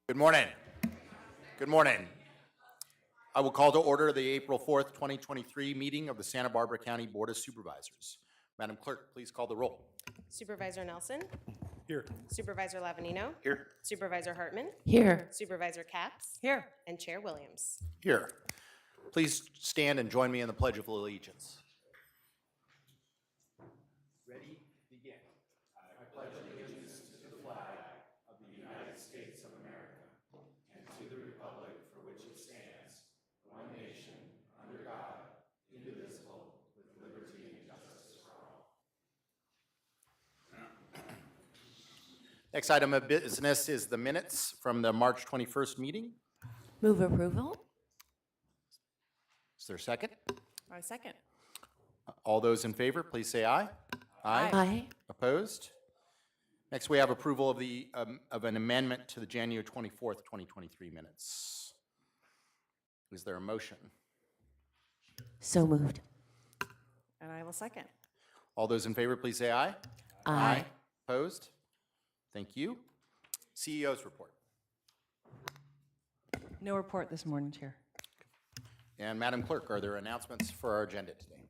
Good morning. Good morning. I will call to order the April 4th, 2023 meeting of the Santa Barbara County Board of Supervisors. Madam Clerk, please call the roll. Supervisor Nelson. Here. Supervisor Lavanino. Here. Supervisor Hartman. Here. Supervisor Capps. Here. And Chair Williams. Here. Please stand and join me in the Pledge of Allegiance. Ready? Begin. I pledge allegiance to the flag of the United States of America and to the republic for which it stands, one nation, under God, indivisible, with liberty and justice for all. Next item of business is the minutes from the March 21st meeting. Move approval. Is there a second? I second. All those in favor, please say aye. Aye. Opposed? Next, we have approval of the of an amendment to the January 24th, 2023 minutes. Is there a motion? So moved. And I will second. All those in favor, please say aye. Aye. Opposed? Thank you. CEO's report. No report this morning, Chair. And Madam Clerk, are there announcements for our agenda today?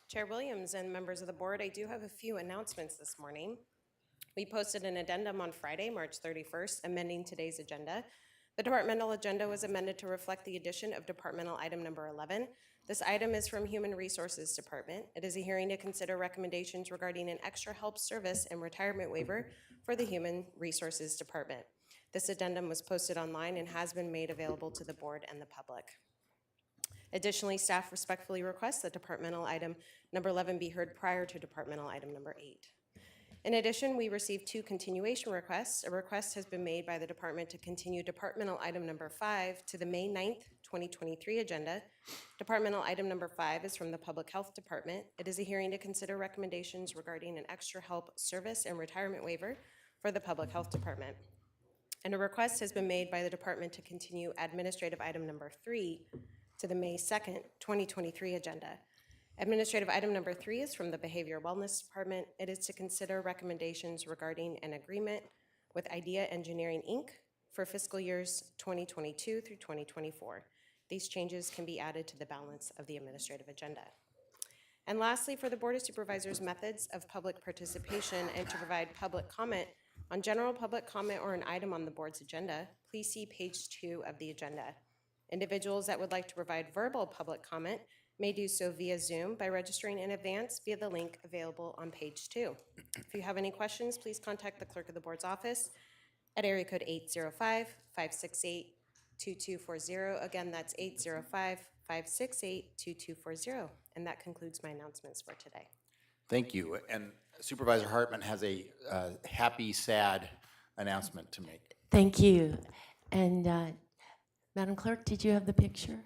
Chair Williams and members of the board, I do have a few announcements this morning. We posted an addendum on Friday, March 31st, amending today's agenda. The departmental agenda was amended to reflect the addition of departmental item number 11. This item is from Human Resources Department. It is a hearing to consider recommendations regarding an extra help service and retirement waiver for the Human Resources Department. This addendum was posted online and has been made available to the board and the public. Additionally, staff respectfully requests that departmental item number 11 be heard prior to departmental item number 8. In addition, we received 2 continuation requests. A request has been made by the department to continue departmental item number 5 to the May 9th, 2023 agenda. Departmental item number 5 is from the Public Health Department. It is a hearing to consider recommendations regarding an extra help service and retirement waiver for the Public Health Department. And a request has been made by the department to continue administrative item number 3 to the May 2nd, 2023 agenda. Administrative item number 3 is from the Behavior Wellness Department. It is to consider recommendations regarding an agreement with Idea Engineering, Inc. for fiscal years 2022 through 2024. These changes can be added to the balance of the administrative agenda. And lastly, for the Board of Supervisors' methods of public participation and to provide public comment on general public comment or an item on the board's agenda, please see page 2 of the agenda. Individuals that would like to provide verbal public comment may do so via Zoom by registering in advance via the link available on page 2. If you have any questions, please contact the clerk of the board's office at area code 805-568-2240. Again, that's 805-568-2240. And that concludes my announcements for today. Thank you. And Supervisor Hartman has a happy, sad announcement to make. Thank you. And Madam Clerk, did you have the picture?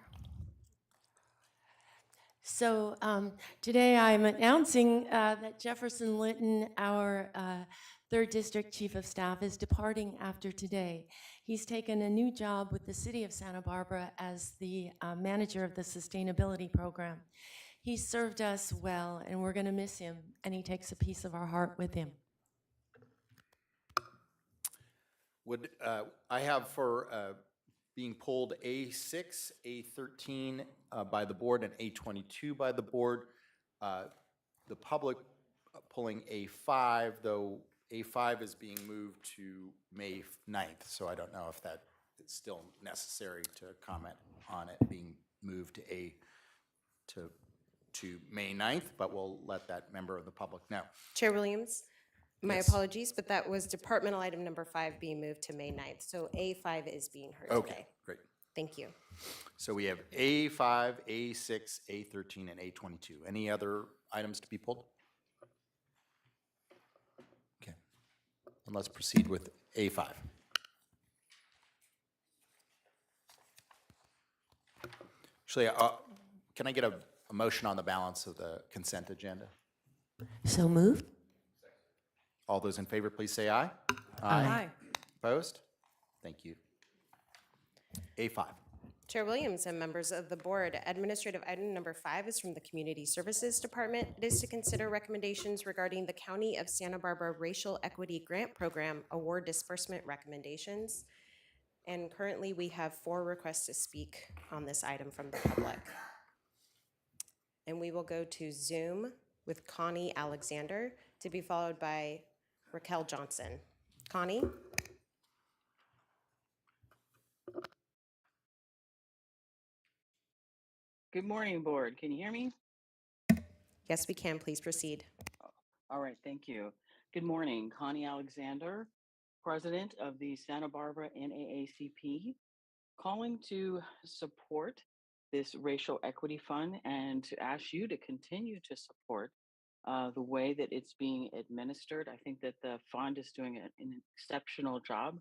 So today I'm announcing that Jefferson Litton, our 3rd District Chief of Staff, is departing after today. He's taken a new job with the City of Santa Barbara as the manager of the Sustainability Program. He served us well, and we're going to miss him, and he takes a piece of our heart with him. Would I have for being pulled A6, A13 by the board, and A22 by the board. The public pulling A5, though A5 is being moved to May 9th, so I don't know if that is still necessary to comment on it being moved to May 9th, but we'll let that member of the public know. Chair Williams, my Yes. apologies, but that was departmental item number 5 being moved to May 9th. So A5 is being heard Okay, today. great. Thank you. So we have A5, A6, A13, and A22. Any other items to be pulled? Okay. And let's proceed with A5. Actually, can I get a motion on the balance of the consent agenda? So moved. All those in favor, please say aye. Aye. Opposed? Thank you. A5. Chair Williams and members of the board, administrative item number 5 is from the Community Services Department. It is to consider recommendations regarding the County of Santa Barbara Racial Equity Grant Program Award Disbursement Recommendations. And currently, we have 4 requests to speak on this item from the public. And we will go to Zoom with Connie Alexander, to be followed by Raquel Johnson. Connie? Good morning, board. Can you hear me? Yes, we can. Please proceed. All right, thank you. Good morning, Connie Alexander, President of the Santa Barbara NAACP, calling to support this racial equity fund and to ask you to continue to support the way that it's being administered. I think that the fund is doing an exceptional job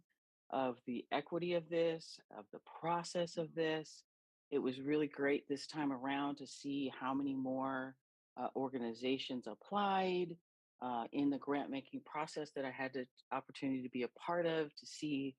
of the equity of this, of the process of this. It was really great this time around to see how many more organizations applied in the grant making process that I had the opportunity to be a part of, to see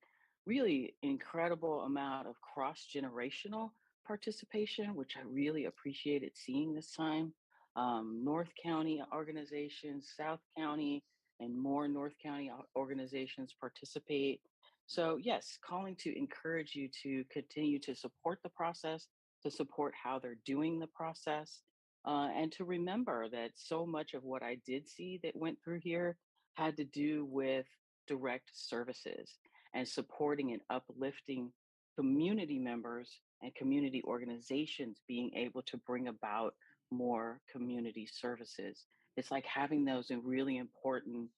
really incredible amount of cross generational participation, which I really appreciated seeing this time. North County organizations, South County, and more North County organizations participate. So, yes, calling to encourage you to continue to support the process, to support how they're doing the process, and to remember that so much of what I did see that went through here had to do with direct services and supporting and uplifting community members and community organizations being able to bring about more community services. It's like having those in really important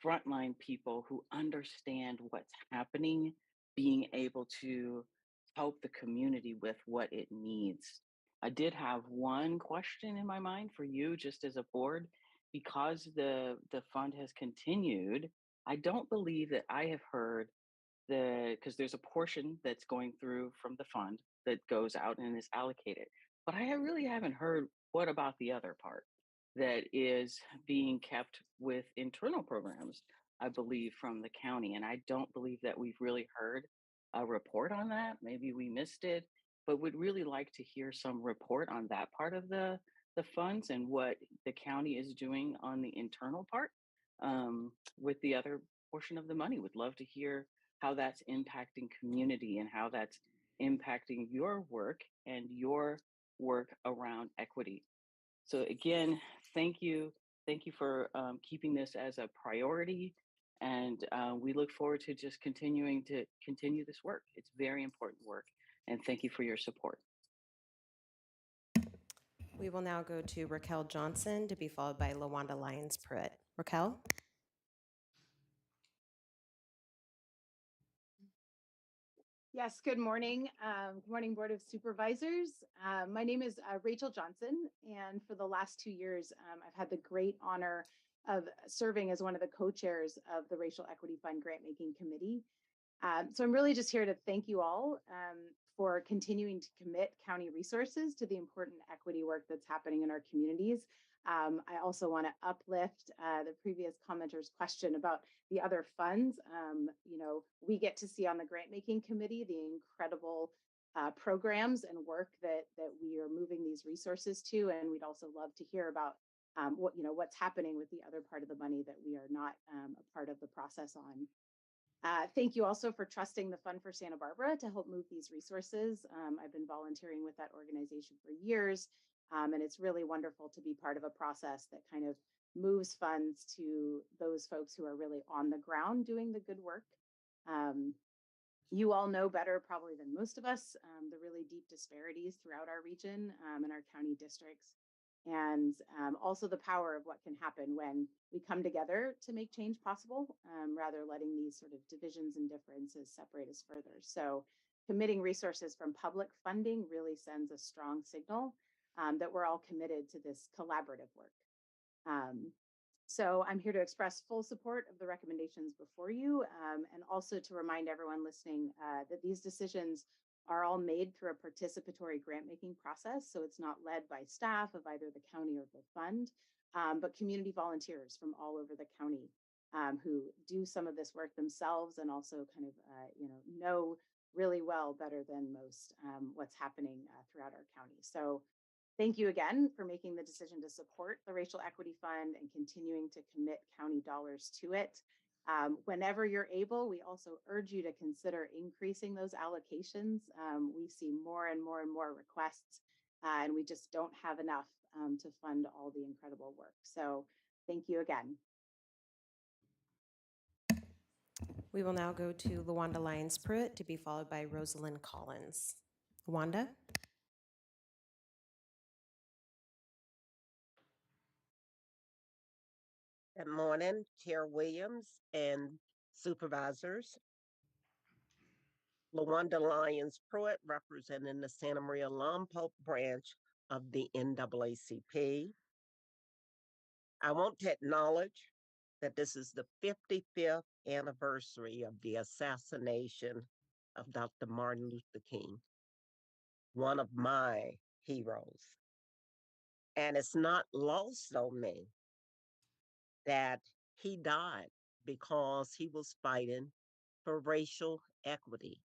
frontline people who understand what's happening, being able to help the community with what it needs. I did have one question in my mind for you, just as a board, because the fund has continued. I don't believe that I have heard because there's a portion that's going through from the fund that goes out and is allocated. But I really haven't heard what about the other part that is being kept with internal programs, I believe, from the county. And I don't believe that we've really heard a report on that. Maybe we missed it, but would really like to hear some report on that part of the funds and what the county is doing on the internal part with the other portion of the money. Would love to hear how that's impacting community and how that's impacting your work and your work around equity. So again, thank you. Thank you for keeping this as a priority. And we look forward to just continuing to continue this work. It's very important work. And thank you for your support. We will now go to Raquel Johnson, to be followed by LaWanda Lyons Pruitt. Raquel? Yes, good morning. Good morning, Board of Supervisors. My name is Rachel Johnson, and for the last 2 years, I've had the great honor of serving as one of the co-chairs of the Racial Equity Fund Grant Making Committee. So I'm really just here to thank you all for continuing to commit county resources to the important equity work that's happening in our communities. I also want to uplift the previous commenter's question about the other funds. We get to see on the grant making committee the incredible programs and work that we are moving these resources to, and we'd also love to hear about what's happening with the other part of the money that we are not a part of the process on. Thank you also for trusting the Fund for Santa Barbara to help move these resources. I've been volunteering with that organization for years, and it's really wonderful to be part of a process that kind of moves funds to those folks who are really on the ground doing the good work. You all know better probably than most of us the really deep disparities throughout our region and our county districts, and also the power of what can happen when we come together to make change possible, rather letting these sort of divisions and differences separate us further. So committing resources from public funding really sends a strong signal that we're all committed to this collaborative work. So I'm here to express full support of the recommendations before you, and also to remind everyone listening that these decisions are all made through a participatory grant-making process. So it's not led by staff of either the county or the fund, but community volunteers from all over the county who do some of this work themselves and also kind of know really well, better than most, what's happening throughout our county. So thank you again for making the decision to support the Racial Equity Fund and continuing to commit county dollars to it. Whenever you're able, we also urge you to consider increasing those allocations. We see more and more and more requests, and we just don't have enough to fund all the incredible work. So thank you again. We will now go to Luanda Lyons Pruitt to be followed by Rosalind Collins. Luanda? Good morning, Chair Williams and supervisors. LaWanda Lyons Pruitt, representing the Santa Maria Lompoc branch of the NAACP. I want to acknowledge that this is the 55th anniversary of the assassination of Dr. Martin Luther King, one of my heroes. And it's not lost on me that he died because he was fighting for racial equity.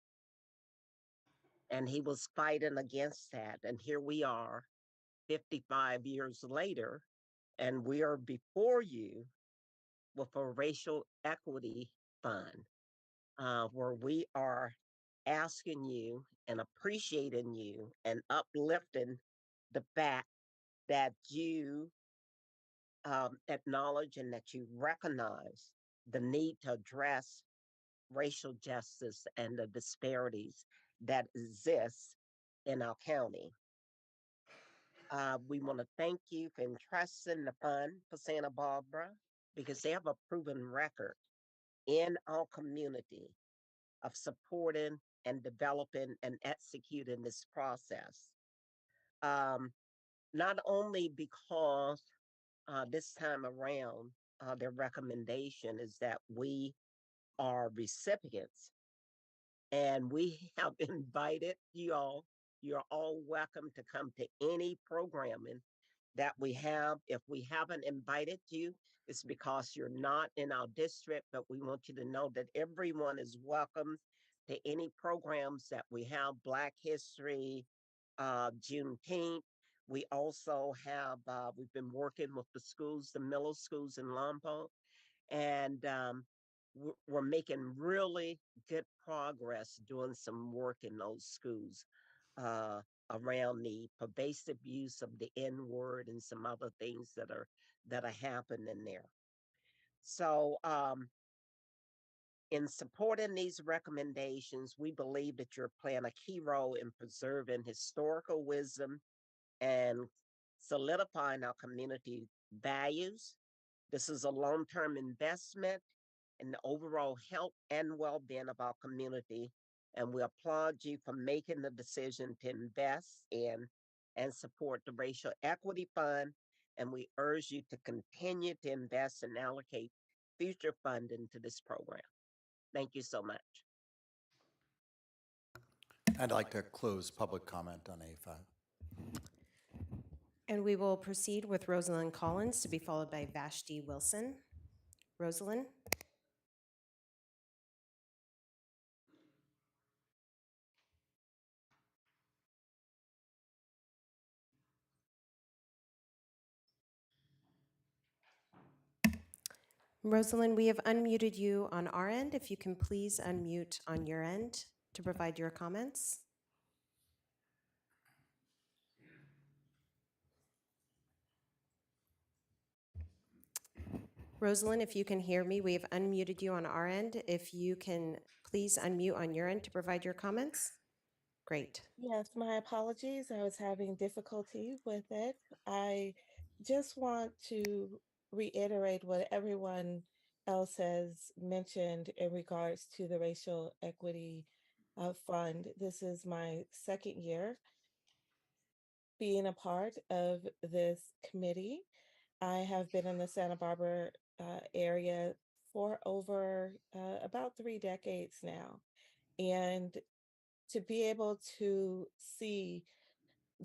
And he was fighting against that. And here we are 55 years later, and we are before you with a racial equity fund where we are asking you and appreciating you and uplifting the fact that you acknowledge and that you recognize the need to address racial justice and the disparities that exist in our county. We want to thank you for entrusting the fund for Santa Barbara because they have a proven record in our community of supporting and developing and executing this process. Not only because this time around, their recommendation is that we are recipients and we have invited you all. You're all welcome to come to any programming that we have. If we haven't invited you, it's because you're not in our district, but we want you to know that everyone is welcome to any programs that we have, Black History, Juneteenth. We also have, we've been working with the schools, the middle schools in Lompoc, and we're making really good progress doing some work in those schools around the pervasive use of the N word and some other things that are happening there. So in supporting these recommendations, we believe that you're playing a key role in preserving historical wisdom and solidifying our community values. This is a long-term investment in the overall health and well-being of our community. And we applaud you for making the decision to invest in and support the Racial Equity Fund. And we urge you to continue to invest and allocate future funding to this program. Thank you so much. I'd like to close public comment on A5. And we will proceed with Rosalind Collins to be followed by Vashti Wilson. Rosalind? Rosalind, we have unmuted you on our end. If you can please unmute on your end to provide your comments. Rosalind, if you can hear me, we have unmuted you on our end. If you can please unmute on your end to provide your comments. Great. Yes, my apologies. I was having difficulty with it. I just want to reiterate what everyone else has mentioned in regards to the Racial Equity Fund. This is my second year being a part of this committee. I have been in the Santa Barbara area for over about 3 decades now. And to be able to see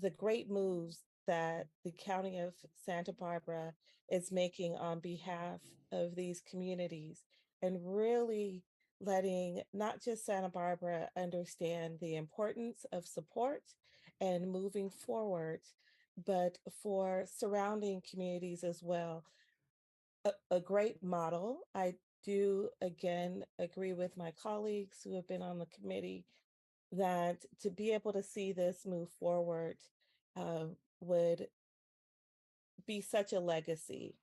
the great moves that the County of Santa Barbara is making on behalf of these communities and really letting not just Santa Barbara understand the importance of support and moving forward, but for surrounding communities as well. A great model. I do again agree with my colleagues who have been on the committee that to be able to see this move forward uh, would be such a legacy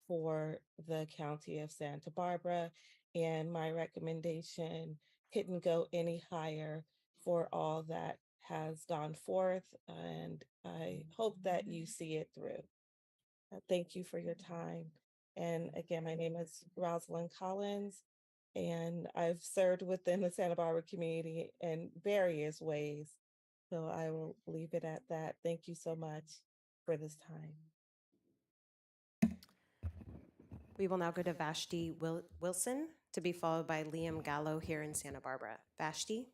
for the county of Santa Barbara. And my recommendation couldn't go any higher for all that has gone forth. And I hope that you see it through. Thank you for your time. And again, my name is Rosalind Collins, and I've served within the Santa Barbara community in various ways. So I will leave it at that. Thank you so much for this time. We will now go to Vashti Wilson, to be followed by Liam Gallo here in Santa Barbara. Vashti?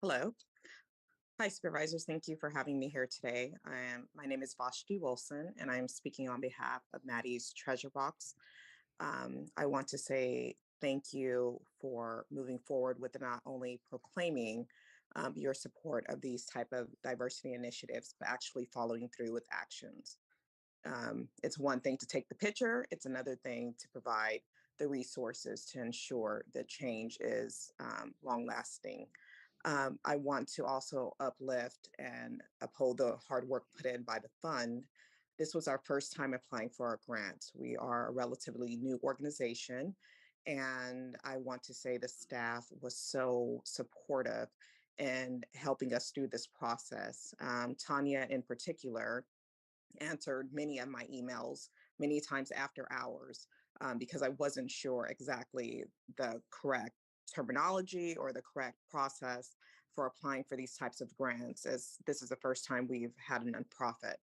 Hello. Hi, Supervisors. Thank you for having me here today. My name is Vashti Wilson, and I'm speaking on behalf of Maddie's Treasure Box. I want to say thank you for moving forward with not only proclaiming your support of these type of diversity initiatives, but actually following through with actions. It's one thing to take the picture, it's another thing to provide the resources to ensure that change is long lasting. I want to also uplift and uphold the hard work put in by the fund. This was our first time applying for our grant. We are a relatively new organization, and I want to say the staff was so supportive in helping us through this process. Tanya, in particular, answered many of my emails many times after hours because I wasn't sure exactly the correct terminology or the correct process for applying for these types of grants, as this is the first time we've had a nonprofit.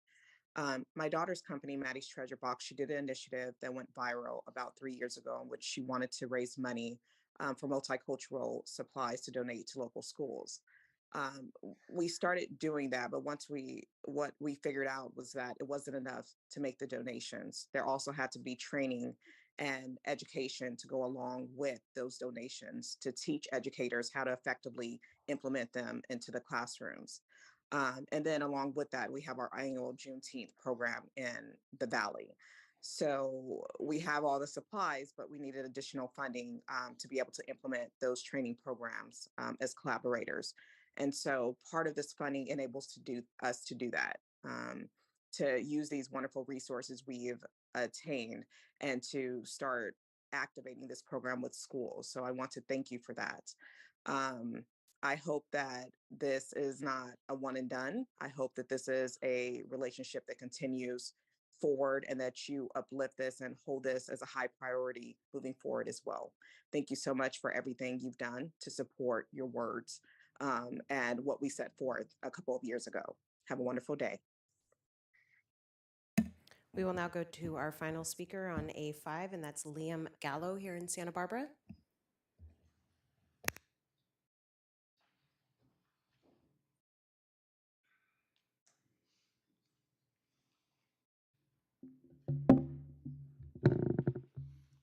My daughter's company, Maddie's Treasure Box, she did an initiative that went viral about 3 years ago in which she wanted to raise money for multicultural supplies to donate to local schools. We started doing that, but what we figured out was that it wasn't enough to make the donations. There also had to be training and education to go along with those donations to teach educators how to effectively implement them into the classrooms. And then along with that, we have our annual Juneteenth program in the Valley. So we have all the supplies, but we needed additional funding to be able to implement those training programs as collaborators. And so part of this funding enables us to do that, to use these wonderful resources we've attained and to start activating this program with schools. So I want to thank you for that. Um, I hope that this is not a one and done. I hope that this is a relationship that continues forward and that you uplift this and hold this as a high priority moving forward as well. Thank you so much for everything you've done to support your words and what we set forth a couple of years ago. Have a wonderful day. We will now go to our final speaker on A5, and that's Liam Gallo here in Santa Barbara.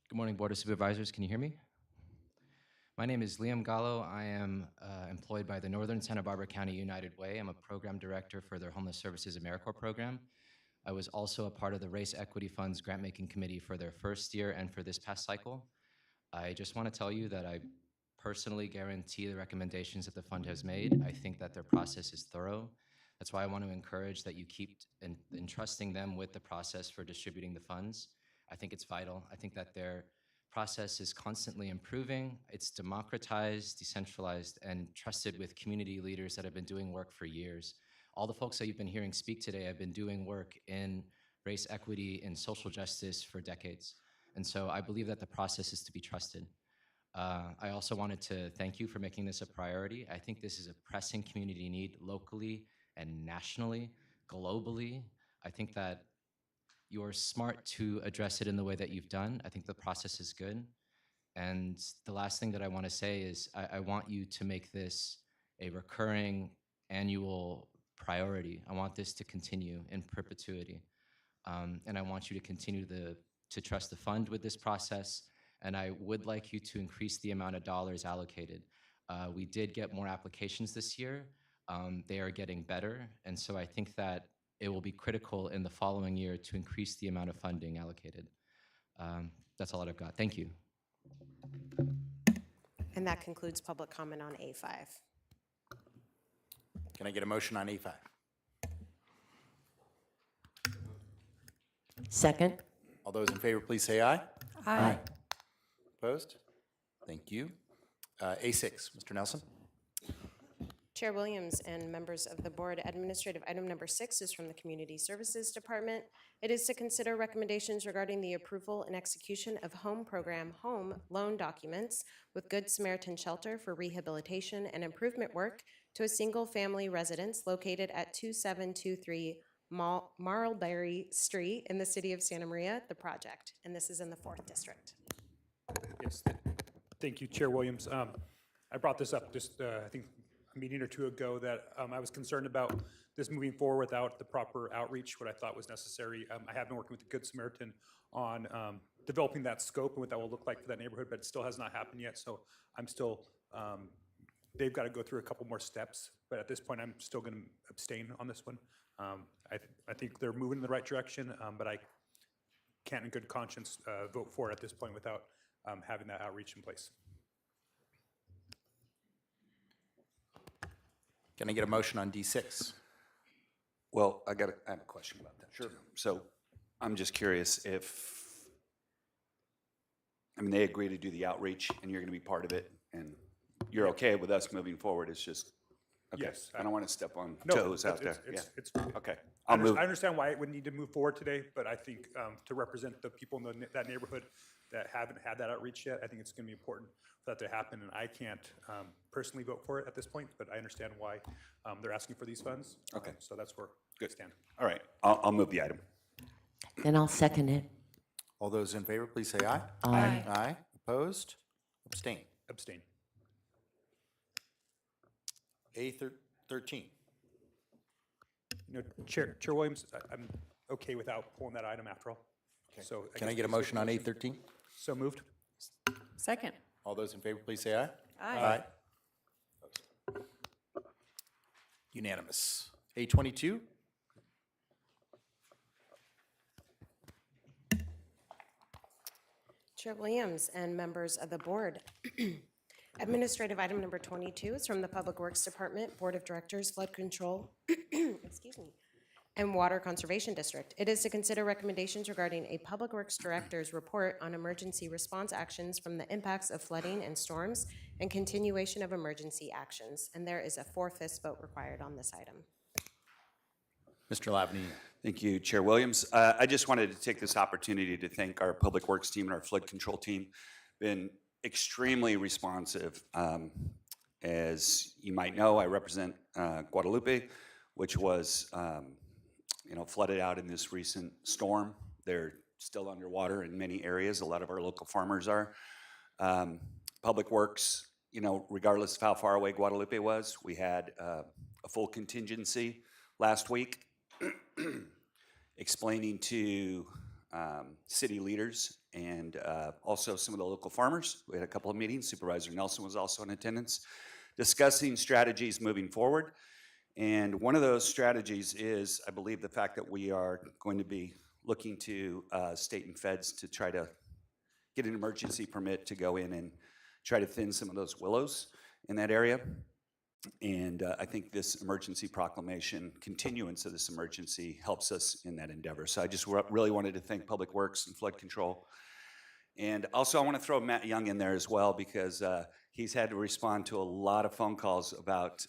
Good morning, Board of Supervisors. Can you hear me? My name is Liam Gallo. I am employed by the Northern Santa Barbara County United Way. I'm a program director for their Homeless Services AmeriCorps program. I was also a part of the Race Equity Fund's grant-making committee for their first year and for this past cycle. I just want to tell you that I personally guarantee the recommendations that the fund has made. I think that their process is thorough. That's why I want to encourage that you keep entrusting them with the process for distributing the funds. I think it's vital. I think that their process is constantly improving. It's democratized, decentralized, and trusted with community leaders that have been doing work for years. All the folks that you've been hearing speak today have been doing work in race equity and social justice for decades. And so I believe that the process is to be trusted. I also wanted to thank you for making this a priority. I think this is a pressing community need locally and nationally, globally. I think that you're smart to address it in the way that you've done. I think the process is good. And the last thing that I want to say is I want you to make this a recurring annual priority. I want this to continue in perpetuity. And I want you to continue to trust the fund with this process. And I would like you to increase the amount of dollars allocated. We did get more applications this year. They are getting better. And so I think that it will be critical in the following year to increase the amount of funding allocated. That's all that I've got. Thank you. And that concludes public comment on A5. Can I get a motion on A5? Second. All those in favor, please say aye. Aye. Opposed? Thank you. A6, Mr. Nelson. Chair Williams and members of the board, administrative item number 6 is from the Community Services Department. It is to consider recommendations regarding the approval and execution of home program home loan documents with Good Samaritan Shelter for rehabilitation and improvement work to a single-family residence located at 2723 Marlberry Street in the city of Santa Maria, the project. And this is in the 4th District. Yes, thank you, Chair Williams. I brought this up just, I think, a meeting or two ago that I was concerned about this moving forward without the proper outreach, what I thought was necessary. I have been working with the Good Samaritan on developing that scope and what that will look like for that neighborhood, but it still has not happened yet. So I'm still, they've got to go through a couple more steps, but at this point, I'm still going to abstain on this one. I think they're moving in the right direction, but I can't in good conscience vote for it at this point without having that outreach in place. Can I get a motion on D6? Well, I have a question about that. Sure. So I'm just curious if, I mean, they agree to do the outreach and you're going to be part of it and you're okay with us moving forward. It's just, okay. Yes. I don't want to step on No, toes out there. it's Yeah. Okay. I I'll move. understand why it would need to move forward today, but I think to represent the people in that neighborhood that haven't had that outreach yet, I think it's going to be important for that to happen. And I can't personally vote for it at this point, but I understand why they're asking for these funds. Okay. So that's where I stand. All right. I'll move the item. Then I'll second it. All those in favor, please say aye. Aye. Aye. Opposed? Abstain. Abstain. A13. You know, Chair Williams, I'm okay without pulling that item after all. Okay. So Can I guess get a we motion on still- A13? So moved. Second. All those in favor, please say aye. Aye. Unanimous. A22. Chair Williams and members of the board. Administrative item number 22 is from the Public Works Department, Board of Directors, Flood Control, excuse me, and Water Conservation District. It is to consider recommendations regarding a Public Works Director's report on emergency response actions from the impacts of flooding and storms and continuation of emergency actions. And there is a 4/5 vote required on this item. Mr. Lavany. Thank you, Chair Williams. I just wanted to take this opportunity to thank our Public Works team and our flood control team. Been extremely responsive. As you might know, I represent Guadalupe, which was flooded out in this recent storm. They're still underwater in many areas. A lot of our local farmers are. Public Works, regardless of how far away Guadalupe was, we had a full contingency last week explaining to city leaders and also some of the local farmers. We had a couple of meetings. Supervisor Nelson was also in attendance, discussing strategies moving forward. And one of those strategies is, I believe, the fact that we are going to be looking to state and feds to try to get an emergency permit to go in and try to thin some of those willows in that area. And I think this emergency proclamation, continuance of this emergency, helps us in that endeavor. So I just really wanted to thank Public Works and Flood Control. And also I want to throw Matt Young in there as well, because he's had to respond to a lot of phone calls about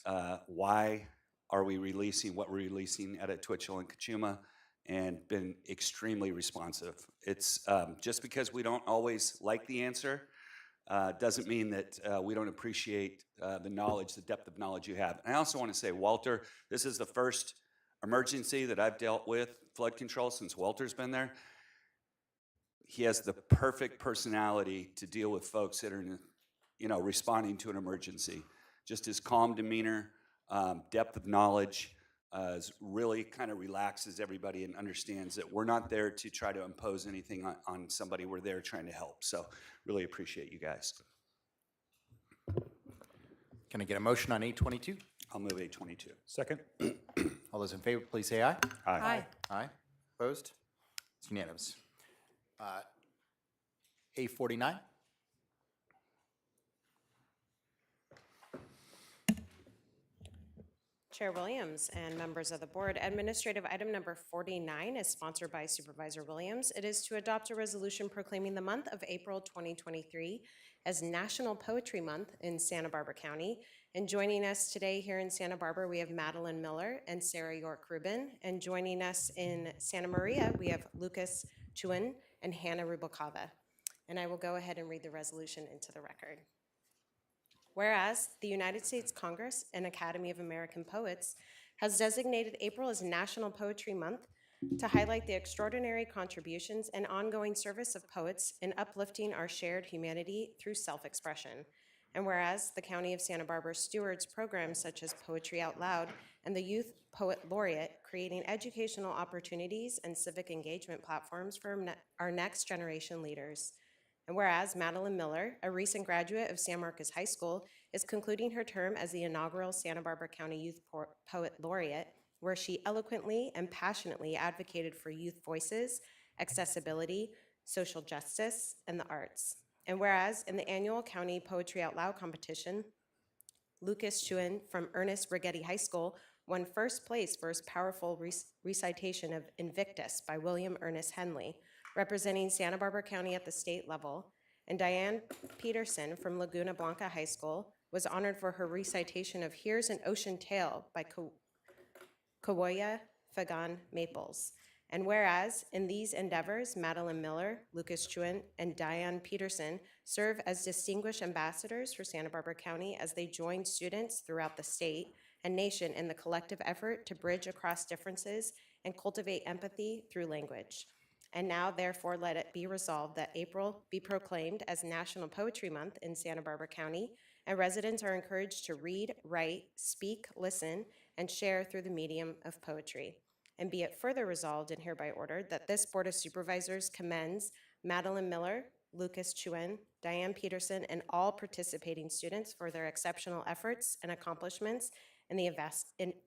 why are we releasing what we're releasing at Twitchell and Kachuma, and been extremely responsive. It's just because we don't always like the answer, doesn't mean that we don't appreciate the knowledge, the depth of knowledge you have. And I also want to say, Walter, this is the first emergency that I've dealt with, flood control, since Walter's been there. He has the perfect personality to deal with folks that are, responding to an emergency. Just his calm demeanor, depth of knowledge, really kind of relaxes everybody and understands that we're not there to try to impose anything on somebody. We're there trying to help. So really appreciate you guys. Can I get a motion on A22? I'll move A22. Second. All those in favor, please say aye. Aye. Aye. Opposed? It's unanimous. A49. Chair Williams and members of the board, administrative item number 49 is sponsored by Supervisor Williams. It is to adopt a resolution proclaiming the month of April 2023 as National Poetry Month in Santa Barbara County. And joining us today here in Santa Barbara, we have Madeline Miller and Sarah York Rubin. And joining us in Santa Maria, we have Lucas Chuan and Hannah Rubakava. And I will go ahead and read the resolution into the record. Whereas the United States Congress and Academy of American Poets has designated April as National Poetry Month to highlight the extraordinary contributions and ongoing service of poets in uplifting our shared humanity through self-expression. And whereas the County of Santa Barbara stewards programs such as Poetry Out Loud and the Youth Poet Laureate, creating educational opportunities and civic engagement platforms for our next generation leaders. And whereas Madeline Miller, a recent graduate of San Marcos High School, is concluding her term as the inaugural Santa Barbara County Youth Poet Laureate, where she eloquently and passionately advocated for youth voices, accessibility, social justice, and the arts. And whereas in the annual County Poetry Out Loud competition, Lucas Chuan from Ernest Brigetti High School won first place for his powerful recitation of Invictus by William Ernest Henley, representing Santa Barbara County at the state level, and Diane Peterson from Laguna Blanca High School was honored for her recitation of Here's an Ocean Tale by Kawoya Fagan Maples. And whereas in these endeavors, Madeline Miller, Lucas Chuan, and Diane Peterson serve as distinguished ambassadors for Santa Barbara County as they join students throughout the state and nation in the collective effort to bridge across differences and cultivate empathy through language. And now, therefore, let it be resolved that April be proclaimed as National Poetry Month in Santa Barbara County, and residents are encouraged to read, write, speak, listen, and share through the medium of poetry. And be it further resolved and hereby ordered that this Board of Supervisors commends Madeline Miller, Lucas Chuan, Diane Peterson, and all participating students for their exceptional efforts and accomplishments in the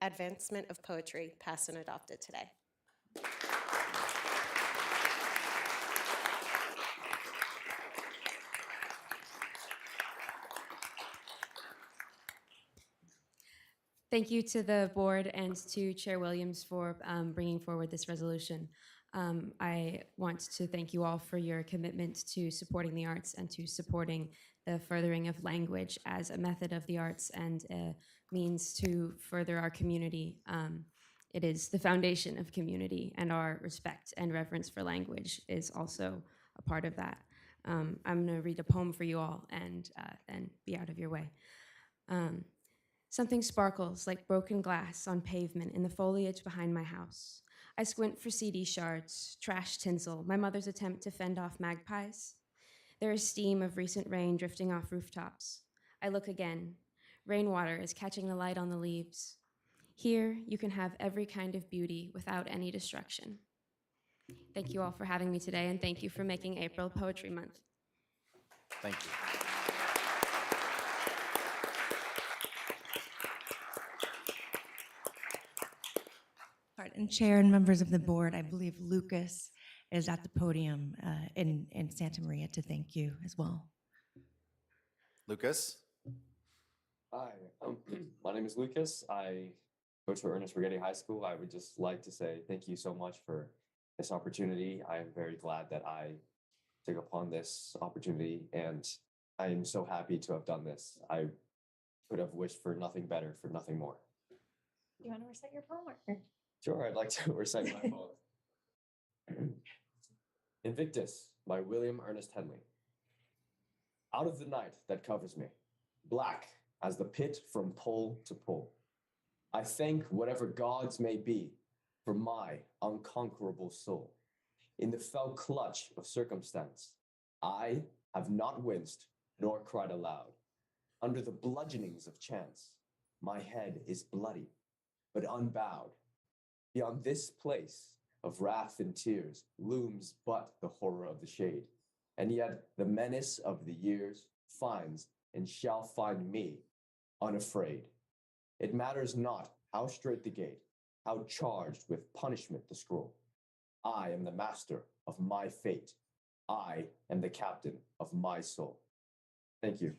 advancement of poetry, passed and adopted today. Thank you to the board and to Chair Williams for bringing forward this resolution. I want to thank you all for your commitment to supporting the arts and to supporting the furthering of language as a method of the arts and a means to further our community. It is the foundation of community, and our respect and reverence for language is also a part of that. I'm going to read a poem for you all and then be out of your way. Something sparkles like broken glass on pavement in the foliage behind my house. I squint for CD shards, trash tinsel, my mother's attempt to fend off magpies. There is steam of recent rain drifting off rooftops. I look again. Rainwater is catching the light on the leaves. Here, you can have every kind of beauty without any destruction. Thank you all for having me today, and thank you for making April Poetry Month. Thank you. And Chair and members of the board, I believe Lucas is at the podium in Santa Maria to thank you as well. Lucas? Hi, my name is Lucas. I go to Ernest Brigetti High School. I would just like to say thank you so much for this opportunity. I am very glad that I took upon this opportunity, and I am so happy to have done this. I could have wished for nothing better, for nothing more. Do you want to recite your poem? Sure, I'd like to recite my poem. Invictus by William Ernest Henley. Out of the night that covers me, black as the pit from pole to pole, I thank whatever gods may be for my unconquerable soul. In the fell clutch of circumstance, I have not winced nor cried aloud. Under the bludgeonings of chance, my head is bloody, but unbowed. Beyond this place of wrath and tears looms but the horror of the shade, and yet the menace of the years finds and shall find me unafraid. It matters not how straight the gate, outcharged with punishment to scroll. I am the master of my fate. I am the captain of my soul. Thank you.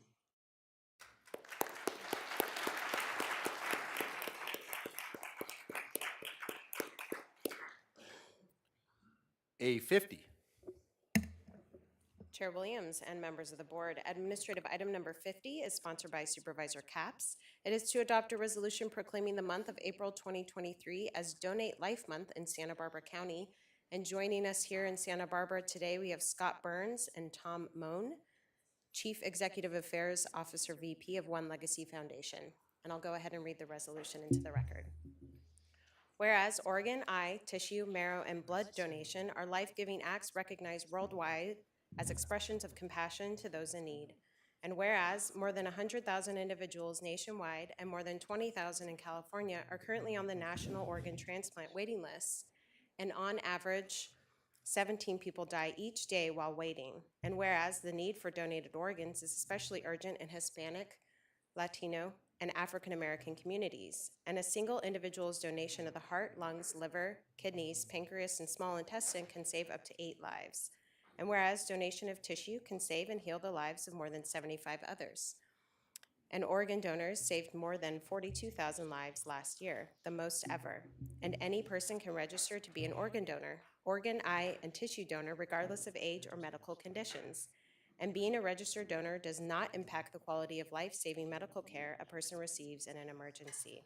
A50. Chair Williams and members of the board, administrative item number 50 is sponsored by Supervisor Capps. It is to adopt a resolution proclaiming the month of April 2023 as Donate Life Month in Santa Barbara County. And joining us here in Santa Barbara today, we have Scott Burns and Tom Moan, Chief Executive Affairs Officer VP of One Legacy Foundation. And I'll go ahead and read the resolution into the record. Whereas organ, eye, tissue, marrow, and blood donation are life-giving acts recognized worldwide as expressions of compassion to those in need. And whereas more than 100,000 individuals nationwide and more than 20,000 in California are currently on the national organ transplant waiting list, and on average, 17 people die each day while waiting. And whereas the need for donated organs is especially urgent in Hispanic, Latino, and African American communities, and a single individual's donation of the heart, lungs, liver, kidneys, pancreas, and small intestine can save up to 8 lives. And whereas donation of tissue can save and heal the lives of more than 75 others. And organ donors saved more than 42,000 lives last year, the most ever. And any person can register to be an organ donor, organ, eye, and tissue donor, regardless of age or medical conditions. And being a registered donor does not impact the quality of life-saving medical care a person receives in an emergency.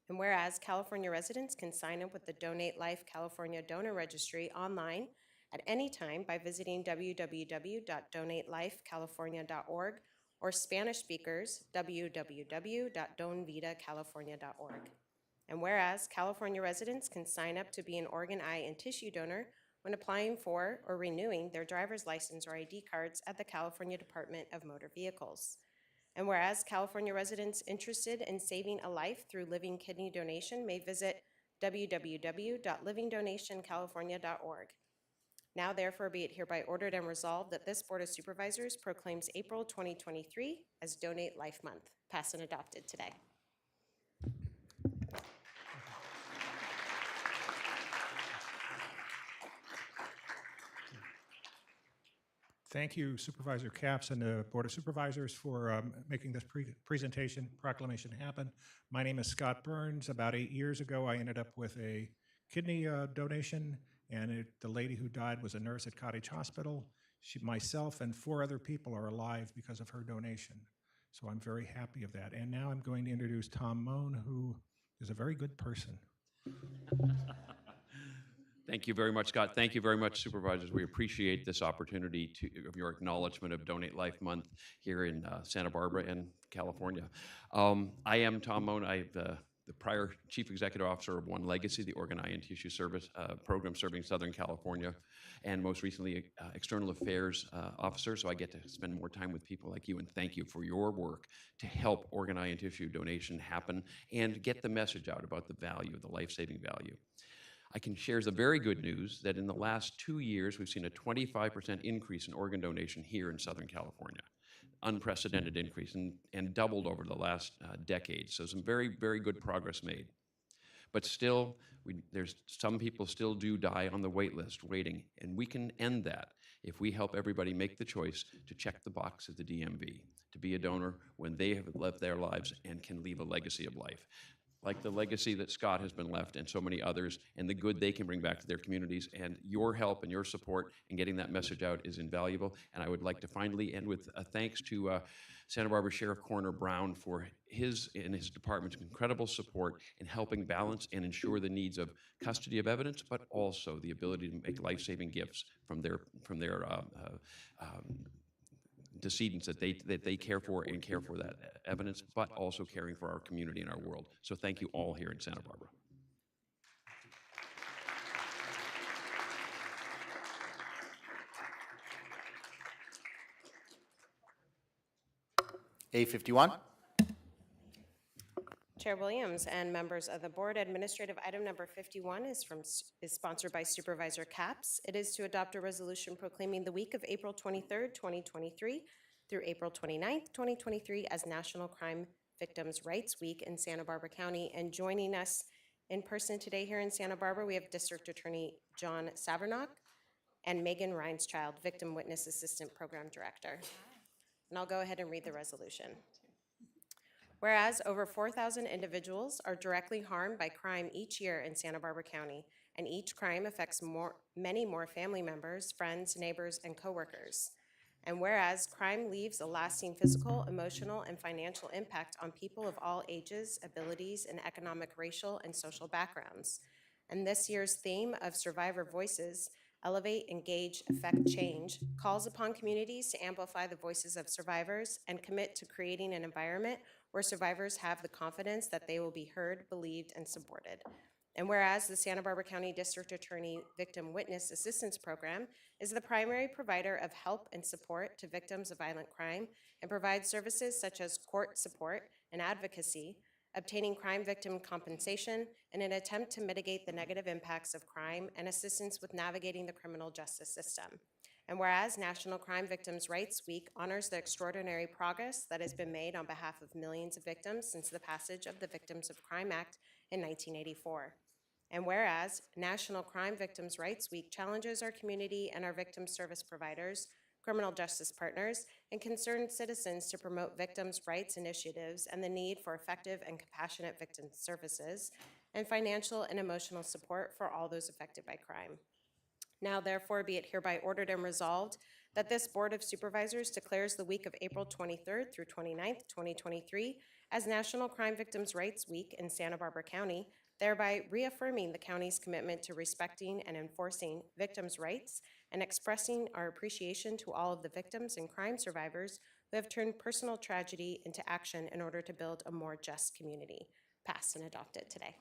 And whereas California residents can sign up with the Donate Life California Donor Registry online at any time by visiting www.donatelifecalifornia.org or Spanish speakers www.donvitacalifornia.org. And whereas California residents can sign up to be an organ, eye, and tissue donor when applying for or renewing their driver's license or ID cards at the California Department of Motor Vehicles. And whereas California residents interested in saving a life through living kidney donation may visit www.livingdonationcalifornia.org. Now therefore be it hereby ordered and resolved that this Board of Supervisors proclaims April 2023 as Donate Life Month. Passed and adopted today. Thank you, Supervisor Capps and the Board of Supervisors for making this presentation proclamation happen. My name is Scott Burns. About 8 years ago, I ended up with a kidney donation, and the lady who died was a nurse at Cottage Hospital. Myself and 4 other people are alive because of her donation. So I'm very happy of that. And now I'm going to introduce Tom Moan, who is a very good person. Thank you very much, Scott. Thank you very much, Supervisors. We appreciate this opportunity of your acknowledgement of Donate Life Month here in Santa Barbara and California. I am Tom Moan. I'm the prior Chief Executive Officer of One Legacy, the Organ, Eye, and Tissue Service program serving Southern California, and most recently External Affairs Officer, so I get to spend more time with people like you, and thank you for your work to help organ, eye, and tissue donation happen and get the message out about the value, the life-saving value. I can share the very good news that in the last 2 years, we've seen a 25% increase in organ donation here in Southern California. Unprecedented increase and doubled over the last decade. So some very, very good progress made. But still, there's some people still do die on the wait list waiting, and we can end that if we help everybody make the choice to check the box at the DMV, to be a donor when they have lived their lives and can leave a legacy of life. Like the legacy that Scott has been left and so many others, and the good they can bring back to their communities. And your help and your support in getting that message out is invaluable. And I would like to finally end with a thanks to Santa Barbara Sheriff Coroner Brown for his and his department's incredible support in helping balance and ensure the needs of custody of evidence, but also the ability to make life-saving gifts from their decedents that they care for and care for that evidence, but also caring for our community and our world. So thank you all here in Santa Barbara. A51. Chair Williams and members of the board, administrative item number 51 is sponsored by Supervisor Capps. It is to adopt a resolution proclaiming the week of April 23rd, 2023 through April 29th, 2023 as National Crime Victims' Rights Week in Santa Barbara County. And joining us In person today here in Santa Barbara, we have District Attorney John Savernock and Megan Reinschild, Victim Witness Assistant Program Director. And I'll go ahead and read the resolution. Whereas over 4,000 individuals are directly harmed by crime each year in Santa Barbara County, and each crime affects many more family members, friends, neighbors, and coworkers. And whereas crime leaves a lasting physical, emotional, and financial impact on people of all ages, abilities, and economic, racial, and social backgrounds. And this year's theme of Survivor Voices, Elevate, Engage, Affect Change, calls upon communities to amplify the voices of survivors and commit to creating an environment where survivors have the confidence that they will be heard, believed, and supported. And whereas the Santa Barbara County District Attorney Victim Witness Assistance Program is the primary provider of help and support to victims of violent crime and provides services such as court support and advocacy, obtaining crime victim compensation in an attempt to mitigate the negative impacts of crime, and assistance with navigating the criminal justice system. And whereas National Crime Victims' Rights Week honors the extraordinary progress that has been made on behalf of millions of victims since the passage of the Victims of Crime Act in 1984. And whereas National Crime Victims' Rights Week challenges our community and our victim service providers, criminal justice partners, and concerned citizens to promote victims' rights initiatives and the need for effective and compassionate victim services, and financial and emotional support for all those affected by crime. Now therefore be it hereby ordered and resolved that this Board of Supervisors declares the week of April 23rd through 29th, 2023 as National Crime Victims' Rights Week in Santa Barbara County, thereby reaffirming the county's commitment to respecting and enforcing victims' rights and expressing our appreciation to all of the victims and crime survivors who have turned personal tragedy into action in order to build a more just community. Passed and adopted today.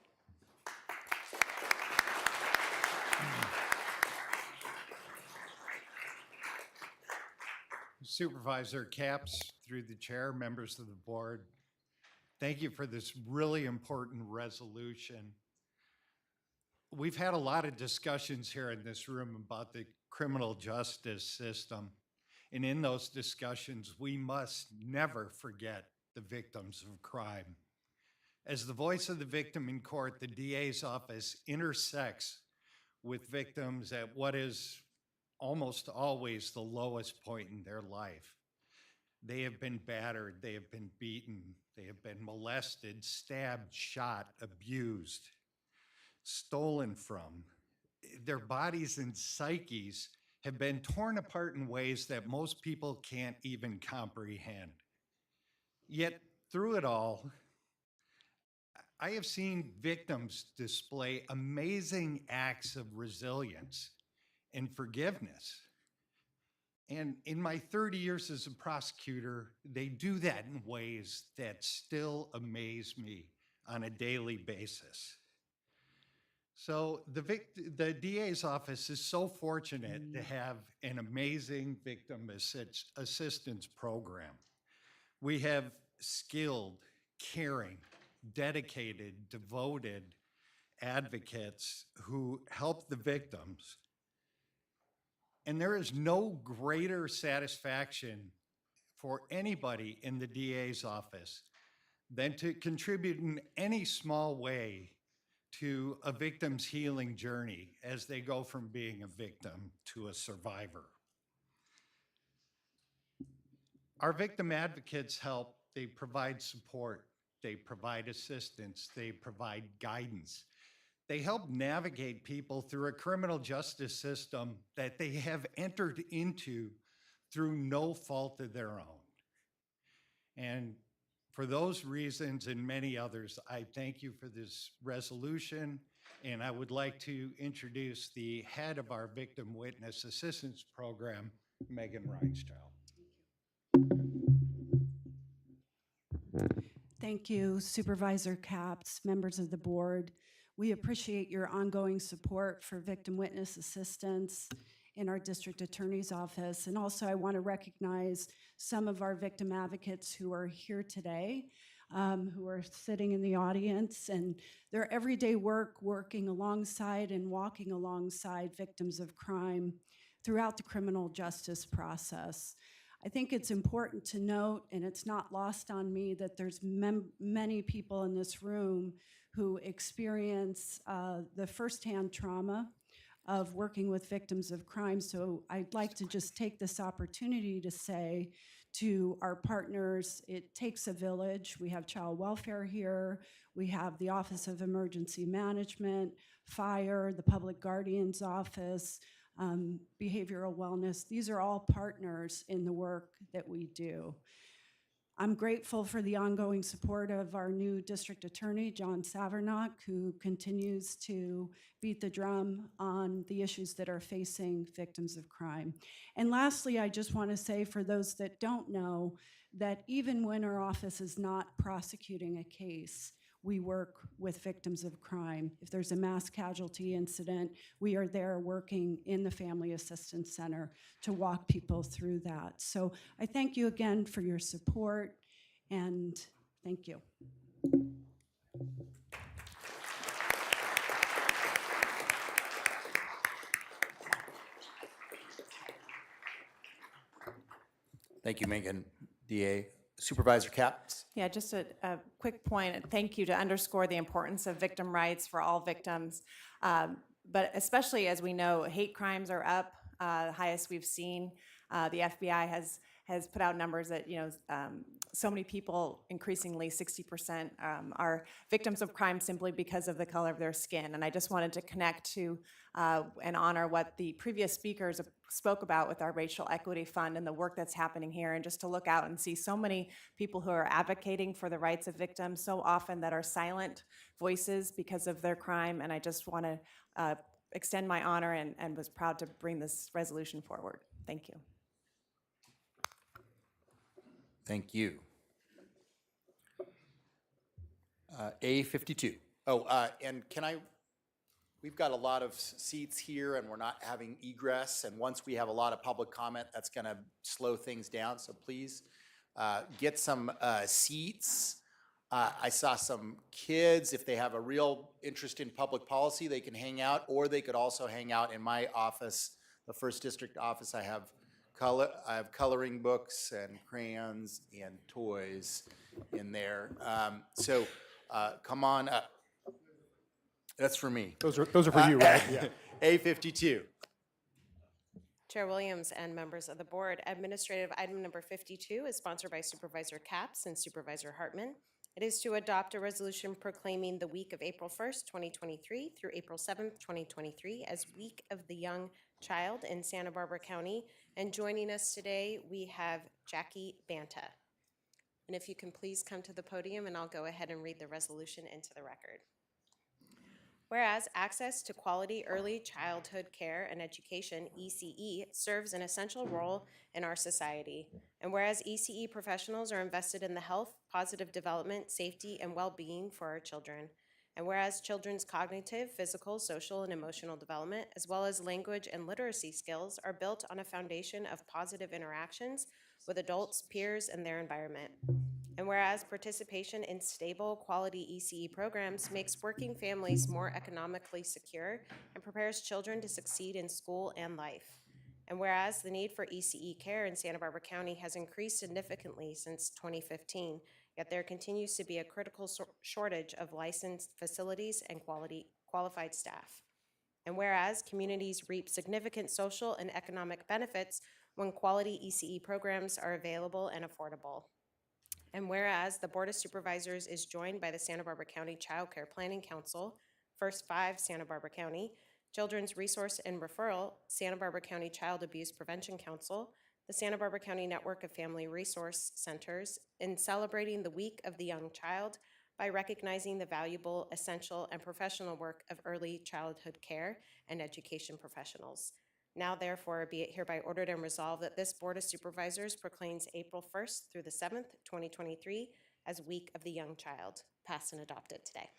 Supervisor Capps, through the chair, members of the board, thank you for this really important resolution. We've had a lot of discussions here in this room about the criminal justice system. And in those discussions, we must never forget the victims of crime. As the voice of the victim in court, the DA's office intersects with victims at what is almost always the lowest point in their life. They have been battered, they have been beaten, they have been molested, stabbed, shot, abused, stolen from. Their bodies and psyches have been torn apart in ways that most people can't even comprehend. Yet through it all, I have seen victims display amazing acts of resilience and forgiveness. And in my 30 years as a prosecutor, they do that in ways that still amaze me on a daily basis. So the DA's office is so fortunate to have an amazing victim assistance program. We have skilled, caring, dedicated, devoted advocates who help the victims. And there is no greater satisfaction for anybody in the DA's office than to contribute in any small way to a victim's healing journey as they go from being a victim to a survivor. Our victim advocates help, they provide support, they provide assistance, they provide guidance. They help navigate people through a criminal justice system that they have entered into through no fault of their own. And for those reasons and many others, I thank you for this resolution, and I would like to introduce the head of our Victim Witness Assistance Program, Megan Reinschild. Thank you, Supervisor Capps, members of the board. We appreciate your ongoing support for victim witness assistance in our district attorney's office. And also I want to recognize some of our victim advocates who are here today, who are sitting in the audience, and their everyday work working alongside and walking alongside victims of crime throughout the criminal justice process. I think it's important to note, and it's not lost on me, that there's many people in this room who experience the firsthand trauma of working with victims of crime. So I'd like to just take this opportunity to say to our partners, it takes a village. We have child welfare here. We have the Office of Emergency Management, fire, the Public Guardian's Office, behavioral wellness. These are all partners in the work that we do. I'm grateful for the ongoing support of our new district attorney, John Savernock, who continues to beat the drum on the issues that are facing victims of crime. And lastly, I just want to say for those that don't know, that even when our office is not prosecuting a case, we work with victims of crime. If there's a mass casualty incident, we are there working in the Family Assistance Center to walk people through that. So I thank you again for your support, and thank you. Thank you, Megan. DA. Supervisor Capps? Yeah, just a quick point. And thank you to underscore the importance of victim rights for all victims. But especially as we know, hate crimes are up, the highest we've seen. The FBI has put out numbers that, so many people, increasingly 60%, are victims of crime simply because of the color of their skin. And I just wanted to connect to and honor what the previous speakers spoke about with our Racial Equity Fund and the work that's happening here, and just to look out and see so many people who are advocating for the rights of victims so often that are silent voices because of their crime. And I just want to extend my honor and was proud to bring this resolution forward. Thank you. Thank you. A52. And we've got a lot of seats here and we're not having egress. And once we have a lot of public comment, that's going to slow things down. So please get some seats. I saw some kids. If they have a real interest in public policy, they can hang out, or they could also hang out in my office, the First District office. I have coloring books and crayons and toys in there. So come on up. That's for me. Those are for you, right? Yeah. A52. Chair Williams and members of the board, administrative item number 52 is sponsored by Supervisor Capps and Supervisor Hartman. It is to adopt a resolution proclaiming the week of April 1st, 2023 through April 7th, 2023 as Week of the Young Child in Santa Barbara County. And joining us today, we have Jackie Banta. And if you can please come to the podium, and I'll go ahead and read the resolution into the record. Whereas access to quality early childhood care and education, ECE, serves an essential role in our society. And whereas ECE professionals are invested in the health, positive development, safety, and well-being for our children. And whereas children's cognitive, physical, social, and emotional development, as well as language and literacy skills, are built on a foundation of positive interactions with adults, peers, and their environment. And whereas participation in stable, quality ECE programs makes working families more economically secure and prepares children to succeed in school and life. And whereas the need for ECE care in Santa Barbara County has increased significantly since 2015, yet there continues to be a critical shortage of licensed facilities and qualified staff. And whereas communities reap significant social and economic benefits when quality ECE programs are available and affordable. And whereas the Board of Supervisors is joined by the Santa Barbara County Child Care Planning Council, First Five Santa Barbara County, Children's Resource and Referral, Santa Barbara County Child Abuse Prevention Council, the Santa Barbara County Network of Family Resource Centers, in celebrating the Week of the Young Child by recognizing the valuable, essential, and professional work of early childhood care and education professionals. Now, therefore, be it hereby ordered and resolved that this Board of Supervisors proclaims April 1st through the 7th, 2023 as Week of the Young Child. Passed and adopted today.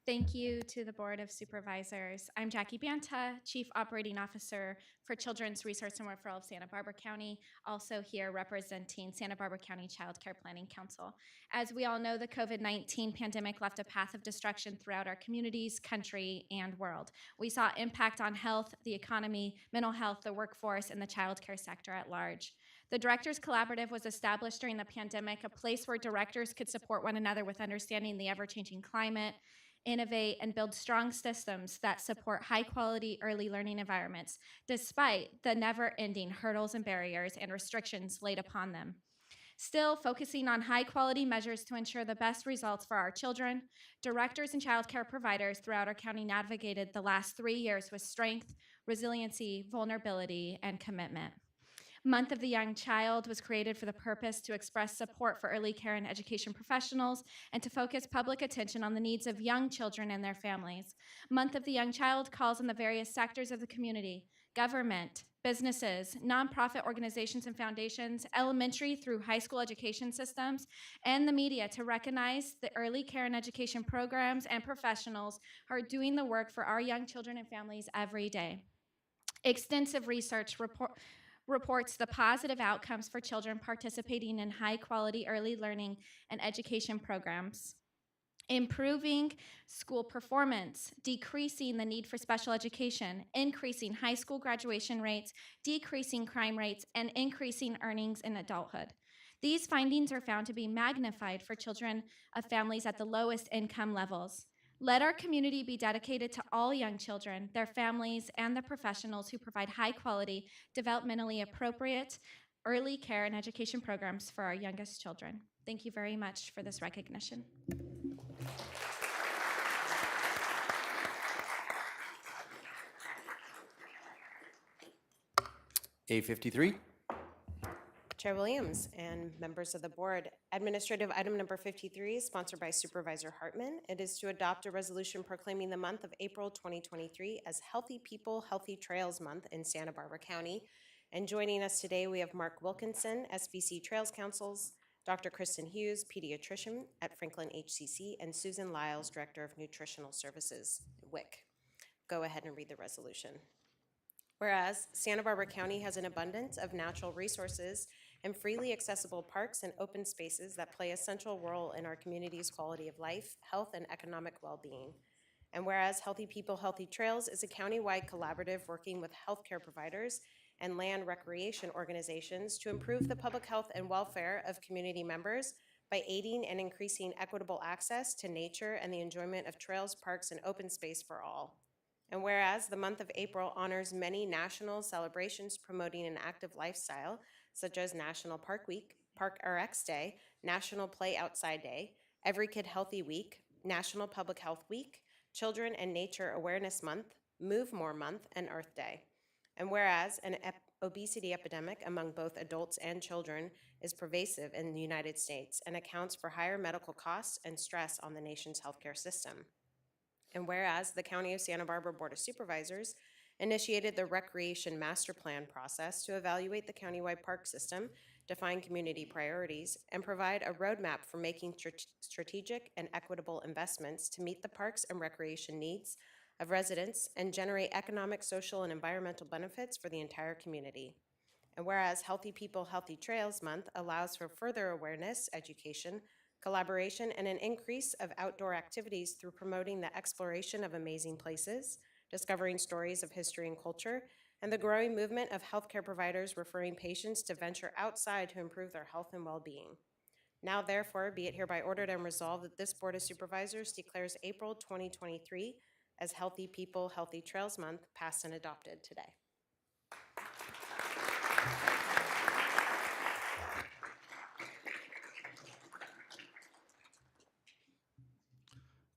Thank you to the Board of Supervisors. I'm Jackie Banta, Chief Operating Officer for Children's Resource and Referral of Santa Barbara County, also here representing Santa Barbara County Child Care Planning Council. As we all know, the COVID-19 pandemic left a path of destruction throughout our communities, country, and world. We saw impact on health, the economy, mental health, the workforce, and the child care sector at large. The Directors Collaborative was established during the pandemic, a place where directors could support one another with understanding the ever-changing climate, innovate, and build strong systems that support high-quality early learning environments, despite the never-ending hurdles and barriers and restrictions laid upon them. Still focusing on high-quality measures to ensure the best results for our children, directors and child care providers throughout our county navigated the last 3 years with strength, resiliency, vulnerability, and commitment. Month of the Young Child was created for the purpose to express support for early care and education professionals and to focus public attention on the needs of young children and their families. Month of the Young Child calls on the various sectors of the community, government, businesses, nonprofit organizations and foundations, elementary through high school education systems, and the media to recognize the early care and education programs and professionals who are doing the work for our young children and families every day. Extensive research reports the positive outcomes for children participating in high-quality early learning and education programs, improving school performance, decreasing the need for special education, increasing high school graduation rates, decreasing crime rates, and increasing earnings in adulthood. These findings are found to be magnified for children of families at the lowest income levels. Let our community be dedicated to all young children, their families, and the professionals who provide high-quality, developmentally appropriate early care and education programs for our youngest children. Thank you very much for this recognition. A53. Chair Williams and members of the board, administrative item number 53 is sponsored by Supervisor Hartman. It is to adopt a resolution proclaiming the month of April 2023 as Healthy People, Healthy Trails Month in Santa Barbara County. And joining us today, we have Mark Wilkinson, SBC Trails Councils, Dr. Kristen Hughes, pediatrician at Franklin HCC, and Susan Lyles, Director of Nutritional Services, WIC. Go ahead and read the resolution. Whereas Santa Barbara County has an abundance of natural resources and freely accessible parks and open spaces that play a central role in our community's quality of life, health, and economic well-being. And whereas Healthy People, Healthy Trails is a county-wide collaborative working with healthcare providers and land recreation organizations to improve the public health and welfare of community members by aiding and increasing equitable access to nature and the enjoyment of trails, parks, and open space for all. And whereas the month of April honors many national celebrations promoting an active lifestyle, such as National Park Week, Park RX Day, National Play Outside Day, Every Kid Healthy Week, National Public Health Week, Children and Nature Awareness Month, Move More Month, and Earth Day. And whereas an obesity epidemic among both adults and children is pervasive in the United States and accounts for higher medical costs and stress on the nation's healthcare system. And whereas the County of Santa Barbara Board of Supervisors initiated the Recreation Master Plan process to evaluate the countywide park system, define community priorities, and provide a roadmap for making strategic and equitable investments to meet the parks and recreation needs of residents and generate economic, social, and environmental benefits for the entire community. And whereas Healthy People, Healthy Trails Month allows for further awareness, education, collaboration, and an increase of outdoor activities through promoting the exploration of amazing places, discovering stories of history and culture, and the growing movement of healthcare providers referring patients to venture outside to improve their health and well-being. Now, therefore, be it hereby ordered and resolved that this Board of Supervisors declares April 2023 as Healthy People, Healthy Trails Month, passed and adopted today.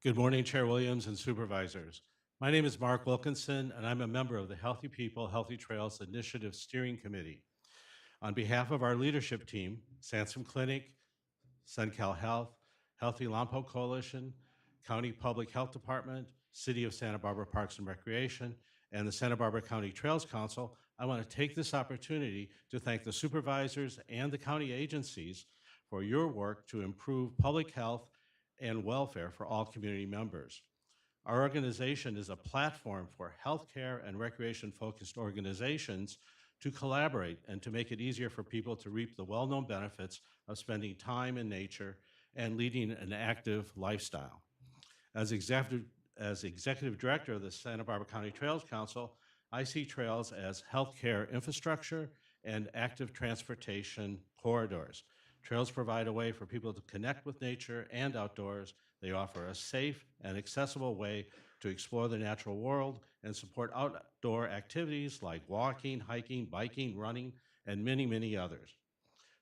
Good morning, Chair Williams and Supervisors. My name is Mark Wilkinson, and I'm a member of the Healthy People, Healthy Trails Initiative Steering Committee. On behalf of our leadership team, Sansom Clinic, SunCal Health, Healthy Lompoc Coalition, County Public Health Department, City of Santa Barbara Parks and Recreation, and the Santa Barbara County Trails Council, I want to take this opportunity to thank the supervisors and the county agencies for your work to improve public health and welfare for all community members. Our organization is a platform for healthcare and recreation-focused organizations to collaborate and to make it easier for people to reap the well-known benefits of spending time in nature and leading an active lifestyle. As executive director of the Santa Barbara County Trails Council, I see trails as healthcare infrastructure and active transportation corridors. Trails provide a way for people to connect with nature and outdoors. They offer a safe and accessible way to explore the natural world and support outdoor activities like walking, hiking, biking, running, and many, many others.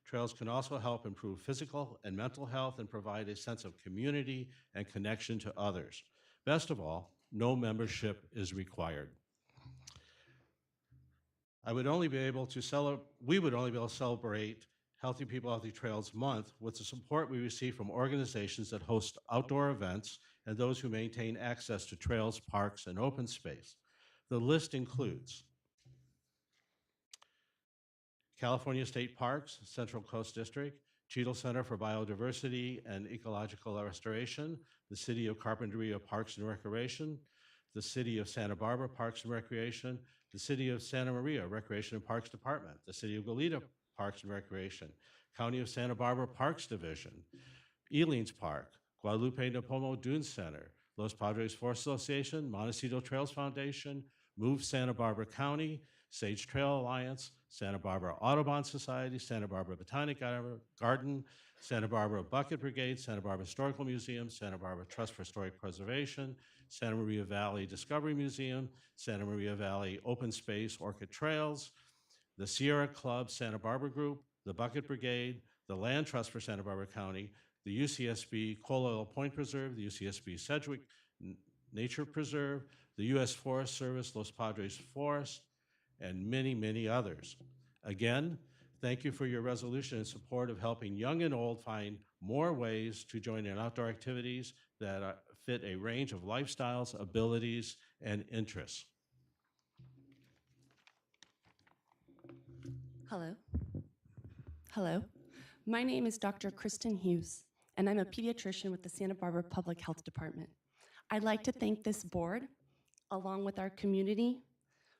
Trails can also help improve physical and mental health and provide a sense of community and connection to others. Best of all, no membership is required. We would only be able to celebrate Healthy People, Healthy Trails Month with the support we receive from organizations that host outdoor events and those who maintain access to trails, parks, and open space. The list includes California State Parks, Central Coast District, Cheadle Center for Biodiversity and Ecological Restoration, the City of Carpinteria Parks and Recreation, the City of Santa Barbara Parks and Recreation, the City of Santa Maria Recreation and Parks Department, the City of Goleta Parks and Recreation, County of Santa Barbara Parks Division, Elings Park, Guadalupe Napomo Dune Center, Los Padres Forest Association, Montecito Trails Foundation, Move Santa Barbara County, Sage Trail Alliance, Santa Barbara Audubon Society, Santa Barbara Botanic Garden, Santa Barbara Bucket Brigade, Santa Barbara Historical Museum, Santa Barbara Trust for Historic Preservation, Santa Maria Valley Discovery Museum, Santa Maria Valley Open Space Orchid Trails, the Sierra Club Santa Barbara Group, the Bucket Brigade, the Land Trust for Santa Barbara County, the UCSB Coal Oil Point Preserve, the UCSB Sedgwick Nature Preserve, the U.S. Forest Service, Los Padres Forest, and many, many others. Again, thank you for your resolution in support of helping young and old find more ways to join in outdoor activities that fit a range of lifestyles, abilities, and interests. Hello. Hello. My name is Dr. Kristen Hughes, and I'm a pediatrician with the Santa Barbara Public Health Department. I'd like to thank this board, along with our community,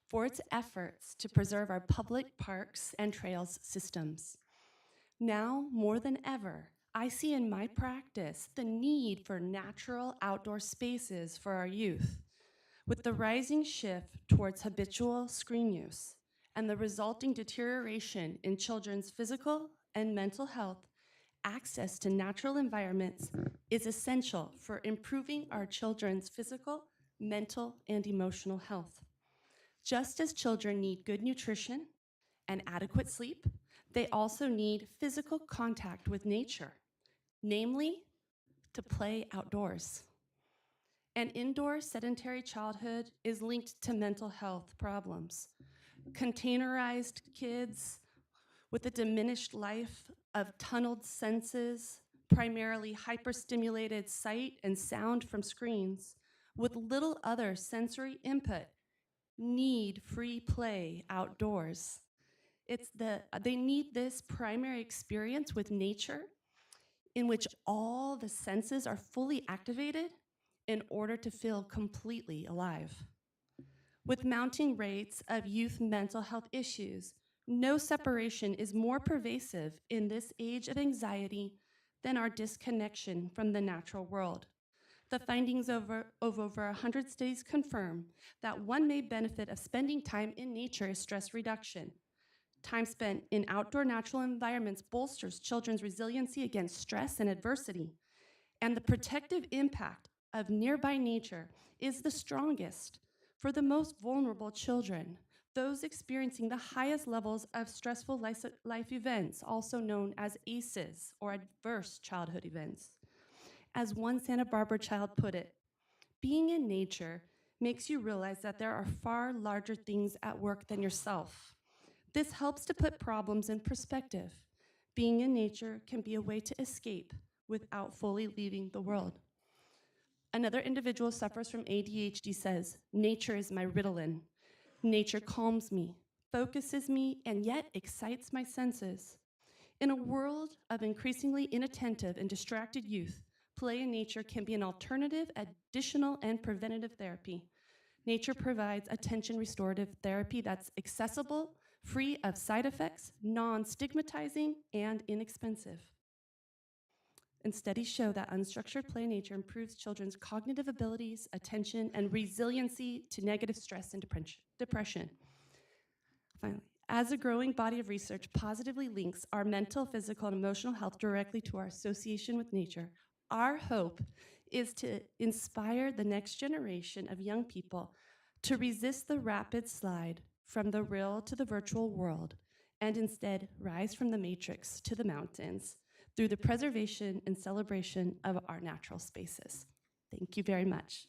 for its efforts to preserve our public parks and trails systems. Now, more than ever, I see in my practice the need for natural outdoor spaces for our youth. With the rising shift towards habitual screen use and the resulting deterioration in children's physical and mental health, access to natural environments is essential for improving our children's physical, mental, and emotional health. Just as children need good nutrition and adequate sleep, they also need physical contact with nature, namely, to play outdoors. An indoor sedentary childhood is linked to mental health problems. Containerized kids with a diminished life of tunneled senses, primarily hyperstimulated sight and sound from screens, with little other sensory input, need free play outdoors. They need this primary experience with nature in which all the senses are fully activated in order to feel completely alive. With mounting rates of youth mental health issues, no separation is more pervasive in this age of anxiety than our disconnection from the natural world. The findings of over 100 studies confirm that one main benefit of spending time in nature is stress reduction. Time spent in outdoor natural environments bolsters children's resiliency against stress and adversity, and the protective impact of nearby nature is the strongest for the most vulnerable children, those experiencing the highest levels of stressful life events, also known as ACEs, or adverse childhood events. As one Santa Barbara child put it, being in nature makes you realize that there are far larger things at work than yourself. This helps to put problems in perspective. Being in nature can be a way to escape without fully leaving the world. Another individual suffers from ADHD says, "Nature is my Ritalin. Nature calms me, focuses me, and yet excites my senses." In a world of increasingly inattentive and distracted youth, play in nature can be an alternative, additional, and preventative therapy. Nature provides attention restorative therapy that's accessible, free of side effects, non-stigmatizing, and inexpensive. And studies show that unstructured play in nature improves children's cognitive abilities, attention, and resiliency to negative stress and depression. Finally, as a growing body of research positively links our mental, physical, and emotional health directly to our association with nature, our hope is to inspire the next generation of young people to resist the rapid slide from the real to the virtual world and instead rise from the matrix to the mountains through the preservation and celebration of our natural spaces. Thank you very much.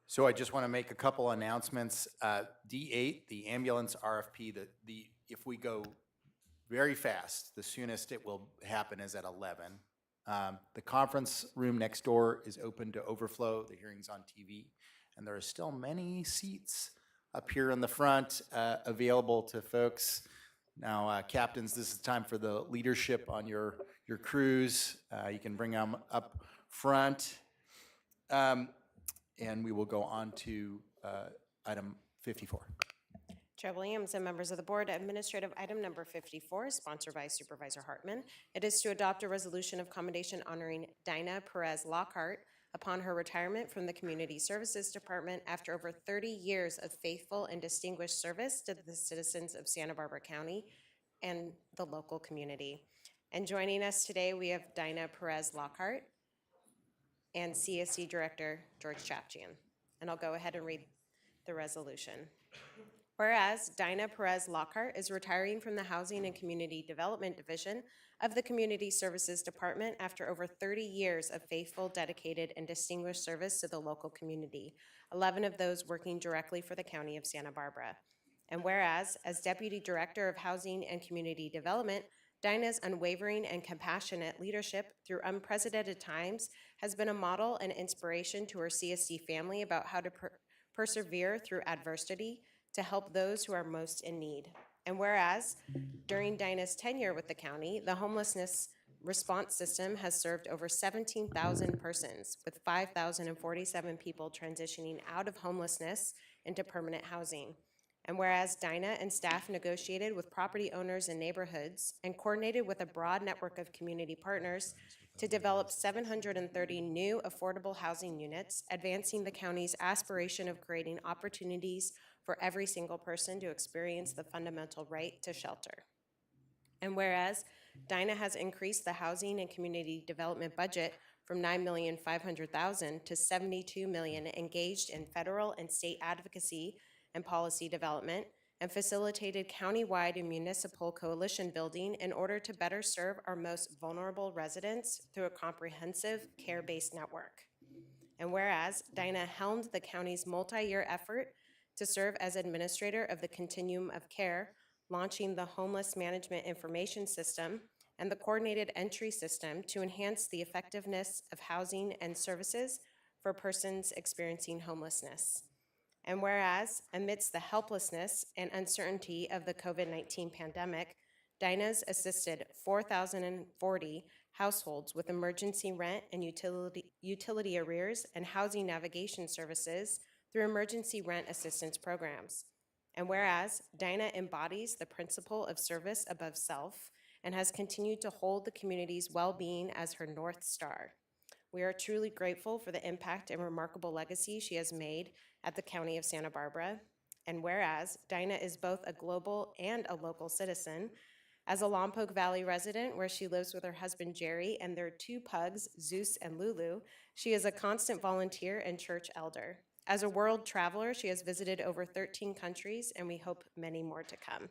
So I just want to make a couple announcements. D8, the ambulance RFP, if we go very fast, the soonest it will happen is at 11. The conference room next door is open to overflow. The hearing's on TV. And there are still many seats up here in the front available to folks. Now, captains, this is time for the leadership on your crews. You can bring them up front. And we will go on to item 54. Chair Williams and members of the board, administrative item number 54 is sponsored by Supervisor Hartman. It is to adopt a resolution of commendation honoring Dinah Perez Lockhart upon her retirement from the Community Services Department after over 30 years of faithful and distinguished service to the citizens of Santa Barbara County and the local community. And joining us today, we have Dinah Perez Lockhart and CSC Director George Chapchian. And I'll go ahead and read the resolution. Whereas Dinah Perez Lockhart is retiring from the Housing and Community Development Division of the Community Services Department after over 30 years of faithful, dedicated, and distinguished service to the local community, 11 of those working directly for the County of Santa Barbara. And whereas, as Deputy Director of Housing and Community Development, Dinah's unwavering and compassionate leadership through unprecedented times has been a model and inspiration to her CSC family about how to persevere through adversity to help those who are most in need. And whereas, during Dinah's tenure with the county, the homelessness response system has served over 17,000 persons, with 5,047 people transitioning out of homelessness into permanent housing. And whereas Dinah and staff negotiated with property owners and neighborhoods and coordinated with a broad network of community partners to develop 730 new affordable housing units, advancing the county's aspiration of creating opportunities for every single person to experience the fundamental right to shelter. And whereas Dinah has increased the housing and community development budget from $9,500,000 to $72 million engaged in federal and state advocacy and policy development, and facilitated countywide and municipal coalition building in order to better serve our most vulnerable residents through a comprehensive care-based network. And whereas Dinah helmed the county's multi-year effort to serve as administrator of the Continuum of Care, launching the Homeless Management Information System and the Coordinated Entry System to enhance the effectiveness of housing and services for persons experiencing homelessness. And whereas, amidst the helplessness and uncertainty of the COVID-19 pandemic, Dinah's assisted 4,040 households with emergency rent and utility arrears and housing navigation services through emergency rent assistance programs. And whereas Dinah embodies the principle of service above self and has continued to hold the community's well-being as her North Star. We are truly grateful for the impact and remarkable legacy she has made at the County of Santa Barbara. And whereas Dinah is both a global and a local citizen, as a Lompoc Valley resident where she lives with her husband Jerry and their two pugs, Zeus and Lulu, she is a constant volunteer and church elder. As a world traveler, she has visited over 13 countries, and we hope many more to come.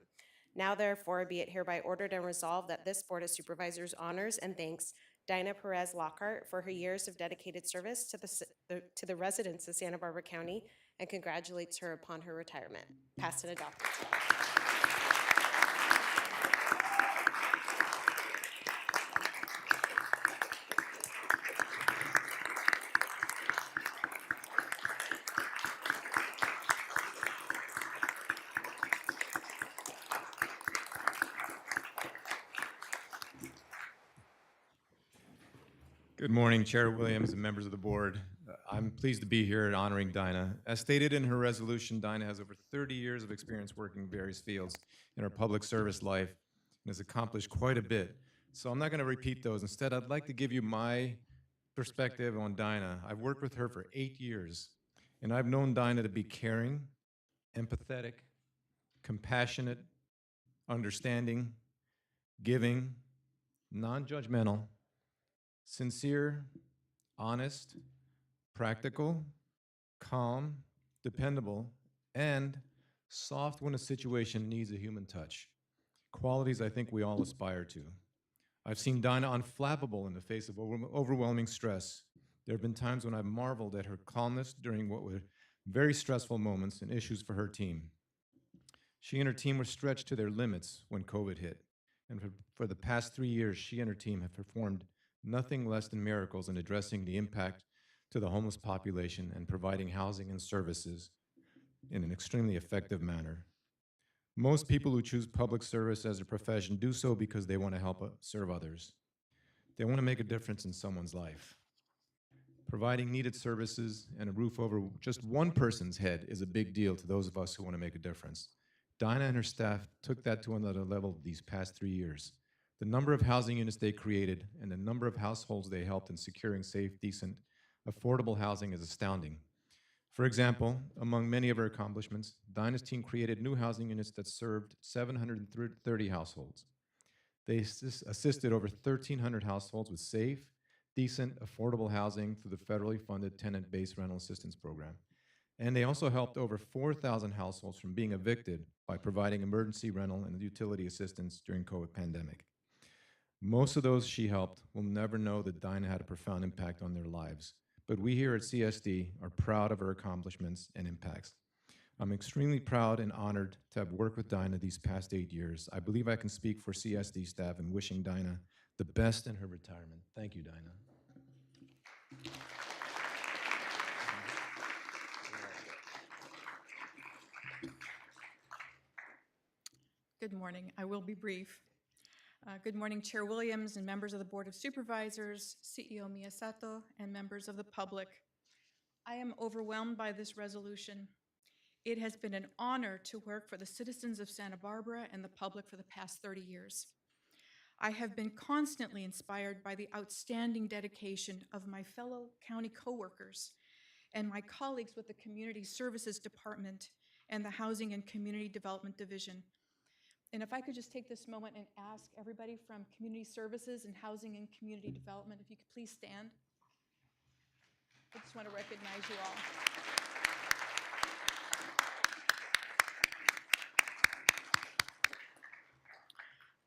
Now, therefore, be it hereby ordered and resolved that this Board of Supervisors honors and thanks Dinah Perez Lockhart for her years of dedicated service to the residents of Santa Barbara County and congratulates her upon her retirement. Passed and adopted. Good morning, Chair Williams and members of the board. I'm pleased to be here honoring Dinah. As stated in her resolution, Dinah has over 30 years of experience working in various fields in her public service life and has accomplished quite a bit. So I'm not going to repeat those. Instead, I'd like to give you my perspective on Dinah. I've worked with her for 8 years, and I've known Dinah to be caring, empathetic, compassionate, understanding, giving, non-judgmental, sincere, honest, practical, calm, dependable, and soft when a situation needs a human touch. Qualities I think we all aspire to. I've seen Dinah unflappable in the face of overwhelming stress. There have been times when I've marveled at her calmness during what were very stressful moments and issues for her team. She and her team were stretched to their limits when COVID hit. And for the past 3 years, she and her team have performed nothing less than miracles in addressing the impact to the homeless population and providing housing and services in an extremely effective manner. Most people who choose public service as a profession do so because they want to help serve others. They want to make a difference in someone's life. Providing needed services and a roof over just one person's head is a big deal to those of us who want to make a difference. Dinah and her staff took that to another level these past 3 years. The number of housing units they created and the number of households they helped in securing safe, decent, affordable housing is astounding. For example, among many of her accomplishments, Dinah's team created new housing units that served 730 households. They assisted over 1,300 households with safe, decent, affordable housing through the federally funded tenant-based rental assistance program. And they also helped over 4,000 households from being evicted by providing emergency rental and utility assistance during COVID pandemic. Most of those she helped will never know that Dinah had a profound impact on their lives. But we here at CSD are proud of her accomplishments and impacts. I'm extremely proud and honored to have worked with Dinah these past 8 years. I believe I can speak for CSD staff in wishing Dinah the best in her retirement. Thank you, Dinah. Good morning. I will be brief. Good morning, Chair Williams and members of the Board of Supervisors, CEO Miyasato, and members of the public. I am overwhelmed by this resolution. It has been an honor to work for the citizens of Santa Barbara and the public for the past 30 years. I have been constantly inspired by the outstanding dedication of my fellow county coworkers and my colleagues with the Community Services Department and the Housing and Community Development Division. And if I could just take this moment and ask everybody from Community Services and Housing and Community Development, if you could please stand. I just want to recognize you all.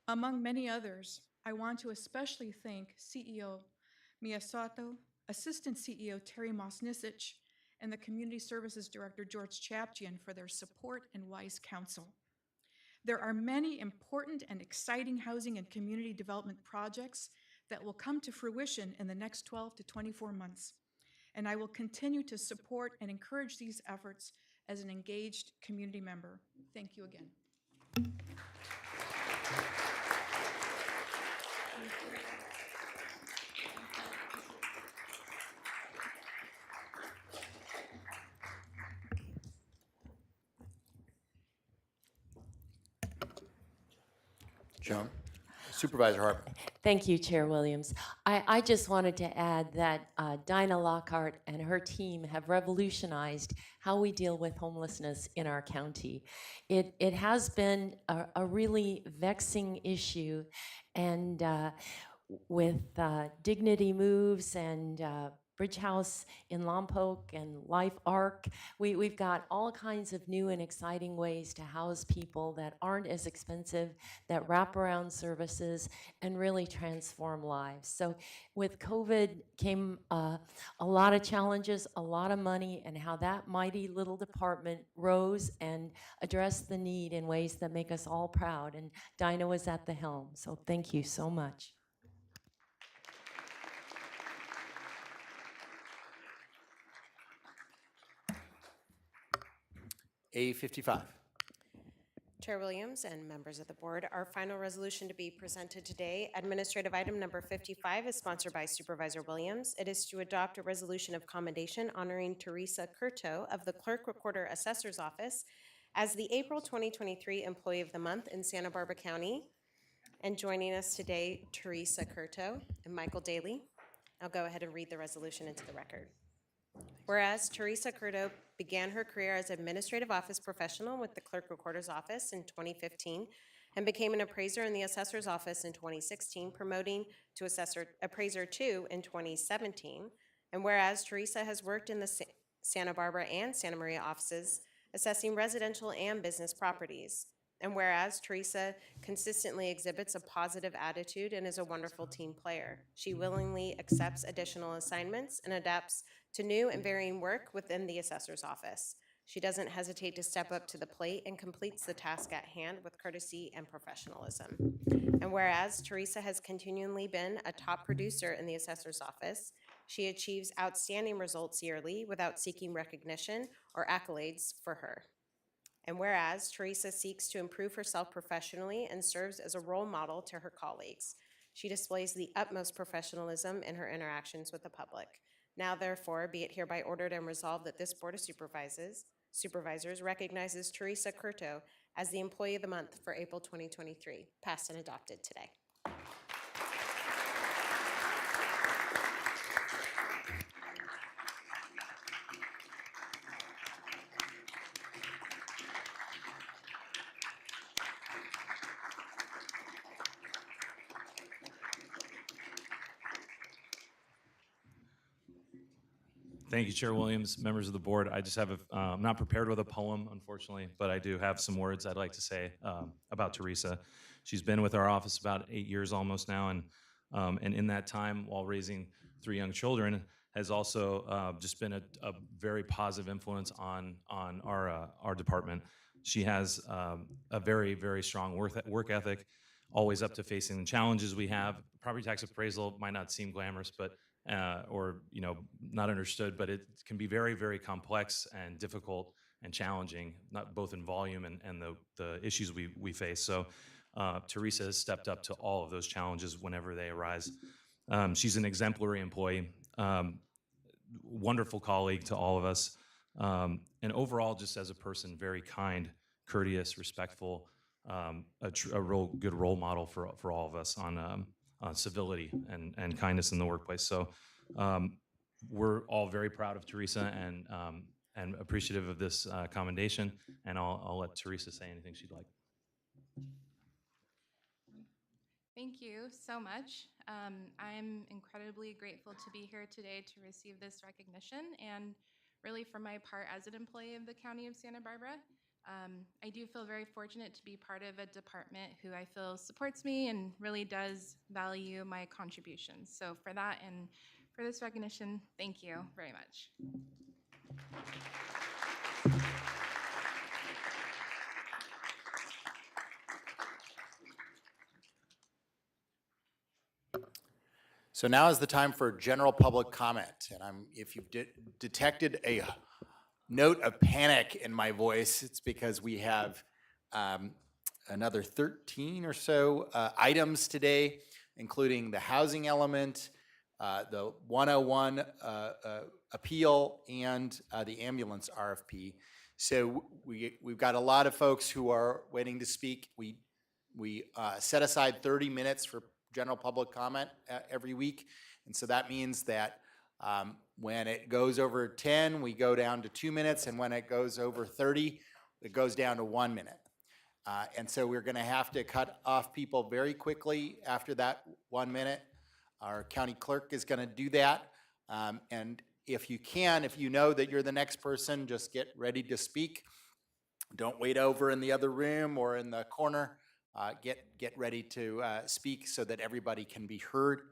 Among many others, I want to especially thank CEO Miyasato, Assistant CEO Terry Mosnisic, and the Community Services Director George Chapchian for their support and wise counsel. There are many important and exciting housing and community development projects that will come to fruition in the next 12 to 24 months, and I will continue to support and encourage these efforts as an engaged community member. Thank you again. Joan. Supervisor Harper. Thank you, Chair Williams. I just wanted to add that Dinah Lockhart and her team have revolutionized how we deal with homelessness in our county. It has been a really vexing issue, and with Dignity Moves and Bridge House in Lompoc and Life Arc, we've got all kinds of new and exciting ways to house people that aren't as expensive, that wrap around services and really transform lives. So with COVID came a lot of challenges, a lot of money, and how that mighty little department rose and addressed the need in ways that make us all proud. And Dinah was at the helm, so thank you so much. A55. Chair Williams and members of the board, our final resolution to be presented today, administrative item number 55, is sponsored by Supervisor Williams. It is to adopt a resolution of commendation honoring Teresa Curto of the Clerk Recorder Assessor's Office as the April 2023 Employee of the Month in Santa Barbara County. And joining us today, Teresa Curto and Michael Daly. I'll go ahead and read the resolution into the record. Whereas Teresa Curto began her career as administrative office professional with the Clerk Recorder's Office in 2015 and became an appraiser in the Assessor's Office in 2016, promoting to Appraiser 2 in 2017. And whereas Teresa has worked in the Santa Barbara and Santa Maria offices, assessing residential and business properties. And whereas Teresa consistently exhibits a positive attitude and is a wonderful team player, she willingly accepts additional assignments and adapts to new and varying work within the assessor's office. She doesn't hesitate to step up to the plate and completes the task at hand with courtesy and professionalism. And whereas Teresa has continually been a top producer in the assessor's office, she achieves outstanding results yearly without seeking recognition or accolades for her. And whereas Teresa seeks to improve herself professionally and serves as a role model to her colleagues, she displays the utmost professionalism in her interactions with the public. Now, therefore, be it hereby ordered and resolved that this Board of Supervisors recognizes Teresa Curto as the Employee of the Month for April 2023, passed and adopted today. Thank you, Chair Williams, members of the board. I just have I'm not prepared with a poem, unfortunately, but I do have some words I'd like to say about Teresa. She's been with our office about 8 years almost now, and in that time, while raising 3 young children, has also just been a very positive influence on our department. She has a very, very strong work ethic, always up to facing the challenges we have. Property tax appraisal might not seem glamorous, but or not understood, but it can be very, very complex and difficult and challenging, not both in volume and the issues we face. So Teresa has stepped up to all of those challenges whenever they arise. She's an exemplary employee, wonderful colleague to all of us, and overall, just as a person, very kind, courteous, respectful, a real good role model for all of us on civility and kindness in the workplace. So we're all very proud of Teresa and appreciative of this commendation. And I'll let Teresa say anything she'd like. Thank you so much. I'm incredibly grateful to be here today to receive this recognition and really for my part as an employee of the County of Santa Barbara. I do feel very fortunate to be part of a department who I feel supports me and really does value my contributions. So for that and for this recognition, thank you very much. So now is the time for general public comment. And if you've detected a note of panic in my voice, it's because we have another 13 or so items today, including the housing element, the 101 appeal, and the ambulance RFP. So we've got a lot of folks who are waiting to speak. We set aside 30 minutes for general public comment every week. And so that means that when it goes over 10, we go down to 2 minutes. And when it goes over 30, it goes down to 1 minute. And so we're going to have to cut off people very quickly after that 1 minute. Our county clerk is going to do that. And if you know that you're the next person, just get ready to speak. Don't wait over in the other room or in the corner. Get ready to speak so that everybody can be heard.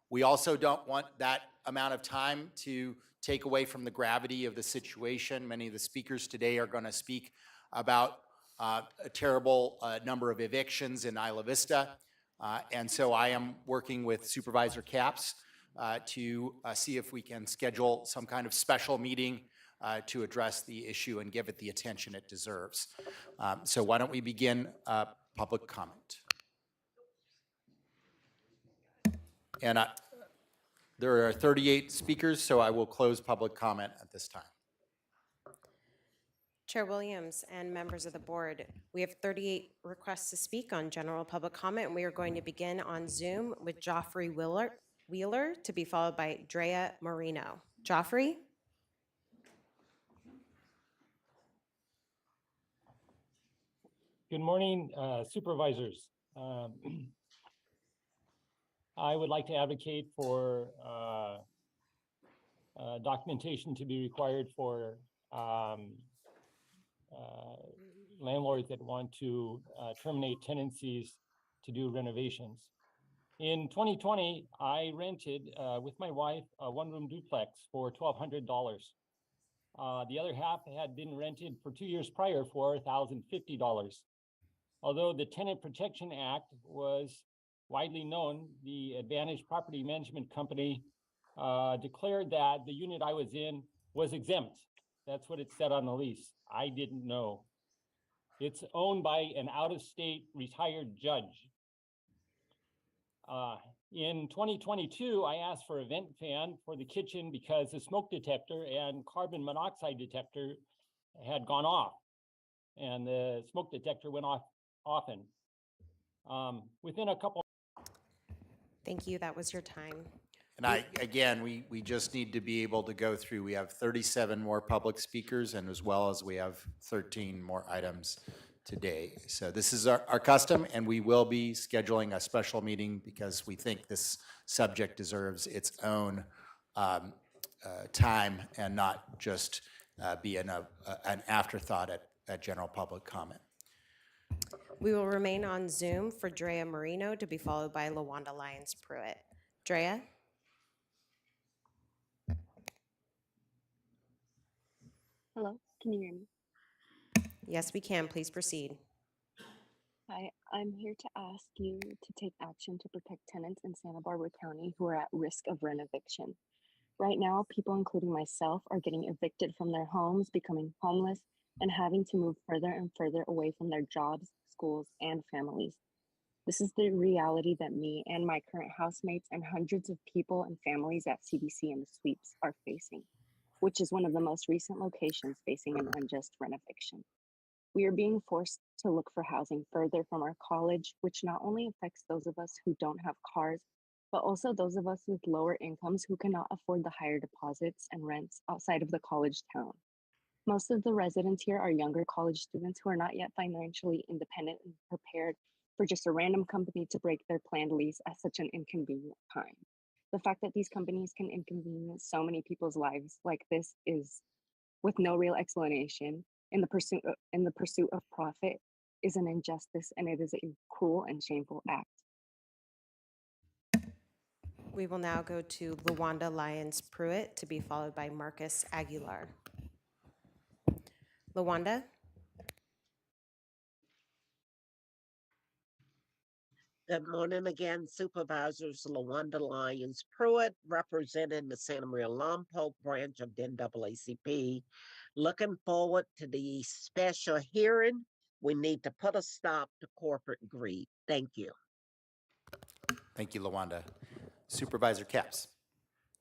We also don't want that amount of time to take away from the gravity of the situation. Many of the speakers today are going to speak about a terrible number of evictions in Isla Vista. And so I am working with Supervisor Capps to see if we can schedule some kind of special meeting to address the issue and give it the attention it deserves. So why don't we begin public comment? And there are 38 speakers, so I will close public comment at this time. Chair Williams and members of the board, we have 38 requests to speak on general public comment, and we are going to begin on Zoom with Joffrey Wheeler, to be followed by Drea Marino. Joffrey? Good morning, supervisors. I would like to advocate for documentation to be required for landlords that want to terminate tenancies to do renovations. In 2020, I rented with my wife a one-room duplex for $1,200. The other half had been rented for 2 years prior for $1,050. Although the Tenant Protection Act was widely known, the Advantage Property Management Company declared that the unit I was in was exempt. That's what it said on the lease. I didn't know. It's owned by an out-of-state retired judge. In 2022, I asked for a vent fan for the kitchen because the smoke detector and carbon monoxide detector had gone off, and the smoke detector went off often. Within a couple. Thank you. That was your time. And again, we just need to be able to go through. We have 37 more public speakers, and as well as we have 13 more items today. So this is our custom, and we will be scheduling a special meeting because we think this subject deserves its own time and not just be an afterthought at general public comment. We will remain on Zoom for Drea Marino, to be followed by LaWanda Lyons Pruitt. Drea? Hello, can you hear me? Yes, we can. Please proceed. Hi, I'm here to ask you to take action to protect tenants in Santa Barbara County who are at risk of rent eviction. Right now, people, including myself, are getting evicted from their homes, becoming homeless, and having to move further and further away from their jobs, schools, and families. This is the reality that me and my current housemates and hundreds of people and families at CBC and the Sweeps are facing, which is one of the most recent locations facing an unjust rent eviction. We are being forced to look for housing further from our college, which not only affects those of us who don't have cars, but also those of us with lower incomes who cannot afford the higher deposits and rents outside of the college town. Most of the residents here are younger college students who are not yet financially independent and prepared for just a random company to break their planned lease at such an inconvenient time. The fact that these companies can inconvenience so many people's lives like this is, with no real explanation, in the pursuit of profit, is an injustice, and it is a cruel and shameful act. We will now go to LaWanda Lyons Pruitt, to be followed by Marcus Aguilar. LaWanda? Good morning again, Supervisors. LaWanda Lyons Pruitt, representing the Santa Maria Lompoc branch of the NAACP. Looking forward to the special hearing. We need to put a stop to corporate greed. Thank you. Thank you, LaWanda. Supervisor Capps.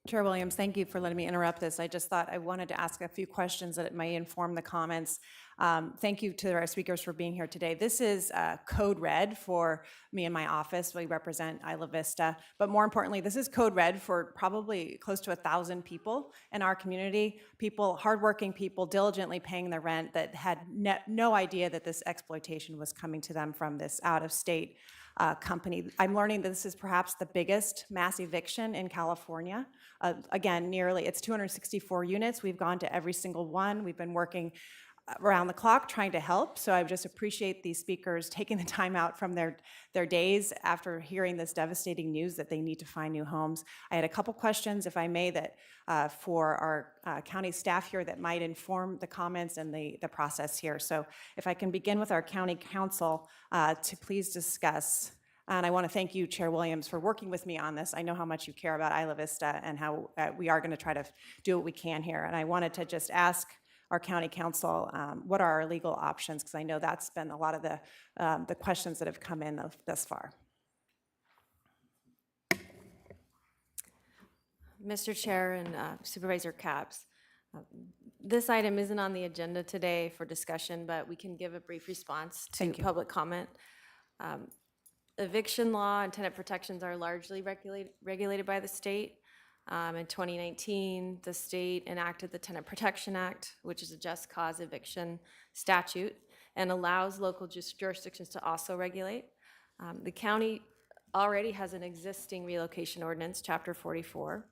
Chair Williams, thank you for letting me interrupt this. I just thought I wanted to ask a few questions that may inform the comments. Thank you to our speakers for being here today. This is code red for me and my office. We represent Isla Vista, but more importantly, this is code red for probably close to 1,000 people in our community, people, hardworking people, diligently paying their rent that had no idea that this exploitation was coming to them from this out-of-state company. I'm learning that this is perhaps the biggest mass eviction in California. Again, it's 264 units. We've gone to every single one. We've been working around the clock trying to help. So I just appreciate these speakers taking the time out from their days after hearing this devastating news that they need to find new homes. I had a couple questions, if I may, that for our county staff here that might inform the comments and the process here. So if I can begin with our county council to please discuss And I want to thank you, Chair Williams, for working with me on this. I know how much you care about Isla Vista and how we are going to try to do what we can here. And I wanted to just ask our county council, what are our legal options? Because I know that's been a lot of the questions that have come in thus far. Mr. Chair and Supervisor Capps, this item isn't on the agenda today for discussion, but we can give a brief response to Thank you. public comment. Eviction law and tenant protections are largely regulated by the state. In 2019, the state enacted the Tenant Protection Act, which is a just cause eviction statute, and allows local jurisdictions to also regulate. The county already has an existing relocation ordinance, Chapter 44,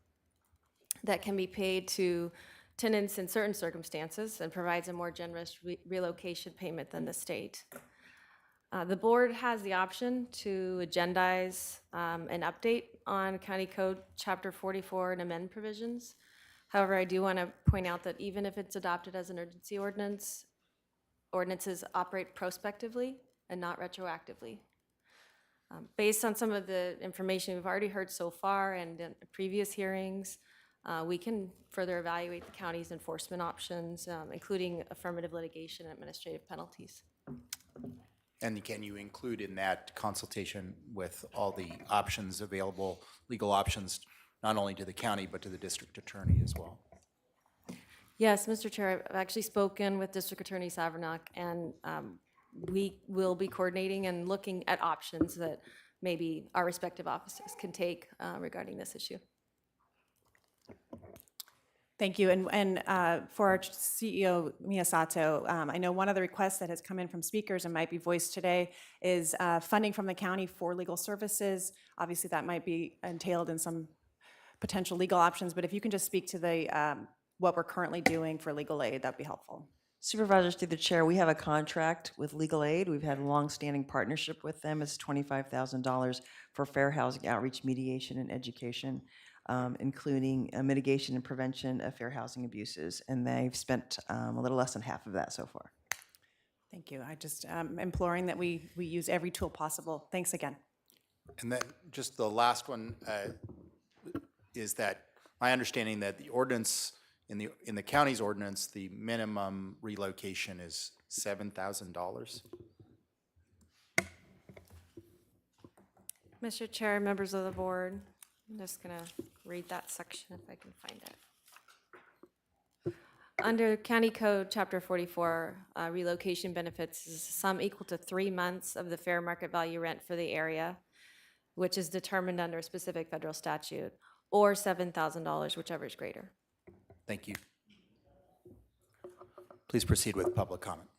that can be paid to tenants in certain circumstances and provides a more generous relocation payment than the state. The board has the option to agendize an update on County Code Chapter 44 and amend provisions. However, I do want to point out that even if it's adopted as an urgency ordinance, ordinances operate prospectively and not retroactively. Based on some of the information we've already heard so far and in previous hearings, we can further evaluate the county's enforcement options, including affirmative litigation and administrative penalties. And can you include in that consultation with all the options available, legal options, not only to the county, but to the district attorney as well? Yes, Mr. Chair, I've actually spoken with District Attorney Savernock, and we will be coordinating and looking at options that maybe our respective offices can take regarding this issue. Thank you. And for our CEO, Miyasato, I know one of the requests that has come in from speakers and might be voiced today is funding from the county for legal services. Obviously, that might be entailed in some potential legal options, but if you can just speak to the what we're currently doing for legal aid, that'd be helpful. Supervisors, through the chair, we have a contract with Legal Aid. We've had a long-standing partnership with them. It's $25,000 for fair housing outreach, mediation, and education, including mitigation and prevention of fair housing abuses. And they've spent a little less than half of that so far. Thank you. I just imploring that we use every tool possible. Thanks again. And then just the last one is that my understanding that the ordinance, in the county's ordinance, the minimum relocation is $7,000. Mr. Chair, members of the board, I'm just going to read that section if I can find it. Under County Code Chapter 44, relocation benefits is a sum equal to 3 months of the fair market value rent for the area, which is determined under a specific federal statute, or $7,000, whichever is greater. Thank you. Please proceed with public comment.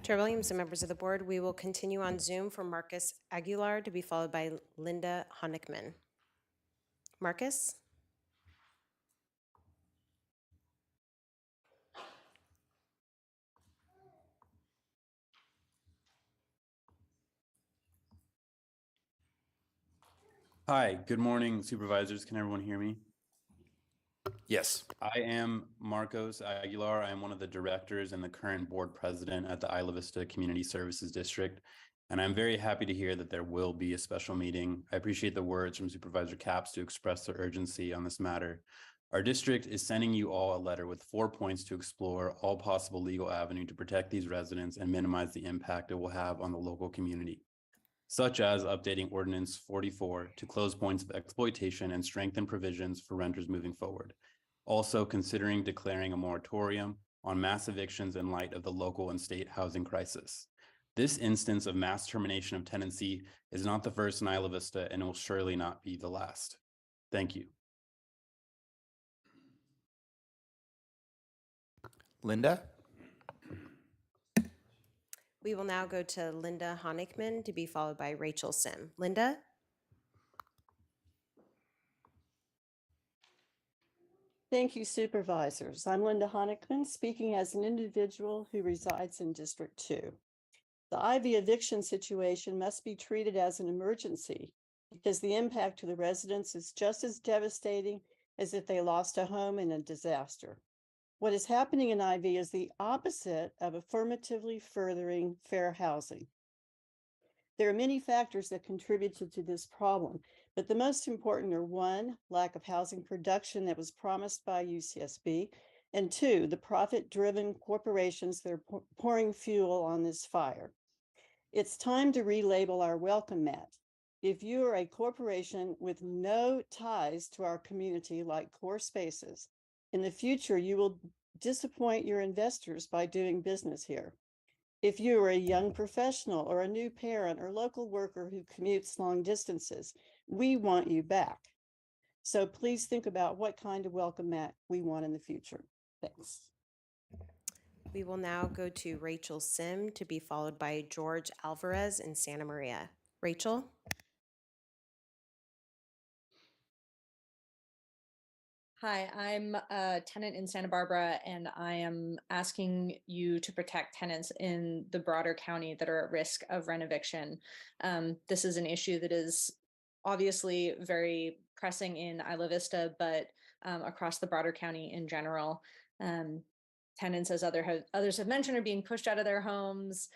Chair Williams and members of the board, we will continue on Zoom for Marcus Aguilar, to be followed by Linda Honickman. Marcus? Hi, good morning, supervisors. Can everyone hear me? Yes. I am Marcos Aguilar. I am one of the directors and the current board president at the Isla Vista Community Services District. And I'm very happy to hear that there will be a special meeting. I appreciate the words from Supervisor Capps to express their urgency on this matter. Our district is sending you all a letter with 4 points to explore all possible legal avenue to protect these residents and minimize the impact it will have on the local community, such as updating Ordinance 44 to close points of exploitation and strengthen provisions for renters moving forward. Also considering declaring a moratorium on mass evictions in light of the local and state housing crisis. This instance of mass termination of tenancy is not the first in Isla Vista and will surely not be the last. Thank you. Linda? We will now go to Linda Honickman, to be followed by Rachel Sim. Linda? Thank you, supervisors. I'm Linda Honickman, speaking as an individual who resides in District 2. The Ivy eviction situation must be treated as an emergency because the impact to the residents is just as devastating as if they lost a home in a disaster. What is happening in Ivy is the opposite of affirmatively furthering fair housing. There are many factors that contributed to this problem, but the most important are one, lack of housing production that was promised by UCSB, and two, the profit-driven corporations that are pouring fuel on this fire. It's time to relabel our welcome mat. If you are a corporation with no ties to our community like Core Spaces, in the future, you will disappoint your investors by doing business here. If you are a young professional or a new parent or local worker who commutes long distances, we want you back. So please think about what kind of welcome mat we want in the future. Thanks. We will now go to Rachel Sim to be followed by George Alvarez in Santa Maria. Rachel? Hi, I'm a tenant in Santa Barbara, and I am asking you to protect tenants in the broader county that are at risk of renoviction. This is an issue that is obviously very pressing in Isla Vista, but across the broader county in general. Tenants, as others have mentioned, are being pushed out of their homes,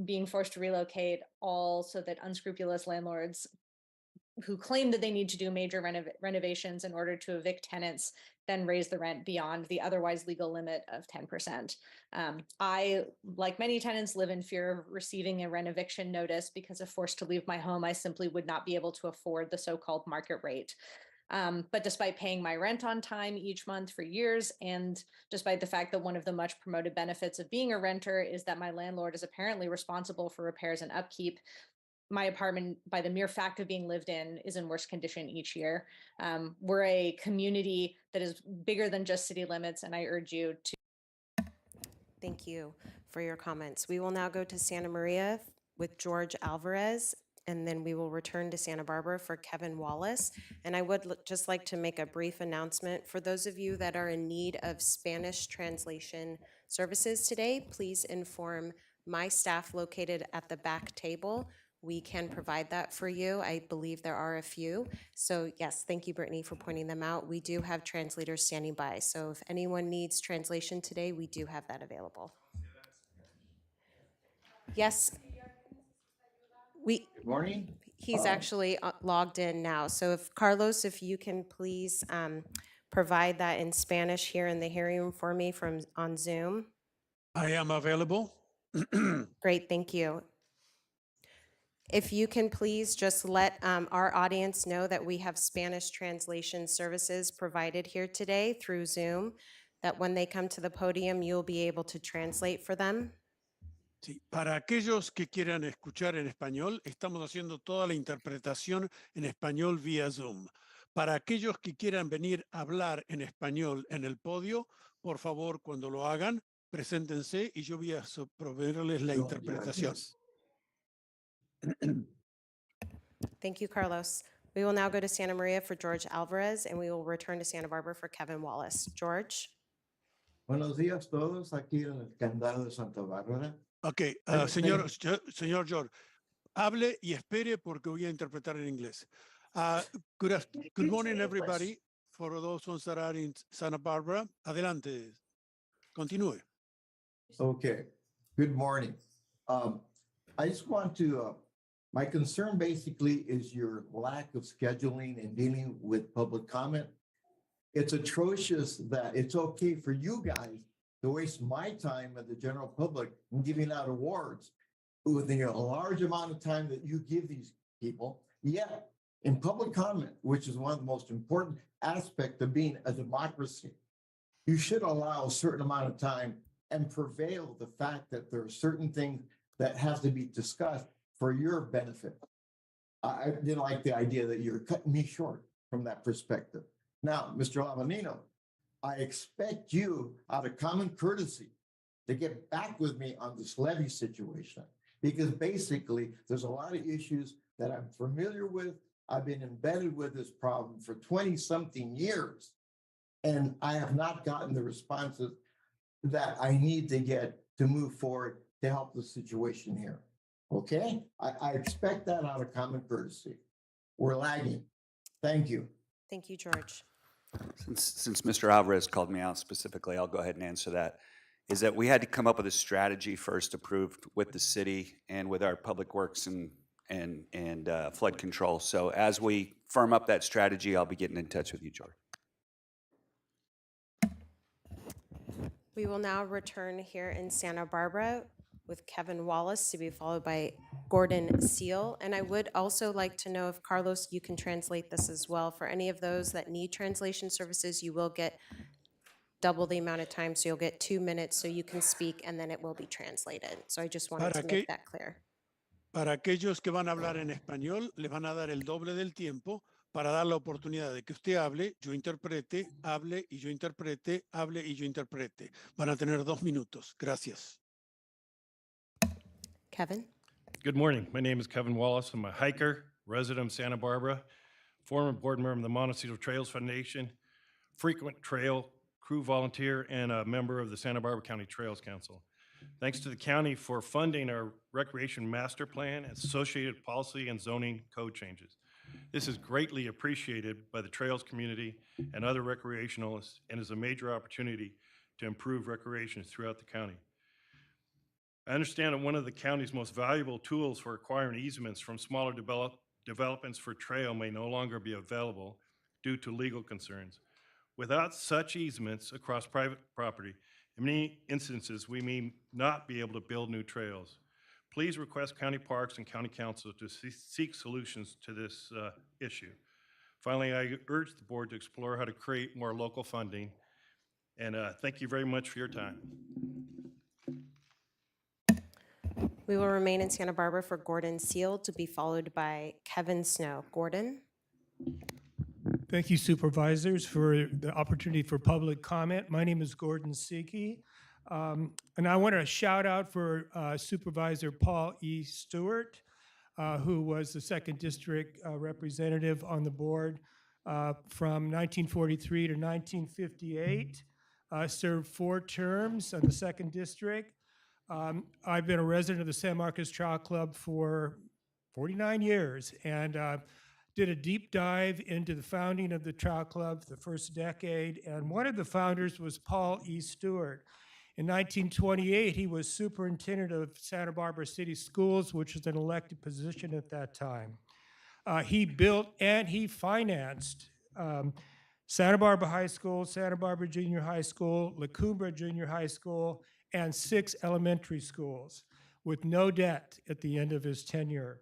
being forced to relocate, all so that unscrupulous landlords who claim that they need to do major renovations in order to evict tenants then raise the rent beyond the otherwise legal limit of 10%. I, like many tenants, live in fear of receiving a renoviction notice because if forced to leave my home, I simply would not be able to afford the so-called market rate. But despite paying my rent on time each month for years, and despite the fact that one of the much promoted benefits of being a renter is that my landlord is apparently responsible for repairs and upkeep, my apartment, by the mere fact of being lived in, is in worse condition each year. We're a community that is bigger than just city limits, and I urge you to. Thank you for your comments. We will now go to Santa Maria with George Alvarez, and then we will return to Santa Barbara for Kevin Wallace. And I would just like to make a brief announcement. For those of you that are in need of Spanish translation services today, please inform my staff located at the back table. We can provide that for you. I believe there are a few. So yes, thank you, Brittany, for pointing them out. We do have translators standing by. So if anyone needs translation today, we do have that available. Yes. Good morning. He's actually logged in now. So if Carlos, if you can please provide that in Spanish here in the hearing room for me on Zoom. I am available. Great, thank you. If you can please just let our audience know that we have Spanish translation services provided here today through Zoom, that when they come to the podium, you'll be able to translate for them. Sí, para aquellos que quieran escuchar en español, estamos haciendo toda la interpretación en español vía Zoom. Para aquellos que quieran venir a hablar en español en el podio, por favor, cuando lo hagan, preséntense y yo voy a proveerles la interpretación. Thank you, Carlos. We will now go to Santa Maria for George Alvarez, and we will return to Santa Barbara for Kevin Wallace. George? Buenos días todos aquí en el Condado de Santa Bárbara. Ok, señor George, hable y espere porque voy a interpretar en inglés. Good morning, everybody. For those ones that are in Santa Barbara, adelante. Continúe. Okay, good morning. I just want to, my concern basically is your lack of scheduling and dealing with public comment. It's atrocious that it's okay for you guys to waste my time and the general public in giving out awards within a large amount of time that you give these people. Yet, in public comment, which is one of the most important aspects of being a democracy, you should allow a certain amount of time and prevail the fact that there are certain things that have to be discussed for your benefit. I didn't like the idea that you're cutting me short from that perspective. Now, Mr. Lavanino, I expect you, out of common courtesy, to get back with me on this levy situation, because basically there's a lot of issues that I'm familiar with. I've been embedded with this problem for 20-something years, and I have not gotten the responses that I need to get to move forward to help the situation here. Okay? I expect that out of common courtesy. We're lagging. Thank you. Thank you, George. Since Mr. Alvarez called me out specifically, I'll go ahead and answer that. Is that we had to come up with a strategy first approved with the city and with our public works and and flood control. So as we firm up that strategy, I'll be getting in touch with you, George. We will now return here in Santa Barbara with Kevin Wallace to be followed by Gordon Seal. And I would also like to know if, Carlos, you can translate this as well. For any of those that need translation services, you will get double the amount of time, so you'll get 2 minutes so you can speak, and then it will be translated. So I just wanted to make that clear. Para aquellos que van a hablar en español, les van a dar el doble del tiempo para dar la oportunidad de que usted hable, yo interprete, hable y yo interprete, hable y yo interprete. Van a tener 2 minutos. Gracias. Kevin? Good morning. My name is Kevin Wallace. I'm a hiker, resident of Santa Barbara, former board member of the Montecito Trails Foundation, frequent trail crew volunteer, and a member of the Santa Barbara County Trails Council. Thanks to the county for funding our recreation master plan and associated policy and zoning code changes. This is greatly appreciated by the trails community and other recreationalists and is a major opportunity to improve recreation throughout the county. I understand that one of the county's most valuable tools for acquiring easements from smaller developments for trail may no longer be available due to legal concerns. Without such easements across private property, in many instances, we may not be able to build new trails. Please request county parks and county council to seek solutions to this issue. Finally, I urge the board to explore how to create more local funding. And thank you very much for your time. We will remain in Santa Barbara for Gordon Seal to be followed by Kevin Snow. Gordon? Thank you, supervisors, for the opportunity for public comment. My name is Gordon Seeke, and I want to shout out for Supervisor Paul E. Stewart, who was the 2nd District representative on the board from 1943 to 1958, served 4 terms on the 2nd District. I've been a resident of the San Marcos Trail Club for 49 years, and did a deep dive into the founding of the Trail Club, the first decade, and one of the founders was Paul E. Stewart. In 1928, he was superintendent of Santa Barbara City Schools, which was an elected position at that time. He built and he financed Santa Barbara High School, Santa Barbara Junior High School, La Cumbre Junior High School, and 6 elementary schools with no debt at the end of his tenure.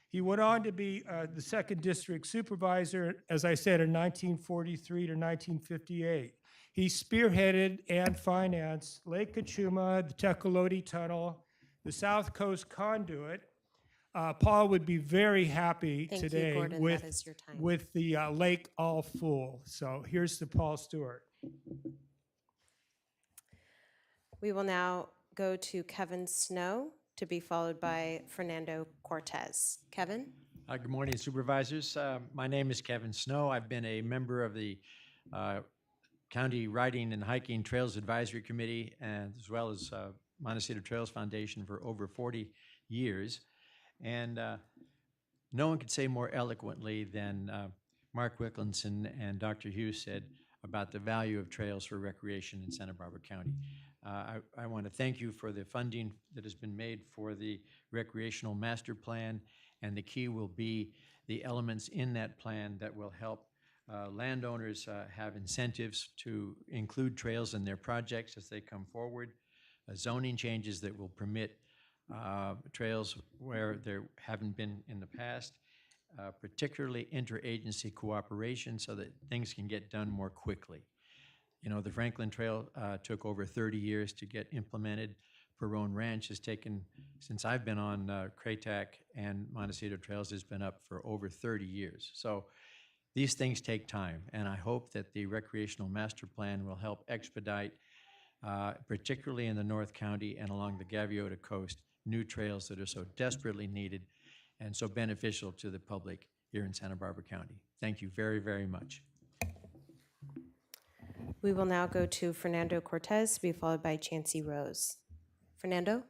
He went on to be the 2nd District Supervisor, as I said, in 1943 to 1958. He spearheaded and financed Lake Cachuma, the Tecolote Tunnel, the South Coast Conduit. Paul would be very happy Thank you, today Gordon. That is your time. with the lake all full. So here's to Paul Stewart. We will now go to Kevin Snow to be followed by Fernando Cortez. Kevin? Good morning, supervisors. My name is Kevin Snow. I've been a member of the County Riding and Hiking Trails Advisory Committee, and as well as Montecito Trails Foundation for over 40 years. And no one could say more eloquently than Mark Wicklinson and Dr. Hughes said about the value of trails for recreation in Santa Barbara County. I want to thank you for the funding that has been made for the recreational master plan, and the key will be the elements in that plan that will help landowners have incentives to include trails in their projects as they come forward, zoning changes that will permit trails where there haven't been in the past, particularly interagency cooperation so that things can get done more quickly. You know, the Franklin Trail took over 30 years to get implemented. Perone Ranch has taken, since I've been on CRATAC and Montecito Trails, has been up for over 30 years. So these things take time, and I hope that the recreational master plan will help expedite, particularly in the North County and along the Gaviota Coast, new trails that are so desperately needed and so beneficial to the public here in Santa Barbara County. Thank you very, very much. We will now go to Fernando Cortez to be followed by Chancey Rose. Fernando?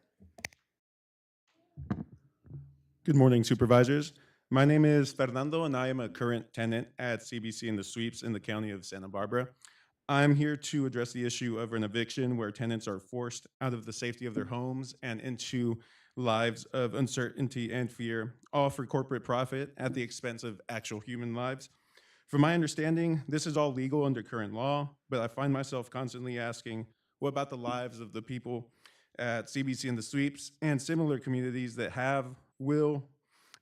Good morning, supervisors. My name is Fernando, and I am a current tenant at CBC in the Sweeps in the county of Santa Barbara. I'm here to address the issue of an eviction where tenants are forced out of the safety of their homes and into lives of uncertainty and fear, all for corporate profit at the expense of actual human lives. From my understanding, this is all legal under current law, but I find myself constantly asking, what about the lives of the people at CBC and the Sweeps and similar communities that have, will,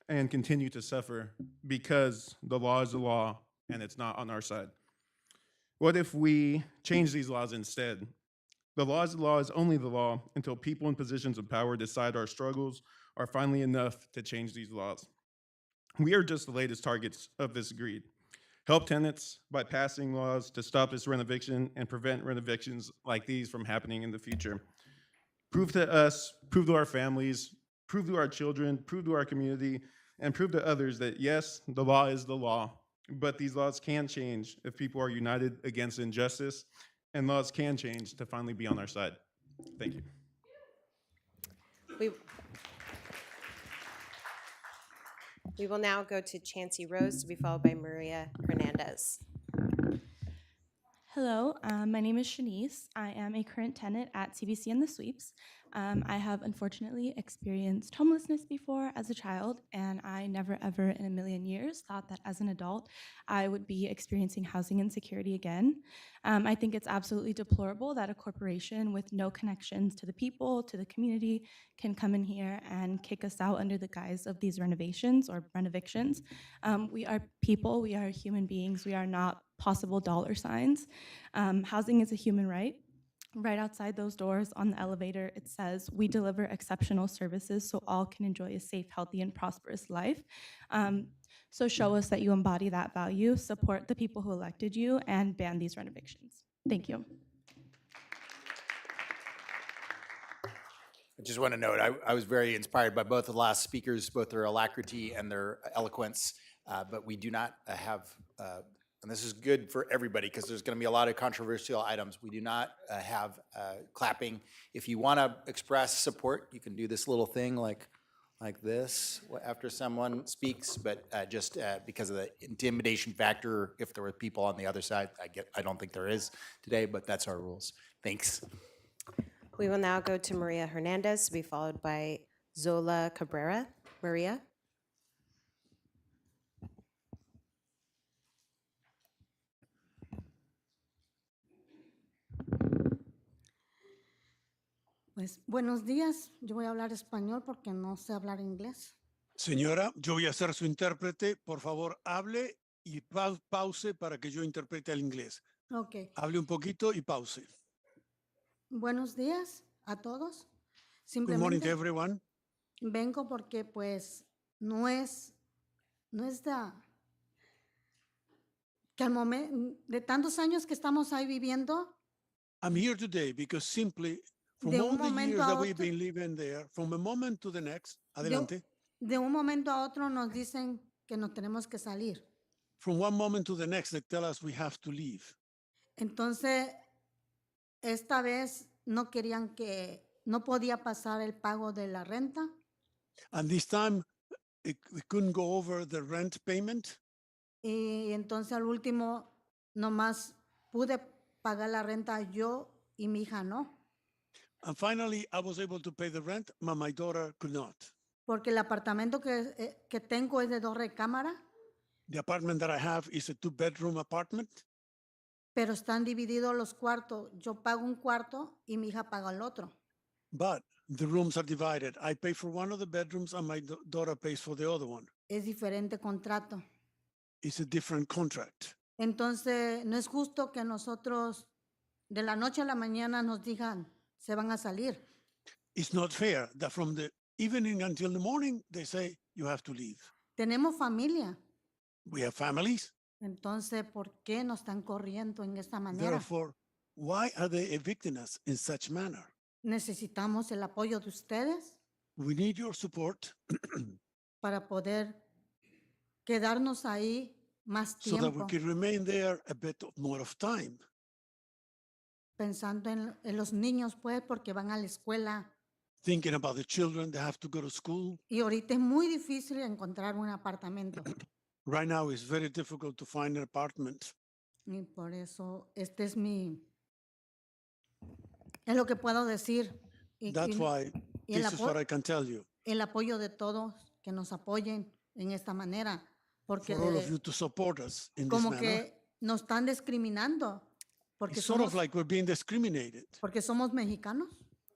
and continue to suffer because the law is the law and it's not on our side? What if we change these laws instead? The law is only the law until people in positions of power decide our struggles are finally enough to change these laws. We are just the latest targets of this greed. Help tenants by passing laws to stop this renovation and prevent renovations like these from happening in the future. Prove to us, prove to our families, prove to our children, prove to our community, and prove to others that yes, the law is the law, but these laws can change if people are united against injustice, and laws can change to finally be on our side. Thank you. We will now go to Chancey Rose to be followed by Maria Hernandez. Hello, my name is Shanice. I am a current tenant at CBC and the Sweeps. I have unfortunately experienced homelessness before as a child, and I never ever in a million years thought that as an adult I would be experiencing housing insecurity again. I think it's absolutely deplorable that a corporation with no connections to the people, to the community, can come in here and kick us out under the guise of these renovations or renovictions. We are people, we are human beings, we are not possible dollar signs. Housing is a human right. Right outside those doors on the elevator, it says, "We deliver exceptional services so all can enjoy a safe, healthy, and prosperous life." So show us that you embody that value, support the people who elected you, and ban these renovictions. Thank you. I just want to note, I was very inspired by both the last speakers, both their alacrity and their eloquence, but we do not have, and this is good for everybody because there's going to be a lot of controversial items. We do not have clapping. If you want to express support, you can do this little thing like this after someone speaks, but just because of the intimidation factor, if there were people on the other side, I don't think there is today, but that's our rules. Thanks. We will now go to Maria Hernandez to be followed by Zola Cabrera. Maria? Pues buenos días, yo voy a hablar español porque no sé hablar inglés. Señora, yo voy a ser su intérprete. Por favor, hable y pause para que yo interprete al inglés. Ok, Hable un poquito y pause. buenos días a todos. Good morning to Simplemente everyone. vengo porque pues no es que al momento de tantos años que estamos ahí viviendo, I'm here today because simply from de all un the momento years a that we've otro, been living there, from a moment to the next, de, adelante, de un momento a otro nos dicen que nos tenemos que salir. from one moment to the next, they tell us we have to leave. Entonces, esta vez no querían no podía pasar el pago de la renta. And this time, we couldn't go over the rent payment. Y entonces al último nomás pude pagar la renta yo y mi hija no, And finally, I was able to pay the rent, but my daughter could not. porque el apartamento que tengo es de 2 recámaras, The apartment that I have is a 2-bedroom apartment, pero están divididos los cuartos. Yo pago un cuarto y mi hija paga el otro. but the rooms are divided. I pay for one of the bedrooms and my daughter pays for the other one. Es diferente contrato. It's a different contract. Entonces, no es justo que nosotros de la noche a la mañana nos digan, se van a salir. It's not fair that from the evening until the morning, they say you have to leave. Tenemos familia. We have families. Entonces, ¿por qué nos están corriendo en esta manera? Therefore, why are they evicting us in such manner? Necesitamos el apoyo de ustedes We need your support para poder quedarnos ahí más so that we tiempo, can remain there a bit more of time, pensando en los niños, pues, porque van a la escuela. thinking about the children that have to go to school. Y ahorita es muy difícil encontrar un apartamento. Right now, it's very difficult to find an apartment. Y por eso, este es lo que puedo decir. Y, That's y- why Y el, This is what I apo can tell you. el apoyo de todos que nos apoyen en esta manera, porque For all of you to support us in this como manner. que nos están discriminando, porque It's sort of somos, like we're being discriminated porque somos mexicanos.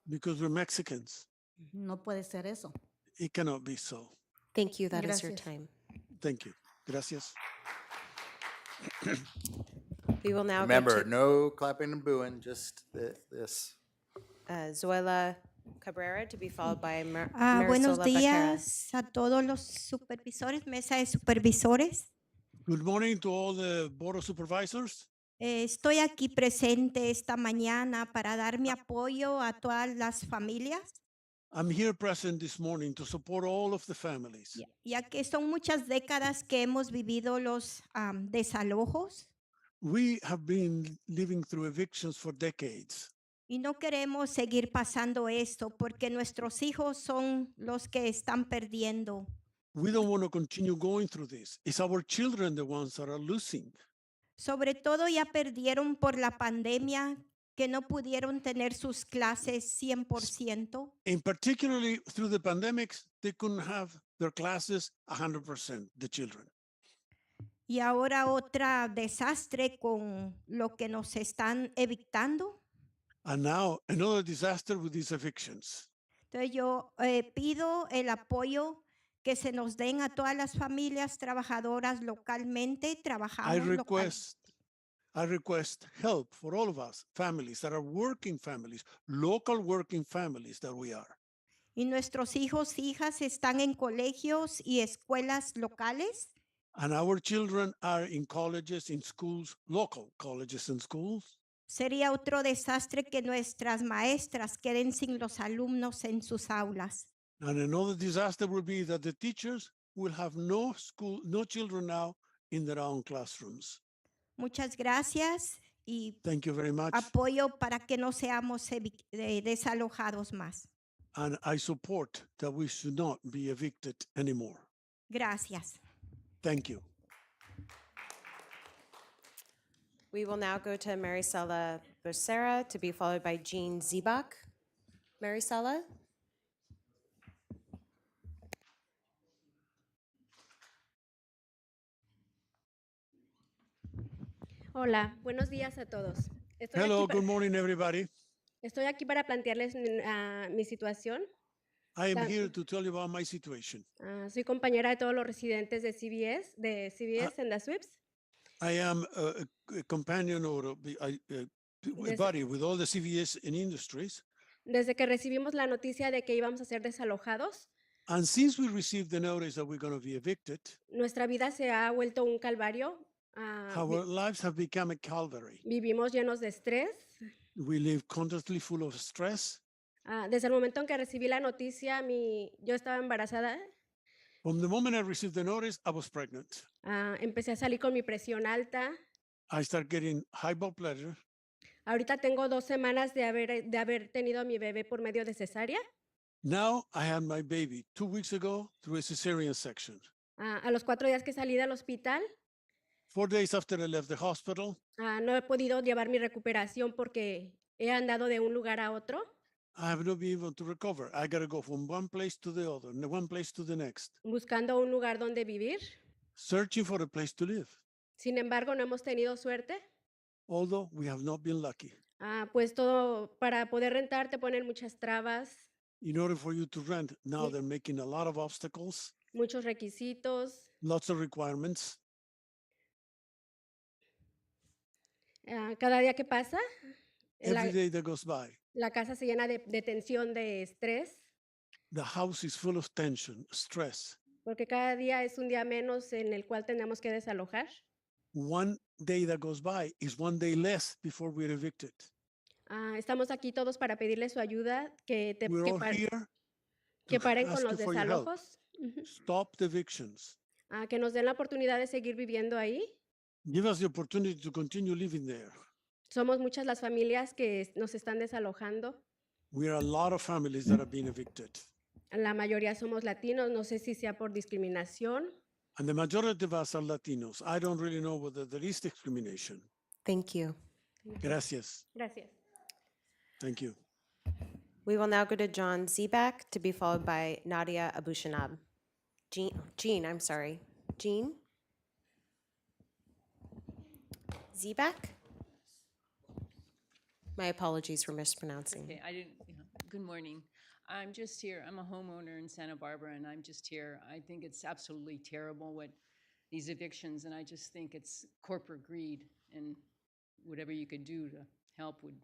because we're Mexicans. No puede ser eso. It cannot be so. Thank you. That is your Gracias. time. Thank you. Gracias. We will now Remember, go to no clapping and booing, just this. Zuela Cabrera to be followed by Buenos Marisola Becerra. días a todos los supervisores, mesa de supervisores. Good morning to all the Board of Supervisors. Estoy aquí presente esta mañana para dar mi apoyo a todas las familias, I'm here present this morning to support all of the families. ya que son muchas décadas que hemos vivido los desalojos We have been living through evictions for decades. y no queremos seguir pasando esto porque nuestros hijos son los que están perdiendo. We don't want to continue going through this. It's our children the ones that are losing. Sobre todo ya perdieron por la pandemia que no pudieron tener sus clases 100%. And particularly through the pandemics, they couldn't have their classes 100%, the children. Y ahora otra desastre con lo que nos están evictando. And now another disaster with these evictions. Entonces yo pido el apoyo que se nos den a todas las familias trabajadoras localmente. I Trabajamos request help for all of us, families that are working families, local working families that we are. y nuestros hijos, hijas están en colegios y escuelas locales. And our children are in colleges, in schools, local colleges and schools. Sería otro desastre que nuestras maestras queden sin los alumnos en sus aulas. And another disaster will be that the teachers will have no school, no children now in their own classrooms. Muchas gracias y Thank you very much. apoyo para que no seamos desalojados más. And I support that we should not be evicted anymore. Gracias. Thank you. We will now go to Marisola Becerra to be followed by Jean Zebach. Marisola? Hola, buenos días a todos. Estoy Hello, aquí, good morning, everybody. estoy aquí para plantearles mi situación. I am Ta- here to tell you about my situation. Soy compañera de todos los residentes de CVS en las SWIPs. I am a companion or a Des- buddy with all the CVS in industries. Desde que recibimos la noticia de que íbamos a ser desalojados, And since we received the notice that we're going to be evicted, nuestra vida se ha vuelto un calvario. our lives have become a calvary. Vivimos llenos de estrés. We live constantly full of stress. Desde el momento en que recibí la noticia, yo estaba embarazada. From the moment I received the notice, I was pregnant. Empecé a salir con mi presión alta. I started getting high blood pressure. Ahorita tengo 2 semanas de haber tenido a mi bebé por medio de cesárea. Now I had my baby 2 weeks ago through a cesarean section. A los 4 días que salí del hospital, 4 days after I left the hospital, no he podido llevar mi recuperación porque he andado de un lugar a otro. I have not been able to recover. I got to go from one place to the other, one place to the next, Buscando un lugar donde vivir. searching for a place to live. Sin embargo, no hemos tenido suerte. Although we have not been lucky. Pues todo, para poder rentar te ponen muchas trabas, In order for you to rent, now they're making a lot of obstacles, muchos requisitos. lots of requirements. Cada día que pasa, Every day that goes by, la casa se llena de tensión, de estrés, the house is full of tension, stress. porque cada día es un día menos en el cual tenemos que desalojar. One day that goes by is one day less before we're evicted. Estamos aquí todos para pedirle su ayuda, que We're all here to paren con ask los you for your help. desalojos, Stop the evictions. que nos den la oportunidad de seguir viviendo ahí. Give us the opportunity to continue living there. Somos muchas las familias que nos están desalojando. We are a lot of families that are being evicted. La mayoría somos latinos, no sé si sea por discriminación. And the majority of us are Latinos. I don't really know whether there is discrimination. Thank you. Gracias. Gracias. Thank you. We will now go to John Zebak, to be followed by Nadia Abushanab. Jean, I'm sorry. Jean? Zebak? My apologies for mispronouncing. Okay, I didn't, good morning. I'm just here, I'm a homeowner in Santa Barbara, and I'm just here. I think it's absolutely terrible what these evictions, and I just think it's corporate greed, and whatever you could do to help would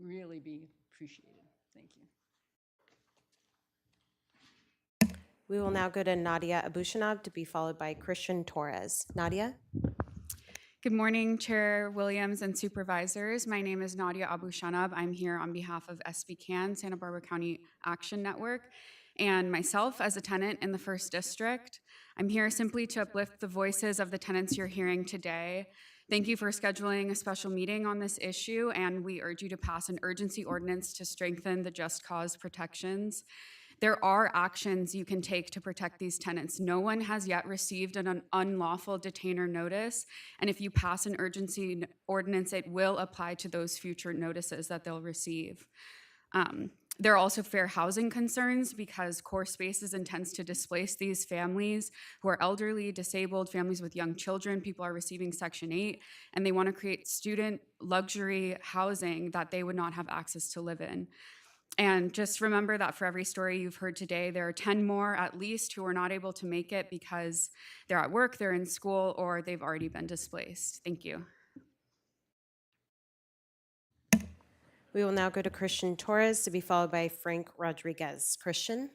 really be appreciated. Thank you. We will now go to Nadia Abushanab, to be followed by Christian Torres. Nadia? Good morning, Chair Williams and Supervisors. My name is Nadia Abushanab. I'm here on behalf of SBCAN, Santa Barbara County Action Network, and myself as a tenant in the First District. I'm here simply to uplift the voices of the tenants you're hearing today. Thank you for scheduling a special meeting on this issue, and we urge you to pass an urgency ordinance to strengthen the just cause protections. There are actions you can take to protect these tenants. No one has yet received an unlawful detainer notice, and if you pass an urgency ordinance, it will apply to those future notices that they'll receive. There are also fair housing concerns because Core Spaces intends to displace these families who are elderly, disabled, families with young children. People are receiving Section 8, and they want to create student luxury housing that they would not have access to live in. And just remember that for every story you've heard today, there are 10 more at least who are not able to make it because they're at work, they're in school, or they've already been displaced. Thank you. We will now go to Christian Torres, to be followed by Frank Rodriguez. Christian?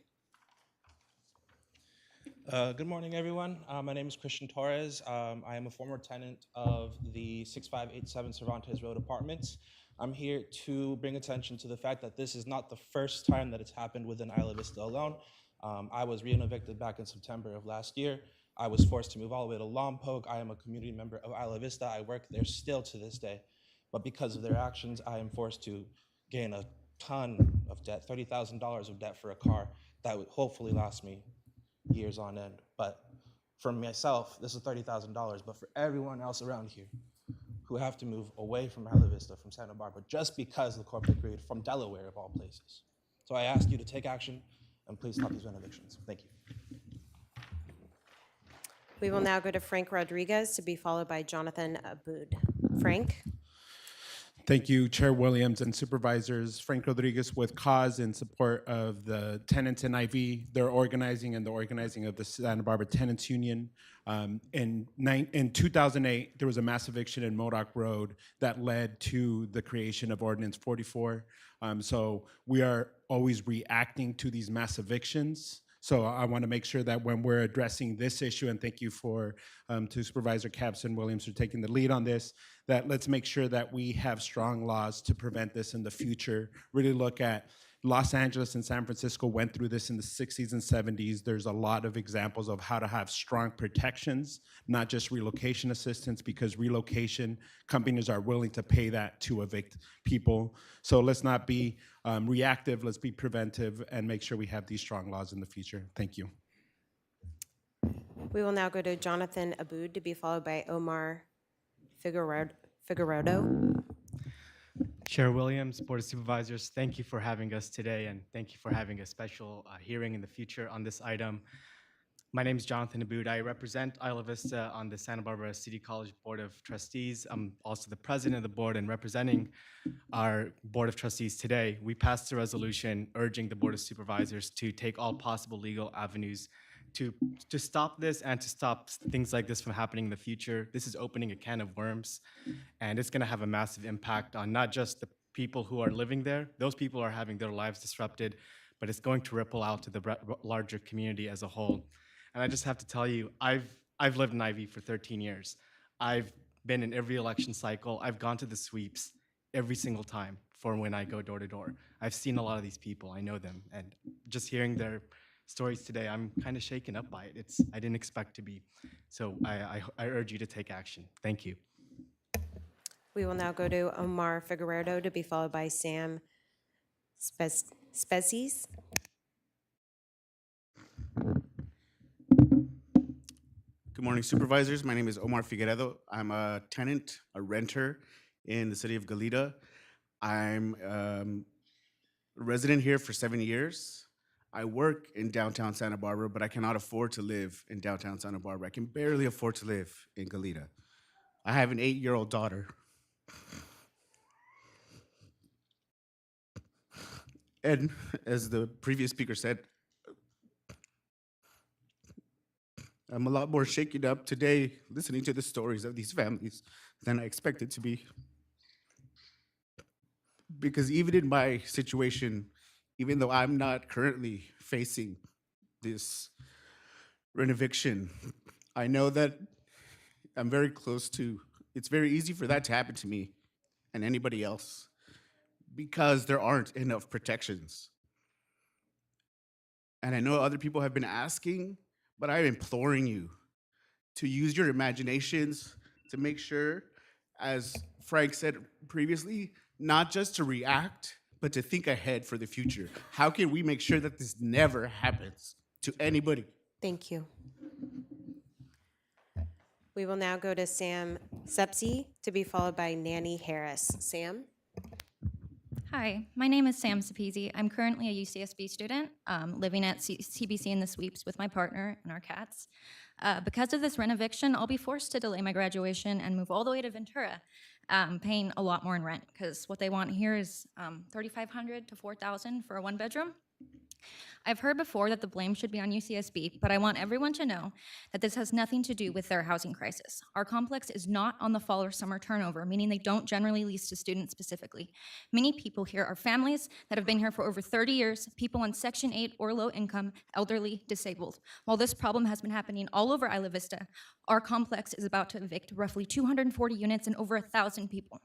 Good morning, everyone. My name is Christian Torres. I am a former tenant of the 6587 Cervantes Road Apartments. I'm here to bring attention to the fact that this is not the first time that it's happened within Isla Vista alone. I was re-evicted back in September of last year. I was forced to move all the way to Lompoc. I am a community member of Isla Vista. I work there still to this day. But because of their actions, I am forced to gain a ton of debt, $30,000 of debt for a car that would hopefully last me years on end. But for myself, this is $30,000, but for everyone else around here who have to move away from Isla Vista, from Santa Barbara, just because of the corporate greed, from Delaware of all places. So I ask you to take action and please stop these evictions. Thank you. We will now go to Frank Rodriguez, to be followed by Jonathan Aboud. Frank? Thank you, Chair Williams and Supervisors. Frank Rodriguez with Cause in support of the tenants in IV. They're organizing and the organizing of the Santa Barbara Tenants Union. In 2008, there was a mass eviction in Modoc Road that led to the creation of Ordinance 44. So we are always reacting to these mass evictions. So I want to make sure that when we're addressing this issue, and thank you to Supervisor Capps and Williams for taking the lead on this, that let's make sure that we have strong laws to prevent this in the future. Really look at Los Angeles and San Francisco went through this in the 60s and 70s. There's a lot of examples of how to have strong protections, not just relocation assistance, because relocation companies are willing to pay that to evict people. So let's not be reactive, let's be preventive and make sure we have these strong laws in the future. Thank you. We will now go to Jonathan Aboud, to be followed by Omar Figueroa. Chair Williams, Board of Supervisors, thank you for having us today, and thank you for having a special hearing in the future on this item. My name is Jonathan Aboud. I represent Isla Vista on the Santa Barbara City College Board of Trustees. I'm also the president of the board and representing our Board of Trustees today. We passed a resolution urging the Board of Supervisors to take all possible legal avenues to stop this and to stop things like this from happening in the future. This is opening a can of worms, and it's going to have a massive impact on not just the people who are living there. Those people are having their lives disrupted, but it's going to ripple out to the larger community as a whole. And I just have to tell you, I've lived in IV for 13 years. I've been in every election cycle. I've gone to the sweeps every single time for when I go door to door. I've seen a lot of these people. I know them, and just hearing their stories today, I'm kind of shaken up by it. I didn't expect to be. So I urge you to take action. Thank you. We will now go to Omar Figueroa, to be followed by Sam Spezies. Good morning, Supervisors. My name is Omar Figueredo. I'm a tenant, a renter in the city of Goleta. I'm a resident here for 7 years. I work in downtown Santa Barbara, but I cannot afford to live in downtown Santa Barbara. I can barely afford to live in Goleta. I have an 8-year-old daughter. And as the previous speaker said, I'm a lot more shaken up today listening to the stories of these families than I expected to be. Because even in my situation, even though I'm not currently facing this renoviction, I know that I'm very close to, it's very easy for that to happen to me and anybody else because there aren't enough protections. And I know other people have been asking, but I'm imploring you to use your imaginations to make sure, as Frank said previously, not just to react, but to think ahead for the future. How can we make sure that this never happens to anybody? Thank you. We will now go to Sam Sepsi to be followed by Nanny Harris. Sam? Hi, my name is Sam Sapezi. I'm currently a UCSB student living at CBC in the Sweeps with my partner and our cats. Because of this renoviction, I'll be forced to delay my graduation and move all the way to Ventura, paying a lot more in rent because what they want here is $3,500 to $4,000 for a one-bedroom. I've heard before that the blame should be on UCSB, but I want everyone to know that this has nothing to do with their housing crisis. Our complex is not on the fall or summer turnover, meaning they don't generally lease to students specifically. Many people here are families that have been here for over 30 years, people on Section 8 or low income, elderly, disabled. While this problem has been happening all over Isla Vista, our complex is about to evict roughly 240 units and over 1,000 people.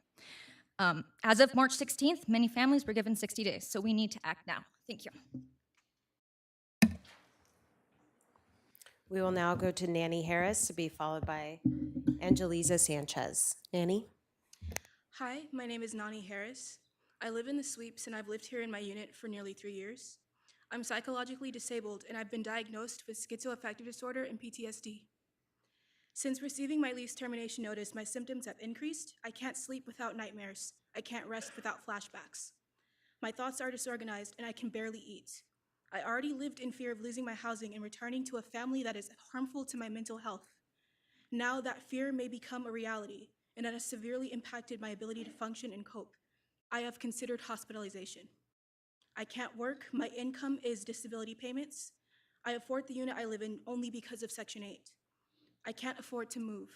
As of March 16th, many families were given 60 days, so we need to act now. Thank you. We will now go to Nanny Harris to be followed by Angeliza Sanchez. Nanny? Hi, my name is Nani Harris. I live in the Sweeps and I've lived here in my unit for nearly 3 years. I'm psychologically disabled and I've been diagnosed with schizoaffective disorder and PTSD. Since receiving my lease termination notice, my symptoms have increased. I can't sleep without nightmares. I can't rest without flashbacks. My thoughts are disorganized and I can barely eat. I already lived in fear of losing my housing and returning to a family that is harmful to my mental health. Now that fear may become a reality and it has severely impacted my ability to function and cope. I have considered hospitalization. I can't work, my income is disability payments. I afford the unit I live in only because of Section 8. I can't afford to move.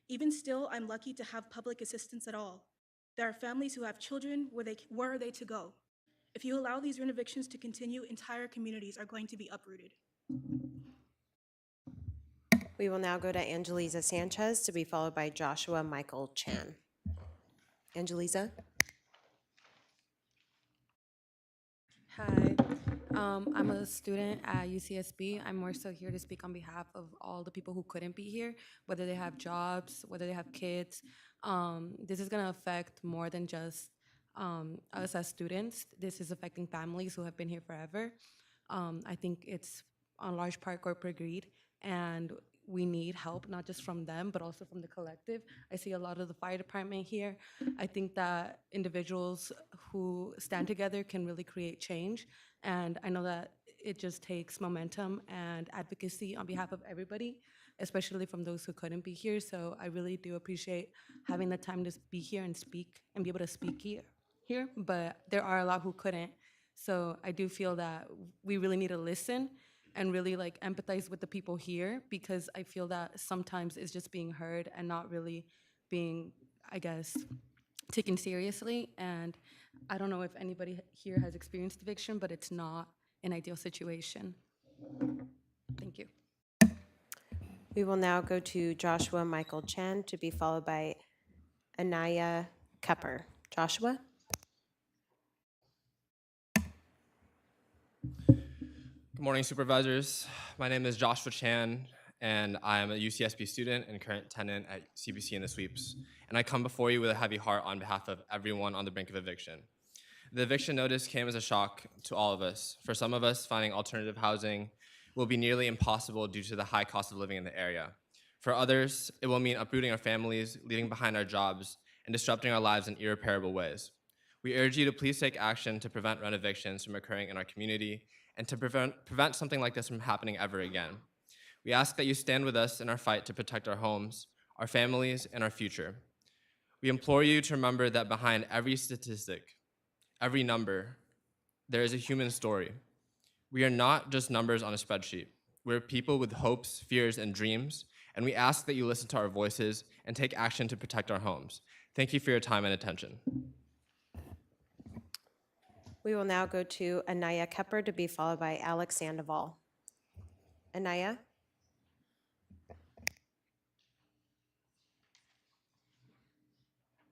Even still, I'm lucky to have public assistance at all. There are families who have children, where are they to go? If you allow these renovictions to continue, entire communities are going to be uprooted. We will now go to Angeliza Sanchez to be followed by Joshua Michael Chan. Angeliza? Hi, I'm a student at UCSB. I'm more so here to speak on behalf of all the people who couldn't be here, whether they have jobs, whether they have kids. This is going to affect more than just us as students. This is affecting families who have been here forever. I think it's on large part corporate greed, and we need help, not just from them, but also from the collective. I see a lot of the fire department here. I think that individuals who stand together can really create change. And I know that it just takes momentum and advocacy on behalf of everybody, especially from those who couldn't be here. So I really do appreciate having the time to be here and speak and be able to speak here. But there are a lot who couldn't. So I do feel that we really need to listen and really empathize with the people here, because I feel that sometimes it's just being heard and not really being, I guess, taken seriously. And I don't know if anybody here has experienced eviction, but it's not an ideal situation. Thank you. We will now go to Joshua Michael Chen to be followed by Anaya Kepper. Joshua? Good morning, supervisors. My name is Joshua Chan, and I am a UCSB student and current tenant at CBC in the Sweeps. And I come before you with a heavy heart on behalf of everyone on the brink of eviction. The eviction notice came as a shock to all of us. For some of us, finding alternative housing will be nearly impossible due to the high cost of living in the area. For others, it will mean uprooting our families, leaving behind our jobs, and disrupting our lives in irreparable ways. We urge you to please take action to prevent rent evictions from occurring in our community and to prevent something like this from happening ever again. We ask that you stand with us in our fight to protect our homes, our families, and our future. We implore you to remember that behind every statistic, every number, there is a human story. We are not just numbers on a spreadsheet. We're people with hopes, fears, and dreams, and we ask that you listen to our voices and take action to protect our homes. Thank you for your time and attention. We will now go to Anaya Kepper to be followed by Alex Sandoval. Anaya?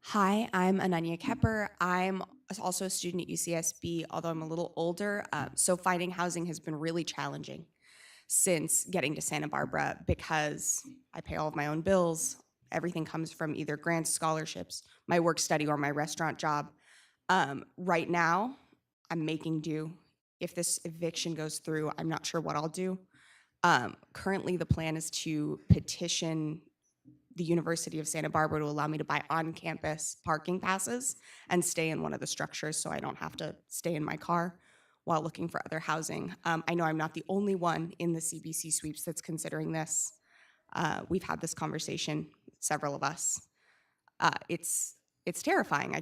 Hi, I'm Ananya Kepper. I'm also a student at UCSB, although I'm a little older. So finding housing has been really challenging since getting to Santa Barbara because I pay all of my own bills. Everything comes from either grants, scholarships, my work study, or my restaurant job. Right now, I'm making do. If this eviction goes through, I'm not sure what I'll do. Currently, the plan is to petition the University of Santa Barbara to allow me to buy on-campus parking passes and stay in one of the structures so I don't have to stay in my car while looking for other housing. I know I'm not the only one in the CBC sweeps that's considering this. We've had this conversation, several of us. It's terrifying.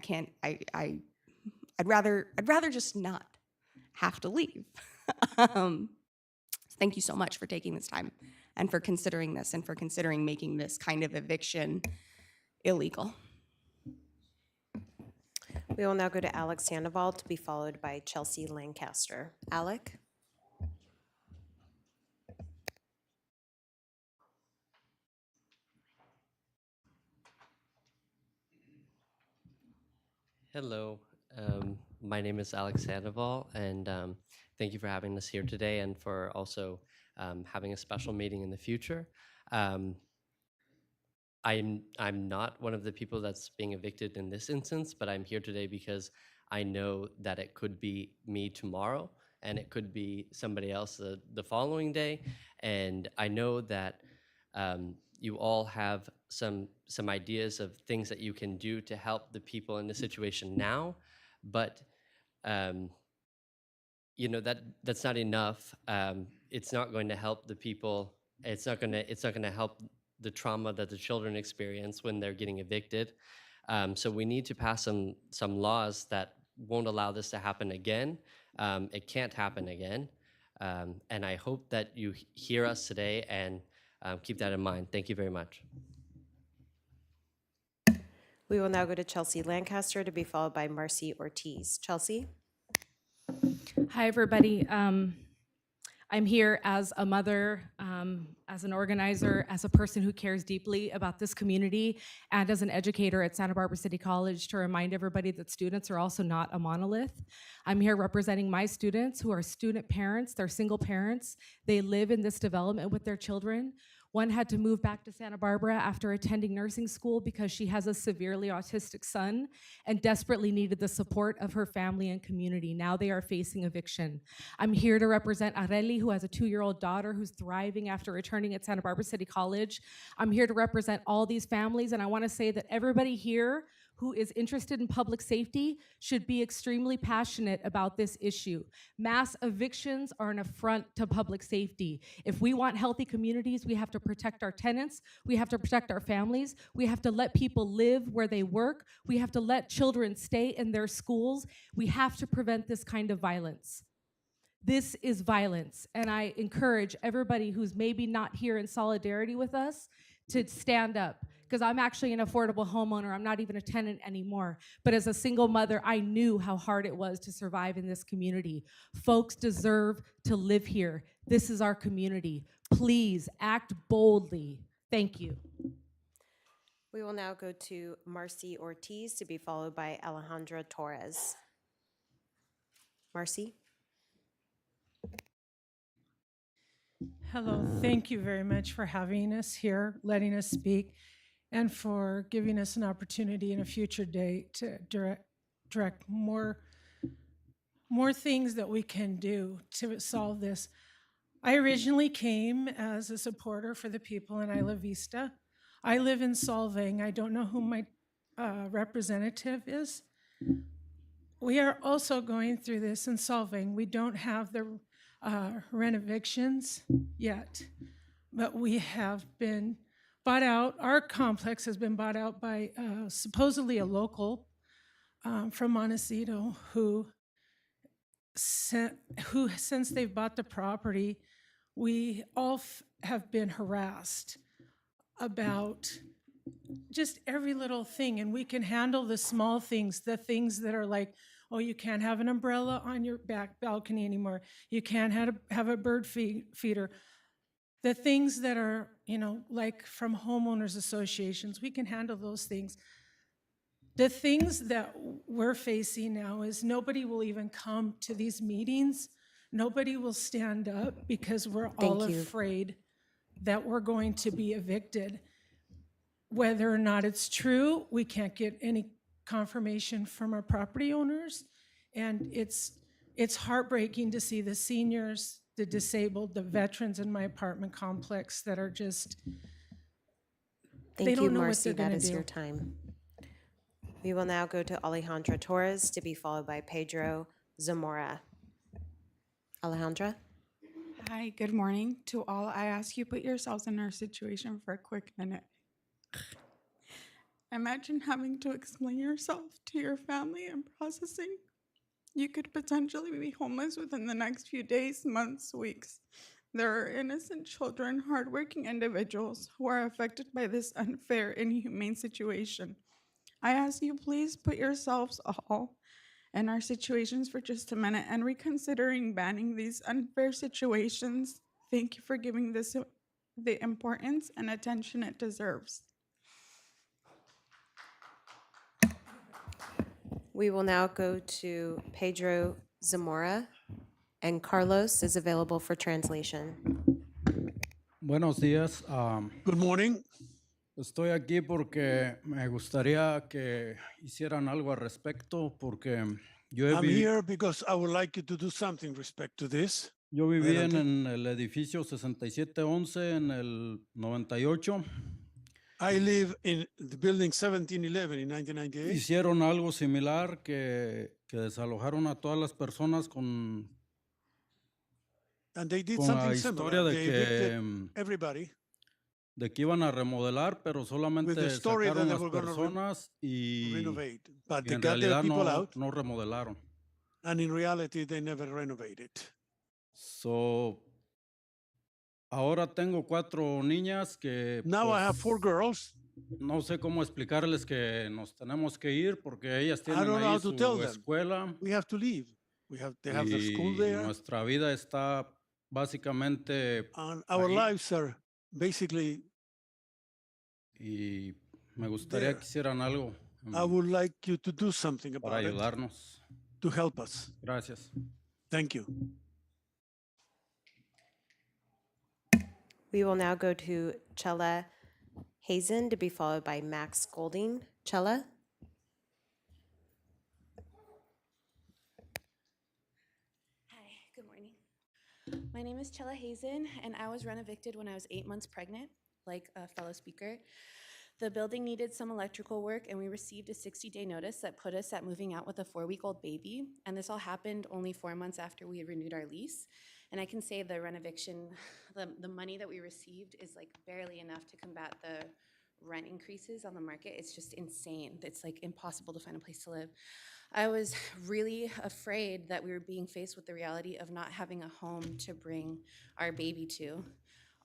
I'd rather just not have to leave. Thank you so much for taking this time and for considering this and for considering making this kind of eviction illegal. We will now go to Alex Sandoval to be followed by Chelsea Lancaster. Alec? Hello, my name is Alex Sandoval, and thank you for having us here today and for also having a special meeting in the future. I'm not one of the people that's being evicted in this instance, but I'm here today because I know that it could be me tomorrow, and it could be somebody else the following day, and I know that you all have some ideas of things that you can do to help the people in the situation now, but you know that's not enough. It's not going to help the people. It's not going to help the trauma that the children experience when they're getting evicted. So we need to pass some laws that won't allow this to happen again. It can't happen again, and I hope that you hear us today and keep that in mind. Thank you very much. We will now go to Chelsea Lancaster to be followed by Marcy Ortiz. Chelsea? Hi, everybody. I'm here as a mother, as an organizer, as a person who cares deeply about this community, and as an educator at Santa Barbara City College to remind everybody that students are also not a monolith. I'm here representing my students who are student parents. They're single parents. They live in this development with their children. One had to move back to Santa Barbara after attending nursing school because she has a severely autistic son and desperately needed the support of her family and community. Now they are facing eviction. I'm here to represent Areli, who has a 2-year-old daughter who's thriving after returning at Santa Barbara City College. I'm here to represent all these families, and I want to say that everybody here who is interested in public safety should be extremely passionate about this issue. Mass evictions are an affront to public safety. If we want healthy communities, we have to protect our tenants, we have to protect our families, we have to let people live where they work, we have to let children stay in their schools, we have to prevent this kind of violence. This is violence, and I encourage everybody who's maybe not here in solidarity with us to stand up, because I'm actually an affordable homeowner. I'm not even a tenant anymore. But as a single mother, I knew how hard it was to survive in this community. Folks deserve to live here. This is our community. Please act boldly. Thank you. We will now go to Marcy Ortiz to be followed by Alejandra Torres. Marcy? Hello, thank you very much for having us here, letting us speak, and for giving us an opportunity in a future date to direct more things that we can do to solve this. I originally came as a supporter for the people in Isla Vista. I live in Solvang. I don't know who my representative is. we are also going through this and solving. We don't have the renovictions yet, but we have been bought out. Our complex has been bought out by supposedly a local from Montecito who, since they've bought the property, we all have been harassed about just every little thing, and we can handle the small things, the things that are like, oh, you can't have an umbrella on your back balcony anymore. You can't have a bird feeder. The things that are, like from homeowners associations, we can handle those things. The things that we're facing now is nobody will even come to these meetings. Nobody will stand up because we're all Thank you. afraid that we're going to be evicted. Whether or not it's true, we can't get any confirmation from our property owners. And it's heartbreaking to see the seniors, the disabled, the veterans in my apartment complex that are just, they Thank you, don't know what Marcy. they're That gonna is do. your time. We will now go to Alejandra Torres to be followed by Pedro Zamora. Alejandra? Hi, good morning to all. I ask you put yourselves in our situation for a quick minute. Imagine having to explain yourself to your family and processing. You could potentially be homeless within the next few days, months, weeks. There are innocent children, hardworking individuals who are affected by this unfair, inhumane situation. I ask you, please put yourselves all in our situations for just a minute and reconsidering banning these unfair situations. Thank you for giving this the importance and attention it deserves. We will now go to Pedro Zamora, and Carlos is available for translation. Buenos días. Good morning. Estoy aquí porque me gustaría que hicieran algo al respecto porque I'm here because I would like you to do something respect to this. yo viví Adelante. en el edificio 6711 en el 98. I live in the building 1711 in 1998. Hicieron algo similar que desalojaron a todas las personas con And they did con la something historia similar. de They que evicted everybody de que iban a remodelar, pero with solamente the story that sacaron they las were going to personas y renovate. But y they en got their realidad people out, no remodelaron. and in reality, they never renovated. So, ahora tengo 4 niñas que Now I have 4 pues, girls. no sé cómo explicarles que nos tenemos que ir porque ellas I tienen don't know ahí how to su tell them. escuela We have to leave. They have their school y there, nuestra vida está básicamente and our ahí, lives are basically y me gustaría there. que hicieran algo I would like you to do something para about it ayudarnos. to help us. Gracias. Thank you. We will now go to Chella Hazen to be followed by Max Golding. Chella? Hi, good morning. My name is Chella Hazen, and I was rent evicted when I was 8 months pregnant, like a fellow speaker. The building needed some electrical work, and we received a 60-day notice that put us at moving out with a 4-week-old baby. And this all happened only 4 months after we had renewed our lease. And I can say the rent eviction, the money that we received is like barely enough to combat the rent increases on the market. It's just insane. It's like impossible to find a place to live. I was really afraid that we were being faced with the reality of not having a home to bring our baby to.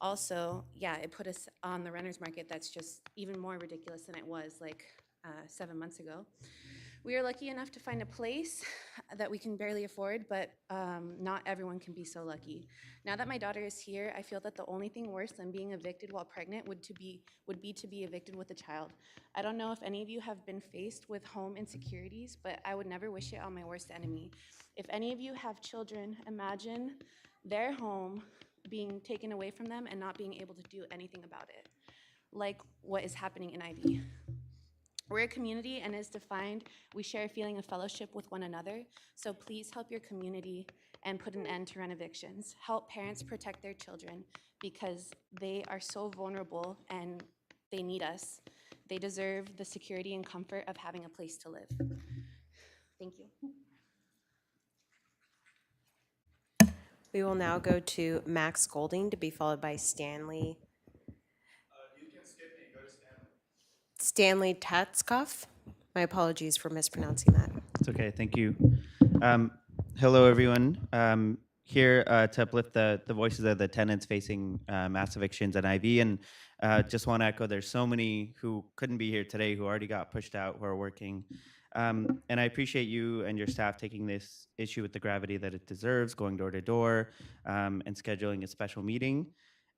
Also, yeah, it put us on the renter's market that's just even more ridiculous than it was like 7 months ago. We are lucky enough to find a place that we can barely afford, but not everyone can be so lucky. Now that my daughter is here, I feel that the only thing worse than being evicted while pregnant would be to be evicted with a child. I don't know if any of you have been faced with home insecurities, but I would never wish it on my worst enemy. If any of you have children, imagine their home being taken away from them and not being able to do anything about it, like what is happening in Ivy. We're a community, and as defined, we share a feeling of fellowship with one another. So please help your community and put an end to rent evictions. Help parents protect their children because they are so vulnerable and they need us. They deserve the security and comfort of having a place to live. Thank you. We will now go to Max Golding to be followed by Stanley. Stanley Tatskoff. My apologies for mispronouncing that. It's okay, thank you. Hello, everyone. Here to uplift the voices of the tenants facing mass evictions at IV, and just want to echo, there's so many who couldn't be here today who already got pushed out, who are working. And I appreciate you and your staff taking this issue with the gravity that it deserves, going door to door, and scheduling a special meeting.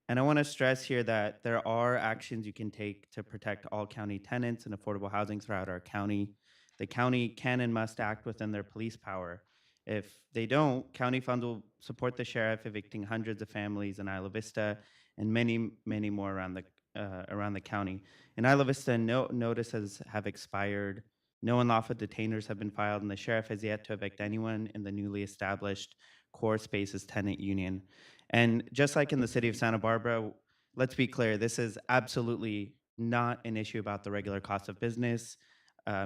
And I want to stress here that there are actions you can take to protect all county tenants and affordable housing throughout our county. The county can and must act within their police power. If they don't, county funds will support the sheriff evicting hundreds of families in Isla Vista and many, many more around the county. In Isla Vista, no notices have expired, no unlawful detainers have been filed, and the sheriff has yet to evict anyone in the newly established Core Spaces tenant union. And just like in the city of Santa Barbara, let's be clear, this is absolutely not an issue about the regular cost of business,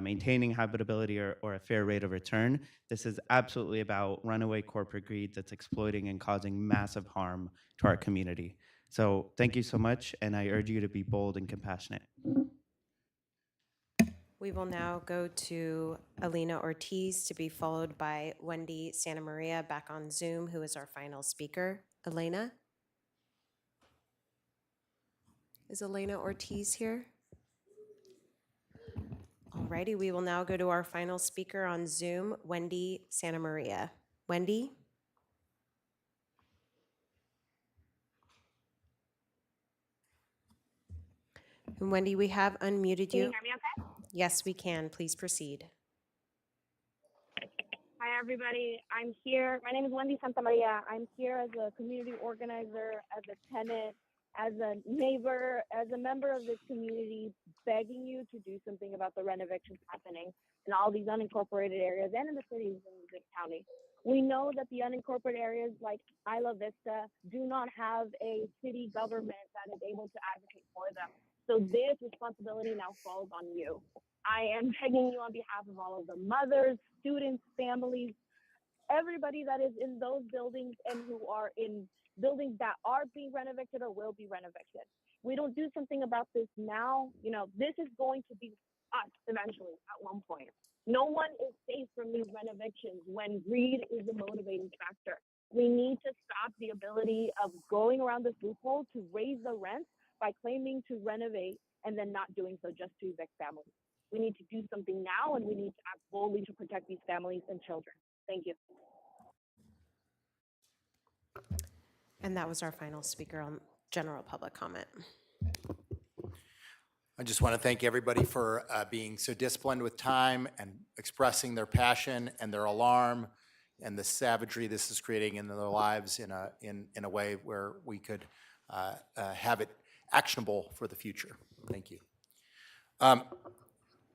maintaining habitability or a fair rate of return. This is absolutely about runaway corporate greed that's exploiting and causing massive harm to our community. So thank you so much, and I urge you to be bold and compassionate. We will now go to Alina Ortiz to be followed by Wendy Santa Maria back on Zoom, who is our final speaker. Elena? Is Elena Ortiz here? Alrighty, we will now go to our final speaker on Zoom, Wendy Santa Maria. Wendy? And Wendy, we have unmuted Can you. you hear me okay? Yes, we can. Please proceed. Hi, everybody. I'm here. My name is Wendy Santa Maria. I'm here as a community organizer, as a tenant, as a neighbor, as a member of this community, begging you to do something about the renovictions happening in all these unincorporated areas and in the cities in this county. We know that the unincorporated areas like Isla Vista do not have a city government that is able to advocate for them. So this responsibility now falls on you. I am begging you on behalf of all of the mothers, students, families, everybody that is in those buildings and who are in buildings that are being renovicted or will be renovicted. We don't do something about this now, this is going to be us eventually at one point. No one is safe from these renovictions when greed is the motivating factor. We need to stop the ability of going around this loophole to raise the rents by claiming to renovate and then not doing so just to evict families. We need to do something now, and we need to act boldly to protect these families and children. Thank you. And that was our final speaker on general public comment. I just want to thank everybody for being so disciplined with time and expressing their passion and their alarm and the savagery this is creating in their lives in a way where we could have it actionable for the future. Thank you.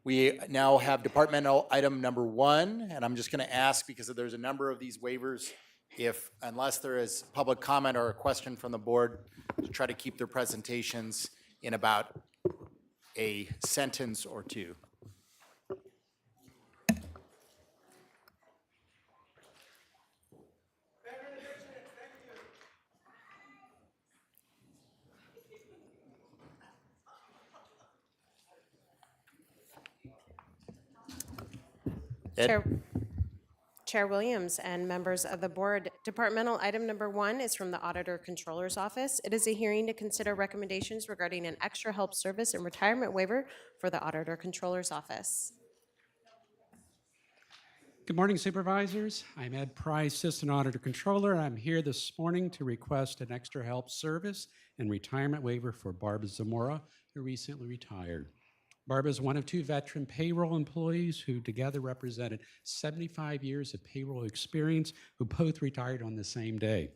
We now have departmental item number 1, and I'm just going to ask, because there's a number of these waivers, unless there is public comment or a question from the board, to try to keep their presentations in about a sentence or two. Chair Williams and members of the board, departmental item number 1 is from the Auditor Controller's Office. It is a hearing to consider recommendations regarding an extra help service and retirement waiver for the Auditor Controller's Office. Good morning, Supervisors. I'm Ed Price, Assistant Auditor Controller, and I'm here this morning to request an extra help service and retirement waiver for Barbara Zamora, who recently retired. Barbara is one of 2 veteran payroll employees who together represented 75 years of payroll experience, who both retired on the same day.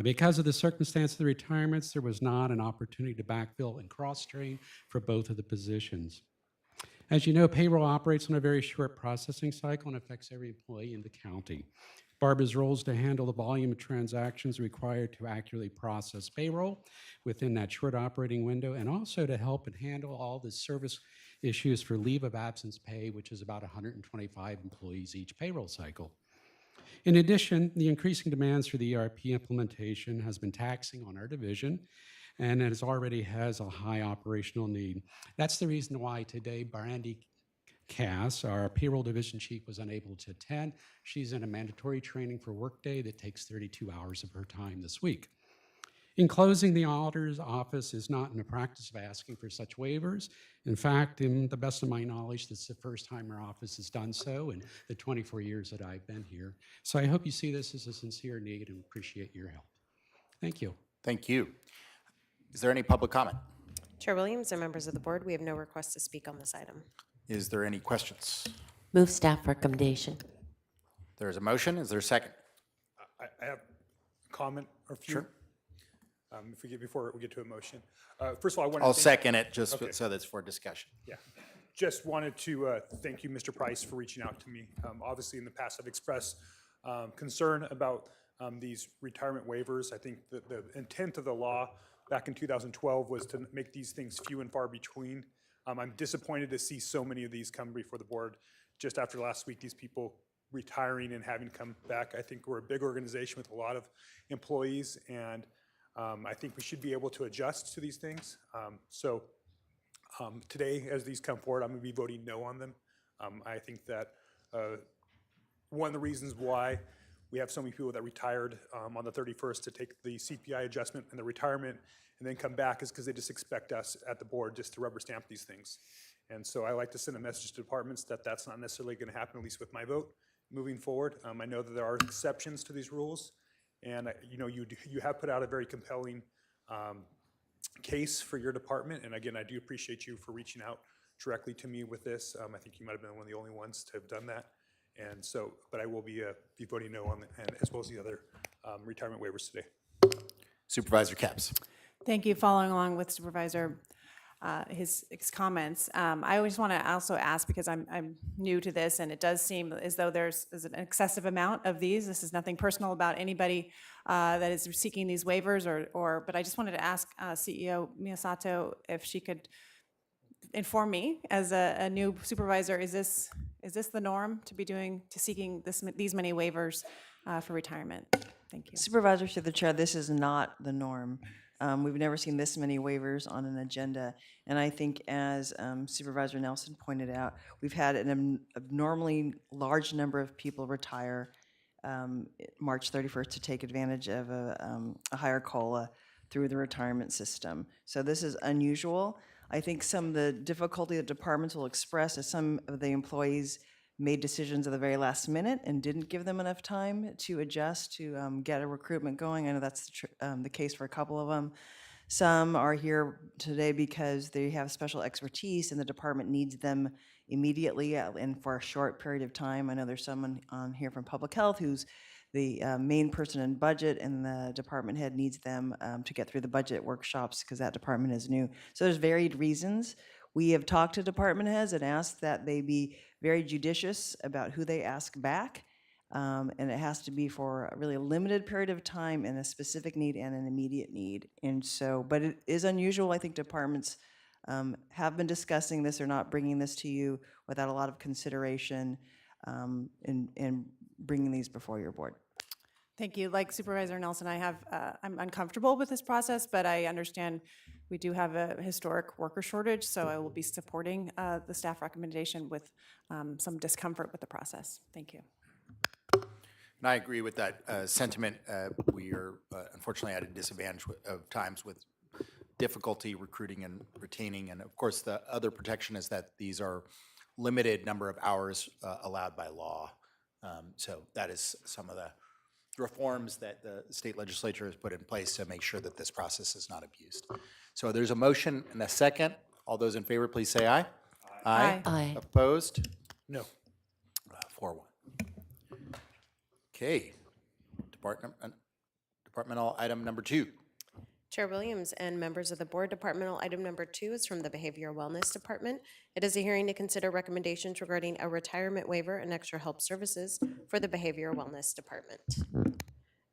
Because of the circumstance of the retirements, there was not an opportunity to backfill and cross-train for both of the positions. As you know, payroll operates on a very short processing cycle and affects every employee in the county. Barbara's role is to handle the volume of transactions required to accurately process payroll within that short operating window, and also to help and handle all the service issues for leave of absence pay, which is about 125 employees each payroll cycle. In addition, the increasing demands for the ERP implementation has been taxing on our division, and it already has a high operational need. That's the reason why today Brandy Cass, our payroll division chief, was unable to attend. She's in a mandatory training for Workday that takes 32 hours of her time this week. In closing, the auditor's office is not in the practice of asking for such waivers. In fact, in the best of my knowledge, this is the first time our office has done so in the 24 years that I've been here. So I hope you see this as a sincere need and appreciate your help. Thank you. Thank you. Is there any public comment? Chair Williams and members of the board, we have no requests to speak on this item. Is there any questions? Move staff recommendation. There is a motion. Is there a second? I have a comment or a few. Sure. Before we get to a motion. First of all, I want to I'll second it just Okay. so that's for discussion. Yeah. Just wanted to thank you, Mr. Price, for reaching out to me. Obviously, in the past, I've expressed concern about these retirement waivers. I think that the intent of the law back in 2012 was to make these things few and far between. I'm disappointed to see so many of these come before the board. Just after last week, these people retiring and having to come back. I think we're a big organization with a lot of employees, and I think we should be able to adjust to these things. Today, as these come forward, I'm going to be voting no on them. I think that one of the reasons why we have so many people that retired on the 31st to take the CPI adjustment and the retirement and then come back is because they just expect us at the board just to rubber stamp these things. And so I like to send a message to departments that that's not necessarily going to happen, at least with my vote moving forward. I know that there are exceptions to these rules. And you have put out a very compelling case for your department. And again, I do appreciate you for reaching out directly to me with this. I think you might have been one of the only ones to have done that. And so, but I will be voting no on and as well as the other retirement waivers today. Supervisor Capps. Thank you. Following along with Supervisor his comments, I always want to also ask, because I'm new to this, and it does seem as though there's an excessive amount of these. This is nothing personal about anybody that is seeking these waivers, but I just wanted to ask CEO Miyasato if she could inform me as a new supervisor. Is this the norm to be seeking these many waivers for retirement? Thank you. Supervisor, through the chair, this is not the norm. We've never seen this many waivers on an agenda. And I think, as Supervisor Nelson pointed out, we've had an abnormally large number of people retire March 31st to take advantage of a higher COLA through the retirement system. So this is unusual. I think some of the difficulty that departments will express is some of the employees made decisions at the very last minute and didn't give them enough time to adjust to get a recruitment going. I know that's the case for a couple of them. Some are here today because they have special expertise and the department needs them immediately and for a short period of time. I know there's someone on here from Public Health who's the main person in budget, and the department head needs them to get through the budget workshops because that department is new. So there's varied reasons. We have talked to department heads and asked that they be very judicious about who they ask back, and it has to be for a really limited period of time and a specific need and an immediate need. And so, but it is unusual. I think departments have been discussing this. They're not bringing this to you without a lot of consideration in bringing these before your board. Thank you. Like Supervisor Nelson, I'm uncomfortable with this process, but I understand we do have a historic worker shortage, so I will be supporting the staff recommendation with some discomfort with the process. Thank you. And I agree with that sentiment. We are unfortunately at a disadvantage of times with difficulty recruiting and retaining. And of course, the other protection is that these are limited number of hours allowed by law. So that is some of the reforms that the state legislature has put in place to make sure that this process is not abused. So there's a motion and a second. All those in favor, please say aye. Aye. Aye. Opposed? No. 4-1. Okay. Departmental item number 2. Chair Williams and members of the board, departmental item number 2 is from the Behavioral Wellness Department. It is a hearing to consider recommendations regarding a retirement waiver and extra help services for the Behavioral Wellness Department.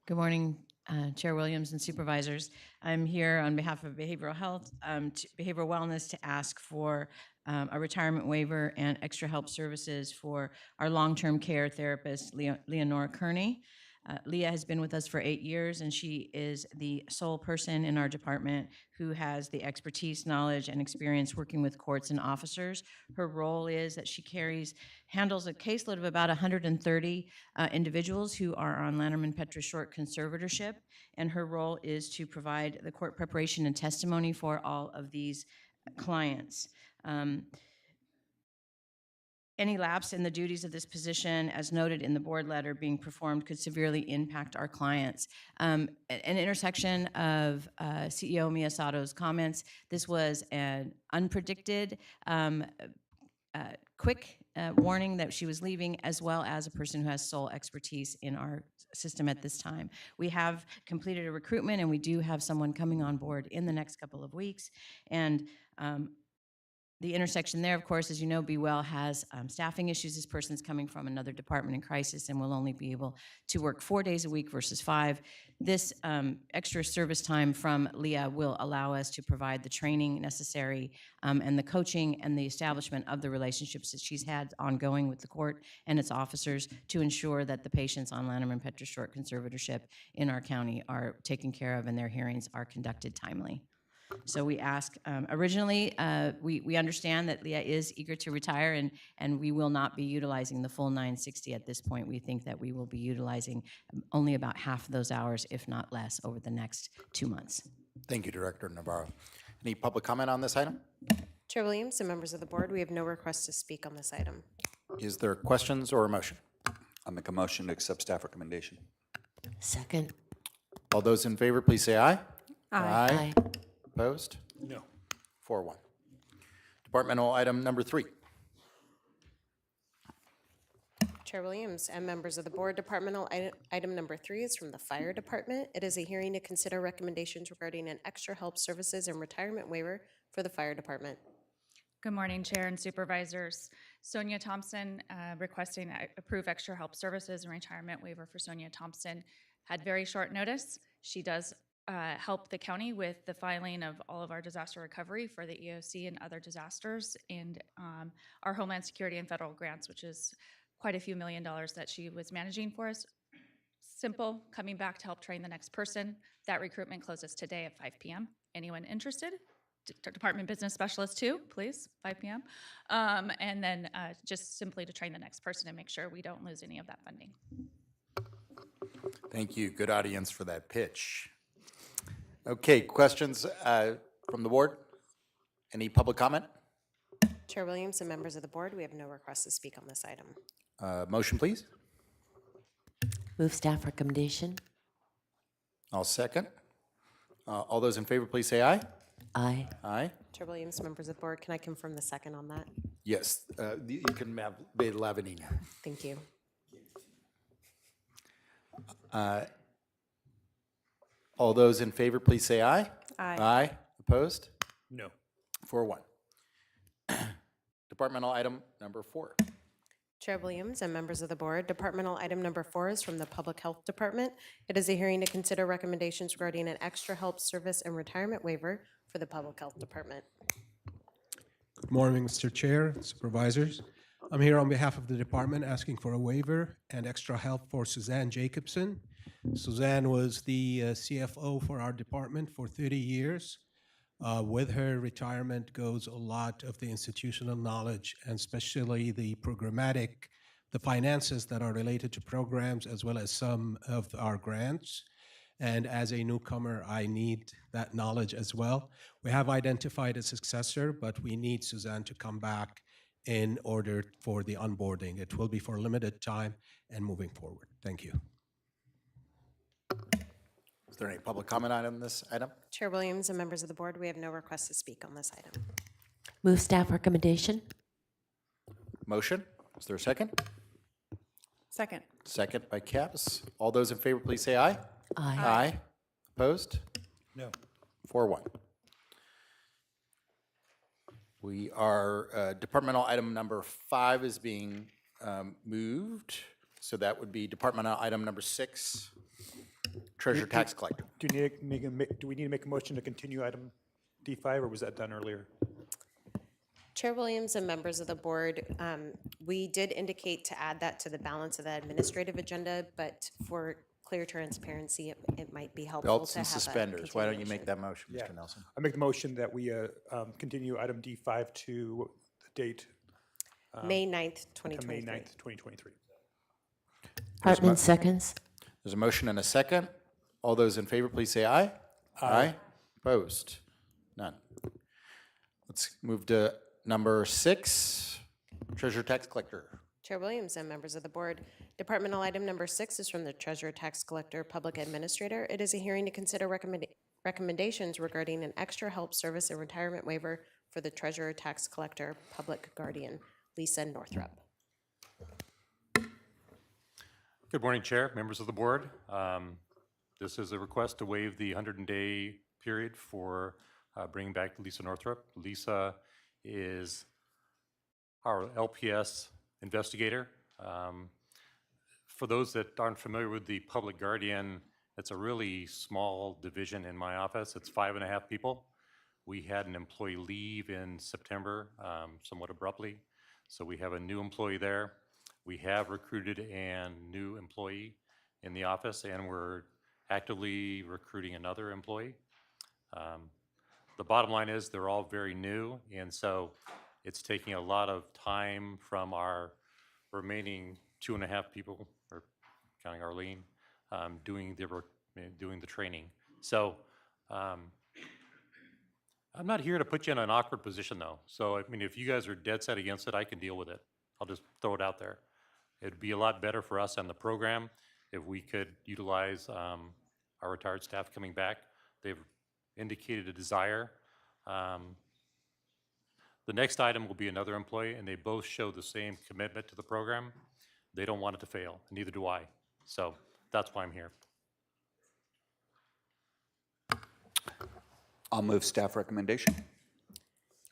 Good morning, Chair Williams and supervisors. I'm here on behalf of Behavioral Health, Behavioral Wellness to ask for a retirement waiver and extra help services for our long-term care therapist, Leonora Kearney. Leah has been with us for 8 years, and she is the sole person in our department who has the expertise, knowledge, and experience working with courts and officers. Her role is that she handles a caseload of about 130 individuals who are on Lanterman Petra Short conservatorship, and her role is to provide the court preparation and testimony for all of these clients. Any lapse in the duties of this position, as noted in the board letter being performed, could severely impact our clients. An intersection of CEO Miyasato's comments. This was an unpredicted, quick warning that she was leaving, as well as a person who has sole expertise in our system at this time. We have completed a recruitment, and we do have someone coming on board in the next couple of weeks. And the intersection there, of course, as you know, Be Well has staffing issues. This person's coming from another department in crisis and will only be able to work 4 days a week versus 5. This extra service time from Leah will allow us to provide the training necessary and the coaching and the establishment of the relationships that she's had ongoing with the court and its officers to ensure that the patients on Lanterman Petra Short conservatorship in our county are taken care of and their hearings are conducted timely. So we ask, originally, we understand that Leah is eager to retire, and we will not be utilizing the full 960 at this point. We think that we will be utilizing only about half of those hours, if not less, over the next 2 months. Thank you, Director Navarro. Any public comment on this item? Chair Williams and members of the board, we have no requests to speak on this item. Is there questions or a motion? I'll make a motion to accept staff recommendation. Second. All those in favor, please say aye. Aye. Opposed? No. 4-1. Departmental item number 3. Chair Williams and members of the board, departmental item number 3 is from the fire department. It is a hearing to consider recommendations regarding an extra help services and retirement waiver for the fire department. Good morning, Chair and Supervisors. Sonia Thompson requesting approve extra help services and retirement waiver for Sonia Thompson. Had very short notice. She does help the county with the filing of all of our disaster recovery for the EOC and other disasters, and our Homeland Security and federal grants, which is quite a few $1 million that she was managing for us. Simple, coming back to help train the next person. That recruitment closes today at 5 p.m. Anyone interested? Department Business Specialist 2, please, 5 p.m. And then just simply to train the next person and make sure we don't lose any of that funding. Thank you. Good audience for that pitch. Okay, questions from the board? Any public comment? Chair Williams and members of the board, we have no requests to speak on this item. Motion, please. Move staff recommendation. I'll second. All those in favor, please say aye. Aye. Aye. Chair Williams, members of the board, can I confirm the second on that? Yes, you can have the Lebanon. Thank you. All those in favor, please say aye. Aye. Aye. Opposed? No. 4-1. Departmental item number 4. Chair Williams and members of the board, departmental item number 4 is from the Public Health Department. It is a hearing to consider recommendations regarding an extra help service and retirement waiver for the Public Health Department. Good morning, Mr. Chair, Supervisors. I'm here on behalf of the department asking for a waiver and extra help for Suzanne Jacobson. Suzanne was the CFO for our department for 30 years. With her retirement goes a lot of the institutional knowledge, and especially the finances that are related to programs, as well as some of our grants. And as a newcomer, I need that knowledge as well. We have identified a successor, but we need Suzanne to come back in order for the onboarding. It will be for a limited time and moving forward. Thank you. Is there any public comment on this item? Chair Williams and members of the board, we have no requests to speak on this item. Move staff recommendation. Motion? Is there a second? Second. Second by Caps. All those in favor, please say aye. Aye. Aye. Opposed? No. 4-1. We are, departmental item number 5 is being moved. So that would be departmental item number 6, treasurer tax collector. Do we need to make a motion to continue item D5, or was that done earlier? Chair Williams and members of the board, we did indicate to add that to the balance of the administrative agenda, but for clear transparency, it might be helpful Belts to and have a suspenders. Why don't you make continuation. that motion, Yeah. Mr. Nelson? I make the motion that we continue item D5 to the date May 9th, to May 2023. 9th, 2023. Hartman seconds. There's a motion and a second. All those in favor, please say aye. Aye. Opposed? None. Let's move to number 6, Treasurer Tax Collector. Chair Williams and members of the board, departmental item number 6 is from the Treasurer, Tax Collector, Public Administrator. It is a hearing to consider recommendations regarding an extra help service and retirement waiver for the Treasurer, Tax Collector, Public Guardian, Lisa Northrup. Good morning, Chair, members of the board. This is a request to waive the 100-day period for bringing back Lisa Northrup. Lisa is our LPS investigator. For those that aren't familiar with the Public Guardian, it's a really small division in my office. It's 5.5 people. We had an employee leave in September, somewhat abruptly, so we have a new employee there. We have recruited a new employee in the office, and we're actively recruiting another employee. The bottom line is they're all very new, and so it's taking a lot of time from our remaining 2.5 people, or counting Arlene, doing the training. So I'm not here to put you in an awkward position, though. So I mean, if you guys are dead set against it, I can deal with it. I'll just throw it out there. It'd be a lot better for us and the program if we could utilize our retired staff coming back. They've indicated a desire. The next item will be another employee, and they both show the same commitment to the program. They don't want it to fail, and neither do I. So that's why I'm here. I'll move staff recommendation.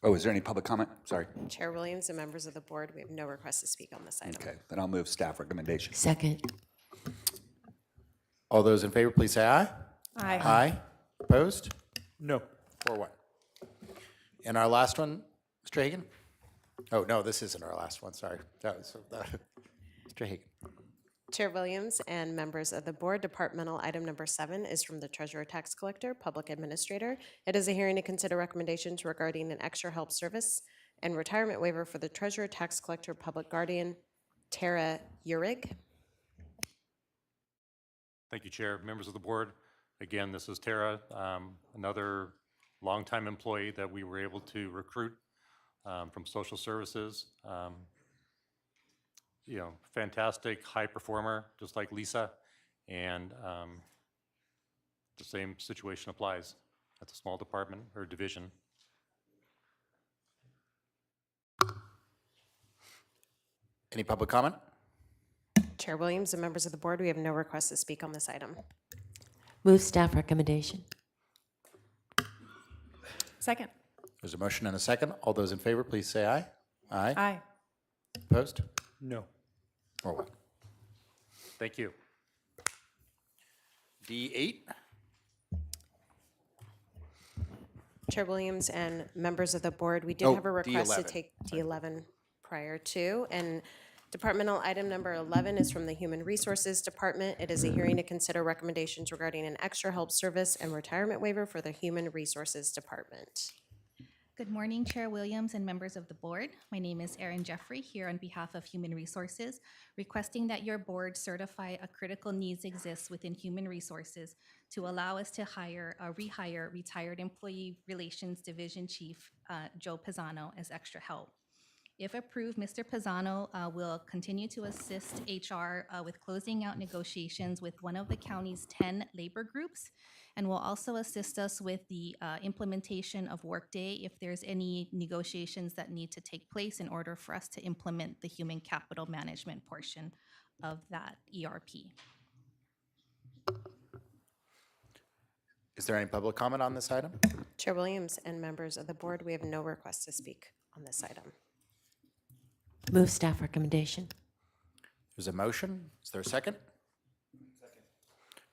Oh, is there any public comment? Sorry. Chair Williams and members of the board, we have no request to speak on this item. Okay, then I'll move staff recommendation. Second. All those in favor, please say aye. Aye. Aye. Opposed? No. 4-1. And our last one, Mr. Hagan? Oh, no, this isn't our last one, sorry. That was, Mr. Hagan. Chair Williams and members of the board, departmental item number 7 is from the Treasurer, Tax Collector, Public Administrator. It is a hearing to consider recommendations regarding an extra help service and retirement waiver for the Treasurer, Tax Collector, Public Guardian, Tara Urig. Thank you, Chair. Members of the board, again, this is Tara, another longtime employee that we were able to recruit from social services. You know, fantastic high performer, just like Lisa, and the same situation applies at the small department or division. Any public comment? Chair Williams and members of the board, we have no request to speak on this item. Move staff recommendation. Second. There's a motion and a second. All those in favor, please say aye. Aye. Aye. Opposed? No. 4-1. Thank you. D8. Chair Williams and members of the board, we did Oh, have a request to D11. take D11 prior to, and departmental item number 11 is from the Human Resources Department. It is a hearing to consider recommendations regarding an extra help service and retirement waiver for the Human Resources Department. Good morning, Chair Williams and members of the board. My name is Erin Jeffrey, here on behalf of Human Resources, requesting that your board certify a critical needs exists within Human Resources to allow us to rehire retired Employee Relations Division Chief Joe Pisano as extra help. If approved, Mr. Pisano will continue to assist HR with closing out negotiations with one of the county's 10 labor groups, and will also assist us with the implementation of Workday if there's any negotiations that need to take place in order for us to implement the human capital management portion of that ERP. Is there any public comment on this item? Chair Williams and members of the board, we have no request to speak on this item. Move staff recommendation. There's a motion. Is there a second?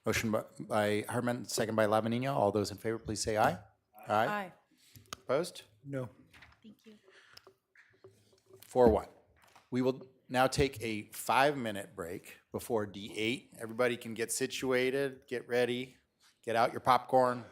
Motion by Hartman, second by Lavanino. All those in favor, please say aye. Aye. Opposed? No. Thank you. 4-1. We will now take a 5-minute break before D8. Everybody can get situated, get ready, get out your popcorn.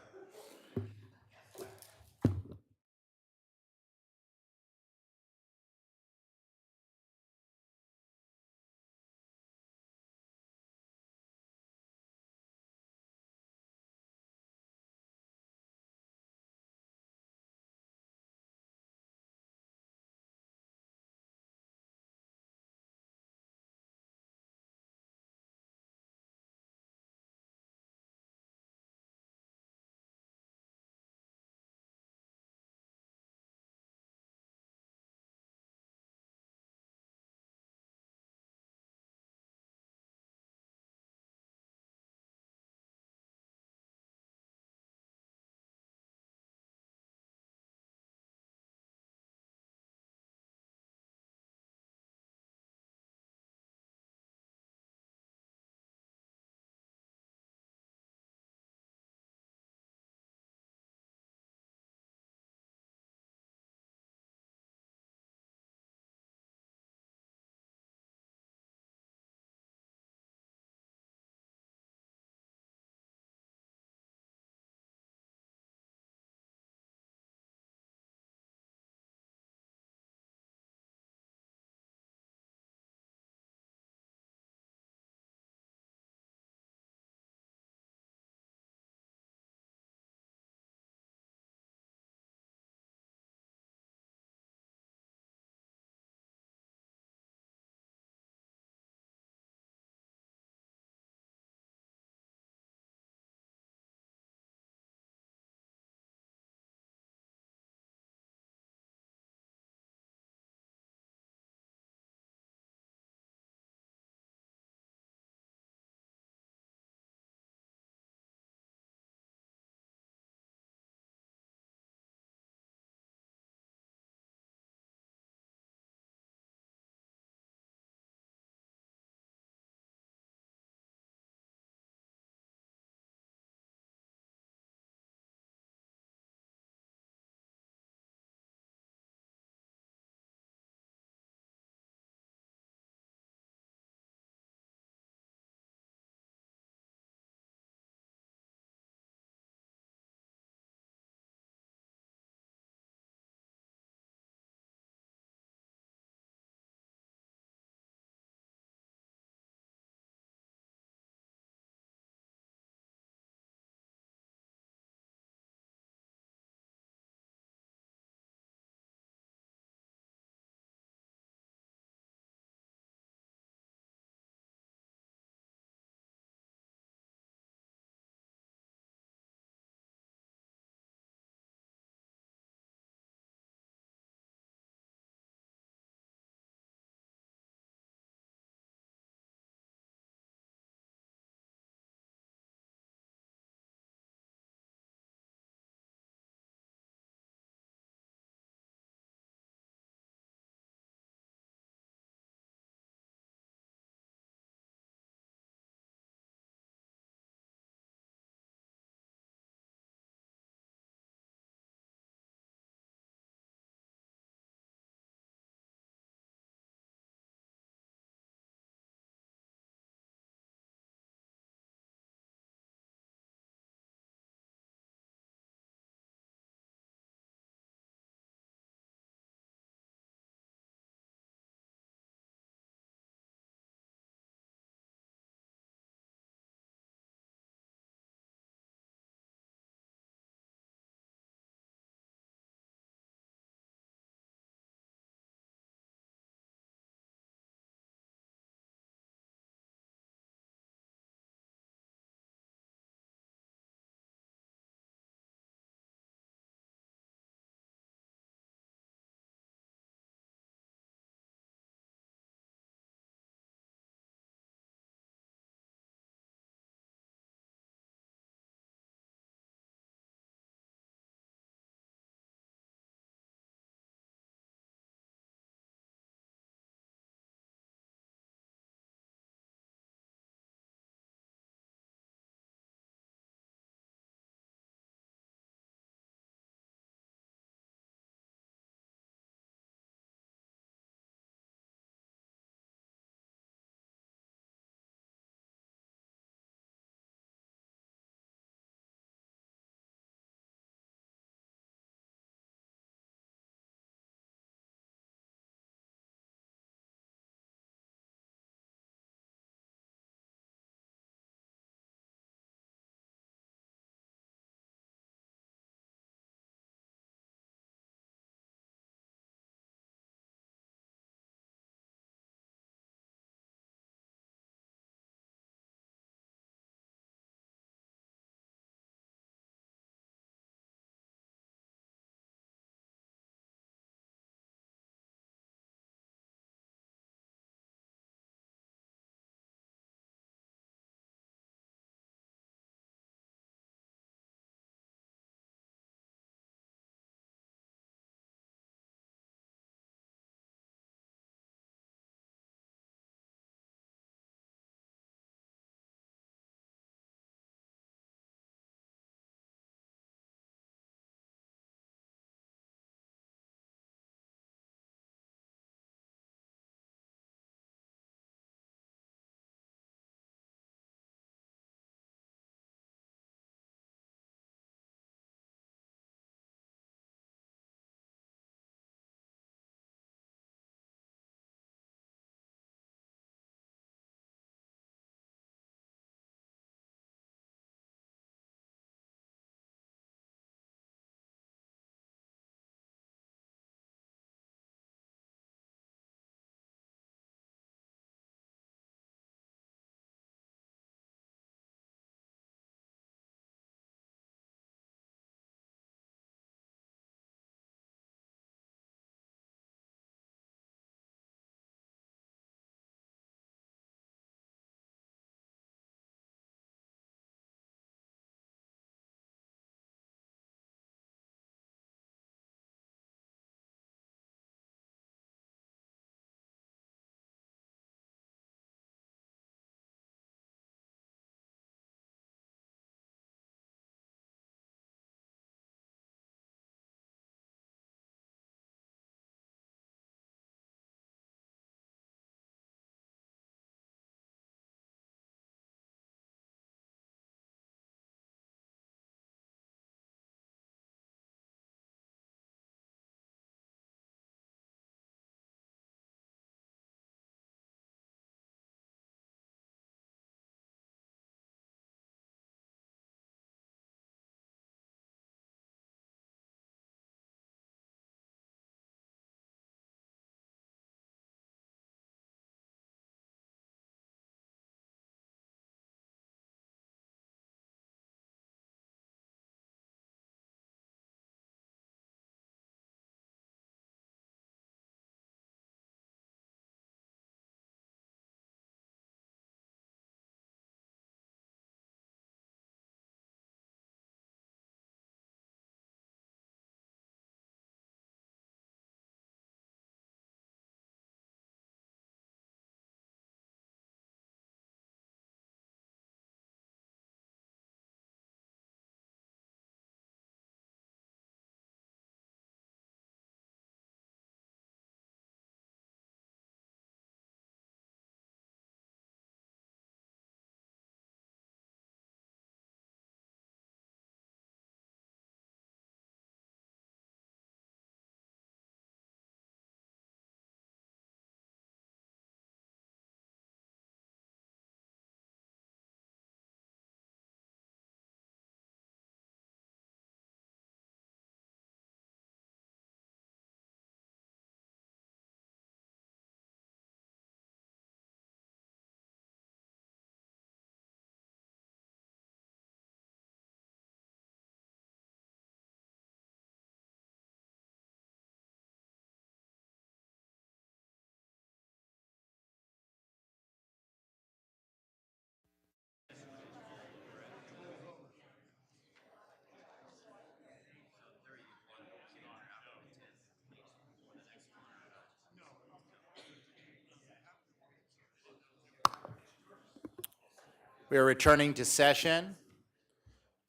We are returning to session.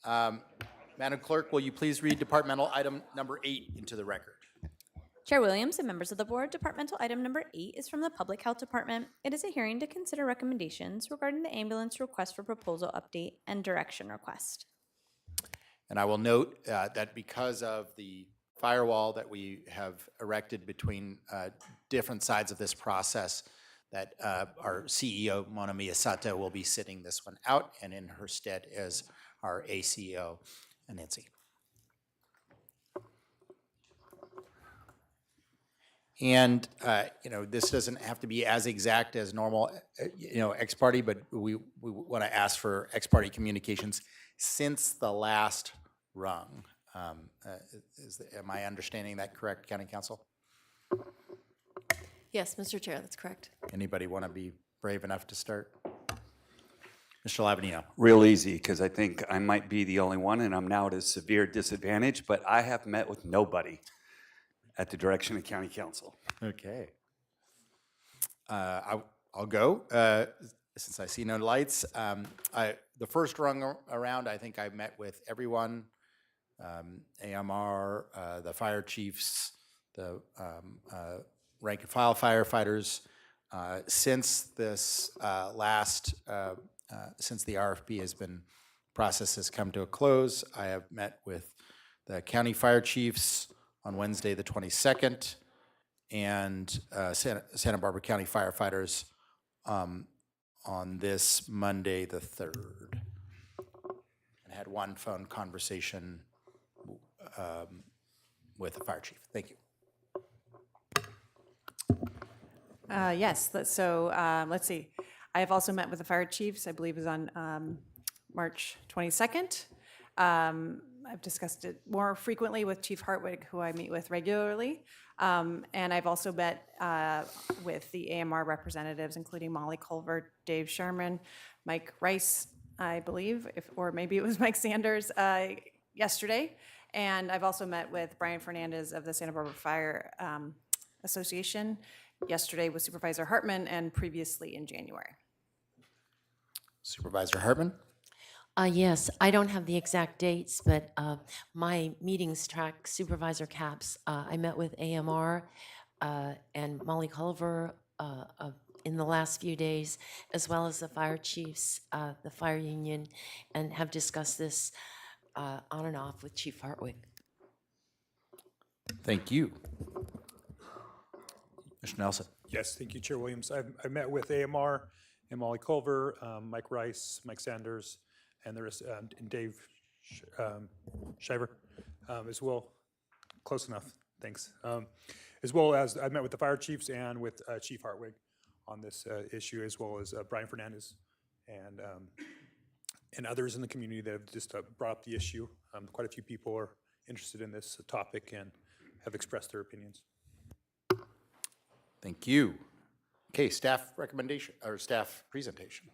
Madam Clerk, will you please read departmental item number 8 into the record? Chair Williams and members of the board, departmental item number 8 is from the Public Health Department. It is a hearing to consider recommendations regarding the ambulance request for proposal update and direction request. And I will note that because of the firewall that we have erected between different sides of this process, that our CEO, Mona Miyasato, will be sitting this one out, and in her stead as our ACO, Nancy. And, this doesn't have to be as exact as normal, ex parte, but we want to ask for ex parte communications since the last rung. Am I understanding that correct, County Council? Yes, Mr. Chair, that's correct. Anybody want to be brave enough to start? Mr. Lavanino. Real easy, because I think I might be the only one, and I'm now at a severe disadvantage, but I have met with nobody at the direction of County Council. Okay. I'll go, since I see no lights. The first rung around, I think I met with everyone, AMR, the fire chiefs, the rank and file firefighters. Since this since the RFP process has come to a close, I have met with the county fire chiefs on Wednesday, the 22nd, and Santa Barbara County firefighters on this Monday, the 3rd. And had one phone conversation with the fire chief. Thank you. Yes, let's see. I have also met with the fire chiefs, I believe it was on March 22nd. I've discussed it more frequently with Chief Hartwig, who I meet with regularly. And I've also met with the AMR representatives, including Molly Culver, Dave Sherman, Mike Rice, I believe, or maybe it was Mike Sanders yesterday. And I've also met with Brian Fernandez of the Santa Barbara Fire Association yesterday with Supervisor Hartman and previously in January. Supervisor Hartman? Yes, I don't have the exact dates, but my meetings track Supervisor Capps. I met with AMR and Molly Culver in the last few days, as well as the fire chiefs, the fire union, and have discussed this on and off with Chief Hartwig. Thank you. Mr. Nelson. Yes, thank you, Chair Williams. I met with AMR and Molly Culver, Mike Rice, Mike Sanders, and there's and Dave Shiver as well. Close enough, thanks. As well as I met with the fire chiefs and with Chief Hartwig on this issue, as well as Brian Fernandez and others in the community that have just brought up the issue. Quite a few people are interested in this topic and have expressed their opinions. Thank you. Okay, staff recommendation or staff presentation.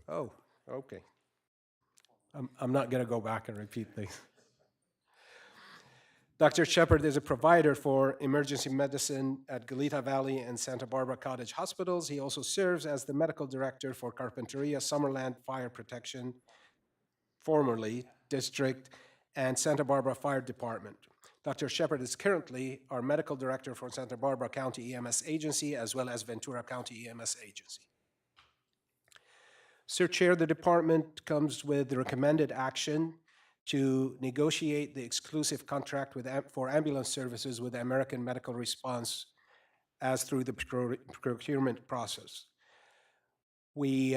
Oh, okay. I'm not going to go back and repeat things. Dr. Shepard is a provider for emergency medicine at Goleta Valley and Santa Barbara Cottage Hospitals. He also serves as the medical director for Carpinteria Summerland Fire Protection, formerly District, and Santa Barbara Fire Department. Dr. Shepard is currently our medical director for Santa Barbara County EMS Agency as well as Ventura County EMS Agency. Sir Chair, the department comes with the recommended action to negotiate the exclusive contract for ambulance services with the American Medical Response as through the procurement process. We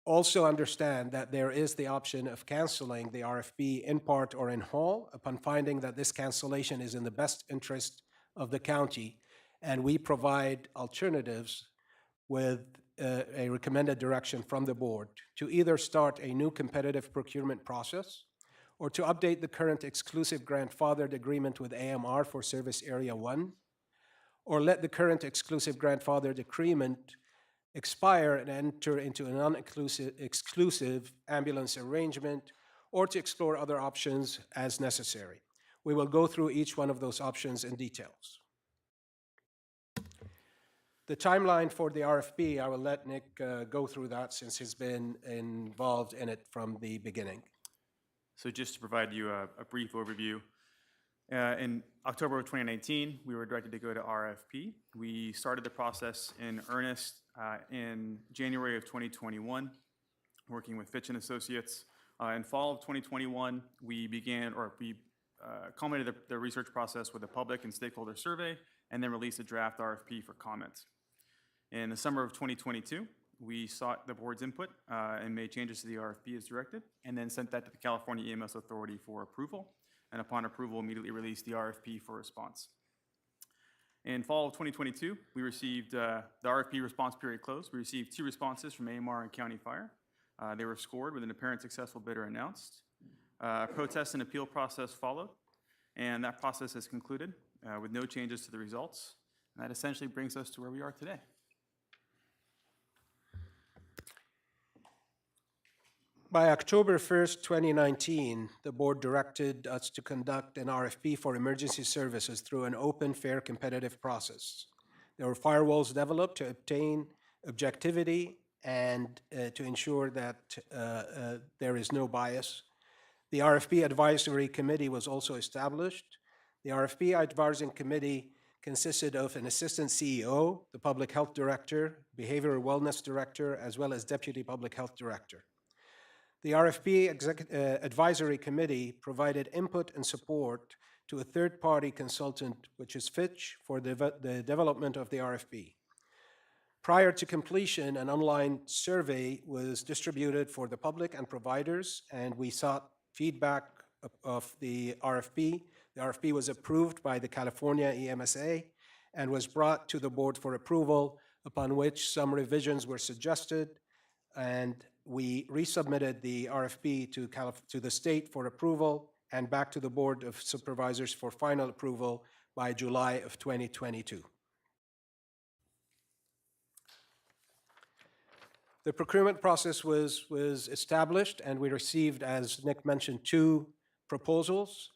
also understand that there is the option of canceling the RFP in part or in whole upon finding that this cancellation is in the best interest of the county, and we provide alternatives with a recommended direction from the board to either start a new competitive procurement process or to update the current exclusive grandfathered agreement with AMR for Service Area 1, or let the current exclusive grandfathered agreement expire and enter into a non-exclusive ambulance arrangement, or to explore other options as necessary. We will go through each one of those options in details. The timeline for the RFP, I will let Nick go through that since he's been involved in it from the beginning. So just to provide you a brief overview, in October of 2019, we were directed to go to RFP. We started the process in earnest in January of 2021, working with Fitch & Associates. In fall of 2021, we culminated the research process with a public and stakeholder survey, and then released a draft RFP for comment. In the summer of 2022, we sought the board's input and made changes to the RFP as directed, and then sent that to the California EMS Authority for approval. And upon approval, immediately released the RFP for response. In fall of 2022, we received the RFP response period closed. We received 2 responses from AMR and County Fire. They were scored with an apparent successful bidder announced. A protest and appeal process followed, and that process has concluded with no changes to the results. And that essentially brings us to where we are today. By October 1st, 2019, the board directed us to conduct an RFP for emergency services through an open, fair, competitive process. There were firewalls developed to obtain objectivity and to ensure that there is no bias. The RFP Advisory Committee was also established. The RFP Advisory Committee consisted of an Assistant CEO, the Public Health Director, Behavioral Wellness Director, as well as Deputy Public Health Director. The RFP Advisory Committee provided input and support to a third-party consultant, which is Fitch, for the development of the RFP. Prior to completion, an online survey was distributed for the public and providers, and we sought feedback of the RFP. The RFP was approved by the California EMSA and was brought to the board for approval, upon which some revisions were suggested, and we resubmitted the RFP to the state for approval and back to the Board of Supervisors for final approval by July of 2022. The procurement process was established, and we received, as Nick mentioned, 2 proposals.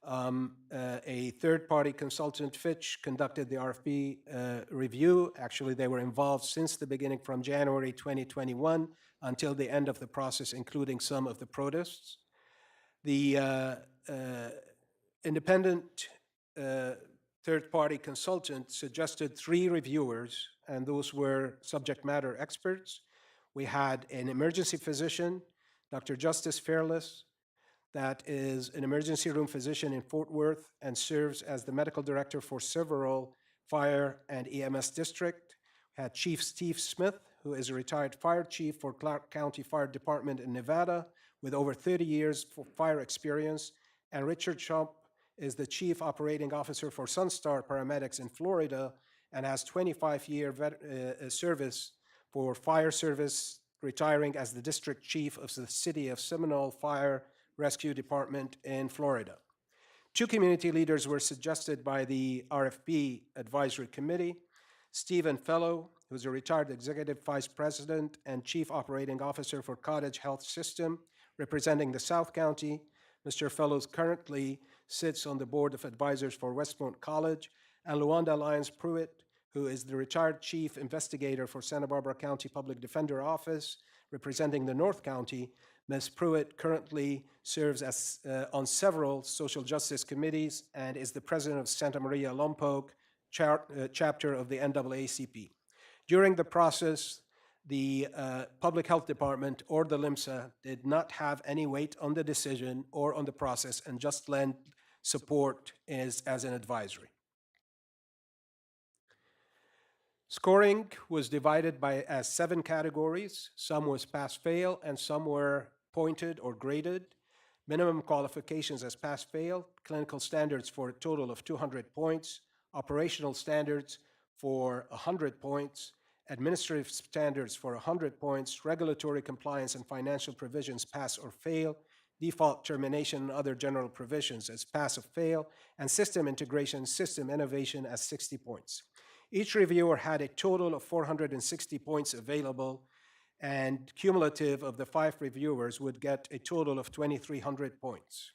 A third-party consultant, Fitch, conducted the RFP review. Actually, they were involved since the beginning from January 2021 until the end of the process, including some of the protests. The independent third-party consultant suggested 3 reviewers, and those were subject matter experts. We had an emergency physician, Dr. Justice Fairless, that is an emergency room physician in Fort Worth and serves as the medical director for several fire and EMS districts. We had Chief Steve Smith, who is a retired fire chief for Clark County Fire Department in Nevada with over 30 years for fire experience. And Richard Schump is the chief operating officer for Sunstar Paramedics in Florida and has 25-year service for fire service, retiring as the district chief of the City of Seminole Fire Rescue Department in Florida. 2 community leaders were suggested by the RFP Advisory Committee. Stephen Fellow, who's a retired Executive Vice President and Chief Operating Officer for Cottage Health System, representing the South County. Mr. Fellows currently sits on the Board of Advisors for Westmont College, and Luanda Lyons Pruitt, who is the retired Chief Investigator for Santa Barbara County Public Defender Office, representing the North County. Ms. Pruitt currently serves as, on several social justice committees and is the president of Santa Maria Lompoc chapter of the NAACP. During the process, the Public Health Department or the LIMSA did not have any weight on the decision or on the process and just lent support as an advisory. Scoring was divided as 7 categories. Some was pass-fail and some were pointed or graded. Minimum qualifications as pass-fail, clinical standards for a total of 200 points, operational standards for 100 points, administrative standards for 100 points, regulatory compliance and financial provisions pass or fail, default termination and other general provisions as pass or fail, and system integration, system innovation as 60 points. Each reviewer had a total of 460 points available, and cumulative of the 5 reviewers would get a total of 2,300 points.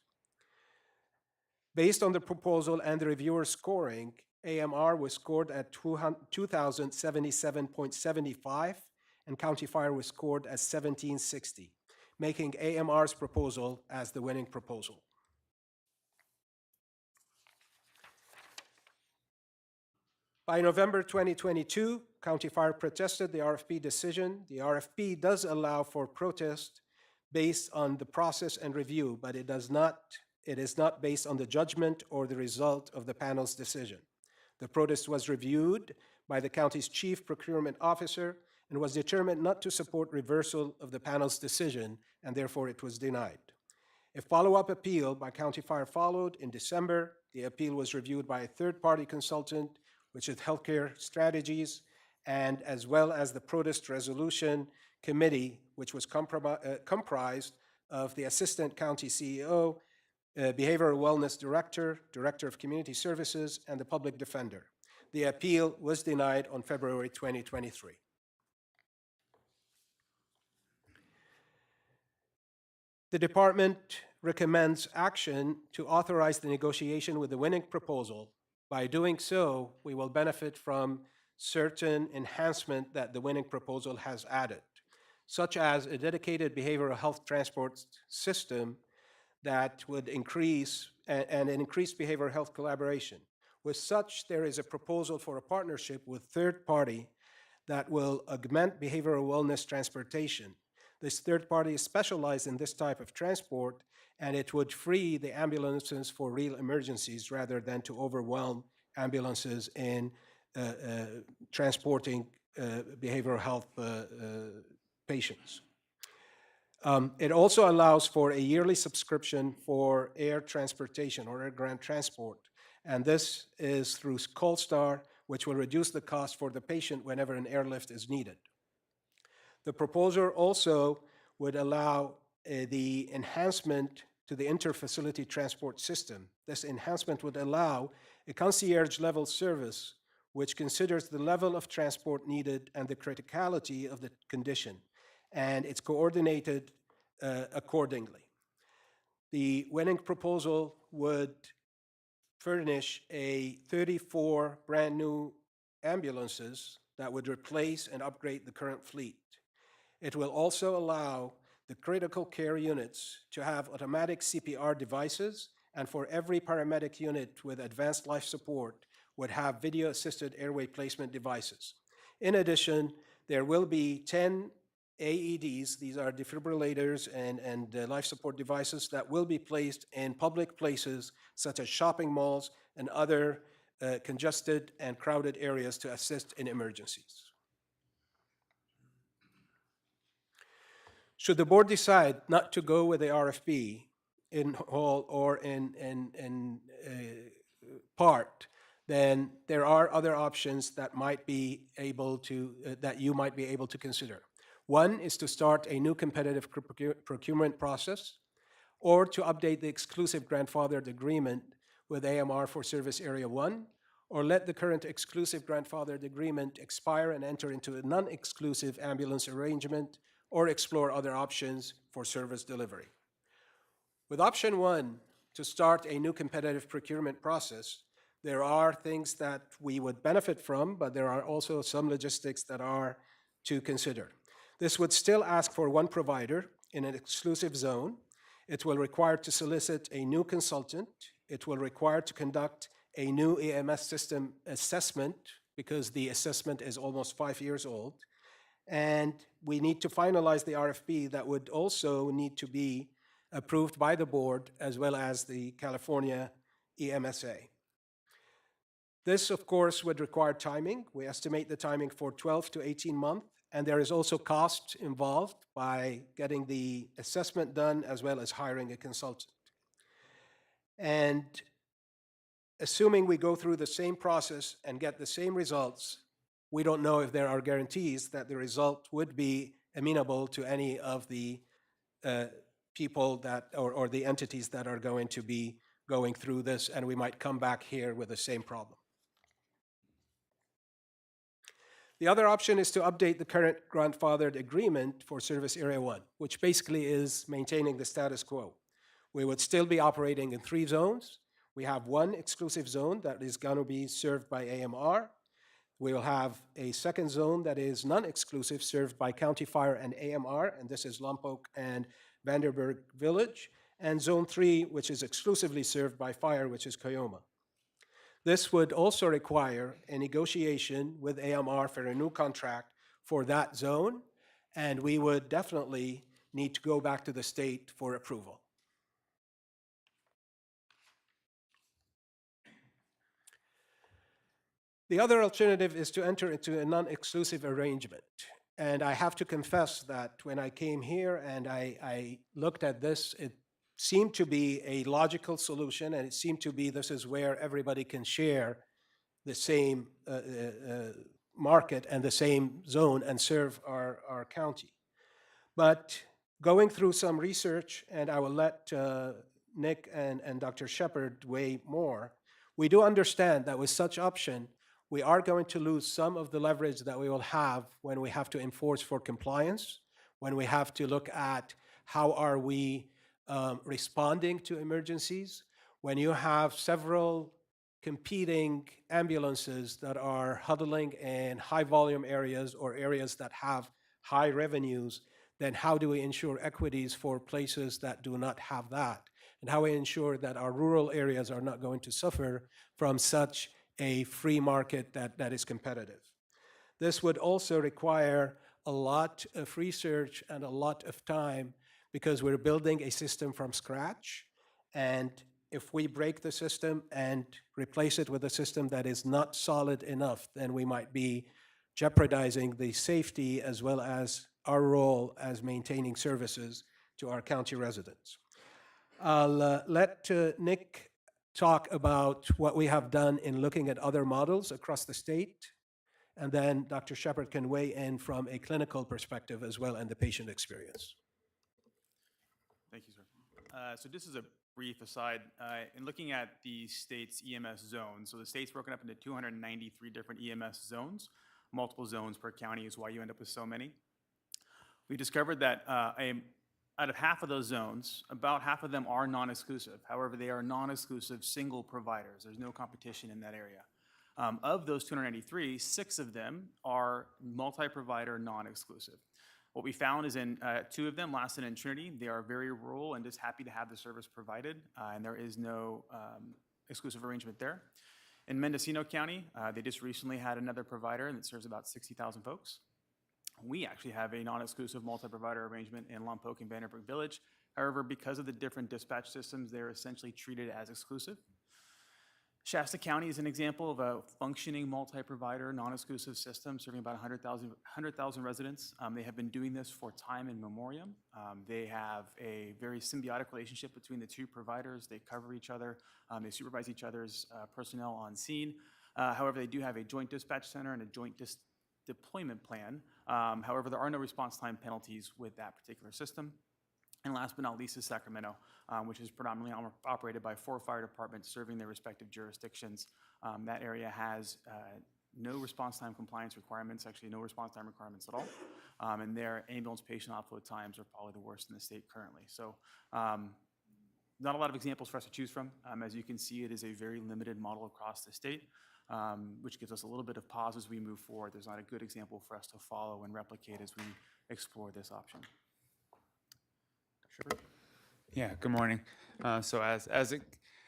Based on the proposal and the reviewer scoring, AMR was scored at 2,077.75, and County Fire was scored as 1,760, making AMR's proposal as the winning proposal. By November 2022, County Fire protested the RFP decision. The RFP does allow for protest based on the process and review, but it is not based on the judgment or the result of the panel's decision. The protest was reviewed by the county's chief procurement officer and was determined not to support reversal of the panel's decision, and therefore it was denied. A follow-up appeal by County Fire followed in December. The appeal was reviewed by a third-party consultant, which is Healthcare Strategies, and as well as the Protest Resolution Committee, which was comprised of the Assistant County CEO, Behavioral Wellness Director, Director of Community Services, and the Public Defender. The appeal was denied on February 2023. The department recommends action to authorize the negotiation with the winning proposal. By doing so, we will benefit from certain enhancement that the winning proposal has added, such as a dedicated behavioral health transport system that would increase and increased behavioral health collaboration. With such, there is a proposal for a partnership with third party that will augment behavioral wellness transportation. This third party is specialized in this type of transport, and it would free the ambulances for real emergencies rather than to overwhelm ambulances in transporting behavioral health patients. It also allows for a yearly subscription for air transportation or air ground transport, and this is through CallStar, which will reduce the cost for the patient whenever an airlift is needed. The proposal also would allow the enhancement to the interfacility transport system. This enhancement would allow a concierge-level service which considers the level of transport needed and the criticality of the condition, and it's coordinated accordingly. The winning proposal would furnish 34 brand new ambulances that would replace and upgrade the current fleet. It will also allow the critical care units to have automatic CPR devices, and for every paramedic unit with advanced life support would have video-assisted airway placement devices. In addition, there will be 10 AEDs, these are defibrillators and life support devices that will be placed in public places such as shopping malls and other congested and crowded areas to assist in emergencies. Should the board decide not to go with the RFP in whole or in part, then there are other options that might be able to that you might be able to consider. One is to start a new competitive procurement process, or to update the exclusive grandfathered agreement with AMR for Service Area 1, or let the current exclusive grandfathered agreement expire and enter into a non-exclusive ambulance arrangement, or explore other options for service delivery. With option one, to start a new competitive procurement process, there are things that we would benefit from, but there are also some logistics that are to consider. This would still ask for one provider in an exclusive zone. It will require to solicit a new consultant. It will require to conduct a new EMS system assessment because the assessment is almost 5 years old. And we need to finalize the RFP that would also need to be approved by the board as well as the California EMSA. This, of course, would require timing. We estimate the timing for 12 to 18 months, and there is also cost involved by getting the assessment done as well as hiring a consultant. And assuming we go through the same process and get the same results, we don't know if there are guarantees that the result would be amenable to any of the people that, or the entities that are going to be going through this, and we might come back here with the same problem. The other option is to update the current grandfathered agreement for Service Area 1, which basically is maintaining the status quo. We would still be operating in 3 zones. We have one exclusive zone that is going to be served by AMR. We will have a second zone that is non-exclusive, served by County Fire and AMR, and this is Lompoc and Vanderburg Village, and Zone 3, which is exclusively served by Fire, which is Cayoma. This would also require a negotiation with AMR for a new contract for that zone, and we would definitely need to go back to the state for approval. The other alternative is to enter into a non-exclusive arrangement. And I have to confess that when I came here and I looked at this, it seemed to be a logical solution, and it seemed to be this is where everybody can share the same market and the same zone and serve our county. But going through some research, and I will let Nick and Dr. Shepard weigh more, we do understand that with such option, we are going to lose some of the leverage that we will have when we have to enforce for compliance, when we have to look at how are we responding to emergencies, when you have several competing ambulances that are huddling in high volume areas or areas that have high revenues, then how do we ensure equities for places that do not have that? And how we ensure that our rural areas are not going to suffer from such a free market that is competitive. This would also require a lot of research and a lot of time because we're building a system from scratch. And if we break the system and replace it with a system that is not solid enough, then we might be jeopardizing the safety as well as our role as maintaining services to our county residents. I'll let Nick talk about what we have done in looking at other models across the state, and then Dr. Shepard can weigh in from a clinical perspective as well and the patient experience. Thank you, sir. So just as a brief aside, in looking at the state's EMS zones, so the state's broken up into 293 different EMS zones. Multiple zones per county is why you end up with so many. We discovered that out of half of those zones, about half of them are non-exclusive. However, they are non-exclusive single providers. There's no competition in that area. Of those 293, 6 of them are multi-provider non-exclusive. What we found is in 2 of them, Lassen and Trinity, they are very rural and just happy to have the service provided, and there is no exclusive arrangement there. In Mendocino County, they just recently had another provider that serves about 60,000 folks. We actually have a non-exclusive multi-provider arrangement in Lompoc and Vanderburg Village. However, because of the different dispatch systems, they're essentially treated as exclusive. Shasta County is an example of a functioning multi-provider, non-exclusive system serving about 100,000 residents. They have been doing this for time in memoriam. They have a very symbiotic relationship between the 2 providers. They cover each other. They supervise each other's personnel on scene. However, they do have a joint dispatch center and a joint deployment plan. However, there are no response time penalties with that particular system. And last but not least is Sacramento, which is predominantly operated by 4 fire departments serving their respective jurisdictions. That area has no response time compliance requirements, actually no response time requirements at all. And their ambulance patient outflow times are probably the worst in the state currently. So not a lot of examples for us to choose from. As you can see, it is a very limited model across the state, which gives us a little bit of pause as we move forward. There's not a good example for us to follow and replicate as we explore this option. Yeah, good morning. So as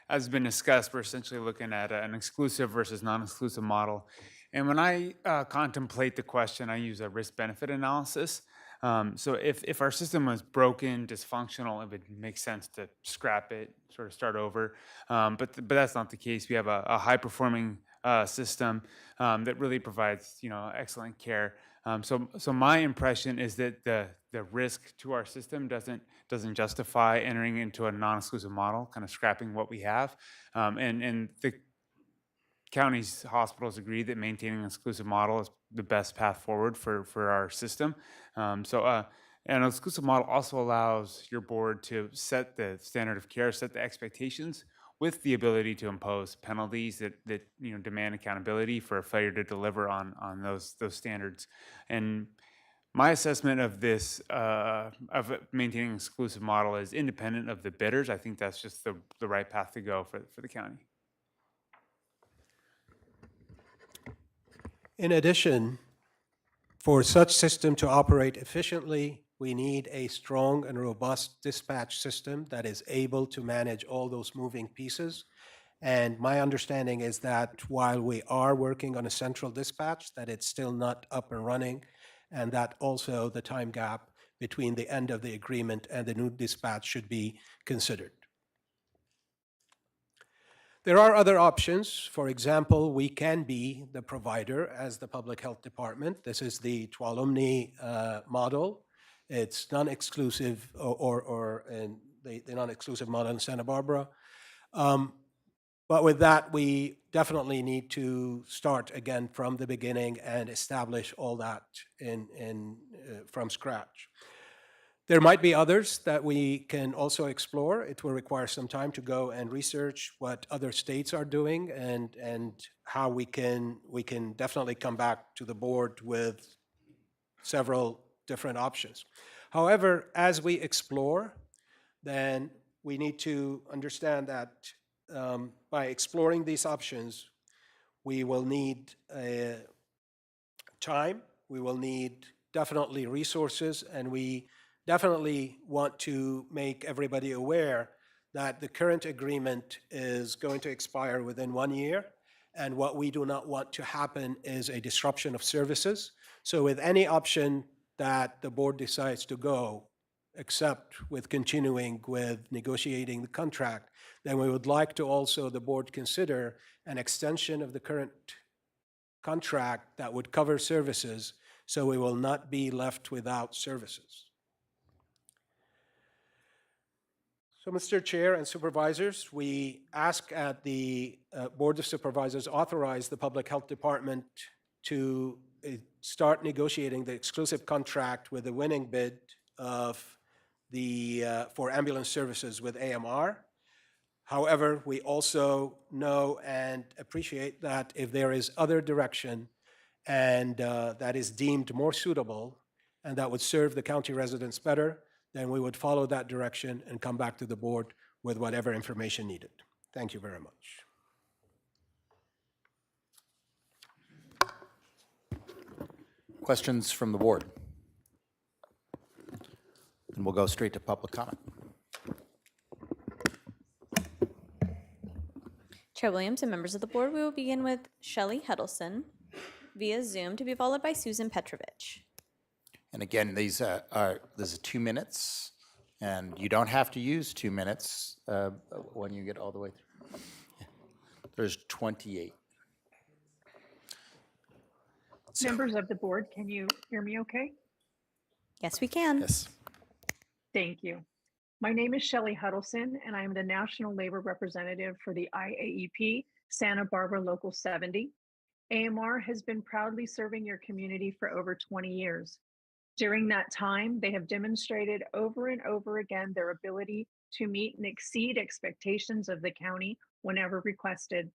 has been discussed, we're essentially looking at an exclusive versus non-exclusive model. And when I contemplate the question, I use a risk-benefit analysis. So if our system was broken, dysfunctional, it would make sense to scrap it, sort of start over. But that's not the case. We have a high-performing system that really provides excellent care. So my impression is that the risk to our system doesn't justify entering into a non-exclusive model, kind of scrapping what we have. And the county's hospitals agree that maintaining an exclusive model is the best path forward for our system. An exclusive model also allows your board to set the standard of care, set the expectations, with the ability to impose penalties that demand accountability for a failure to deliver on those standards. And my assessment of this, of maintaining an exclusive model, is independent of the bidders. I think that's just the right path to go for the county. In addition, for such system to operate efficiently, we need a strong and robust dispatch system that is able to manage all those moving pieces. And my understanding is that while we are working on a central dispatch, that it's still not up and running, and that also the time gap between the end of the agreement and the new dispatch should be considered. There are other options. For example, we can be the provider as the Public Health Department. This is the Tuolumne model. It's non-exclusive, or the non-exclusive model in Santa Barbara. But with that, we definitely need to start again from the beginning and establish all that from scratch. There might be others that we can also explore. It will require some time to go and research what other states are doing and how we can definitely come back to the board with several different options. However, as we explore, then we need to understand that by exploring these options, we will need time, we will need definitely resources, and we definitely want to make everybody aware that the current agreement is going to expire within 1 year, and what we do not want to happen is a disruption of services. So with any option that the board decides to go, except with continuing with negotiating the contract, then we would like to also, the board, consider an extension of the current contract that would cover services, so we will not be left without services. So, Mr. Chair and Supervisors, we ask at the Board of Supervisors authorize the Public Health Department to start negotiating the exclusive contract with the winning bid for ambulance services with AMR. However, we also know and appreciate that if there is other direction and that is deemed more suitable and that would serve the county residents better, then we would follow that direction and come back to the board with whatever information needed. Thank you very much. Questions from the board? And we'll go straight to public comment. Chair Williams and members of the board, we will begin with Shelley Huddleston via Zoom, to be followed by Susan Petrovich. And again, this is 2 minutes, and you don't have to use 2 minutes when you get all the way through. There's 28. Members of the board, can you hear me okay? Yes, we can. Yes. Thank you. My name is Shelley Huddleston, and I am the National Labor Representative for the IAEP Santa Barbara Local 70. AMR has been proudly serving your community for over 20 years. During that time, they have demonstrated over and over again their ability to meet and exceed expectations of the county whenever requested.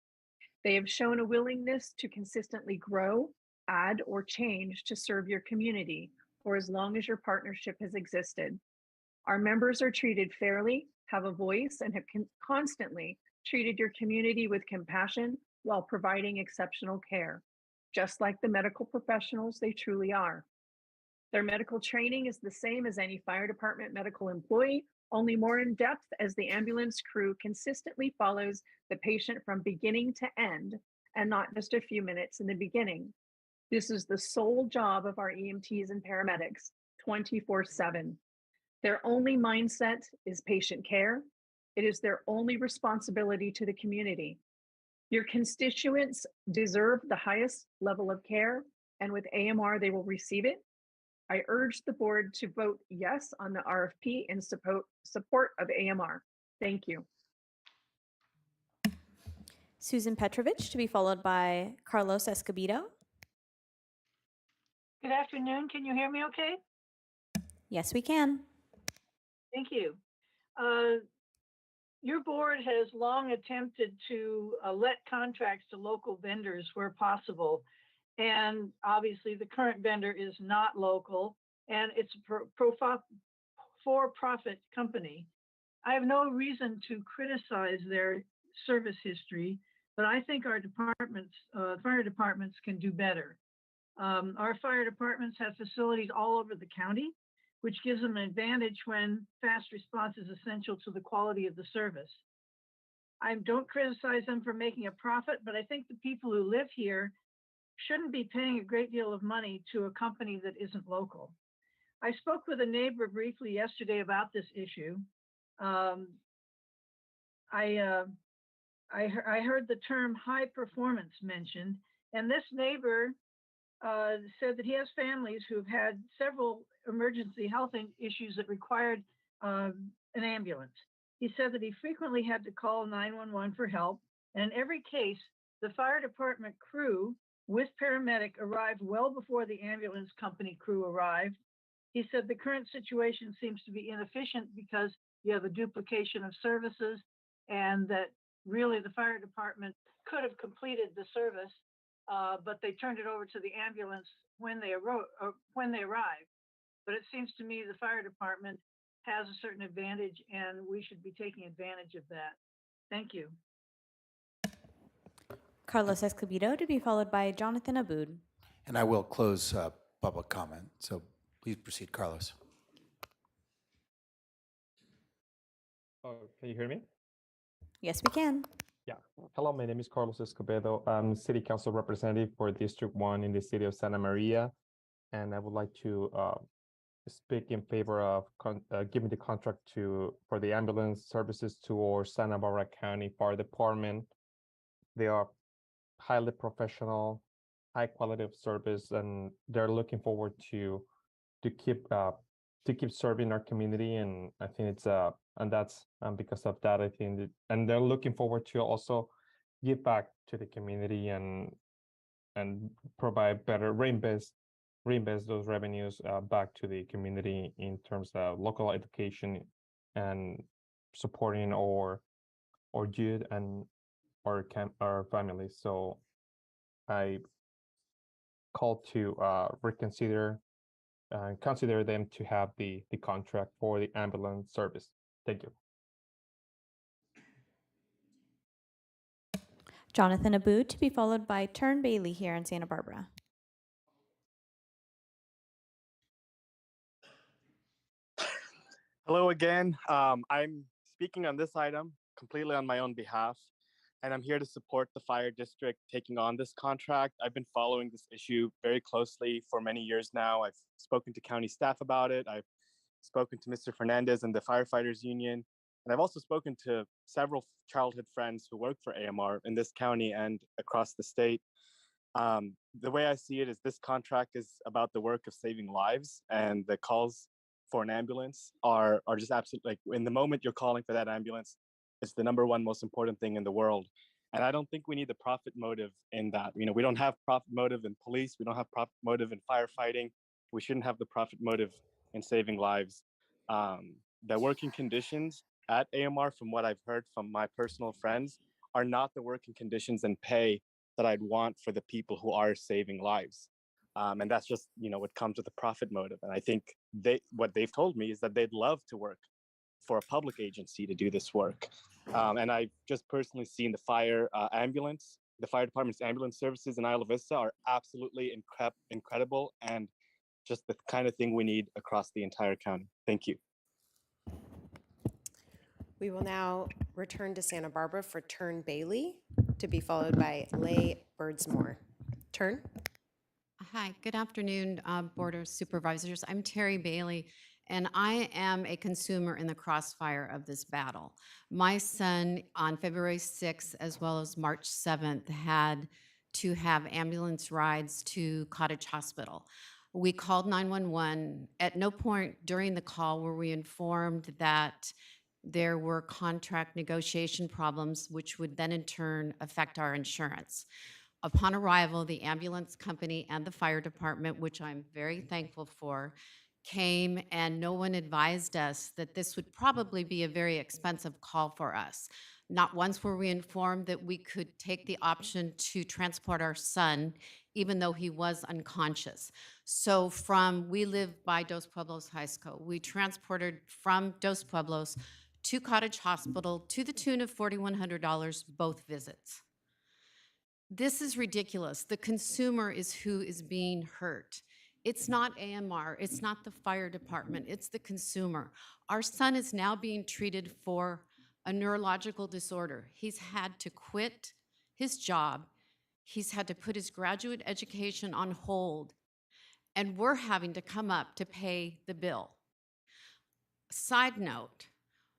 They have shown a willingness to consistently grow, add, or change to serve your community for as long as your partnership has existed. Our members are treated fairly, have a voice, and have constantly treated your community with compassion while providing exceptional care, just like the medical professionals they truly are. Their medical training is the same as any fire department medical employee, only more in depth as the ambulance crew consistently follows the patient from beginning to end and not just a few minutes in the beginning. This is the sole job of our EMTs and paramedics, 24/7. Their only mindset is patient care. It is their only responsibility to the community. Your constituents deserve the highest level of care, and with AMR, they will receive it. I urge the board to vote yes on the RFP in support of AMR. Thank you. Susan Petrovich, to be followed by Carlos Escobedo. Good afternoon. Can you hear me okay? Yes, we can. Thank you. Your board has long attempted to let contracts to local vendors where possible. And obviously the current vendor is not local and it's a for-profit company. I have no reason to criticize their service history, but I think our departments, fire departments can do better. Our fire departments have facilities all over the county, which gives them an advantage when fast response is essential to the quality of the service. I don't criticize them for making a profit, but I think the people who live here shouldn't be paying a great deal of money to a company that isn't local. I spoke with a neighbor briefly yesterday about this issue. I heard the term high performance mentioned, and this neighbor said that he has families who've had several emergency health issues that required an ambulance. He said that he frequently had to call 911 for help, and in every case, the fire department crew with paramedic arrived well before the ambulance company crew arrived. He said the current situation seems to be inefficient because you have a duplication of services, and that really the fire department could have completed the service, but they turned it over to the ambulance when they arrived. But it seems to me the fire department has a certain advantage and we should be taking advantage of that. Thank you. Carlos Escobedo, to be followed by Jonathan Aboud. And I will close public comment. So please proceed, Carlos. Can you hear me? Yes, we can. Yeah. Hello, my name is Carlos Escobedo. I'm City Council Representative for District 1 in the city of Santa Maria. And I would like to speak in favor of giving the contract for the ambulance services to our Santa Barbara County Fire Department. They are highly professional, high quality of service, and they're looking forward to keep serving our community. And I think it's and that's because of that, I think and they're looking forward to also give back to the community and provide better reinvest those revenues back to the community in terms of local education and supporting our youth and our families. So I call to consider them to have the contract for the ambulance service. Thank you. Jonathan Aboud, to be followed by Turn Bailey here in Santa Barbara. Hello again. I'm speaking on this item completely on my own behalf, and I'm here to support the fire district taking on this contract. I've been following this issue very closely for many years now. I've spoken to county staff about it. I've spoken to Mr. Fernandez and the firefighters union, and I've also spoken to several childhood friends who work for AMR in this county and across the state. The way I see it is this contract is about the work of saving lives, and the calls for an ambulance are just absolutely, like, in the moment you're calling for that ambulance, it's the number one most important thing in the world. And I don't think we need the profit motive in that. You know, we don't have profit motive in police. We don't have profit motive in firefighting. We shouldn't have the profit motive in saving lives. The working conditions at AMR, from what I've heard from my personal friends, are not the working conditions and pay that I'd want for the people who are saving lives. And that's just, what comes with the profit motive. And I think what they've told me is that they'd love to work for a public agency to do this work. And I've just personally seen the fire department's ambulance services in Isla Vista are absolutely incredible and just the kind of thing we need across the entire county. Thank you. We will now return to Santa Barbara for Turn Bailey, to be followed by Lay Birdsmore. Turn. Hi, good afternoon, Board of Supervisors. I'm Terry Bailey, and I am a consumer in the crossfire of this battle. My son, on February 6th, as well as March 7th, had to have ambulance rides to Cottage Hospital. We called 911. At no point during the call were we informed that there were contract negotiation problems, which would then in turn affect our insurance. Upon arrival, the ambulance company and the fire department, which I'm very thankful for, came and no one advised us that this would probably be a very expensive call for us. Not once were we informed that we could take the option to transport our son, even though he was unconscious. So we live by Dos Pueblos High School. We transported from Dos Pueblos to Cottage Hospital to the tune of $4,100 both visits. This is ridiculous. The consumer is who is being hurt. It's not AMR, it's not the fire department, it's the consumer. Our son is now being treated for a neurological disorder. He's had to quit his job. He's had to put his graduate education on hold, and we're having to come up to pay the bill. Side note,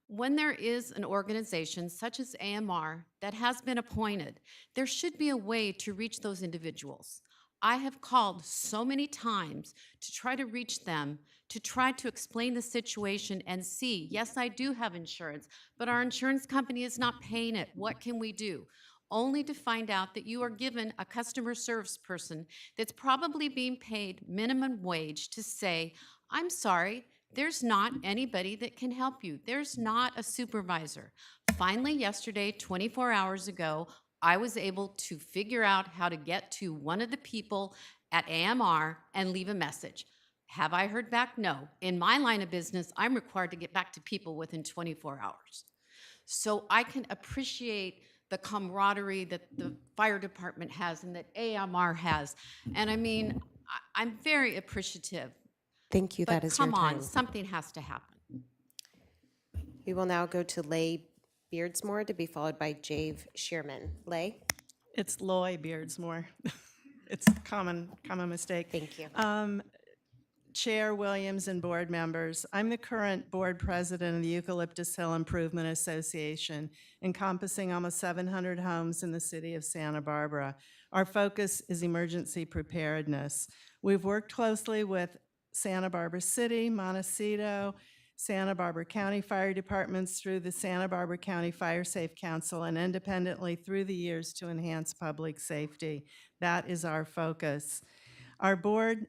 when there is an organization such as AMR that has been appointed, there should be a way to reach those individuals. I have called so many times to try to reach them, to try to explain the situation and see, yes, I do have insurance, but our insurance company is not paying it. What can we do? Only to find out that you are given a customer service person that's probably being paid minimum wage to say, I'm sorry, there's not anybody that can help you. There's not a supervisor. Finally, yesterday, 24 hours ago, I was able to figure out how to get to one of the people at AMR and leave a message. Have I heard back? No. In my line of business, I'm required to get back to people within 24 hours. So I can appreciate the camaraderie that the fire department has and that AMR has. And I mean, I'm very appreciative. Thank you. But That is your come time. on, something has to happen. We will now go to Lay Beardsmore, to be followed by Jave Shearman. Lay. It's Loy Beardsmore. It's a common mistake. Thank you. Chair Williams and board members, I'm the current board president of the Eucalyptus Hill Improvement Association, encompassing almost 700 homes in the city of Santa Barbara. Our focus is emergency preparedness. We've worked closely with Santa Barbara City, Montecito, Santa Barbara County Fire Departments through the Santa Barbara County Fire Safe Council and independently through the years to enhance public safety. That is our focus. Our board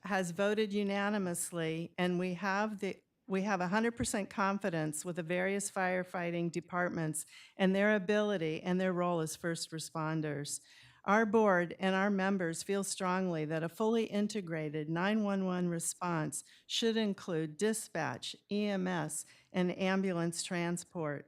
has voted unanimously, and we have 100% confidence with the various firefighting departments and their ability and their role as first responders. Our board and our members feel strongly that a fully integrated 911 response should include dispatch, EMS, and ambulance transport.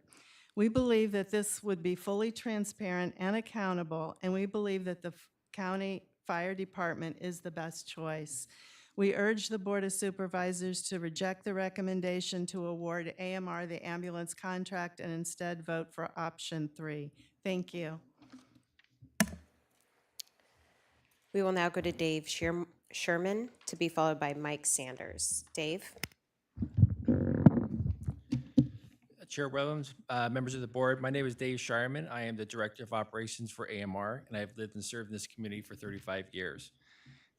We believe that this would be fully transparent and accountable, and we believe that the county fire department is the best choice. We urge the Board of Supervisors to reject the recommendation to award AMR the ambulance contract and instead vote for option 3. Thank you. We will now go to Dave Sherman, to be followed by Mike Sanders. Dave. Chair Williams, members of the board, my name is Dave Sharman. I am the Director of Operations for AMR, and I've lived and served in this community for 35 years.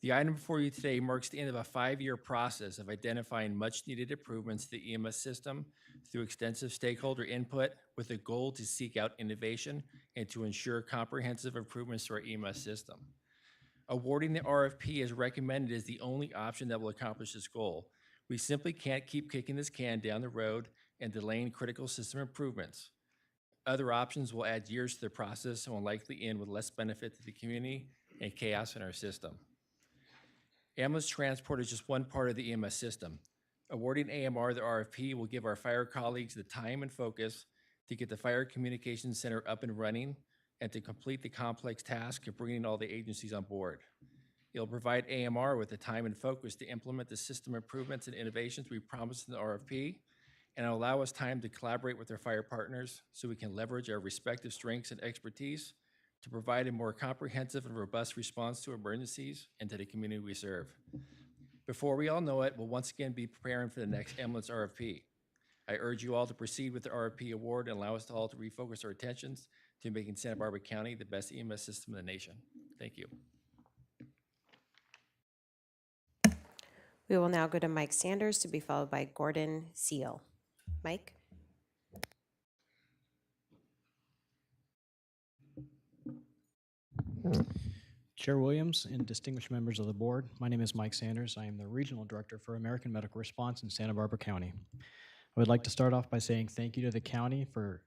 The item before you today marks the end of a 5-year process of identifying much-needed improvements to the EMS system through extensive stakeholder input with a goal to seek out innovation and to ensure comprehensive improvements to our EMS system. Awarding the RFP as recommended is the only option that will accomplish this goal. We simply can't keep kicking this can down the road and delaying critical system improvements. Other options will add years to the process and will likely end with less benefit to the community and chaos in our system. Ambulance transport is just one part of the EMS system. Awarding AMR the RFP will give our fire colleagues the time and focus to get the Fire Communications Center up and running and to complete the complex task of bringing all the agencies on board. It'll provide AMR with the time and focus to implement the system improvements and innovations we promised in the RFP, and it'll allow us time to collaborate with our fire partners so we can leverage our respective strengths and expertise to provide a more comprehensive and robust response to emergencies and to the community we serve. Before we all know it, we'll once again be preparing for the next ambulance RFP. I urge you all to proceed with the RFP award and allow us all to refocus our attentions to making Santa Barbara County the best EMS system in the nation. Thank you. We will now go to Mike Sanders to be followed by Gordon Seal. Mike? Chair Williams and distinguished members of the board, my name is Mike Sanders. I am the Regional Director for American Medical Response in Santa Barbara County. I would like to start off by saying thank you to the county for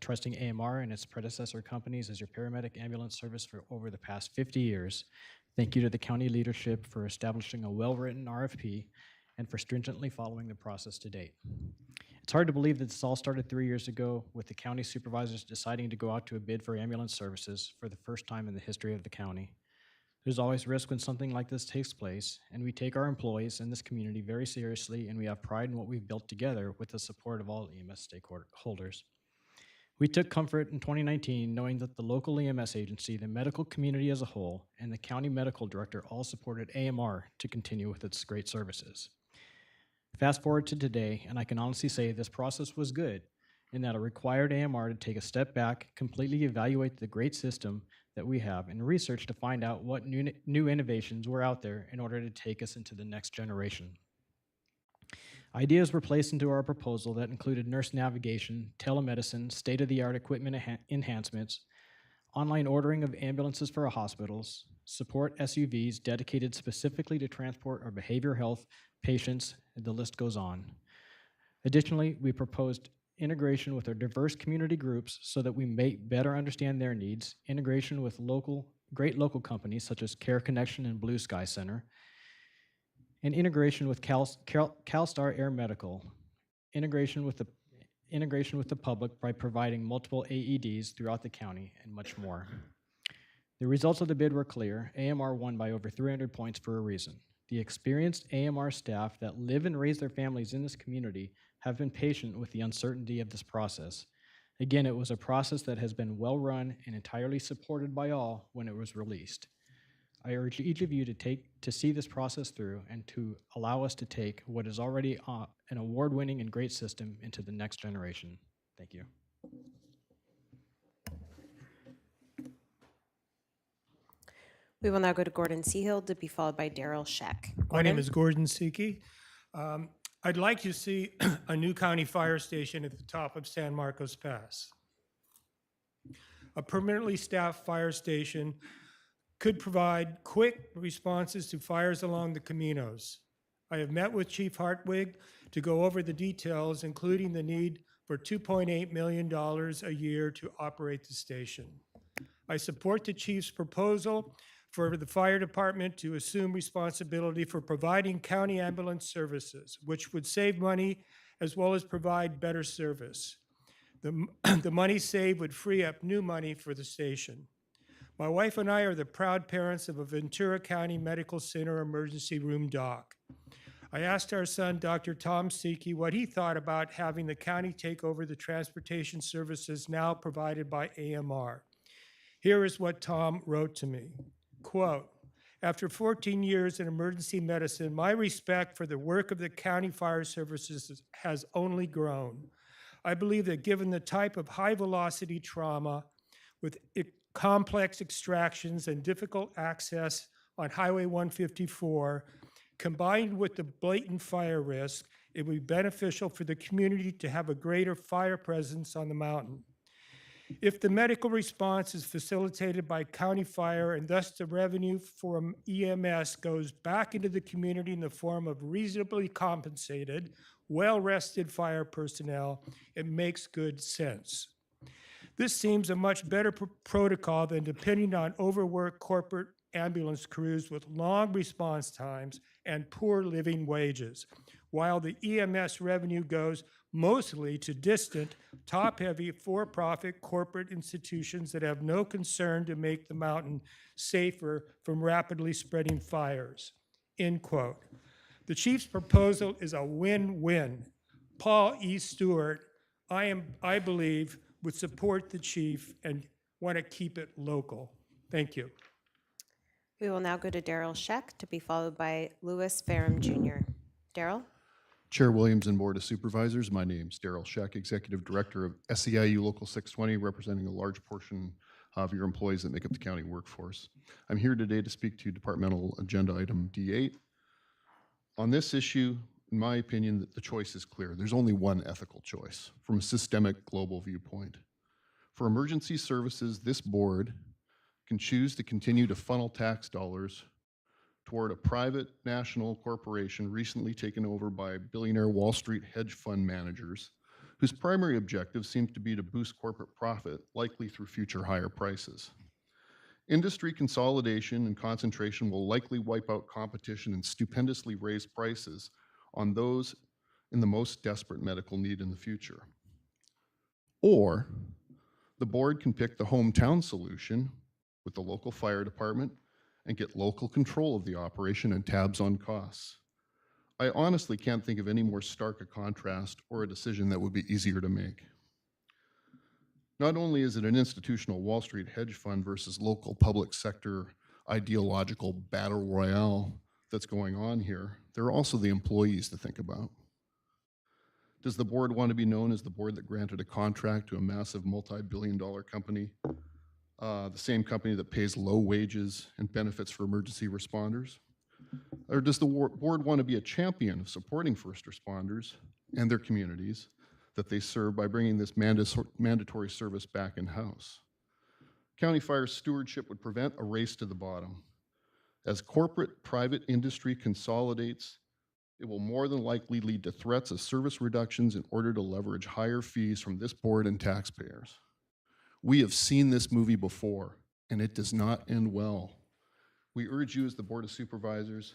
trusting AMR and its predecessor companies as your paramedic ambulance service for over the past 50 years. Thank you to the county leadership for establishing a well-written RFP and for stringently following the process to date. It's hard to believe that this all started 3 years ago with the county supervisors deciding to go out to a bid for ambulance services for the first time in the history of the county. There's always risk when something like this takes place, and we take our employees and this community very seriously, and we have pride in what we've built together with the support of all EMS stakeholders. We took comfort in 2019 knowing that the local EMS agency, the medical community as a whole, and the county medical director all supported AMR to continue with its great services. Fast forward to today, and I can honestly say this process was good in that it required AMR to take a step back, completely evaluate the great system that we have, and research to find out what new innovations were out there in order to take us into the next generation. Ideas were placed into our proposal that included nurse navigation, telemedicine, state-of-the-art equipment enhancements, online ordering of ambulances for our hospitals, support SUVs dedicated specifically to transport our behavioral health patients, and the list goes on. Additionally, we proposed integration with our diverse community groups so that we may better understand their needs, integration with great local companies such as Care Connection and Blue Sky Center, and integration with CalStar Air Medical, integration with the public by providing multiple AEDs throughout the county, and much more. The results of the bid were clear. AMR won by over 300 points for a reason. The experienced AMR staff that live and raise their families in this community have been patient with the uncertainty of this process. Again, it was a process that has been well-run and entirely supported by all when it was released. I urge each of you to see this process through and to allow us to take what is already an award-winning and great system into the next generation. Thank you. We will now go to Gordon Seahill to be followed by Daryl Scheck. My name is Gordon Seaky. I'd like to see a new county fire station at the top of San Marcos Pass. A permanently staffed fire station could provide quick responses to fires along the Caminos. I have met with Chief Hartwig to go over the details, including the need for $2.8 million a year to operate the station. I support the chief's proposal for the fire department to assume responsibility for providing county ambulance services, which would save money as well as provide better service. The money saved would free up new money for the station. My wife and I are the proud parents of a Ventura County Medical Center emergency room doc. I asked our son, Dr. Tom Seaky, what he thought about having the county take over the transportation services now provided by AMR. Here is what Tom wrote to me. Quote, after 14 years in emergency medicine, my respect for the work of the county fire services has only grown. I believe that given the type of high-velocity trauma with complex extractions and difficult access on Highway 154, combined with the blatant fire risk, it would be beneficial for the community to have a greater fire presence on the mountain. If the medical response is facilitated by county fire and thus the revenue from EMS goes back into the community in the form of reasonably compensated, well-rested fire personnel, it makes good sense. This seems a much better protocol than depending on overworked corporate ambulance crews with long response times and poor living wages, while the EMS revenue goes mostly to distant, top-heavy, for-profit corporate institutions that have no concern to make the mountain safer from rapidly spreading fires. End quote. The chief's proposal is a win-win. Paul E. Stewart, I believe, would support the chief and want to keep it local. Thank you. We will now go to Daryl Scheck to be followed by Louis Ferrum Jr. Daryl? Chair Williams and Board of Supervisors, my name's Daryl Scheck, Executive Director of SEIU Local 620, representing a large portion of your employees that make up the county workforce. I'm here today to speak to Departmental Agenda Item D8. On this issue, in my opinion, the choice is clear. There's only one ethical choice from a systemic global viewpoint. For emergency services, this board can choose to continue to funnel tax dollars toward a private national corporation recently taken over by billionaire Wall Street hedge fund managers, whose primary objective seems to be to boost corporate profit, likely through future higher prices. Industry consolidation and concentration will likely wipe out competition and stupendously raise prices on those in the most desperate medical need in the future. Or the board can pick the hometown solution with the local fire department and get local control of the operation and tabs on costs. I honestly can't think of any more stark a contrast or a decision that would be easier to make. Not only is it an institutional Wall Street hedge fund versus local public sector ideological battle royale that's going on here, there are also the employees to think about. Does the board want to be known as the board that granted a contract to a massive multi-billion-dollar company, the same company that pays low wages and benefits for emergency responders? Or does the board want to be a champion of supporting first responders and their communities that they serve by bringing this mandatory service back in-house? County fire stewardship would prevent a race to the bottom. As corporate private industry consolidates, it will more than likely lead to threats of service reductions in order to leverage higher fees from this board and taxpayers. We have seen this movie before, and it does not end well. We urge you as the Board of Supervisors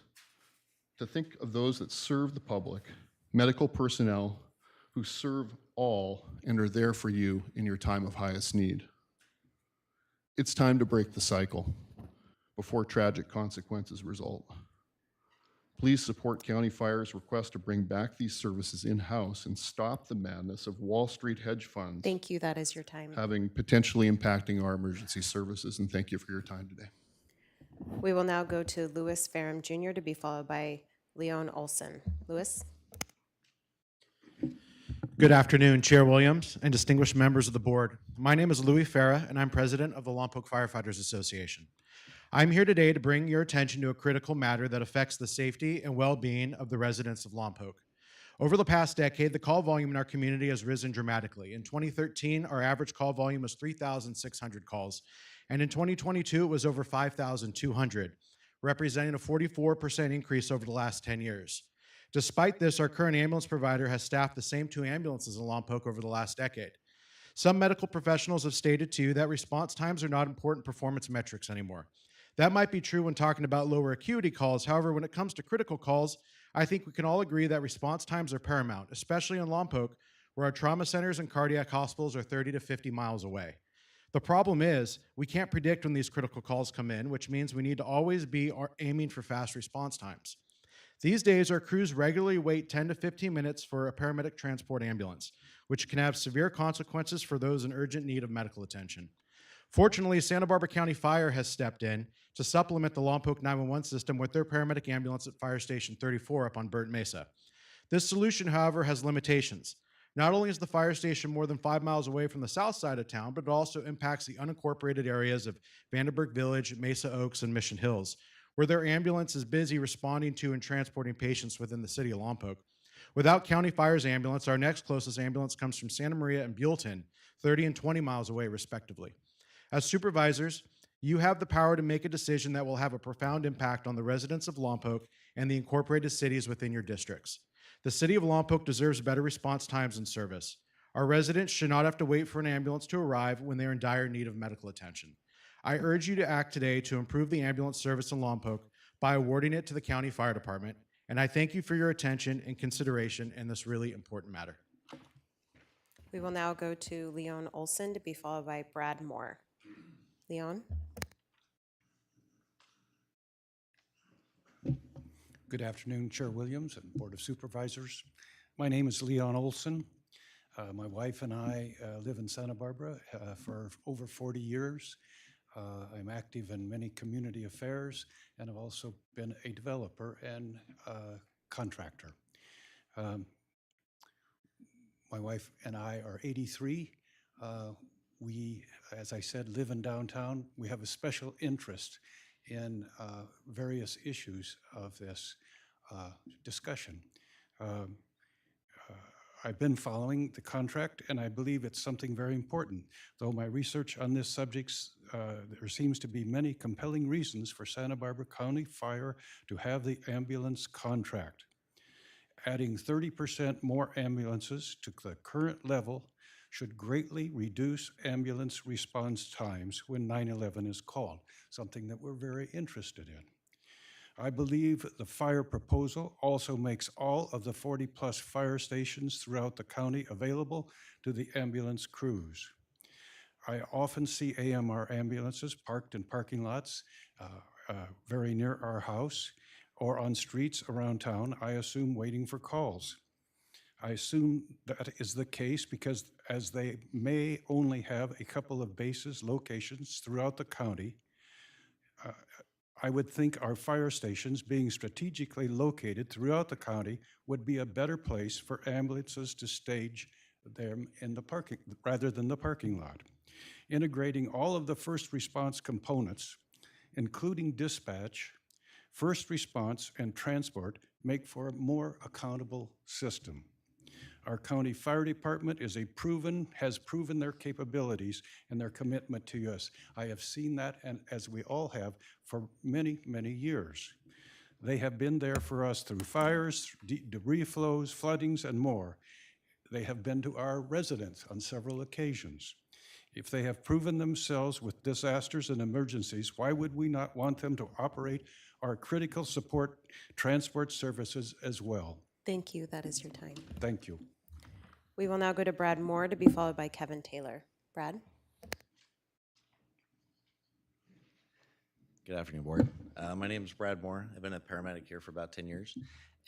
to think of those that serve the public, medical personnel who serve all and are there for you in your time of highest need. It's time to break the cycle before tragic consequences result. Please support County Fire's request to bring back these services in-house and stop the madness of Wall Street hedge funds. Thank you. That is your time. Having potentially impacting our emergency services, and thank you for your time today. We will now go to Louis Ferrum Jr. to be followed by Leon Olson. Louis? Good afternoon, Chair Williams and distinguished members of the board. My name is Louis Farah, and I'm president of the Lompoc Firefighters Association. I'm here today to bring your attention to a critical matter that affects the safety and well-being of the residents of Lompoc. Over the past decade, the call volume in our community has risen dramatically. In 2013, our average call volume was 3,600 calls, and in 2022, it was over 5,200, representing a 44% increase over the last 10 years. Despite this, our current ambulance provider has staffed the same 2 ambulances in Lompoc over the last decade. Some medical professionals have stated to you that response times are not important performance metrics anymore. That might be true when talking about lower acuity calls. However, when it comes to critical calls, I think we can all agree that response times are paramount, especially in Lompoc, where our trauma centers and cardiac hospitals are 30 to 50 miles away. The problem is we can't predict when these critical calls come in, which means we need to always be aiming for fast response times. These days, our crews regularly wait 10 to 15 minutes for a paramedic transport ambulance, which can have severe consequences for those in urgent need of medical attention. Fortunately, Santa Barbara County Fire has stepped in to supplement the Lompoc 911 system with their paramedic ambulance at Fire Station 34 up on Burnt Mesa. This solution, however, has limitations. Not only is the fire station more than 5 miles away from the south side of town, but it also impacts the unincorporated areas of Vandenberg Village, Mesa Oaks, and Mission Hills, where their ambulance is busy responding to and transporting patients within the city of Lompoc. Without County Fire's ambulance, our next closest ambulance comes from Santa Maria and Buellton, 30 and 20 miles away, respectively. As supervisors, you have the power to make a decision that will have a profound impact on the residents of Lompoc and the incorporated cities within your districts. The city of Lompoc deserves better response times and service. Our residents should not have to wait for an ambulance to arrive when they're in dire need of medical attention. I urge you to act today to improve the ambulance service in Lompoc by awarding it to the county fire department, and I thank you for your attention and consideration in this really important matter. We will now go to Leon Olson to be followed by Brad Moore. Leon? Good afternoon, Chair Williams and Board of Supervisors. My name is Leon Olson. My wife and I live in Santa Barbara for over 40 years. I'm active in many community affairs, and I've also been a developer and contractor. My wife and I are 83. We, as I said, live in downtown. We have a special interest in various issues of this discussion. I've been following the contract, and I believe it's something very important. Though my research on this subject, there seems to be many compelling reasons for Santa Barbara County Fire to have the ambulance contract. Adding 30% more ambulances to the current level should greatly reduce ambulance response times when 911 is called, something that we're very interested in. I believe the fire proposal also makes all of the 40-plus fire stations throughout the county available to the ambulance crews. I often see AMR ambulances parked in parking lots very near our house or on streets around town, I assume waiting for calls. I assume that is the case because as they may only have a couple of bases locations throughout the county, I would think our fire stations being strategically located throughout the county would be a better place for ambulances to stage them in the parking, rather than the parking lot. Integrating all of the first response components, including dispatch, first response, and transport, make for a more accountable system. Our county fire department has proven their capabilities and their commitment to us. I have seen that, and as we all have, for many, many years. They have been there for us through fires, debris flows, floodings, and more. They have been to our residents on several occasions. If they have proven themselves with disasters and emergencies, why would we not want them to operate our critical support transport services as well? Thank you. That is your time. Thank you. We will now go to Brad Moore to be followed by Kevin Taylor. Brad? Good afternoon, Board. My name is Brad Moore. I've been a paramedic here for about 10 years,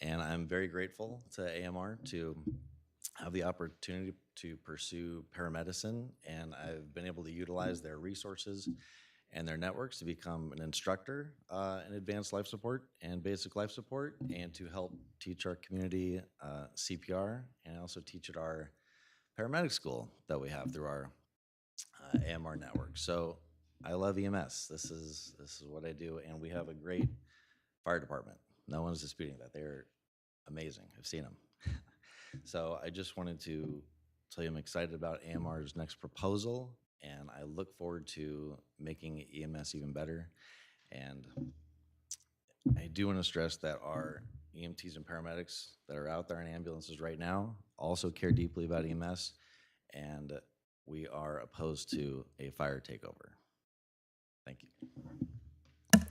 and I'm very grateful to AMR to have the opportunity to pursue paramedicine, and I've been able to utilize their resources and their networks to become an instructor in advanced life support and basic life support, and to help teach our community CPR, and also teach at our paramedic school that we have through our AMR network. So I love EMS. This is what I do, and we have a great fire department. No one's disputing that. They're amazing. I've seen them. So I just wanted to tell you I'm excited about AMR's next proposal, and I look forward to making EMS even better. And I do want to stress that our EMTs and paramedics that are out there in ambulances right now also care deeply about EMS, and we are opposed to a fire takeover. Thank you.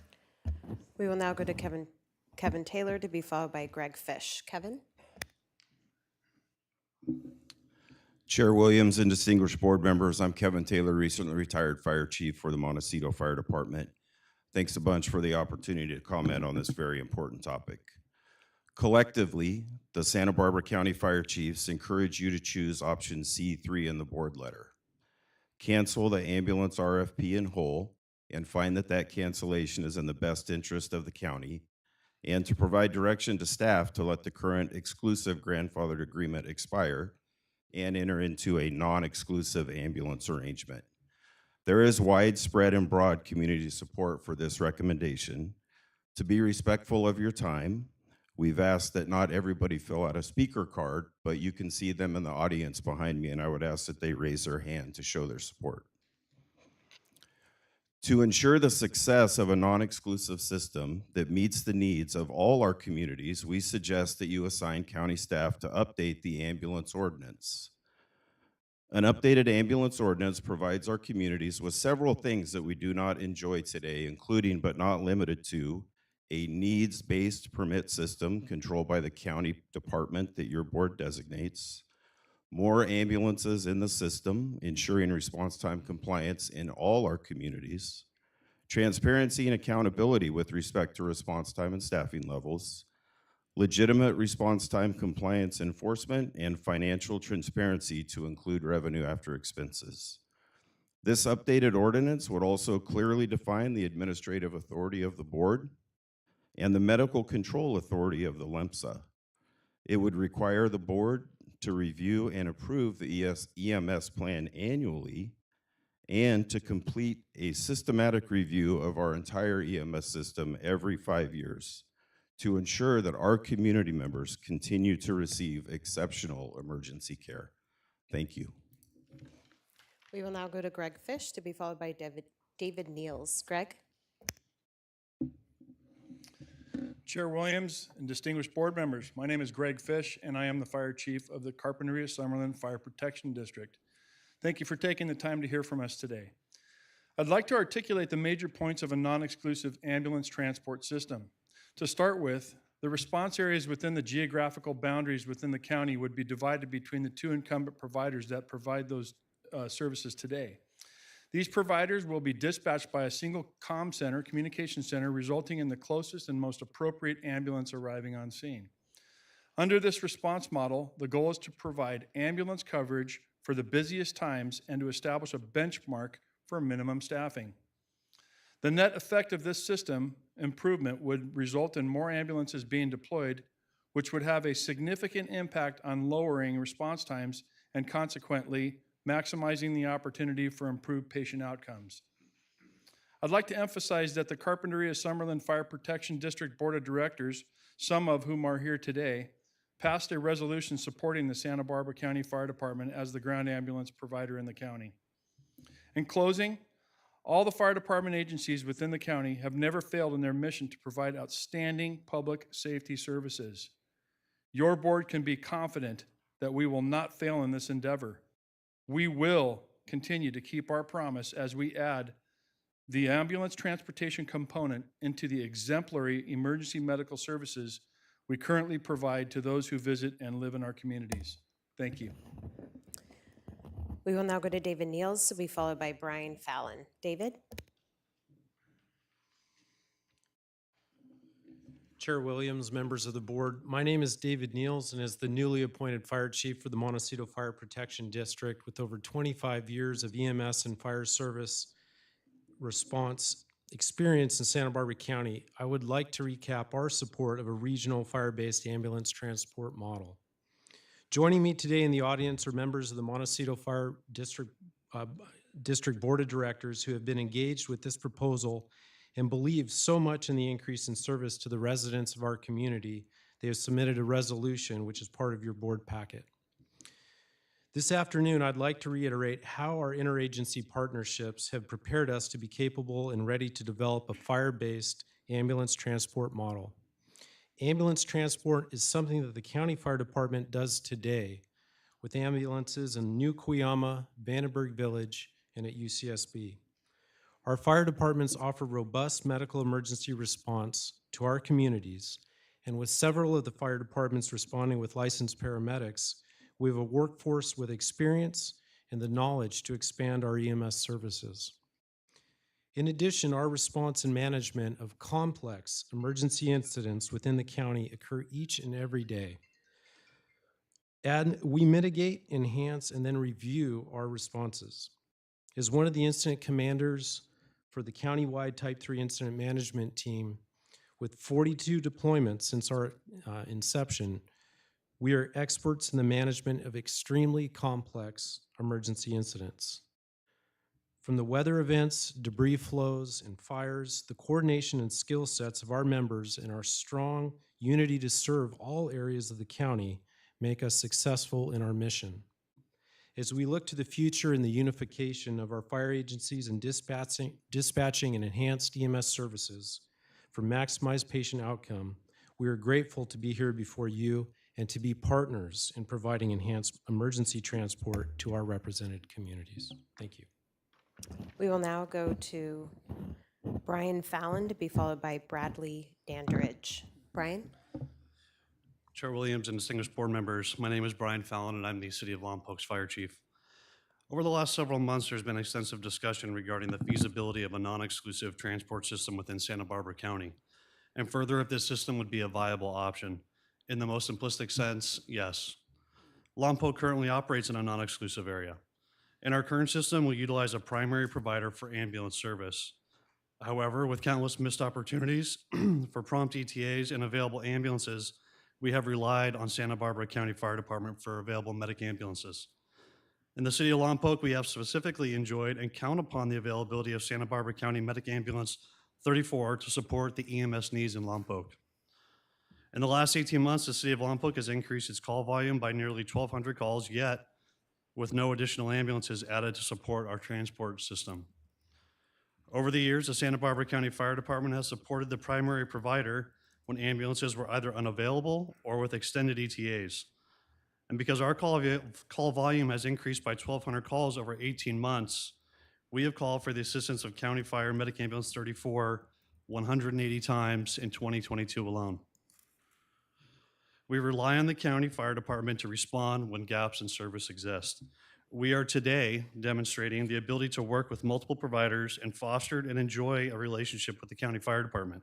We will now go to Kevin Taylor to be followed by Greg Fish. Kevin? Chair Williams and distinguished board members, I'm Kevin Taylor, recently retired fire chief for the Montecito Fire Department. Thanks a bunch for the opportunity to comment on this very important topic. Collectively, the Santa Barbara County Fire Chiefs encourage you to choose option C3 in the board letter. Cancel the ambulance RFP in whole and find that that cancellation is in the best interest of the county, and to provide direction to staff to let the current exclusive grandfathered agreement expire and enter into a non-exclusive ambulance arrangement. There is widespread and broad community support for this recommendation. To be respectful of your time, we've asked that not everybody fill out a speaker card, but you can see them in the audience behind me, and I would ask that they raise their hand to show their support. To ensure the success of a non-exclusive system that meets the needs of all our communities, we suggest that you assign county staff to update the ambulance ordinance. An updated ambulance ordinance provides our communities with several things that we do not enjoy today, including but not limited to a needs-based permit system controlled by the county department that your board designates, more ambulances in the system, ensuring response time compliance in all our communities, transparency and accountability with respect to response time and staffing levels, legitimate response time compliance enforcement, and financial transparency to include revenue after expenses. This updated ordinance would also clearly define the administrative authority of the board and the medical control authority of the LEMSA. It would require the board to review and approve the EMS plan annually and to complete a systematic review of our entire EMS system every 5 years to ensure that our community members continue to receive exceptional emergency care. Thank you. We will now go to Greg Fish, to be followed by David Niels. Greg? Chair Williams and distinguished board members, my name is Greg Fish, and I am the Fire Chief of the Carpinteria-Summerlin Fire Protection District. Thank you for taking the time to hear from us today. I'd like to articulate the major points of a non-exclusive ambulance transport system. To start with, the response areas within the geographical boundaries within the county would be divided between the two incumbent providers that provide those services today. These providers will be dispatched by a single communication center, resulting in the closest and most appropriate ambulance arriving on scene. Under this response model, the goal is to provide ambulance coverage for the busiest times and to establish a benchmark for minimum staffing. The net effect of this system improvement would result in more ambulances being deployed, which would have a significant impact on lowering response times and consequently maximizing the opportunity for improved patient outcomes. I'd like to emphasize that the Carpinteria-Summerlin Fire Protection District Board of Directors, some of whom are here today, passed a resolution supporting the Santa Barbara County Fire Department as the ground ambulance provider in the county. In closing, all the fire department agencies within the county have never failed in their mission to provide outstanding public safety services. Your board can be confident that we will not fail in this endeavor. We will continue to keep our promise as we add the ambulance transportation component into the exemplary emergency medical services we currently provide to those who visit and live in our communities. Thank you. We will now go to David Niels, to be followed by Brian Fallon. David? Chair Williams, members of the board, my name is David Niels, and as the newly appointed Fire Chief for the Montecito Fire Protection District with over 25 years of EMS and fire service response experience in Santa Barbara County, I would like to recap our support of a regional fire-based ambulance transport model. Joining me today in the audience are members of the Montecito Fire District Board of Directors who have been engaged with this proposal and believe so much in the increase in service to the residents of our community, they have submitted a resolution which is part of your board packet. This afternoon, I'd like to reiterate how our interagency partnerships have prepared us to be capable and ready to develop a fire-based ambulance transport model. Ambulance transport is something that the County Fire Department does today with ambulances in New Cuyama, Vandenberg Village, and at UCSB. Our fire departments offer robust medical emergency response to our communities, and with several of the fire departments responding with licensed paramedics, we have a workforce with experience and the knowledge to expand our EMS services. In addition, our response and management of complex emergency incidents within the county occur each and every day. And we mitigate, enhance, and then review our responses. As one of the incident commanders for the countywide Type 3 incident management team, with 42 deployments since our inception, we are experts in the management of extremely complex emergency incidents. From the weather events, debris flows, and fires, the coordination and skill sets of our members and our strong unity to serve all areas of the county make us successful in our mission. As we look to the future in the unification of our fire agencies and dispatching and enhanced EMS services for maximized patient outcome, we are grateful to be here before you and to be partners in providing enhanced emergency transport to our represented communities. Thank you. We will now go to Brian Fallon to be followed by Bradley Dandridge. Brian? Chair Williams and distinguished board members, my name is Brian Fallon and I'm the City of Lompoc's Fire Chief. Over the last several months, there's been extensive discussion regarding the feasibility of a non-exclusive transport system within Santa Barbara County, and further if this system would be a viable option. In the most simplistic sense, yes. Lompoc currently operates in a non-exclusive area. In our current system, we utilize a primary provider for ambulance service. However, with countless missed opportunities for prompt ETAs and available ambulances, we have relied on Santa Barbara County Fire Department for available medic ambulances. In the city of Lompoc, we have specifically enjoyed and count upon the availability of Santa Barbara County Medic Ambulance 34 to support the EMS needs in Lompoc. In the last 18 months, the city of Lompoc has increased its call volume by nearly 1,200 calls, yet with no additional ambulances added to support our transport system. Over the years, the Santa Barbara County Fire Department has supported the primary provider when ambulances were either unavailable or with extended ETAs. And because our call volume has increased by 1,200 calls over 18 months, we have called for the assistance of County Fire Medic Ambulance 34 180 times in 2022 alone. We rely on the County Fire Department to respond when gaps in service exist. We are today demonstrating the ability to work with multiple providers and fostered and enjoy a relationship with the County Fire Department.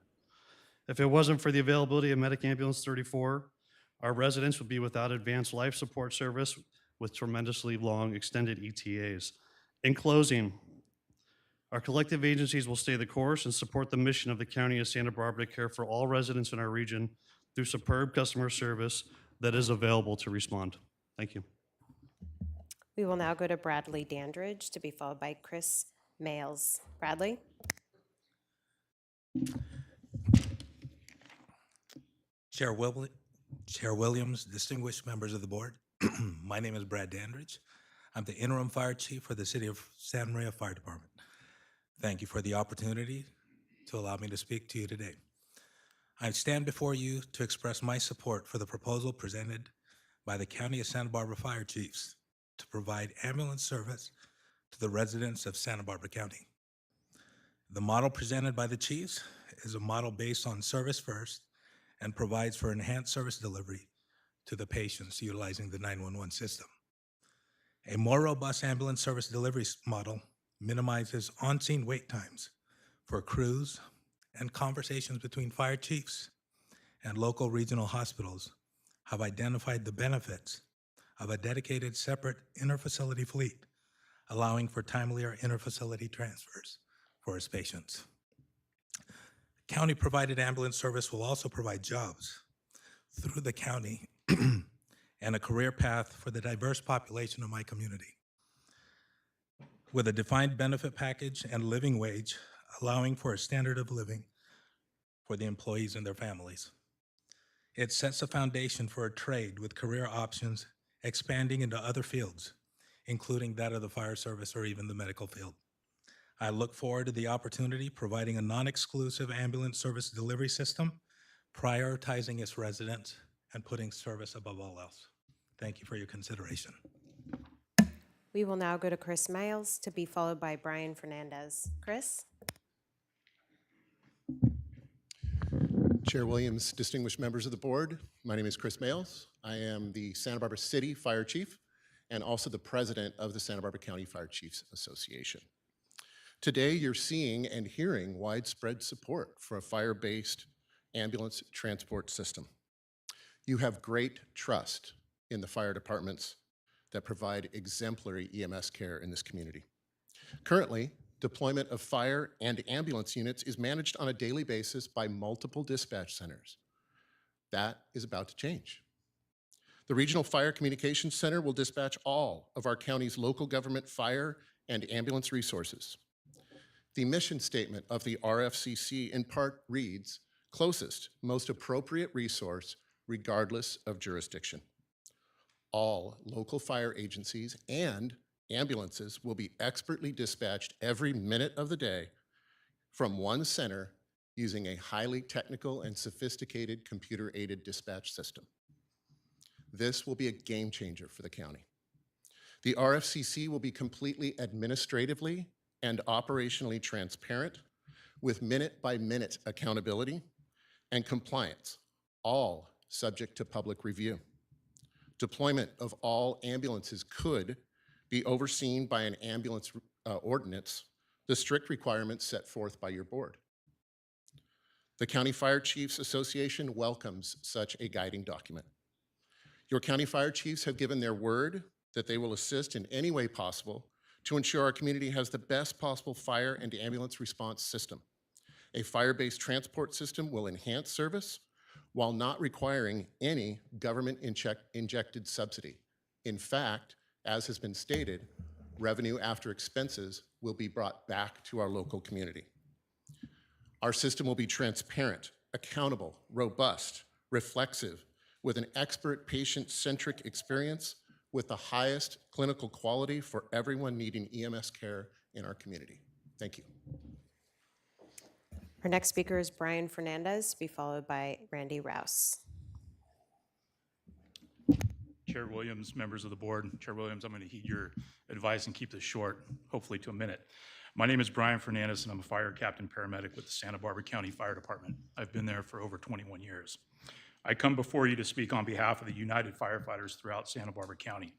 If it wasn't for the availability of Medic Ambulance 34, our residents would be without advanced life support service with tremendously long extended ETAs. In closing, our collective agencies will stay the course and support the mission of the County of Santa Barbara to care for all residents in our region through superb customer service that is available to respond. Thank you. We will now go to Bradley Dandridge to be followed by Chris Males. Bradley? Chair Williams, distinguished members of the board, my name is Brad Dandridge. I'm the interim fire chief for the City of Santa Maria Fire Department. Thank you for the opportunity to allow me to speak to you today. I stand before you to express my support for the proposal presented by the County of Santa Barbara Fire Chiefs to provide ambulance service to the residents of Santa Barbara County. The model presented by the chiefs is a model based on service first and provides for enhanced service delivery to the patients utilizing the 911 system. A more robust ambulance service delivery model minimizes on-scene wait times for crews and conversations between fire chiefs and local regional hospitals have identified the benefits of a dedicated separate interfacility fleet, allowing for timelier interfacility transfers for its patients. County-provided ambulance service will also provide jobs through the county and a career path for the diverse population of my community. With a defined benefit package and living wage, allowing for a standard of living for the employees and their families. It sets a foundation for a trade with career options expanding into other fields, including that of the fire service or even the medical field. I look forward to the opportunity providing a non-exclusive ambulance service delivery system, prioritizing its residents and putting service above all else. Thank you for your consideration. We will now go to Chris Miles to be followed by Brian Fernandez. Chris? Chair Williams, distinguished members of the board, my name is Chris Males. I am the Santa Barbara City Fire Chief and also the president of the Santa Barbara County Fire Chiefs Association. Today, you're seeing and hearing widespread support for a fire-based ambulance transport system. You have great trust in the fire departments that provide exemplary EMS care in this community. Currently, deployment of fire and ambulance units is managed on a daily basis by multiple dispatch centers. That is about to change. The Regional Fire Communications Center will dispatch all of our county's local government fire and ambulance resources. The mission statement of the RFCC in part reads, closest, most appropriate resource regardless of jurisdiction. All local fire agencies and ambulances will be expertly dispatched every minute of the day from one center using a highly technical and sophisticated computer-aided dispatch system. This will be a game changer for the county. The RFCC will be completely administratively and operationally transparent with minute-by-minute accountability and compliance, all subject to public review. Deployment of all ambulances could be overseen by an ambulance ordinance, the strict requirements set forth by your board. The County Fire Chiefs Association welcomes such a guiding document. Your county fire chiefs have given their word that they will assist in any way possible to ensure our community has the best possible fire and ambulance response system. A fire-based transport system will enhance service while not requiring any government injected subsidy. In fact, as has been stated, revenue after expenses will be brought back to our local community. Our system will be transparent, accountable, robust, reflexive, with an expert patient-centric experience with the highest clinical quality for everyone needing EMS care in our community. Thank you. Our next speaker is Brian Fernandez, to be followed by Randy Rouse. Chair Williams, members of the board. Chair Williams, I'm going to heed your advice and keep this short, hopefully to a minute. My name is Brian Fernandez, and I'm a fire captain paramedic with the Santa Barbara County Fire Department. I've been there for over 21 years. I come before you to speak on behalf of the United Firefighters throughout Santa Barbara County.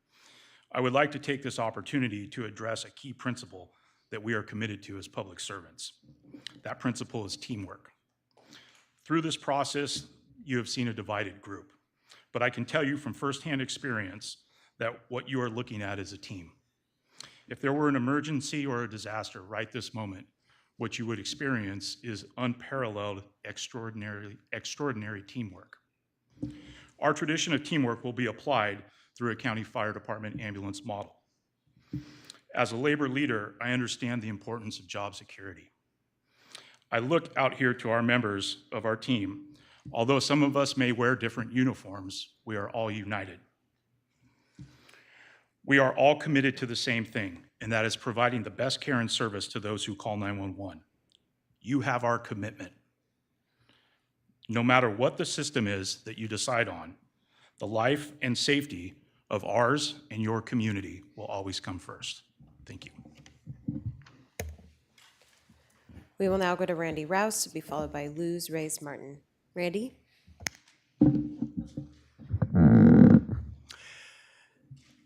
I would like to take this opportunity to address a key principle that we are committed to as public servants. That principle is teamwork. Through this process, you have seen a divided group, but I can tell you from firsthand experience that what you are looking at is a team. If there were an emergency or a disaster right this moment, what you would experience is unparalleled, extraordinary teamwork. Our tradition of teamwork will be applied through a county fire department ambulance model. As a labor leader, I understand the importance of job security. I look out here to our members of our team. Although some of us may wear different uniforms, we are all united. We are all committed to the same thing, and that is providing the best care and service to those who call 911. You have our commitment. No matter what the system is that you decide on, the life and safety of ours and your community will always come first. Thank you. We will now go to Randy Rouse, to be followed by Luz Reyes Martin. Randy?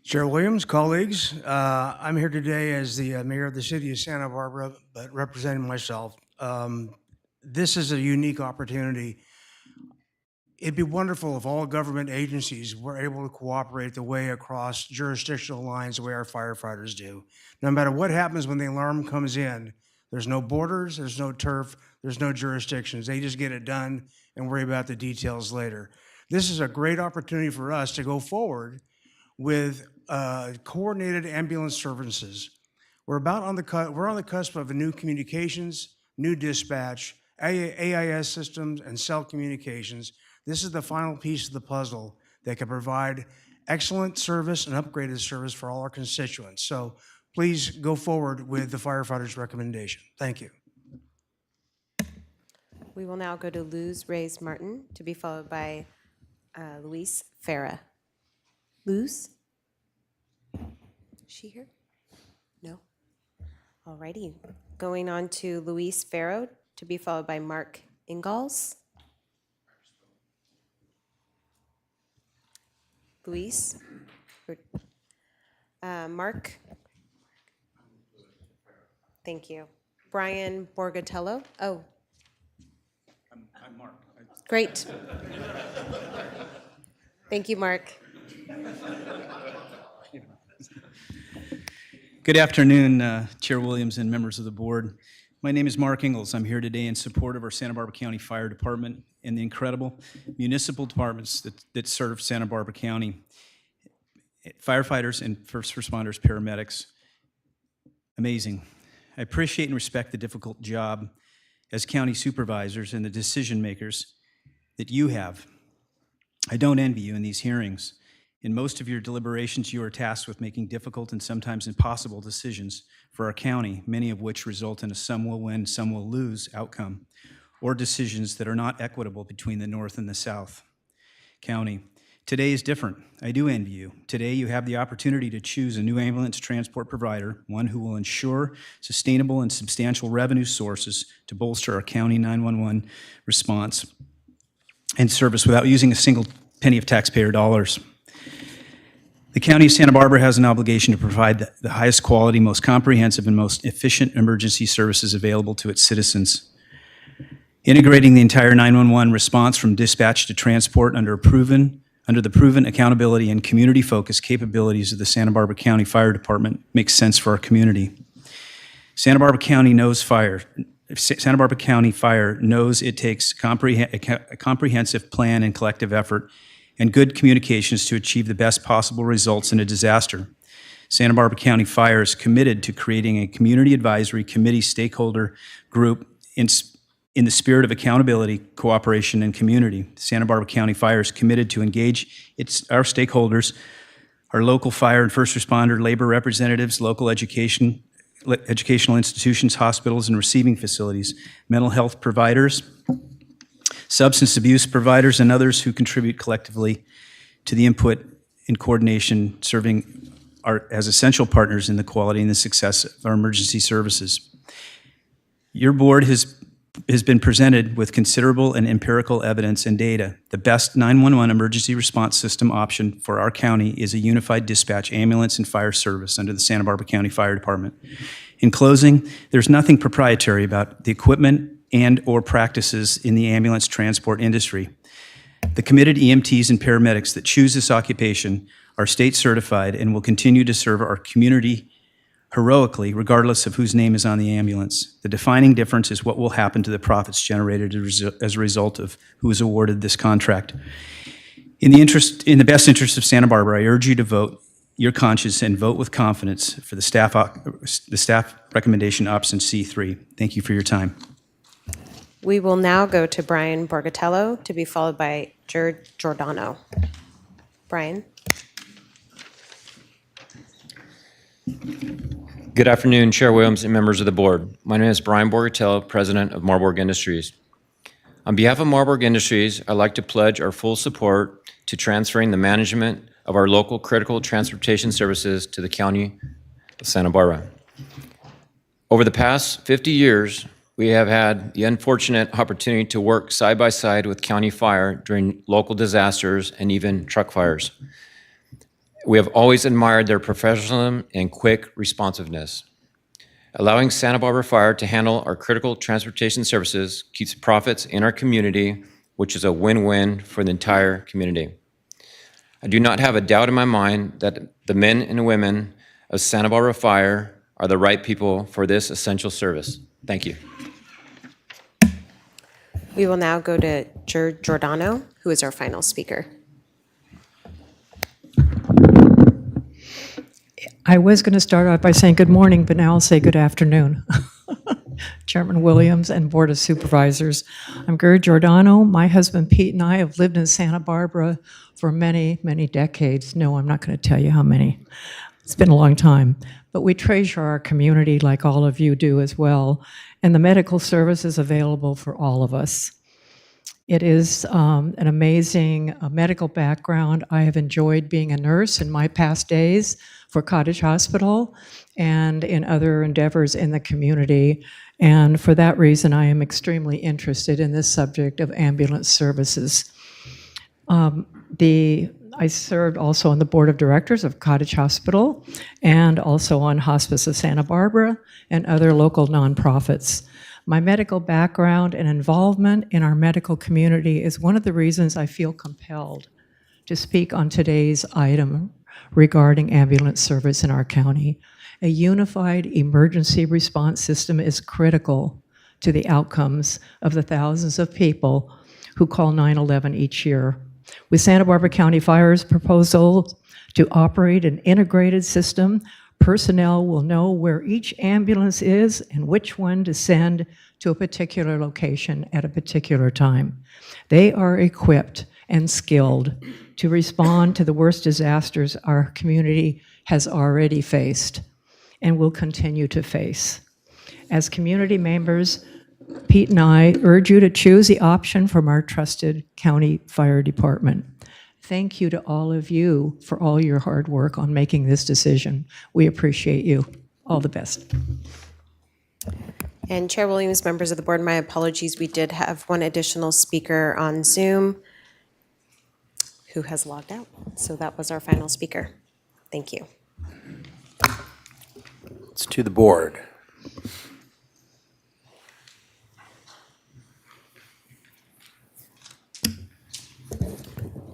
Chair Williams, colleagues, I'm here today as the mayor of the city of Santa Barbara, but representing myself. This is a unique opportunity. It'd be wonderful if all government agencies were able to cooperate the way across jurisdictional lines the way our firefighters do. No matter what happens when the alarm comes in, there's no borders, there's no turf, there's no jurisdictions. They just get it done and worry about the details later. This is a great opportunity for us to go forward with coordinated ambulance services. We're on the cusp of a new communications, new dispatch, AIS systems, and cell communications. This is the final piece of the puzzle that can provide excellent service and upgraded service for all our constituents. So please go forward with the firefighters' recommendation. Thank you. We will now go to Luz Reyes Martin, to be followed by Luis Farah. Luz? Is she here? No? All righty. Going on to Luis Farrow, to be followed by Mark Ingalls. Luis? Mark? Thank you. Brian Borgatello? Oh. I'm Mark. Great. Thank you, Mark. Good afternoon, Chair Williams and members of the board. My name is Mark Ingalls. I'm here today in support of our Santa Barbara County Fire Department and the incredible municipal departments that serve Santa Barbara County. Firefighters and first responders, paramedics, amazing. I appreciate and respect the difficult job as county supervisors and the decision makers that you have. I don't envy you in these hearings. In most of your deliberations, you are tasked with making difficult and sometimes impossible decisions for our county, many of which result in a some will win, some will lose outcome, or decisions that are not equitable between the North and the South County. Today is different. I do envy you. Today, you have the opportunity to choose a new ambulance transport provider, one who will ensure sustainable and substantial revenue sources to bolster our county 911 response and service without using a single penny of taxpayer dollars. The County of Santa Barbara has an obligation to provide the highest quality, most comprehensive, and most efficient emergency services available to its citizens. Integrating the entire 911 response from dispatch to transport under the proven accountability and community-focused capabilities of the Santa Barbara County Fire Department makes sense for our community. Santa Barbara County Fire knows it takes a comprehensive plan and collective effort and good communications to achieve the best possible results in a disaster. Santa Barbara County Fire is committed to creating a community advisory committee stakeholder group in the spirit of accountability, cooperation, and community. Santa Barbara County Fire is committed to engage our stakeholders, our local fire and first responder, labor representatives, local educational institutions, hospitals, and receiving facilities, mental health providers, substance abuse providers, and others who contribute collectively to the input and coordination, serving as essential partners in the quality and the success of our emergency services. Your board has been presented with considerable and empirical evidence and data. The best 911 emergency response system option for our county is a unified dispatch ambulance and fire service under the Santa Barbara County Fire Department. In closing, there's nothing proprietary about the equipment and/or practices in the ambulance transport industry. The committed EMTs and paramedics that choose this occupation are state certified and will continue to serve our community heroically, regardless of whose name is on the ambulance. The defining difference is what will happen to the profits generated as a result of who is awarded this contract. In the best interest of Santa Barbara, I urge you to vote your conscience and vote with confidence for the staff recommendation option C3. Thank you for your time. We will now go to Brian Borgatello, to be followed by Jared Giordano. Brian? Good afternoon, Chair Williams and members of the board. My name is Brian Borgatello, President of Marburg Industries. On behalf of Marburg Industries, I'd like to pledge our full support to transferring the management of our local critical transportation services to the County of Santa Barbara. Over the past 50 years, we have had the unfortunate opportunity to work side by side with County Fire during local disasters and even truck fires. We have always admired their professionalism and quick responsiveness. Allowing Santa Barbara Fire to handle our critical transportation services keeps profits in our community, which is a win-win for the entire community. I do not have a doubt in my mind that the men and women of Santa Barbara Fire are the right people for this essential service. Thank you. We will now go to Jared Giordano, who is our final speaker. I was going to start out by saying good morning, but now I'll say good afternoon. Chairman Williams and Board of Supervisors. I'm Jared Giordano. My husband Pete and I have lived in Santa Barbara for many, many decades. No, I'm not going to tell you how many. It's been a long time. But we treasure our community like all of you do as well, and the medical service is available for all of us. It is an amazing medical background. I have enjoyed being a nurse in my past days for Cottage Hospital and in other endeavors in the community. And for that reason, I am extremely interested in this subject of ambulance services. I served also on the board of directors of Cottage Hospital and also on Hospice of Santa Barbara and other local nonprofits. My medical background and involvement in our medical community is one of the reasons I feel compelled to speak on today's item regarding ambulance service in our county. A unified emergency response system is critical to the outcomes of the thousands of people who call 911 each year. With Santa Barbara County Fire's proposal to operate an integrated system, personnel will know where each ambulance is and which one to send to a particular location at a particular time. They are equipped and skilled to respond to the worst disasters our community has already faced and will continue to face. As community members, Pete and I urge you to choose the option from our trusted county fire department. Thank you to all of you for all your hard work on making this decision. We appreciate you. All the best. And Chair Williams, members of the board, my apologies. We did have one additional speaker on Zoom who has logged out. So that was our final speaker. Thank you. It's to the board.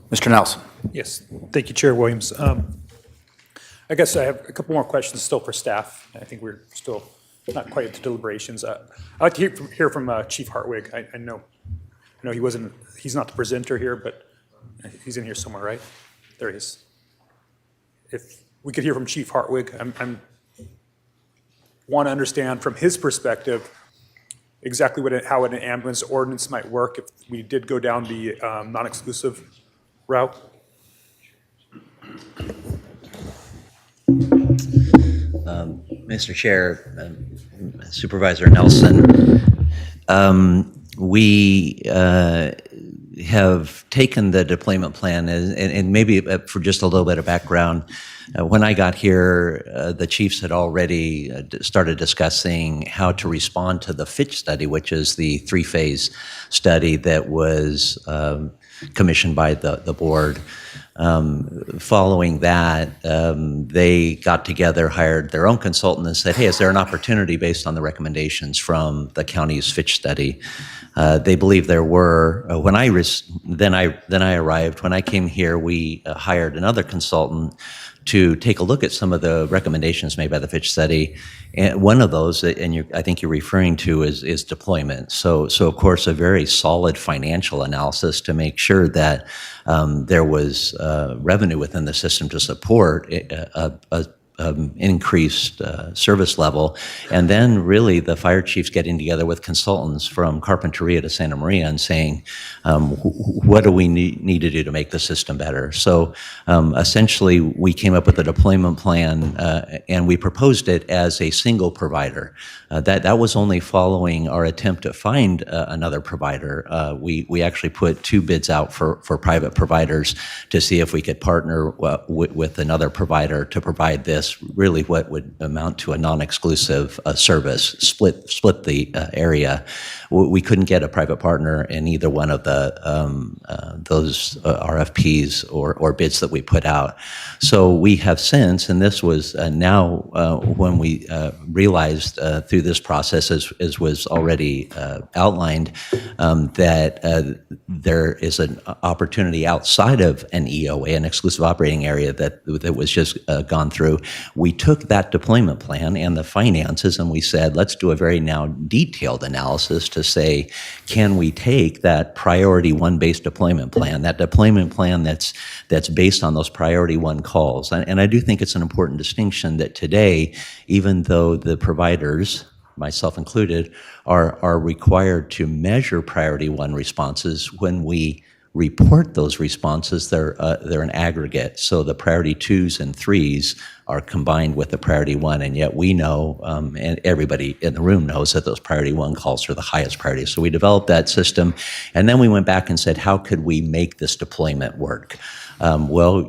Mr. Nelson. Yes, thank you, Chair Williams. I guess I have a couple more questions still for staff. I think we're still not quite into deliberations. I'd like to hear from Chief Hartwig. I know he's not the presenter here, but he's in here somewhere, right? There he is. If we could hear from Chief Hartwig, I'm want to understand from his perspective exactly how an ambulance ordinance might work if we did go down the non-exclusive route. Mr. Chair, Supervisor Nelson, we have taken the deployment plan, and maybe for just a little bit of background, when I got here, the chiefs had already started discussing how to respond to the Fitch study, which is the three-phase study that was commissioned by the board. Following that, they got together, hired their own consultant, and said, "Hey, is there an opportunity based on the recommendations from the county's Fitch study?" They believe there were. Then I arrived. When I came here, we hired another consultant to take a look at some of the recommendations made by the Fitch study. And one of those, and I think you're referring to, is deployment. So of course, a very solid financial analysis to make sure that there was revenue within the system to support increased service level. And then really the fire chiefs getting together with consultants from Carpinteria to Santa Maria and saying, what do we need to do to make the system better? So essentially we came up with a deployment plan and we proposed it as a single provider. That was only following our attempt to find another provider. We actually put 2 bids out for private providers to see if we could partner with another provider to provide this really what would amount to a non-exclusive service, split the area. We couldn't get a private partner in either one of those RFPs or bids that we put out. So we have since, and this was now when we realized through this process, as was already outlined, that there is an opportunity outside of an EOA, an exclusive operating area that was just gone through. We took that deployment plan and the finances and we said, let's do a very now detailed analysis to say, can we take that priority 1 based deployment plan, that deployment plan that's based on those priority 1 calls. And I do think it's an important distinction that today, even though the providers, myself included, are required to measure priority 1 responses, when we report those responses, they're an aggregate. So the priority 2s and 3s are combined with the priority 1, and yet we know, and everybody in the room knows, that those priority 1 calls are the highest priority. So we developed that system, and then we went back and said, how could we make this deployment work? Well,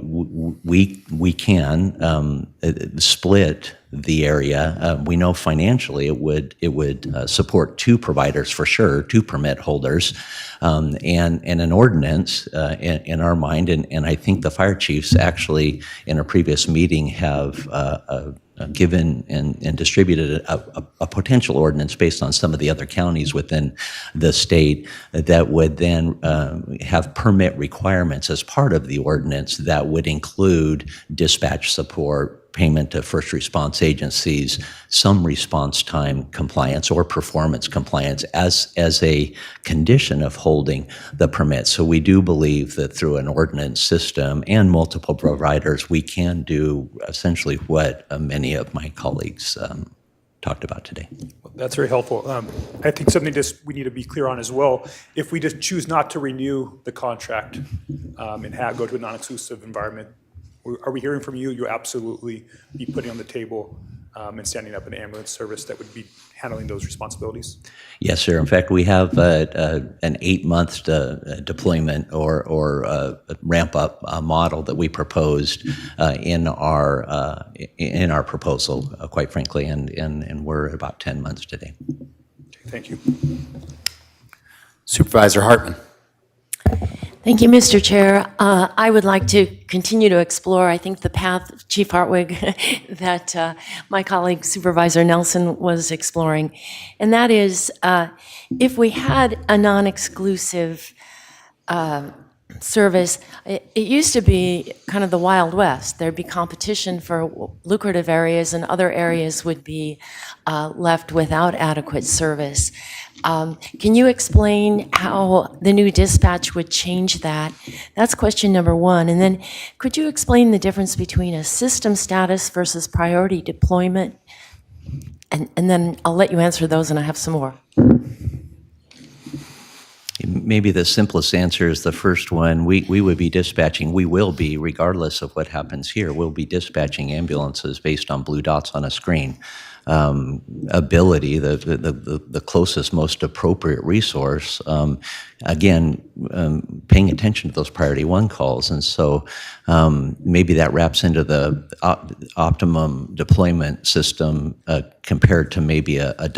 we can split the area. We know financially it would support 2 providers for sure, 2 permit holders, and an ordinance in our mind, and I think the fire chiefs actually in a previous meeting have given and distributed a potential ordinance based on some of the other counties within the state that would then have permit requirements as part of the ordinance that would include dispatch support, payment to first response agencies, some response time compliance or performance compliance as a condition of holding the permit. So we do believe that through an ordinance system and multiple providers, we can do essentially what many of my colleagues talked about today. That's very helpful. I think something we need to be clear on as well. If we just choose not to renew the contract and go to a non-exclusive environment, are we hearing from you? You'll absolutely be putting on the table and standing up an ambulance service that would be handling those responsibilities? Yes, sir. In fact, we have an 8-month deployment or ramp-up model that we proposed in our proposal, quite frankly, and we're at about 10 months today. Okay, thank you. Supervisor Hartman. Thank you, Mr. Chair. I would like to continue to explore, I think, the path, Chief Hartwig, that my colleague Supervisor Nelson was exploring. And that is, if we had a non-exclusive service, it used to be kind of the Wild West. There'd be competition for lucrative areas, and other areas would be left without adequate service. Can you explain how the new dispatch would change that? That's question number one. And then could you explain the difference between a system status versus priority deployment? And then I'll let you answer those, and I have some more. Maybe the simplest answer is the first one. We would be dispatching, we will be, regardless of what happens here, we'll be dispatching ambulances based on blue dots on a screen. Ability, the closest, most appropriate resource, again, paying attention to those priority one calls. And so maybe that wraps into the optimum deployment system compared to maybe a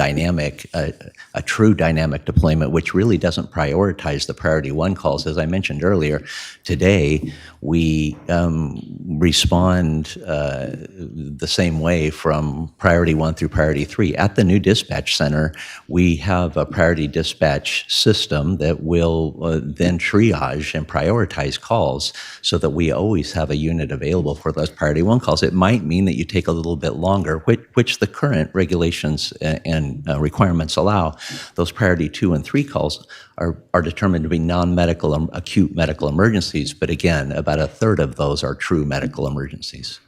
true dynamic deployment, which really doesn't prioritize the priority one calls. As I mentioned earlier, today we respond the same way from priority one through priority three. At the new dispatch center, we have a priority dispatch system that will then triage and prioritize calls so that we always have a unit available for those priority one calls. It might mean that you take a little bit longer, which the current regulations and requirements allow. Those priority 2 and 3 calls are determined to be non-medical, acute medical emergencies, but again, about a third of those are true medical emergencies.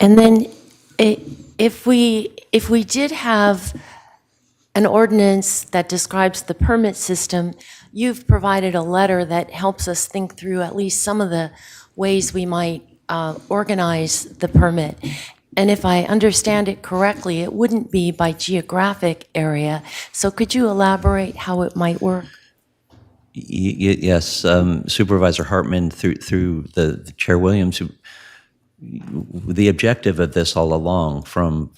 And then if we did have an ordinance that describes the permit system, you've provided a letter that helps us think through at least some of the ways we might organize the permit. And if I understand it correctly, it wouldn't be by geographic area. So could you elaborate how it might work? Yes, Supervisor Hartman, through the Chair Williams, the objective of this all along from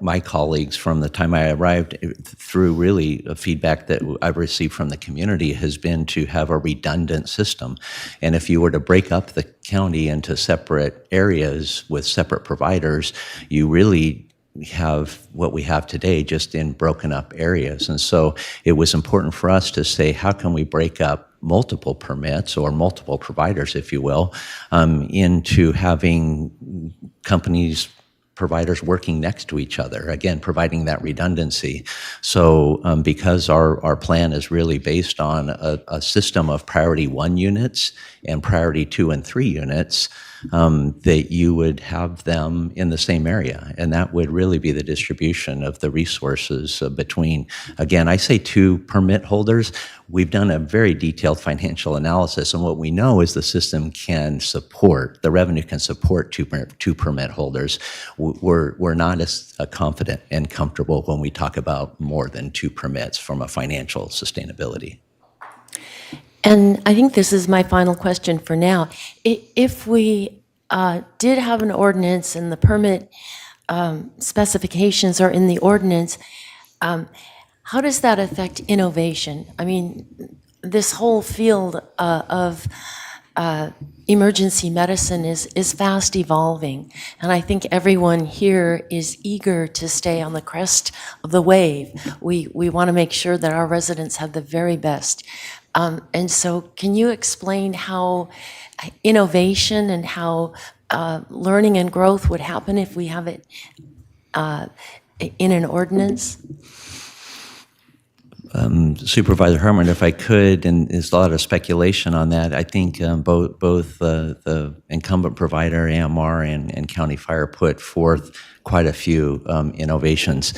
my colleagues from the time I arrived through really feedback that I've received from the community has been to have a redundant system. And if you were to break up the county into separate areas with separate providers, you really have what we have today just in broken up areas. And so it was important for us to say, how can we break up multiple permits or multiple providers, if you will, into having companies, providers working next to each other, again, providing that redundancy. So because our plan is really based on a system of priority 1 units and priority 2 and 3 units, that you would have them in the same area. And that would really be the distribution of the resources between, again, I say 2 permit holders. We've done a very detailed financial analysis, and what we know is the system can support, the revenue can support two permit holders. We're not as confident and comfortable when we talk about more than 2 permits from a financial sustainability. And I think this is my final question for now. If we did have an ordinance and the permit specifications are in the ordinance, how does that affect innovation? I mean, this whole field of emergency medicine is fast evolving, and I think everyone here is eager to stay on the crest of the wave. We want to make sure that our residents have the very best. And so can you explain how innovation and how learning and growth would happen if we have it in an ordinance? Supervisor Hartman, if I could, and there's a lot of speculation on that, I think both the incumbent provider, AMR, and County Fire put forth quite a few innovations.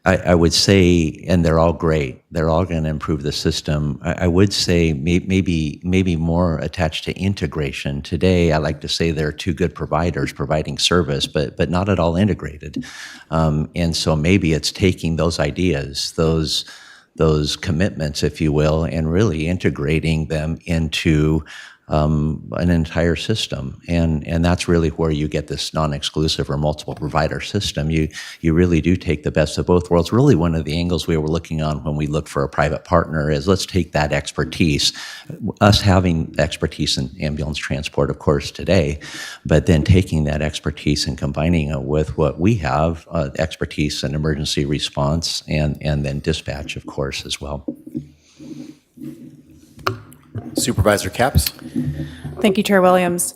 I would say, and they're all great. They're all going to improve the system. I would say maybe more attached to integration. Today, I like to say there are two good providers providing service, but not at all integrated. And so maybe it's taking those ideas, those commitments, if you will, and really integrating them into an entire system. And that's really where you get this non-exclusive or multiple provider system. You really do take the best of both worlds. Really one of the angles we were looking on when we look for a private partner is let's take that expertise, us having expertise in ambulance transport, of course, today, but then taking that expertise and combining it with what we have, expertise in emergency response and then dispatch, of course, as well. Supervisor Capps. Thank you, Chair Williams.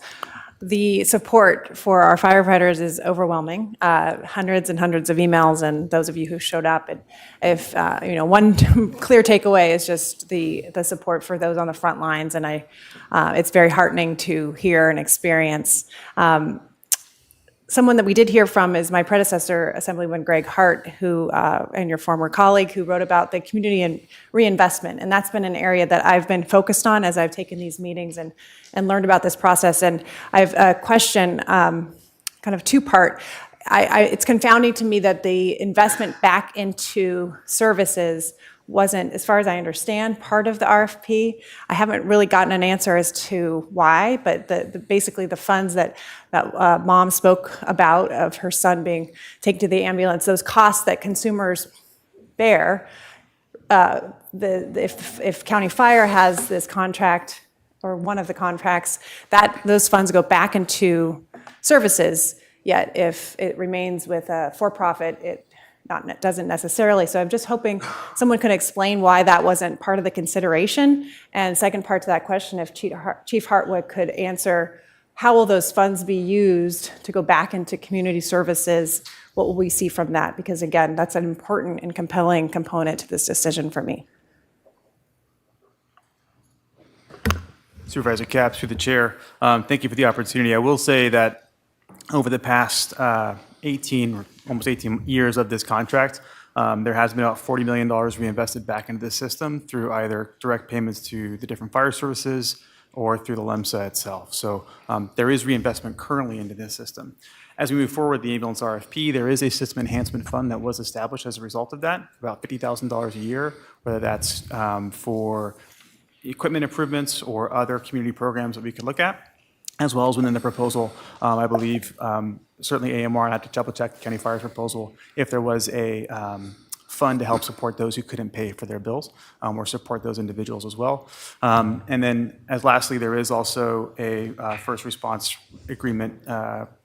The support for our firefighters is overwhelming. Hundreds and hundreds of emails, and those of you who showed up. And if one clear takeaway is just the support for those on the front lines, and it's very heartening to hear and experience. Someone that we did hear from is my predecessor, Assemblyman Greg Hart, who, and your former colleague, who wrote about the community and reinvestment. And that's been an area that I've been focused on as I've taken these meetings and learned about this process. And I have a question, kind of two-part. It's confounding to me that the investment back into services wasn't, as far as I understand, part of the RFP. I haven't really gotten an answer as to why, but basically the funds that mom spoke about of her son being taken to the ambulance, those costs that consumers bear, if County Fire has this contract or one of the contracts, those funds go back into services, yet if it remains with a for-profit, it doesn't necessarily. So I'm just hoping someone could explain why that wasn't part of the consideration. And second part to that question, if Chief Hartwick could answer, how will those funds be used to go back into community services? What will we see from that? Because again, that's an important and compelling component to this decision for me. Supervisor Capps, through the chair, thank you for the opportunity. I will say that over the past 18 years of this contract, there has been about $40 million reinvested back into the system through either direct payments to the different fire services or through the LEMSA itself. So there is reinvestment currently into this system. As we move forward, the ambulance RFP, there is a system enhancement fund that was established as a result of that, about $50,000 a year, whether that's for equipment improvements or other community programs that we could look at, as well as within the proposal, I believe, certainly AMR, and I have to double check the County Fire's proposal, if there was a fund to help support those who couldn't pay for their bills or support those individuals as well. And then as lastly, there is also a first response agreement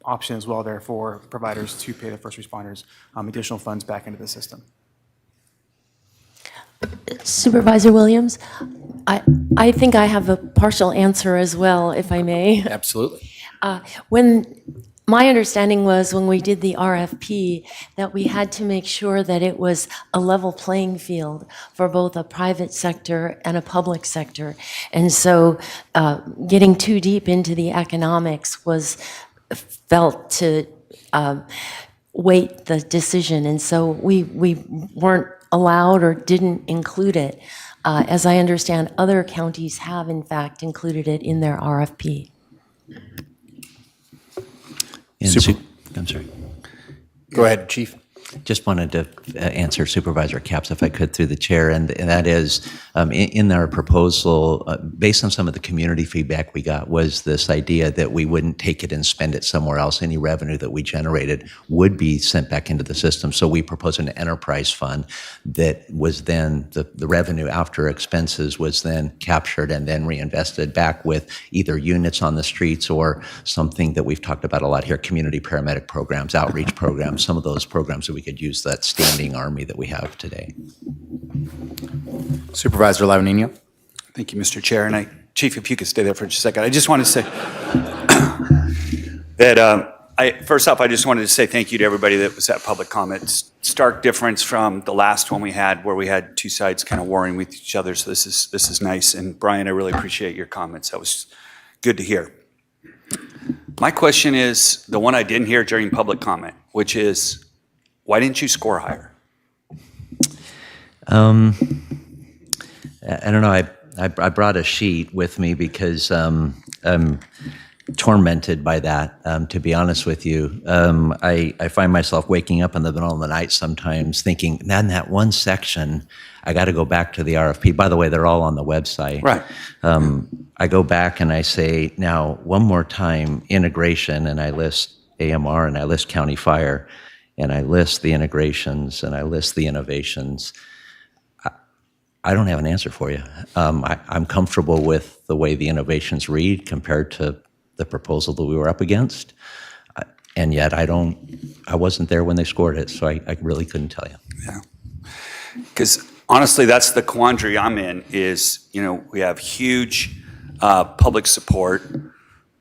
option as well there for providers to pay the first responders additional funds back into the system. Supervisor Williams, I think I have a partial answer as well, if I may. Absolutely. My understanding was when we did the RFP that we had to make sure that it was a level playing field for both a private sector and a public sector. And so getting too deep into the economics was felt to weight the decision. And so we weren't allowed or didn't include it. As I understand, other counties have in fact included it in their RFP. I'm sorry. Go ahead, Chief. Just wanted to answer Supervisor Capps, if I could, through the chair, and that is, in our proposal, based on some of the community feedback we got, was this idea that we wouldn't take it and spend it somewhere else. Any revenue that we generated would be sent back into the system. So we proposed an enterprise fund that was then, the revenue after expenses was then captured and then reinvested back with either units on the streets or something that we've talked about a lot here, community paramedic programs, outreach programs, some of those programs that we could use that standing army that we have today. Supervisor Lavanino. Thank you, Mr. Chair. And Chief, if you could stay there for just a second. I just want to say that first off, I just wanted to say thank you to everybody that was at public comment. Stark difference from the last one we had where we had two sides kind of warring with each other. So this is nice. And Brian, I really appreciate your comments. That was good to hear. My question is the one I didn't hear during public comment, which is, why didn't you score higher? I don't know. I brought a sheet with me because I'm tormented by that, to be honest with you. I find myself waking up in the middle of the night sometimes thinking, man, that one section, I got to go back to the RFP. By the way, they're all on the website. Right. I go back and I say, now, one more time, integration, and I list AMR, and I list county fire, and I list the integrations, and I list the innovations. I don't have an answer for you. I'm comfortable with the way the innovations read compared to the proposal that we were up against. And yet I wasn't there when they scored it, so I really couldn't tell you. Yeah. Because honestly, that's the quandary I'm in is, we have huge public support.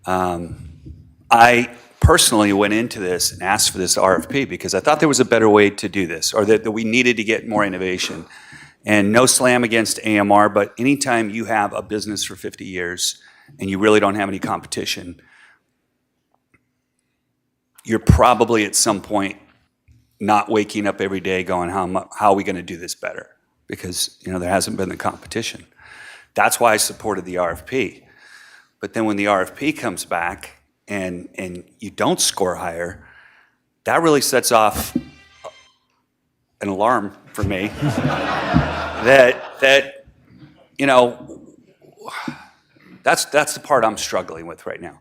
I personally went into this and asked for this RFP because I thought there was a better way to do this, or that we needed to get more innovation. And no slam against AMR, but anytime you have a business for 50 years and you really don't have any competition, you're probably at some point not waking up every day going, how are we going to do this better? Because there hasn't been the competition. That's why I supported the RFP. But then when the RFP comes back and you don't score higher, that really sets off an alarm for me. That's the part I'm struggling with right now.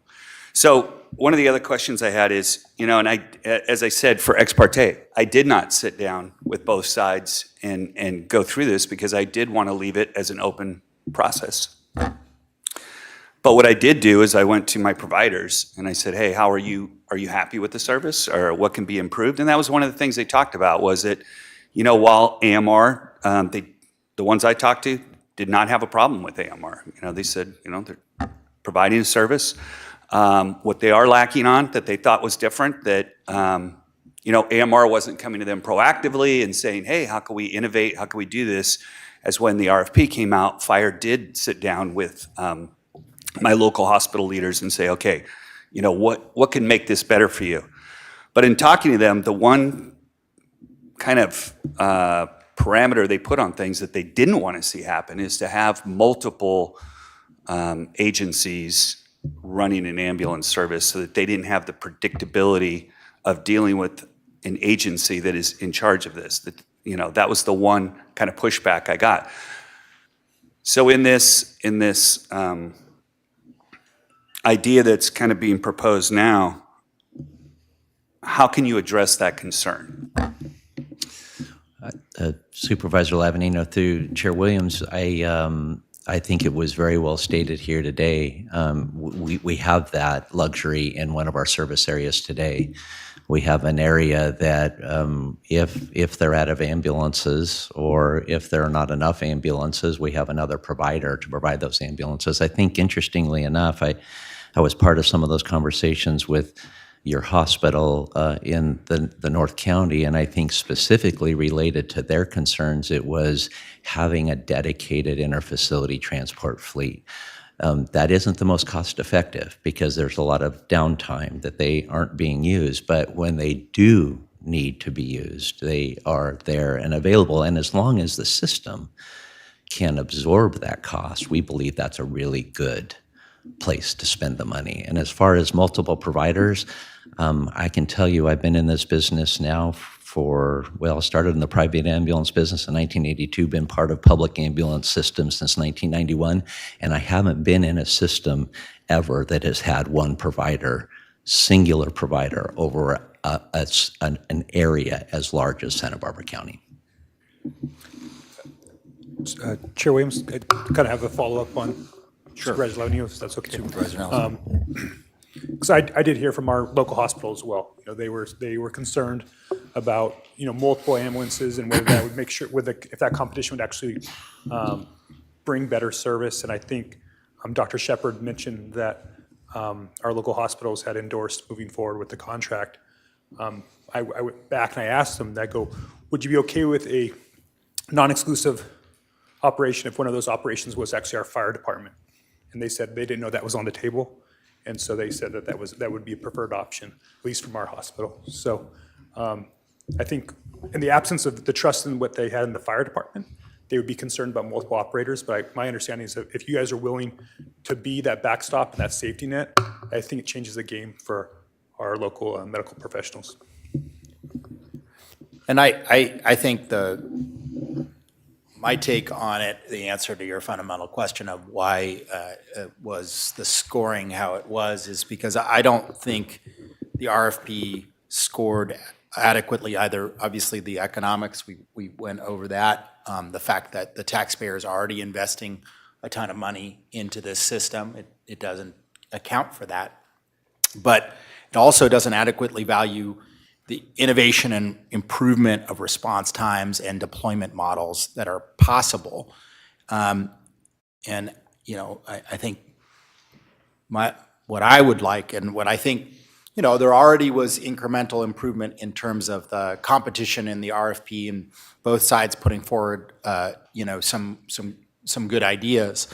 So one of the other questions I had is, as I said, for ex parte, I did not sit down with both sides and go through this because I did want to leave it as an open process. But what I did do is I went to my providers and I said, hey, are you happy with the service, or what can be improved? And that was one of the things they talked about, was that, while AMR, the ones I talked to did not have a problem with AMR. They said, they're providing a service. What they are lacking on that they thought was different, that, AMR wasn't coming to them proactively and saying, hey, how can we innovate? How can we do this? As when the RFP came out, Fire did sit down with my local hospital leaders and say, okay, what can make this better for you? But in talking to them, the one kind of parameter they put on things that they didn't want to see happen is to have multiple agencies running an ambulance service, so that they didn't have the predictability of dealing with an agency that is in charge of this. That was the one kind of pushback I got. So in this idea that's kind of being proposed now, how can you address that concern? Supervisor Lavanino, through Chair Williams, I think it was very well stated here today. We have that luxury in one of our service areas today. We have an area that if they're out of ambulances, or if there are not enough ambulances, we have another provider to provide those ambulances. I think, interestingly enough, I was part of some of those conversations with your hospital in the North County, and I think specifically related to their concerns, it was having a dedicated interfacility transport fleet. That isn't the most cost effective because there's a lot of downtime that they aren't being used, but when they do need to be used, they are there and available. And as long as the system can absorb that cost, we believe that's a really good place to spend the money. And as far as multiple providers, I can tell you I've been in this business now started in the private ambulance business in 1982, been part of public ambulance systems since 1991, and I haven't been in a system ever that has had one provider, singular provider, over an area as large as Santa Barbara County. Chair Williams, I kind of have a follow-up on Supervisor Lavanino, if that's okay. Supervisor Nelson. Because I did hear from our local hospital as well. They were concerned about multiple ambulances and whether that would make sure if that competition would actually bring better service. And I think Dr. Shepard mentioned that our local hospitals had endorsed moving forward with the contract. I went back and I asked them, would you be okay with a non-exclusive operation if one of those operations was actually our fire department? And they said they didn't know that was on the table. And so they said that would be a preferred option, at least from our hospital. So I think in the absence of the trust in what they had in the fire department, they would be concerned about multiple operators. But my understanding is that if you guys are willing to be that backstop and that safety net, I think it changes the game for our local medical professionals. And I think my take on it, the answer to your fundamental question of why it was the scoring how it was, is because I don't think the RFP scored adequately either. Obviously, the economics, we went over that. The fact that the taxpayer is already investing a ton of money into this system, it doesn't account for that. But it also doesn't adequately value the innovation and improvement of response times and deployment models that are possible. And, you know, I think what I would like and what I think, you know, there already was incremental improvement in terms of the competition in the RFP and both sides putting forward, you know, some good ideas.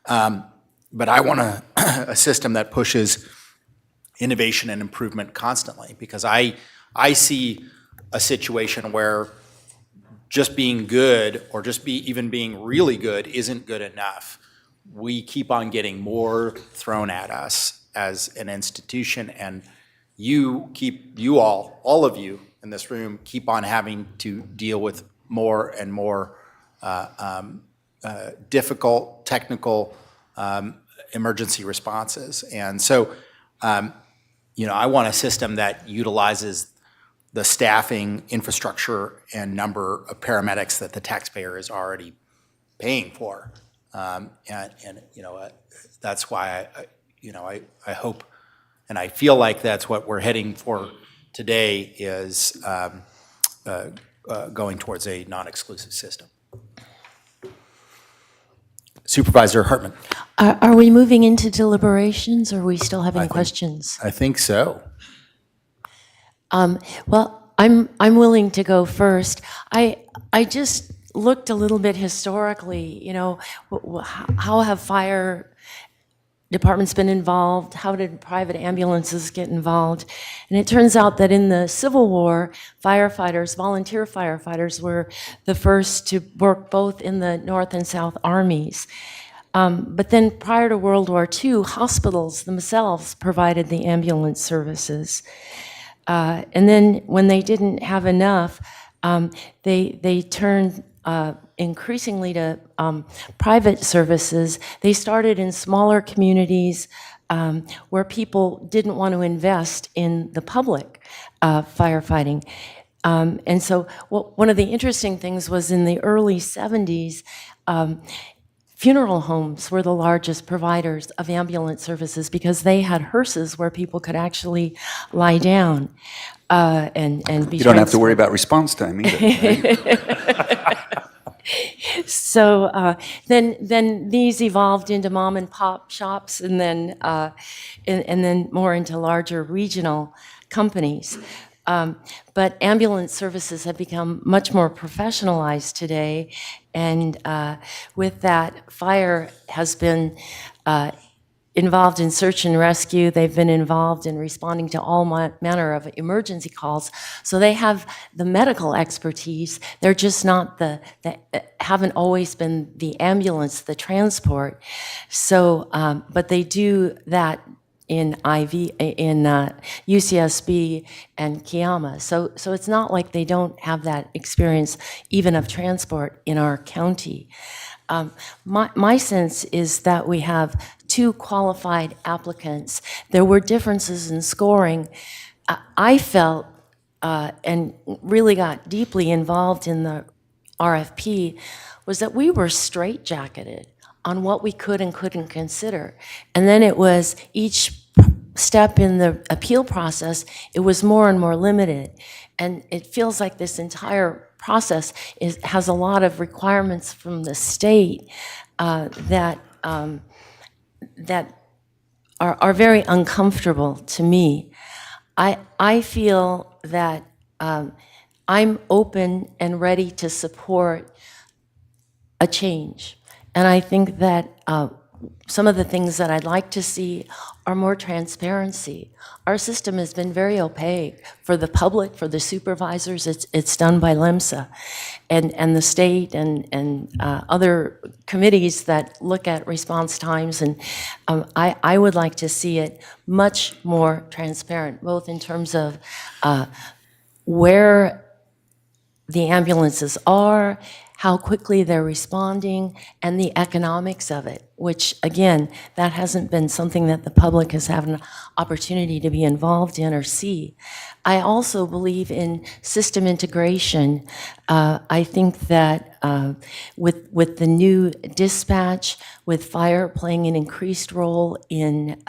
But I want a system that pushes innovation and improvement constantly, because I see a situation where just being good or just even being really good isn't good enough. We keep on getting more thrown at us as an institution, and all of you in this room keep on having to deal with more and more difficult technical emergency responses. And so, you know, I want a system that utilizes the staffing, infrastructure, and number of paramedics that the taxpayer is already paying for. And you know, that's why I hope, and I feel like that's what we're heading for today, is going towards a non-exclusive system. Supervisor Hartman. Are we moving into deliberations, or are we still having questions? I think so. Well, I'm willing to go first. I just looked a little bit historically, you know, how have fire departments been involved? How did private ambulances get involved? And it turns out that in the Civil War, firefighters, volunteer firefighters, were the first to work both in the North and South armies. But then prior to World War II, hospitals themselves provided the ambulance services. And then when they didn't have enough, they turned increasingly to private services. They started in smaller communities where people didn't want to invest in the public firefighting. And so one of the interesting things was in the early 70s, funeral homes were the largest providers of ambulance services because they had hearses where people could actually lie down and be. You don't have to worry about response time either. Right? So then these evolved into mom and pop shops, and then more into larger regional companies. But ambulance services have become much more professionalized today, and with that, fire has been involved in search and rescue. They've been involved in responding to all manner of emergency calls. So they have the medical expertise. They're just not haven't always been the ambulance, the transport. So, but they do that in UCSB and Kiama. So it's not like they don't have that experience even of transport in our county. My sense is that we have 2 qualified applicants. There were differences in scoring. I felt and really got deeply involved in the RFP was that we were straitjacketed on what we could and couldn't consider. And then it was each step in the appeal process, it was more and more limited. And it feels like this entire process has a lot of requirements from the state that are very uncomfortable to me. I feel that I'm open and ready to support a change. And I think that some of the things that I'd like to see are more transparency. Our system has been very opaque for the public, for the supervisors. It's done by LEMSA and the state and other committees that look at response times. And I would like to see it much more transparent, both in terms of where the ambulances are, how quickly they're responding, and the economics of it, which, again, that hasn't been something that the public has had an opportunity to be involved in or see. I also believe in system integration. I think that with the new dispatch, with fire playing an increased role in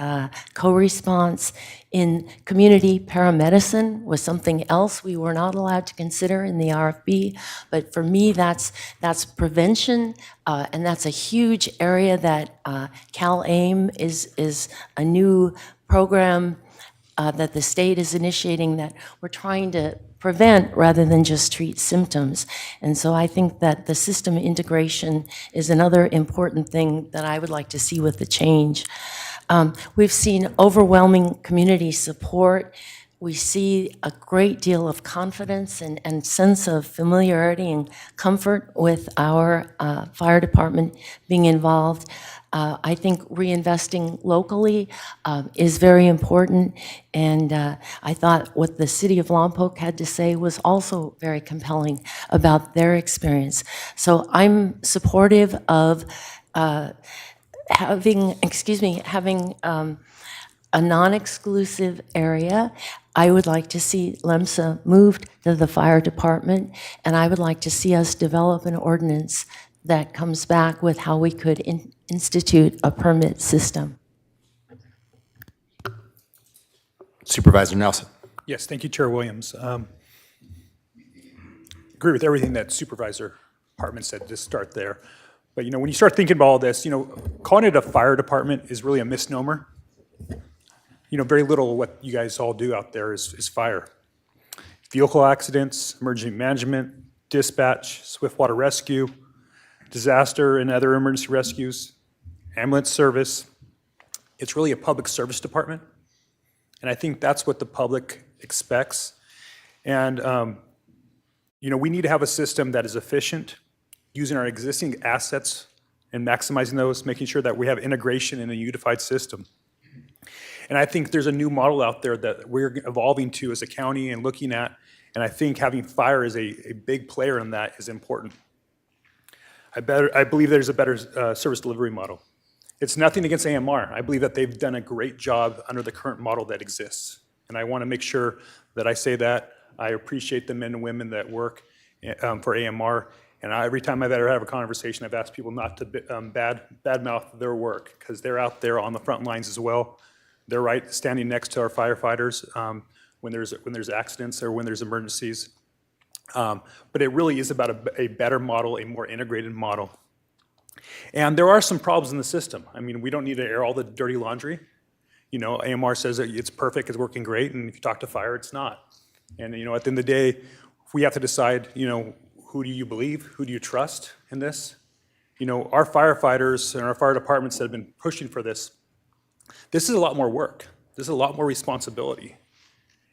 co-response, in community paramedicine was something else we were not allowed to consider in the RFP. But for me, that's prevention, and that's a huge area that CalAIM is a new program that the state is initiating that we're trying to prevent rather than just treat symptoms. And so I think that the system integration is another important thing that I would like to see with the change. We've seen overwhelming community support. We see a great deal of confidence and sense of familiarity and comfort with our fire department being involved. I think reinvesting locally is very important, and I thought what the city of Lompoc had to say was also very compelling about their experience. So I'm supportive of having a non-exclusive area. I would like to see LEMSA moved to the fire department, and I would like to see us develop an ordinance that comes back with how we could institute a permit system. Supervisor Nelson. Yes, thank you, Chair Williams. Agree with everything that Supervisor Hartman said, just start there. But, when you start thinking about all this, calling it a fire department is really a misnomer. Very little of what you guys all do out there is fire. Vehicle accidents, emergency management, dispatch, swift water rescue, disaster and other emergency rescues, ambulance service. It's really a public service department. And I think that's what the public expects. And, we need to have a system that is efficient, using our existing assets and maximizing those, making sure that we have integration in a unified system. And I think there's a new model out there that we're evolving to as a county and looking at, and I think having fire as a big player in that is important. I believe there's a better service delivery model. It's nothing against AMR. I believe that they've done a great job under the current model that exists. And I want to make sure that I say that. I appreciate the men and women that work for AMR. And every time I've ever had a conversation, I've asked people not to badmouth their work, because they're out there on the front lines as well. They're right standing next to our firefighters when there's accidents or when there's emergencies. But it really is about a better model, a more integrated model. And there are some problems in the system. I mean, we don't need to air all the dirty laundry. AMR says that it's perfect, it's working great, and if you talk to fire, it's not. And, at the end of the day, we have to decide, who do you believe? Who do you trust in this? Our firefighters and our fire departments that have been pushing for this is a lot more work. This is a lot more responsibility.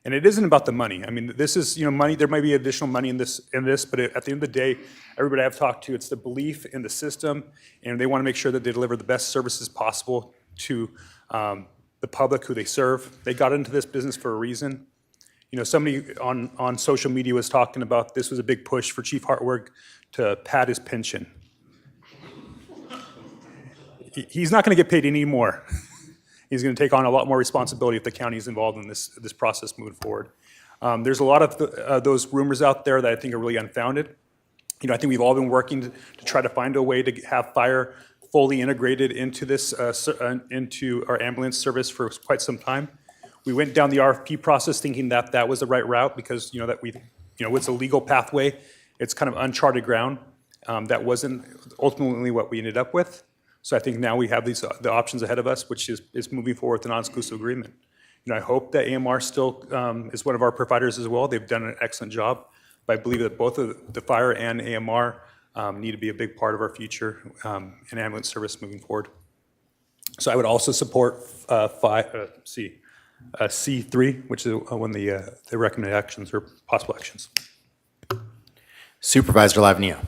And it isn't about the money. I mean, this is, money, there might be additional money in this, but at the end of the day, everybody I've talked to, it's the belief in the system, and they want to make sure that they deliver the best services possible to the public who they serve. They got into this business for a reason. Somebody on social media was talking about this was a big push for Chief Hartwig to pad his pension. He's not going to get paid any more. He's going to take on a lot more responsibility if the county is involved in this process moving forward. There's a lot of those rumors out there that I think are really unfounded. I think we've all been working to try to find a way to have fire fully integrated into this, into our ambulance service for quite some time. We went down the RFP process thinking that that was the right route because, it's a legal pathway. It's kind of uncharted ground. That wasn't ultimately what we ended up with. So I think now we have the options ahead of us, which is moving forward with a non-exclusive agreement. I hope that AMR still is one of our providers as well. They've done an excellent job, but I believe that both of the fire and AMR need to be a big part of our future in ambulance service moving forward. So I would also support C3, which is when the recommended actions or possible actions. Supervisor Lavanio.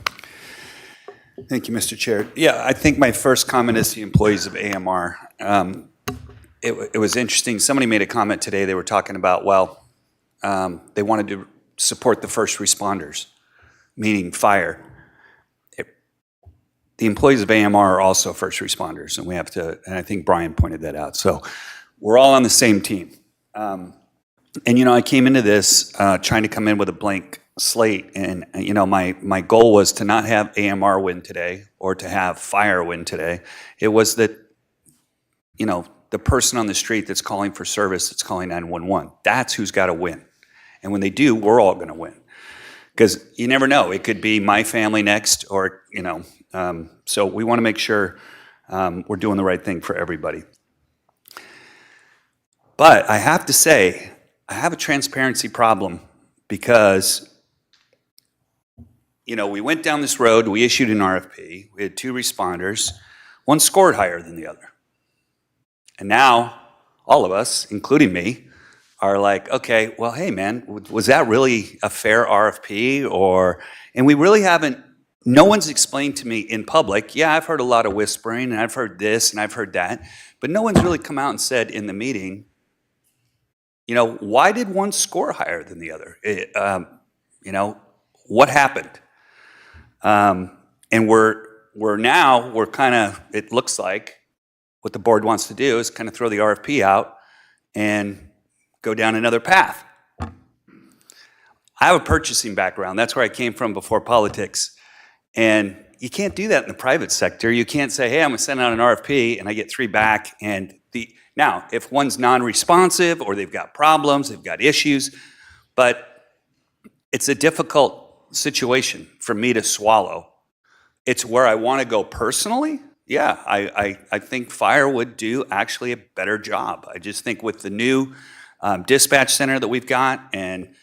Thank you, Mr. Chair. Yeah, I think my first comment is the employees of AMR. It was interesting. Somebody made a comment today. They were talking about, well, they wanted to support the first responders, meaning fire. The employees of AMR are also first responders, and we have to, and I think Brian pointed that out. So we're all on the same team. And, you know, I came into this trying to come in with a blank slate, and, you know, my goal was to not have AMR win today or to have fire win today. It was that, you know, the person on the street that's calling for service, that's calling 911, that's who's got to win. And when they do, we're all going to win. Because you never know. It could be my family next, or, you know, so we want to make sure we're doing the right thing for everybody. But I have to say, I have a transparency problem because, you know, we went down this road, we issued an RFP, we had 2 responders, one scored higher than the other. And now, all of us, including me, are like, okay, well, hey man, was that really a fair RFP? And we really haven't, no one's explained to me in public, yeah, I've heard a lot of whispering, and I've heard this, and I've heard that, but no one's really come out and said in the meeting, you know, why did one score higher than the other? You know, what happened? And we're kind of, it looks like what the board wants to do is kind of throw the RFP out and go down another path. I have a purchasing background. That's where I came from before politics. And you can't do that in the private sector. You can't say, hey, I'm going to send out an RFP and I get 3 back. Now, if one's non-responsive or they've got problems, they've got issues, but it's a difficult situation for me to swallow. It's where I want to go personally. Yeah, I think fire would do actually a better job. I just think with the new dispatch center that we've got and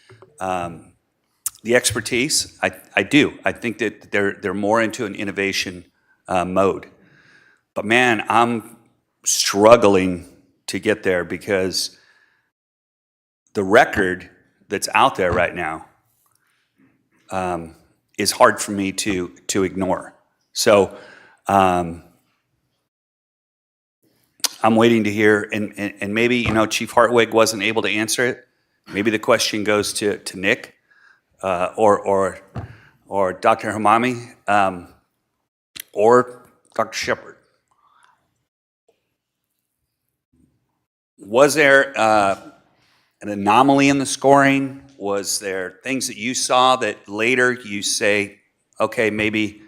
the expertise, I do. I think that they're more into an innovation mode. But man, I'm struggling to get there because the record that's out there right now is hard for me to ignore. So I'm waiting to hear, and maybe, you know, Chief Hartwig wasn't able to answer it. Maybe the question goes to Nick or Dr. Hamami or Dr. Shepard. Was there an anomaly in the scoring? Was there things that you saw that later you say, okay, maybe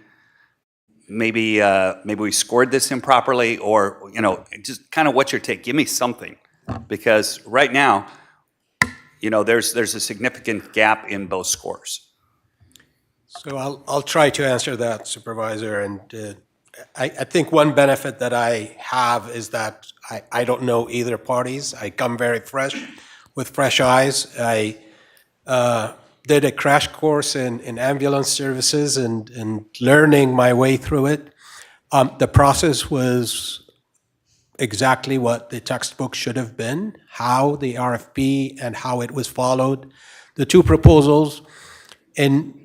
we scored this improperly, or, you know, just kind of what's your take? Give me something, because right now, you know, there's a significant gap in both scores. So I'll try to answer that, Supervisor. And I think one benefit that I have is that I don't know either parties. I come very fresh, with fresh eyes. I did a crash course in ambulance services and learning my way through it. The process was exactly what the textbook should have been, how the RFP and how it was followed. The 2 proposals, and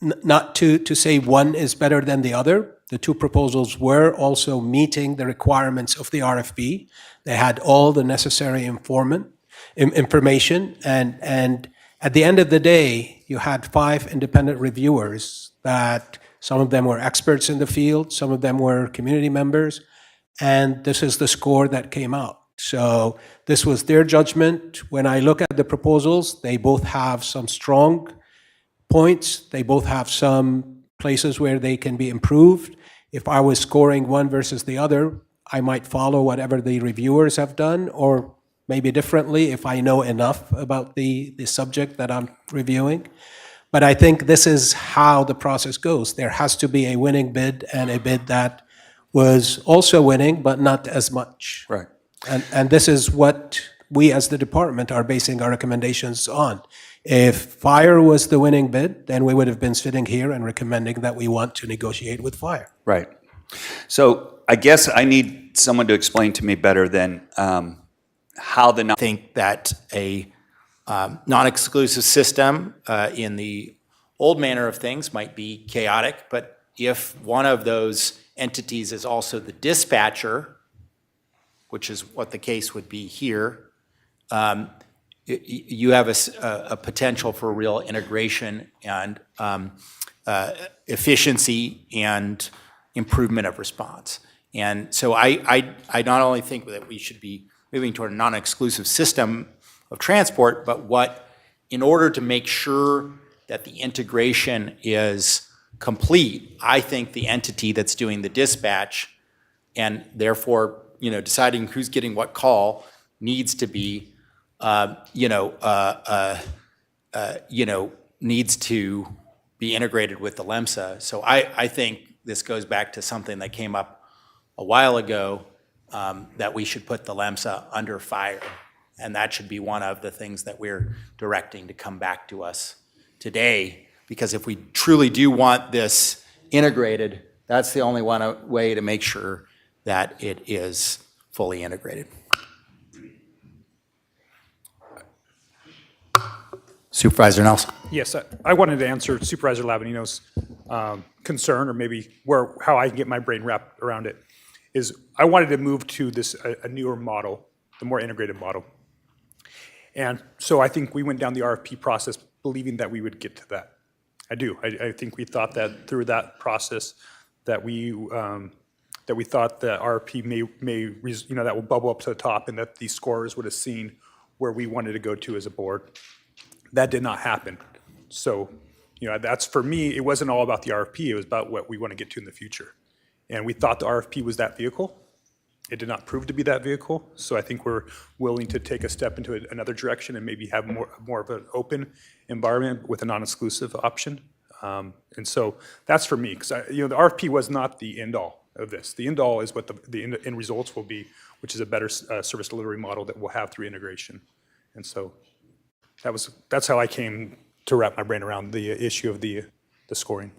not to say one is better than the other, the 2 proposals were also meeting the requirements of the RFP. They had all the necessary information, and at the end of the day, you had 5 independent reviewers that some of them were experts in the field, some of them were community members, and this is the score that came out. So this was their judgment. When I look at the proposals, they both have some strong points. They both have some places where they can be improved. If I was scoring one versus the other, I might follow whatever the reviewers have done, or maybe differently if I know enough about the subject that I'm reviewing. But I think this is how the process goes. There has to be a winning bid and a bid that was also winning, but not as much. Right. And this is what we as the department are basing our recommendations on. If fire was the winning bid, then we would have been sitting here and recommending that we want to negotiate with fire. Right. So I guess I need someone to explain to me better than how the I think that a non-exclusive system in the old manner of things might be chaotic, but if one of those entities is also the dispatcher, which is what the case would be here, you have a potential for real integration and efficiency and improvement of response. And so I not only think that we should be moving toward a non-exclusive system of transport, but in order to make sure that the integration is complete, I think the entity that's doing the dispatch and therefore, deciding who's getting what call needs to be, needs to be integrated with the LEMSA. So I think this goes back to something that came up a while ago, that we should put the LEMSA under fire. And that should be one of the things that we're directing to come back to us today. Because if we truly do want this integrated, that's the only way to make sure that it is fully integrated. Supervisor Nelson. Yes, I wanted to answer Supervisor Lavanino's concern, or maybe how I can get my brain wrapped around it, is I wanted to move to a newer model, the more integrated model. And so I think we went down the RFP process believing that we would get to that. I do. I think we thought that through that process that we thought that RFP may that will bubble up to the top and that the scorers would have seen where we wanted to go to as a board. That did not happen. So, that's, for me, it wasn't all about the RFP. It was about what we want to get to in the future. And we thought the RFP was that vehicle. It did not prove to be that vehicle. So I think we're willing to take a step into another direction and maybe have more of an open environment with a non-exclusive option. And so that's for me, because the RFP was not the end all of this. The end all is what the end results will be, which is a better service delivery model that we'll have through integration. And so that's how I came to wrap my brain around the issue of the scoring.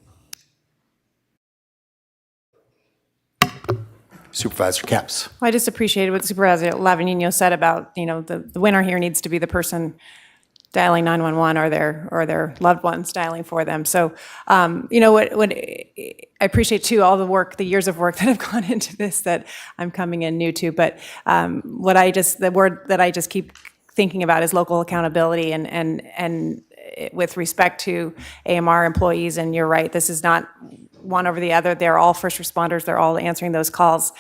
Supervisor Capps. Well, I just appreciated what Supervisor Lavanino said about, the winner here needs to be the person dialing 911 or their loved ones dialing for them. So, what I appreciate too, all the years of work that have gone into this that I'm coming in new to. But the word that I just keep thinking about is local accountability, and with respect to AMR employees. And you're right, this is not one over the other. They're all first responders. They're all answering those calls.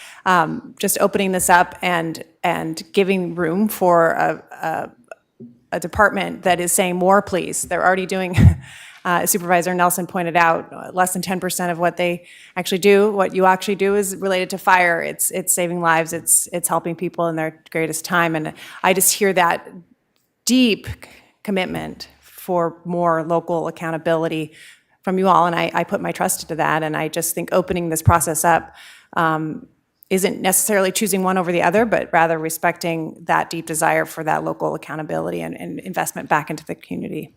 Just opening this up and giving room for a department that is saying more, please. They're already doing, Supervisor Nelson pointed out, less than 10% of what they actually do. What you actually do is related to fire. It's saving lives. It's helping people in their greatest time. And I just hear that deep commitment for more local accountability from you all, and I put my trust into that. And I just think opening this process up isn't necessarily choosing one over the other, but rather respecting that deep desire for that local accountability and investment back into the community.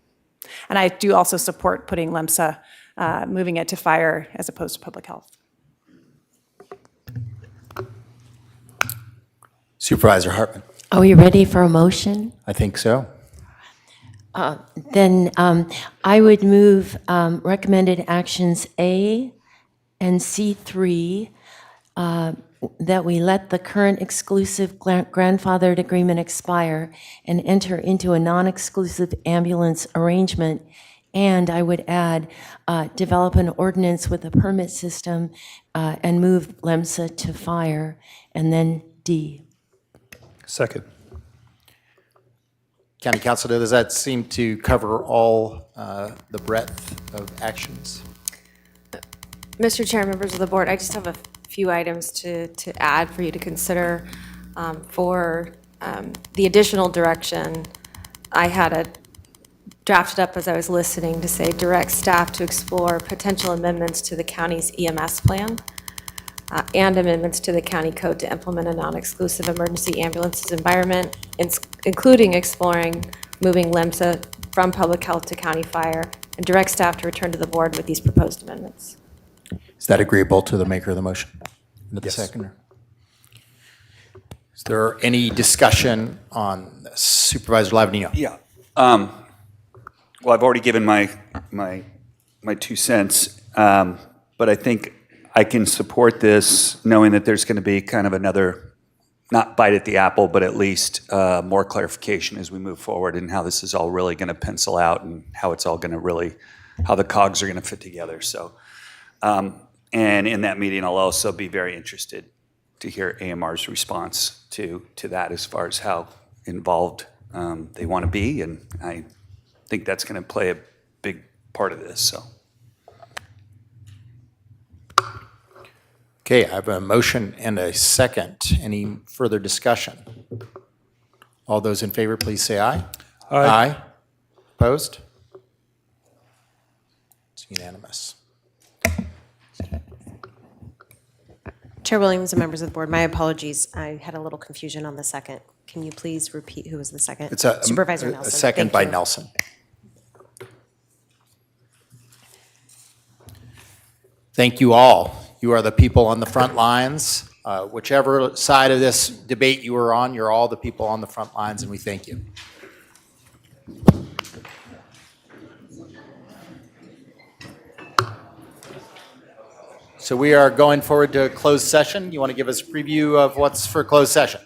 And I do also support putting LEMSA, moving it to fire as opposed to public health. Supervisor Hartman. Are we ready for a motion? I think so. Then I would move recommended actions A and C3, that we let the current exclusive grandfathered agreement expire and enter into a non-exclusive ambulance arrangement. And I would add, develop an ordinance with a permit system and move LEMSA to fire. And then D. Second. County Council, does that seem to cover all the breadth of actions? Mr. Chair, members of the board, I just have a few items to add for you to consider. For the additional direction, I had it drafted up as I was listening to say direct staff to explore potential amendments to the county's EMS plan and amendments to the county code to implement a non-exclusive emergency ambulances environment, including exploring moving LEMSA from public health to county fire, and direct staff to return to the board with these proposed amendments. Is that agreeable to the maker of the motion? And to the Yes. seconder? Is there any discussion on this? Supervisor Lavanillo? Yeah. Well, I've already given my 2 cents, but I think I can support this knowing that there's going to be kind of another, not bite at the apple, but at least more clarification as we move forward and how this is all really going to pencil out and how it's all going to really, how the cogs are going to fit together. So, and in that meeting, I'll also be very interested to hear AMR's response to that as far as how involved they want to be, and I think that's going to play a big part of this. So, Okay, I have a motion and a second. Any further discussion? All those in favor, please say aye. Aye. Opposed? It's unanimous. Chair Williams and members of the board, my apologies. I had a little confusion on the second. Can you please repeat who was the second? It's a Supervisor Nelson. A second Thank by you. Nelson. Thank you all. You are the people on the front lines. Whichever side of this debate you are on, you're all the people on the front lines, and we thank you. So we are going forward to a closed session. You want to give us a preview of what's for closed session?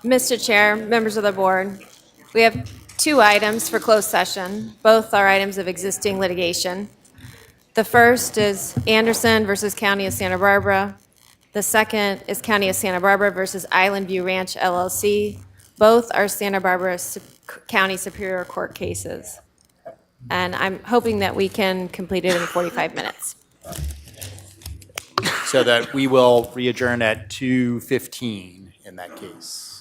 Mr. Chair, members of the board, we have 2 items for closed session. Both are items of existing litigation. The first is Anderson versus County of Santa Barbara. The second is County of Santa Barbara versus Island View Ranch LLC. Both are Santa Barbara County Superior Court cases. And I'm hoping that we can complete it in 45 minutes. So that we will re-adjourn at 2:15 in that case.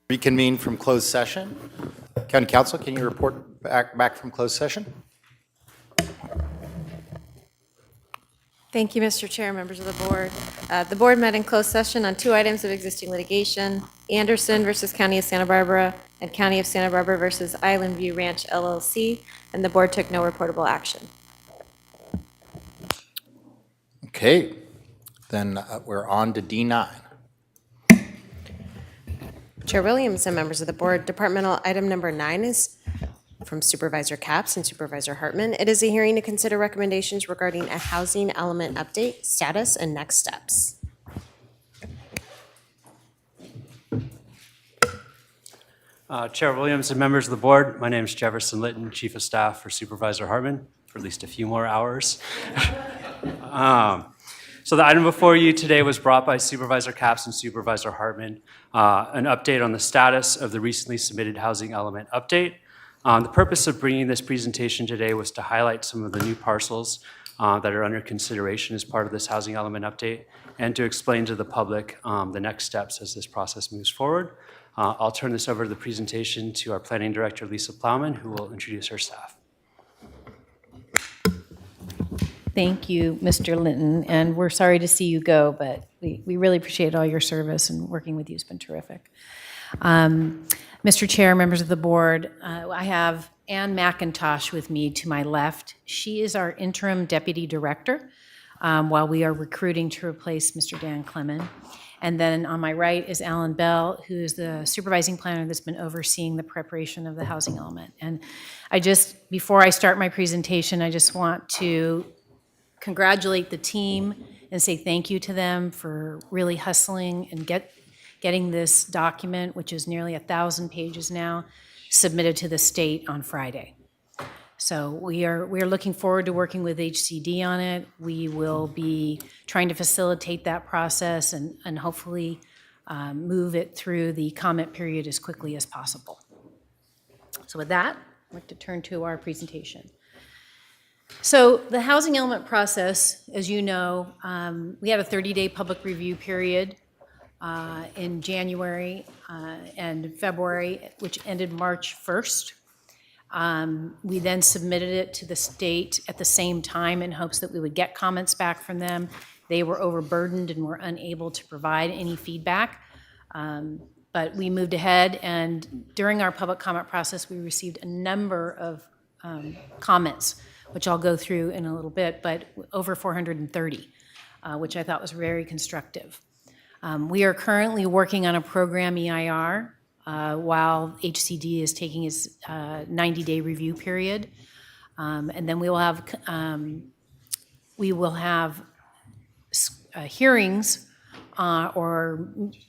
Reconvene from closed session. County Council, can you report back from closed session? Thank you, Mr. Chair, members of the board. The board met in closed session on 2 items of existing litigation, Anderson versus County of Santa Barbara and County of Santa Barbara versus Island View Ranch LLC, and the board took no reportable action. Okay, then we're on to D9. Chair Williams and members of the board, departmental item number 9 is from Supervisor Capps and Supervisor Hartman. It is a hearing to consider recommendations regarding a housing element update, status, and next steps. Chair Williams and members of the board, my name is Jefferson Litton, Chief of Staff for Supervisor Hartman, for at least a few more hours. So the item before you today was brought by Supervisor Capps and Supervisor Hartman, an update on the status of the recently submitted housing element update. The purpose of bringing this presentation today was to highlight some of the new parcels that are under consideration as part of this housing element update, and to explain to the public the next steps as this process moves forward. I'll turn this over to the presentation to our Planning Director, Lisa Plowman, who will introduce her staff. Thank you, Mr. Linton, and we're sorry to see you go, but we really appreciate all your service, and working with you has been terrific. Mr. Chair, members of the board, I have Ann McIntosh with me to my left. She is our interim deputy director while we are recruiting to replace Mr. Dan Clement. And then on my right is Alan Bell, who is the supervising planner that's been overseeing the preparation of the housing element. And before I start my presentation, I just want to congratulate the team and say thank you to them for really hustling and getting this document, which is nearly 1,000 pages now, submitted to the state on Friday. So we are looking forward to working with HCD on it. We will be trying to facilitate that process and hopefully move it through the comment period as quickly as possible. So with that, I'd like to turn to our presentation. So the housing element process, as you know, we had a 30-day public review period in January and February, which ended March 1st. We then submitted it to the state at the same time in hopes that we would get comments back from them. They were overburdened and were unable to provide any feedback. But we moved ahead, and during our public comment process, we received a number of comments, which I'll go through in a little bit, but over 430, which I thought was very constructive. We are currently working on a program EIR while HCD is taking its 90-day review period. And then we will have hearings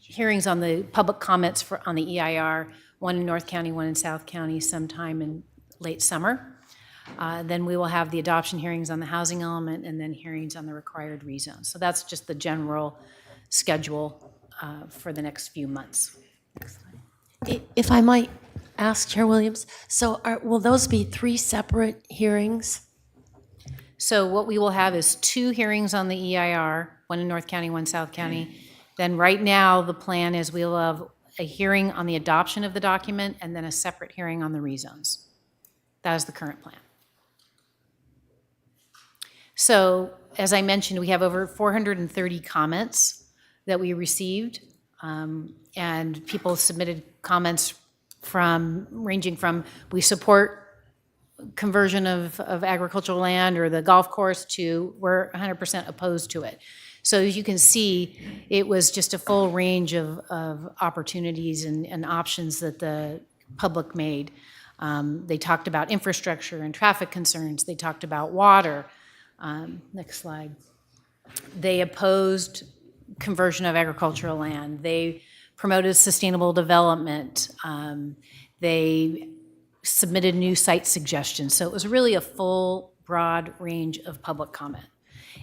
hearings on the public comments on the EIR, one in North County, one in South County, sometime in late summer. Then we will have the adoption hearings on the housing element, and then hearings on the required rezone. So that's just the general schedule for the next few months. Next slide. If I might ask, Chair Williams, so will those be 3 separate hearings? So what we will have is 2 hearings on the EIR, one in North County, one South County. Then right now, the plan is we'll have a hearing on the adoption of the document and then a separate hearing on the rezones. That is the current plan. So as I mentioned, we have over 430 comments that we received, and people submitted comments ranging from we support conversion of agricultural land or the golf course to we're 100% opposed to it. So as you can see, it was just a full range of opportunities and options that the public made. They talked about infrastructure and traffic concerns. They talked about water. Next slide. They opposed conversion of agricultural land. They promoted sustainable development. They submitted new site suggestions. So it was really a full, broad range of public comment.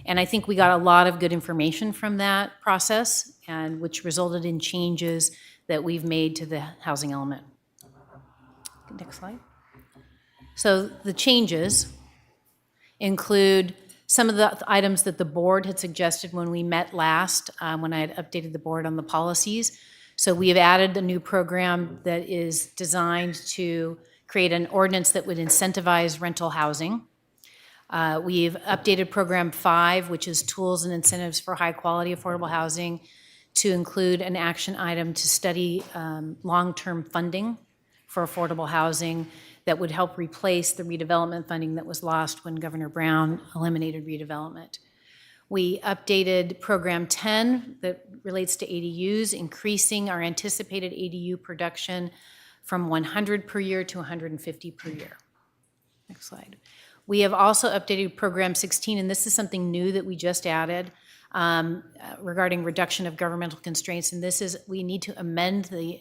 And I think we got a lot of good information from that process, and which resulted in changes that we've made to the housing element. Next slide. So the changes include some of the items that the board had suggested when we met last, when I had updated the board on the policies. So we have added a new program that is designed to create an ordinance that would incentivize rental housing. We've updated Program 5, which is tools and incentives for high-quality affordable housing, to include an action item to study long-term funding for affordable housing that would help replace the redevelopment funding that was lost when Governor Brown eliminated redevelopment. We updated Program 10 that relates to ADUs, increasing our anticipated ADU production from 100 per year to 150 per year. Next slide. We have also updated Program 16, and this is something new that we just added regarding reduction of governmental constraints. And this is, we need to amend the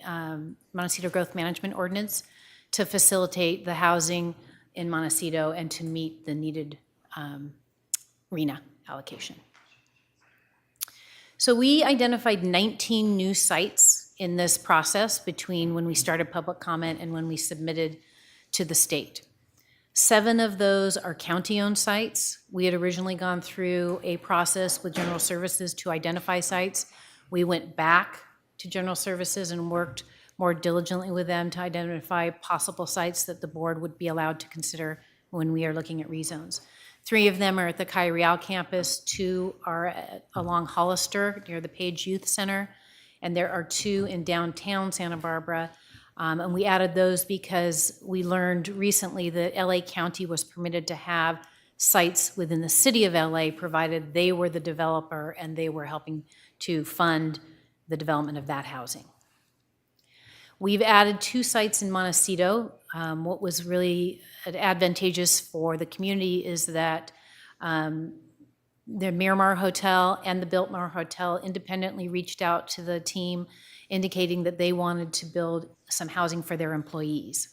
Montecito Growth Management Ordinance to facilitate the housing in Montecito and to meet the needed RENA allocation. So we identified 19 new sites in this process between when we started public comment and when we submitted to the state. 7 of those are county-owned sites. We had originally gone through a process with General Services to identify sites. We went back to General Services and worked more diligently with them to identify possible sites that the board would be allowed to consider when we are looking at rezones. 3 of them are at the Calle Real campus, 2 are along Hollister near the Page Youth Center, and there are 2 in downtown Santa Barbara. And we added those because we learned recently that LA County was permitted to have sites within the city of LA, provided they were the developer and they were helping to fund the development of that housing. We've added 2 sites in Montecito. What was really advantageous for the community is that the Miramar Hotel and the Biltmore Hotel independently reached out to the team indicating that they wanted to build some housing for their employees.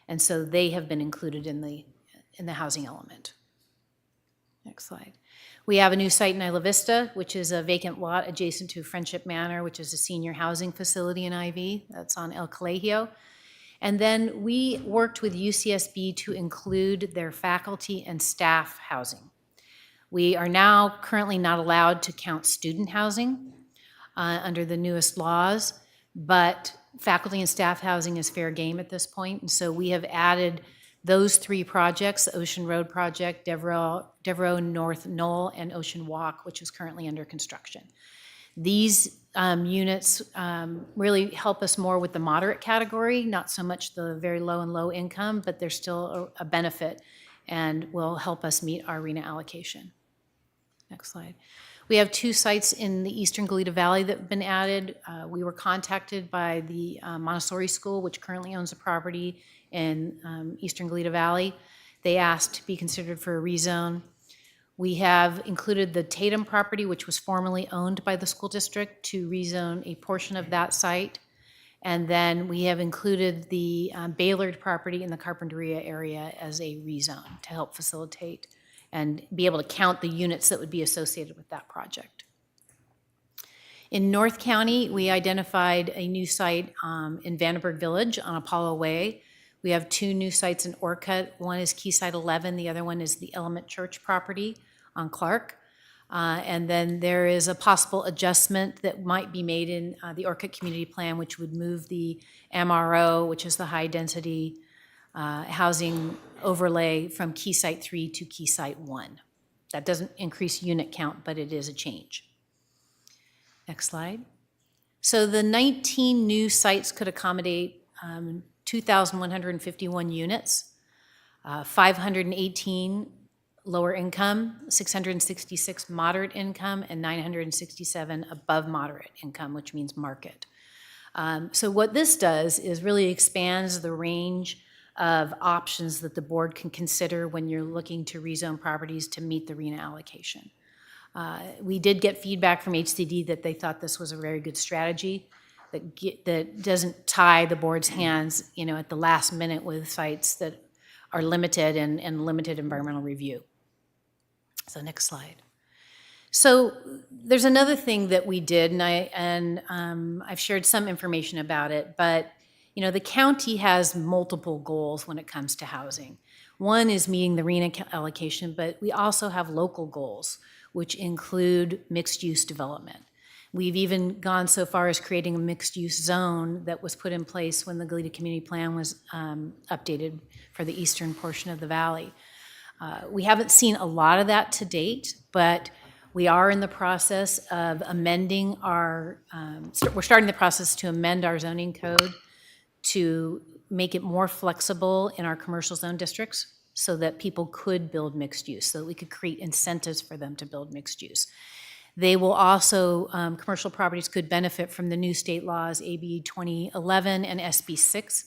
And so they have been included in the housing element. Next slide. We have a new site in Isla Vista, which is a vacant lot adjacent to Friendship Manor, which is a senior housing facility in IV. That's on El Colegio. And then we worked with UCSB to include their faculty and staff housing. We are now currently not allowed to count student housing under the newest laws, but faculty and staff housing is fair game at this point. And so we have added those 3 projects, the Ocean Road Project, Devereaux North Knoll, and Ocean Walk, which is currently under construction. These units really help us more with the moderate category, not so much the very low and low income, but they're still a benefit and will help us meet our RENA allocation. Next slide. We have 2 sites in the Eastern Goleta Valley that have been added. We were contacted by the Montessori School, which currently owns a property in Eastern Goleta Valley. They asked to be considered for a rezone. We have included the Tatum property, which was formerly owned by the school district, to rezone a portion of that site. And then we have included the Baylord property in the Carpinteria area as a rezone to help facilitate and be able to count the units that would be associated with that project. In North County, we identified a new site in Vandenberg Village on Apollo Way. We have 2 new sites in Orcutt. One is Quayside 11, the other one is the Element Church property on Clark. And then there is a possible adjustment that might be made in the Orcutt Community Plan, which would move the MRO, which is the high density housing overlay, from Key Site 3 to Key Site 1. That doesn't increase unit count, but it is a change. Next slide. So the 19 new sites could accommodate 2,151 units, 518 lower income, 666 moderate income, and 967 above moderate income, which means market. So what this does is really expands the range of options that the board can consider when you're looking to rezone properties to meet the RENA allocation. We did get feedback from HCD that they thought this was a very good strategy that doesn't tie the board's hands, at the last minute with sites that are limited and limited environmental review. So next slide. So there's another thing that we did, and I've shared some information about it, but the county has multiple goals when it comes to housing. One is meeting the RENA allocation, but we also have local goals, which include mixed-use development. We've even gone so far as creating a mixed-use zone that was put in place when the Goleta Community Plan was updated for the eastern portion of the valley. We haven't seen a lot of that to date, but we are in the process of amending we're starting the process to amend our zoning code to make it more flexible in our commercial zone districts so that people could build mixed use, so that we could create incentives for them to build mixed use. They will also, commercial properties could benefit from the new state laws, AB 2011 and SB 6,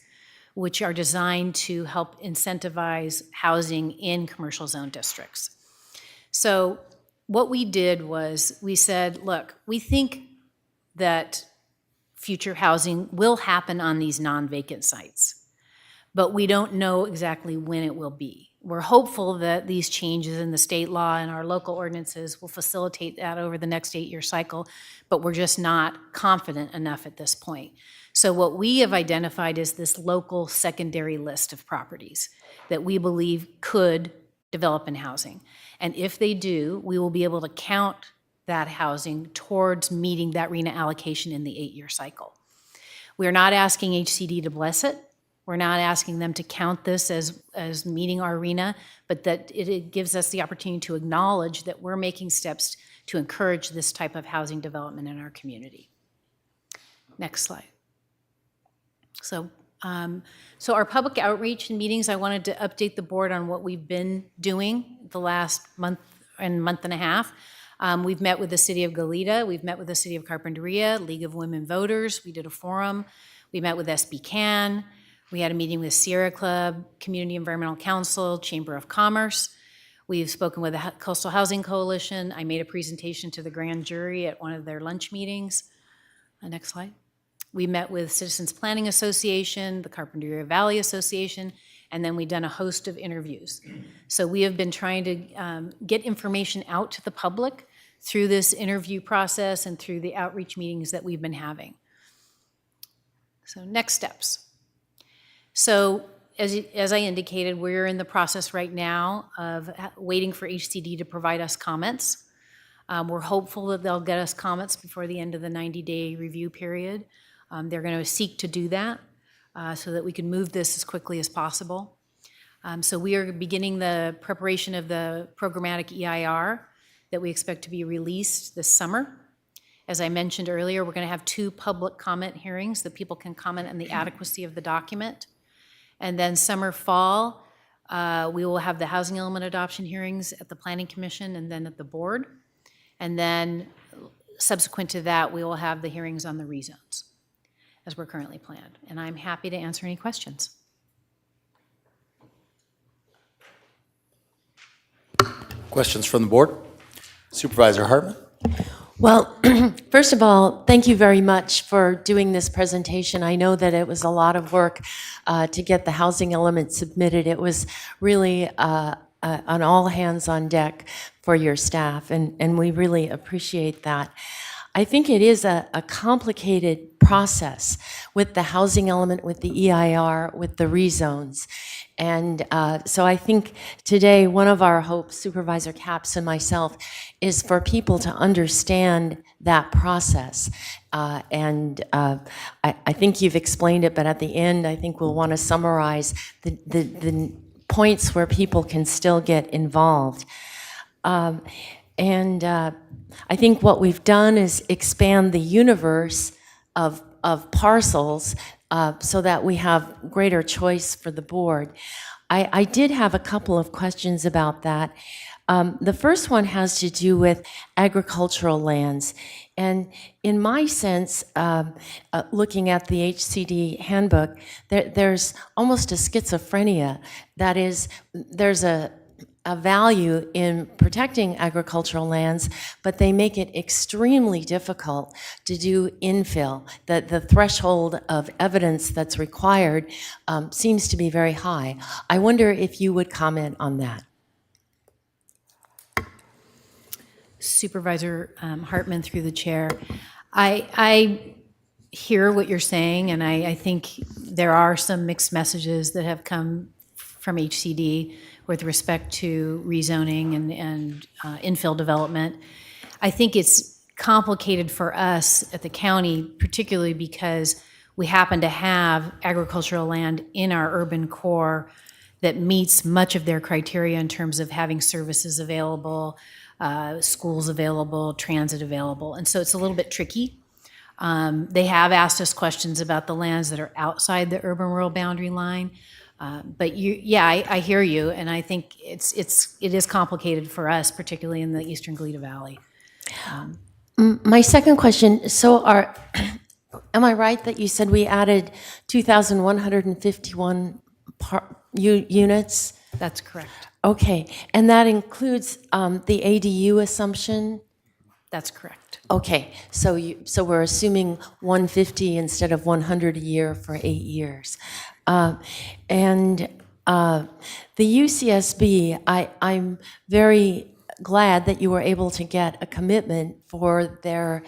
which are designed to help incentivize housing in commercial zone districts. So what we did was we said, look, we think that future housing will happen on these non-vacant sites, but we don't know exactly when it will be. We're hopeful that these changes in the state law and our local ordinances will facilitate that over the next 8-year cycle, but we're just not confident enough at this point. So what we have identified is this local secondary list of properties that we believe could develop in housing. And if they do, we will be able to count that housing towards meeting that RHNA allocation in the 8-year cycle. We're not asking HCD to bless it. We're not asking them to count this as meeting our RHNA, but that it gives us the opportunity to acknowledge that we're making steps to encourage this type of housing development in our community. Next slide. So our public outreach and meetings, I wanted to update the board on what we've been doing the last month and a half. We've met with the city of Goleta. We've met with the city of Carpinteria, League of Women Voters. We did a forum. We met with SB Can. We had a meeting with Sierra Club, Community Environmental Council, Chamber of Commerce. We've spoken with the Coastal Housing Coalition. I made a presentation to the grand jury at one of their lunch meetings. Next slide. We met with Citizens Planning Association, the Carpinteria Valley Association, and then we've done a host of interviews. So we have been trying to get information out to the public through this interview process and through the outreach meetings that we've been having. So next steps. So as I indicated, we're in the process right now of waiting for HCD to provide us comments. We're hopeful that they'll get us comments before the end of the 90-day review period. They're going to seek to do that so that we can move this as quickly as possible. So we are beginning the preparation of the programmatic EIR that we expect to be released this summer. As I mentioned earlier, we're going to have 2 public comment hearings that people can comment on the adequacy of the document. And then summer, fall, we will have the housing element adoption hearings at the Planning Commission and then at the board. And then subsequent to that, we will have the hearings on the rezones as we're currently planned. And I'm happy to answer any questions. Questions from the board? Supervisor Hartman? Well, first of all, thank you very much for doing this presentation. I know that it was a lot of work to get the housing element submitted. It was really an all hands on deck for your staff, and we really appreciate that. I think it is a complicated process with the housing element, with the EIR, with the rezones. And so I think today one of our hopes, Supervisor Capps and myself, is for people to understand that process. I think you've explained it, but at the end, I think we'll want to summarize the points where people can still get involved. I think what we've done is expand the universe of parcels so that we have greater choice for the board. I did have a couple of questions about that. The first one has to do with agricultural lands. And in my sense, looking at the HCD handbook, there's almost a schizophrenia. That is, there's a value in protecting agricultural lands, but they make it extremely difficult to do infill. The threshold of evidence that's required seems to be very high. I wonder if you would comment on that. Supervisor Hartman, through the chair. I hear what you're saying, and I think there are some mixed messages that have come from HCD with respect to rezoning and infill development. I think it's complicated for us at the county, particularly because we happen to have agricultural land in our urban core that meets much of their criteria in terms of having services available, schools available, transit available. And so it's a little bit tricky. They have asked us questions about the lands that are outside the urban-rural boundary line. But I hear you, and I think it is complicated for us, particularly in the Eastern Galita Valley. My second question, am I right that you said we added 2,151 units? That's correct. Okay, and that includes the ADU assumption? That's correct. Okay, so we're assuming 150 instead of 100 a year for 8 years. And the UCSB, I'm very glad that you were able to get a commitment for their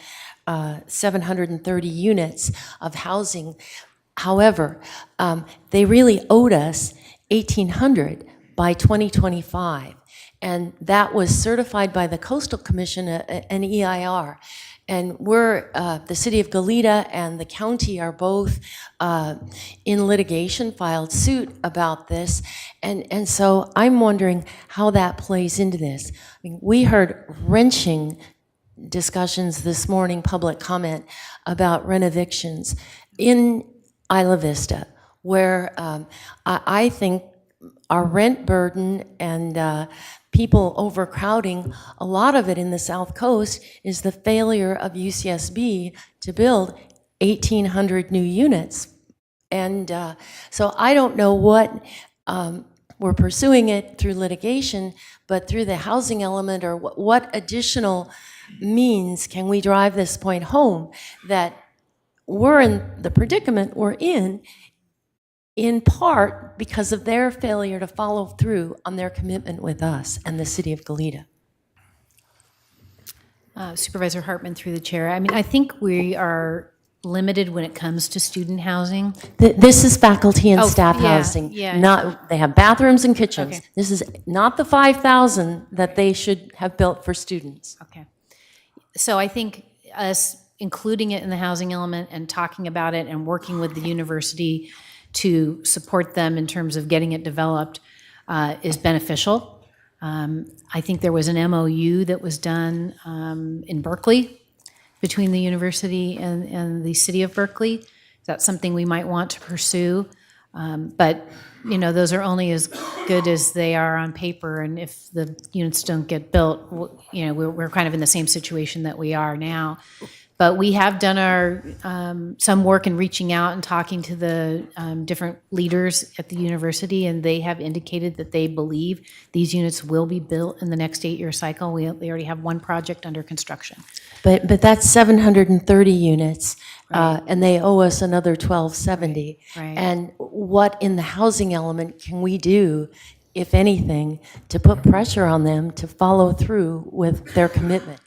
730 units of housing. However, they really owed us 1,800 by 2025. And that was certified by the Coastal Commission, an EIR. And we're, the city of Goleta and the county are both in litigation, filed suit about this. And so I'm wondering how that plays into this. I mean, we heard wrenching discussions this morning, public comment about renovictions in Isla Vista, where I think our rent burden and people overcrowding, a lot of it in the South Coast is the failure of UCSB to build 1,800 new units. And so I don't know what, we're pursuing it through litigation, but through the housing element, or what additional means can we drive this point home that we're in the predicament we're in part because of their failure to follow through on their commitment with us and the city of Goleta. Supervisor Hartman, through the chair. I mean, I think we are limited when it comes to student housing. This is faculty and staff yeah, housing. yeah. Not, they have bathrooms and kitchens. Okay. This is not the 5,000 that they should have built for students. Okay. So I think us including it in the housing element and talking about it and working with the university to support them in terms of getting it developed is beneficial. I think there was an MOU that was done in Berkeley between the university and the city of Berkeley. That's something we might want to pursue. But, you know, those are only as good as they are on paper. And if the units don't get built, you know, we're kind of in the same situation that we are now. But we have done our some work in reaching out and talking to the different leaders at the university, and they have indicated that they believe these units will be built in the next 8-year cycle. They already have one project under construction. But that's 730 units, and they owe us another 1,270. Right. And what in the housing element can we do, if anything, to put pressure on them to follow through with their commitment?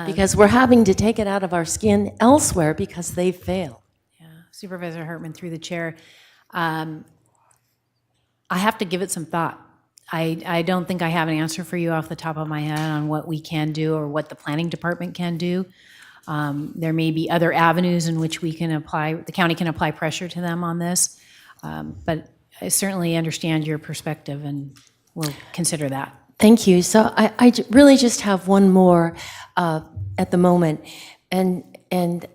Because we're having to take it out of our skin elsewhere because they fail. Yeah, Supervisor Hartman, through the chair. I have to give it some thought. I don't think I have an answer for you off the top of my head on what we can do or what the planning department can do. There may be other avenues in which we can apply, the county can apply pressure to them on this. But I certainly understand your perspective and we'll consider that. Thank you. So I really just have one more at the moment, and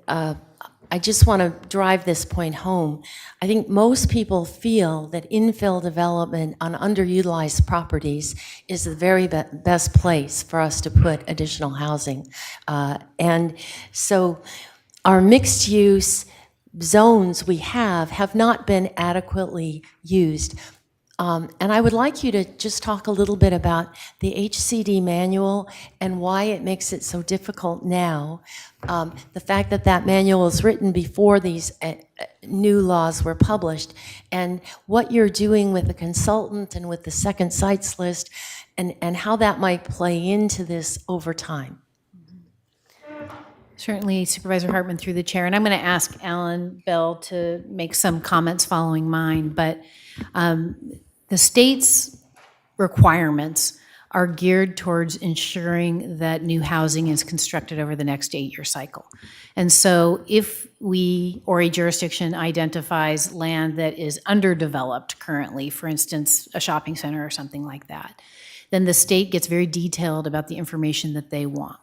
I just want to drive this point home. I think most people feel that infill development on underutilized properties is the very best place for us to put additional housing. And so our mixed use zones we have not been adequately used. And I would like you to just talk a little bit about the HCD manual and why it makes it so difficult now. The fact that that manual was written before these new laws were published, and what you're doing with the consultant and with the second sites list, and how that might play into this over time. Certainly, Supervisor Hartman, through the chair. And I'm going to ask Alan Bell to make some comments following mine. But the state's requirements are geared towards ensuring that new housing is constructed over the next 8-year cycle. And so if we or a jurisdiction identifies land that is underdeveloped currently, for instance, a shopping center or something like that, then the state gets very detailed about the information that they want.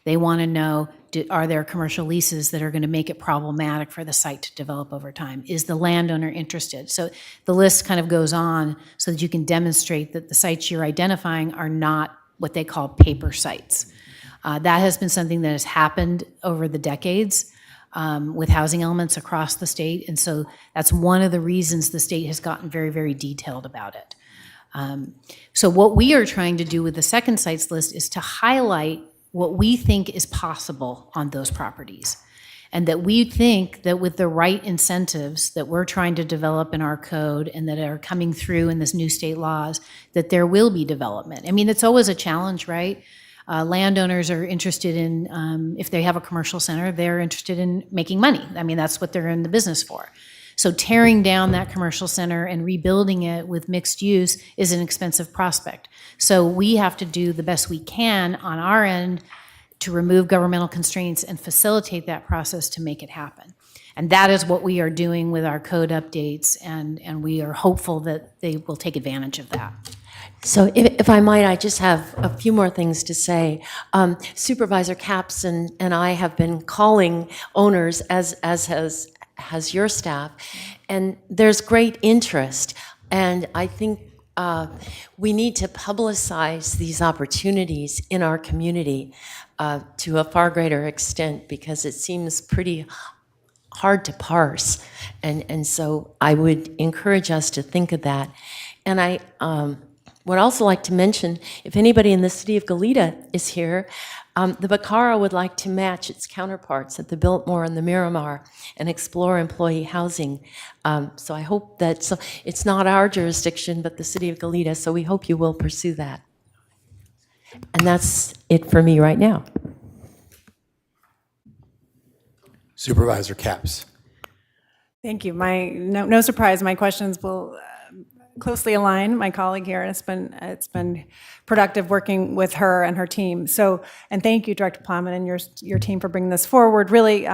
They want to know, are there commercial leases that are going to make it problematic for the site to develop over time? Is the landowner interested? So the list kind of goes on so that you can demonstrate that the sites you're identifying are not what they call paper sites. That has been something that has happened over the decades with housing elements across the state. And so that's one of the reasons the state has gotten very, very detailed about it. So what we are trying to do with the second sites list is to highlight what we think is possible on those properties. And that we think that with the right incentives that we're trying to develop in our code and that are coming through in this new state laws, that there will be development. I mean, it's always a challenge, right? Landowners are interested in, if they have a commercial center, they're interested in making money. I mean, that's what they're in the business for. So tearing down that commercial center and rebuilding it with mixed use is an expensive prospect. So we have to do the best we can on our end to remove governmental constraints and facilitate that process to make it happen. And that is what we are doing with our code updates, and we are hopeful that they will take advantage of that. So if I might, I just have a few more things to say. Supervisor Capps and I have been calling owners, as has your staff, and there's great interest. And I think we need to publicize these opportunities in our community to a far greater extent, because it seems pretty hard to parse. And so I would encourage us to think of that. And I would also like to mention, if anybody in the city of Goleta is here, the Bacara would like to match its counterparts at the Biltmore and the Miramar and explore employee housing. So I hope that, so it's not our jurisdiction, but the city of Goleta, so we hope you will pursue that. And that's it for me right now. Supervisor Capps. Thank you. No surprise, my questions will closely align. My colleague here, it's been productive working with her and her team. So, and thank you, Director Plowman, and your team for bringing this forward. Really,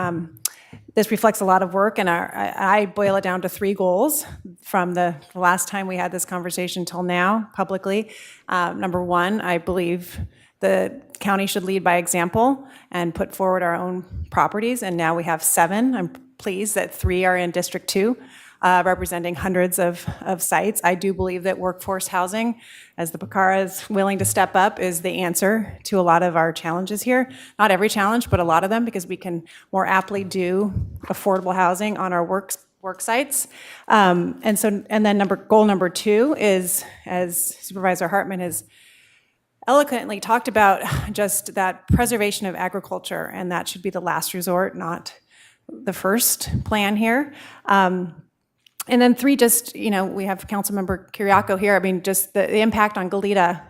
this reflects a lot of work, and I boil it down to 3 goals from the last time we had this conversation till now publicly. Number 1, I believe the county should lead by example and put forward our own properties, and now we have 7. I'm pleased that 3 are in District 2. Representing hundreds of sites. I do believe that workforce housing, as the Bacara is willing to step up, is the answer to a lot of our challenges here. Not every challenge, but a lot of them, because we can more aptly do affordable housing on our work sites. And then goal number 2 is, as Supervisor Hartman has eloquently talked about, just that preservation of agriculture, and that should be the last resort, not the first plan here. And then 3, just, we have Councilmember Kiriakou here. I mean, just the impact on Goleta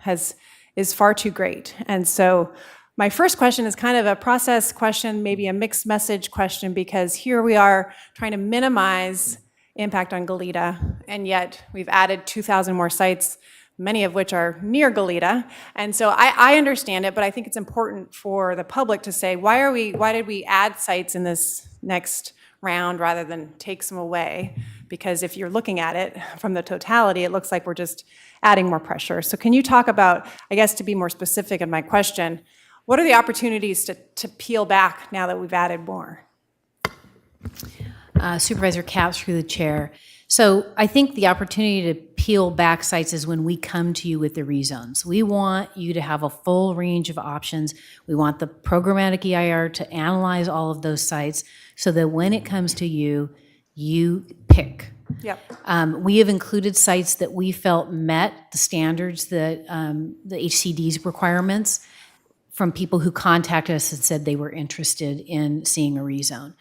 is far too great. And so my first question is kind of a process question, maybe a mixed message question, because here we are trying to minimize impact on Goleta, and yet we've added 2,000 more sites, many of which are near Goleta. And so I understand it, but I think it's important for the public to say, why did we add sites in this next round rather than take some away? Because if you're looking at it from the totality, it looks like we're just adding more pressure. So can you talk about, I guess to be more specific in my question, what are the opportunities to peel back now that we've added more? Supervisor Capps, through the chair. So I think the opportunity to peel back sites is when we come to you with the rezones. We want you to have a full range of options. We want the programmatic EIR to analyze all of those sites so that when it comes to you, you pick. Yep. We have included sites that we felt met the standards that the HCD's requirements from people who contacted us and said they were interested in seeing a rezone.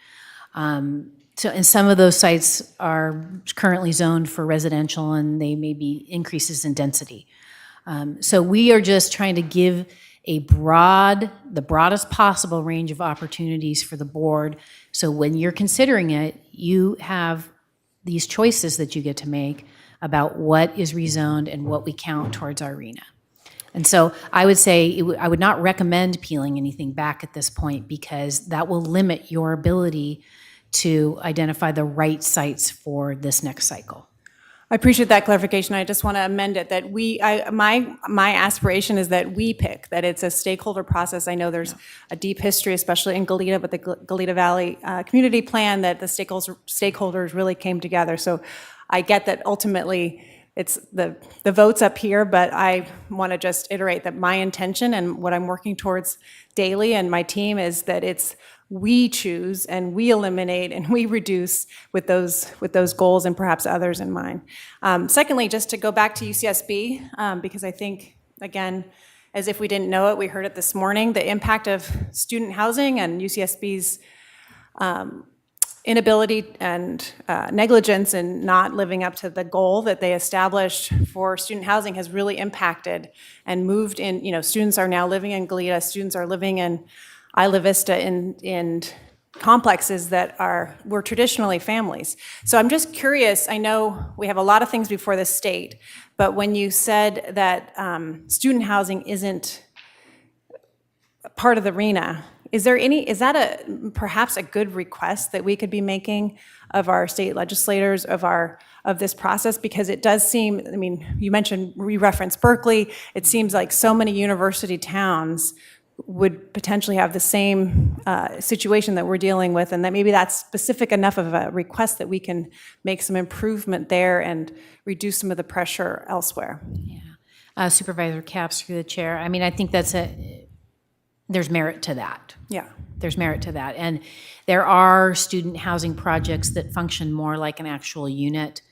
And some of those sites are currently zoned for residential, and they may be increases in density. So we are just trying to give the broadest possible range of opportunities for the board. So when you're considering it, you have these choices that you get to make about what is rezoned and what we count towards our RENA. And so I would say, I would not recommend peeling anything back at this point, because that will limit your ability to identify the right sites for this next cycle. I appreciate that clarification. I just want to amend it that my aspiration is that we pick, that it's a stakeholder process. I know there's a deep history, especially in Goleta, with the Goleta Valley Community Plan, that the stakeholders really came together. So I get that ultimately it's the votes up here, but I want to just iterate that my intention and what I'm working towards daily and my team is that it's we choose and we eliminate and we reduce with those goals and perhaps others in mind. Secondly, just to go back to UCSB, because I think, again, as if we didn't know it, we heard it this morning, the impact of student housing and UCSB's inability and negligence in not living up to the goal that they established for student housing has really impacted and moved in, students are now living in Goleta, students are living in Isla Vista in complexes that were traditionally families. So I'm just curious, I know we have a lot of things before the state, but when you said that student housing isn't part of the RENA, is that perhaps a good request that we could be making of our state legislators of this process? Because it does seem, you referenced Berkeley, it seems like so many university towns would potentially have the same situation that we're dealing with, and that maybe that's specific enough of a request that we can make some improvement there and reduce some of the pressure elsewhere. Yeah. Supervisor Capps, through the chair. I think there's merit to that. Yeah. There's merit to that. And there are student housing projects that function more like an actual unit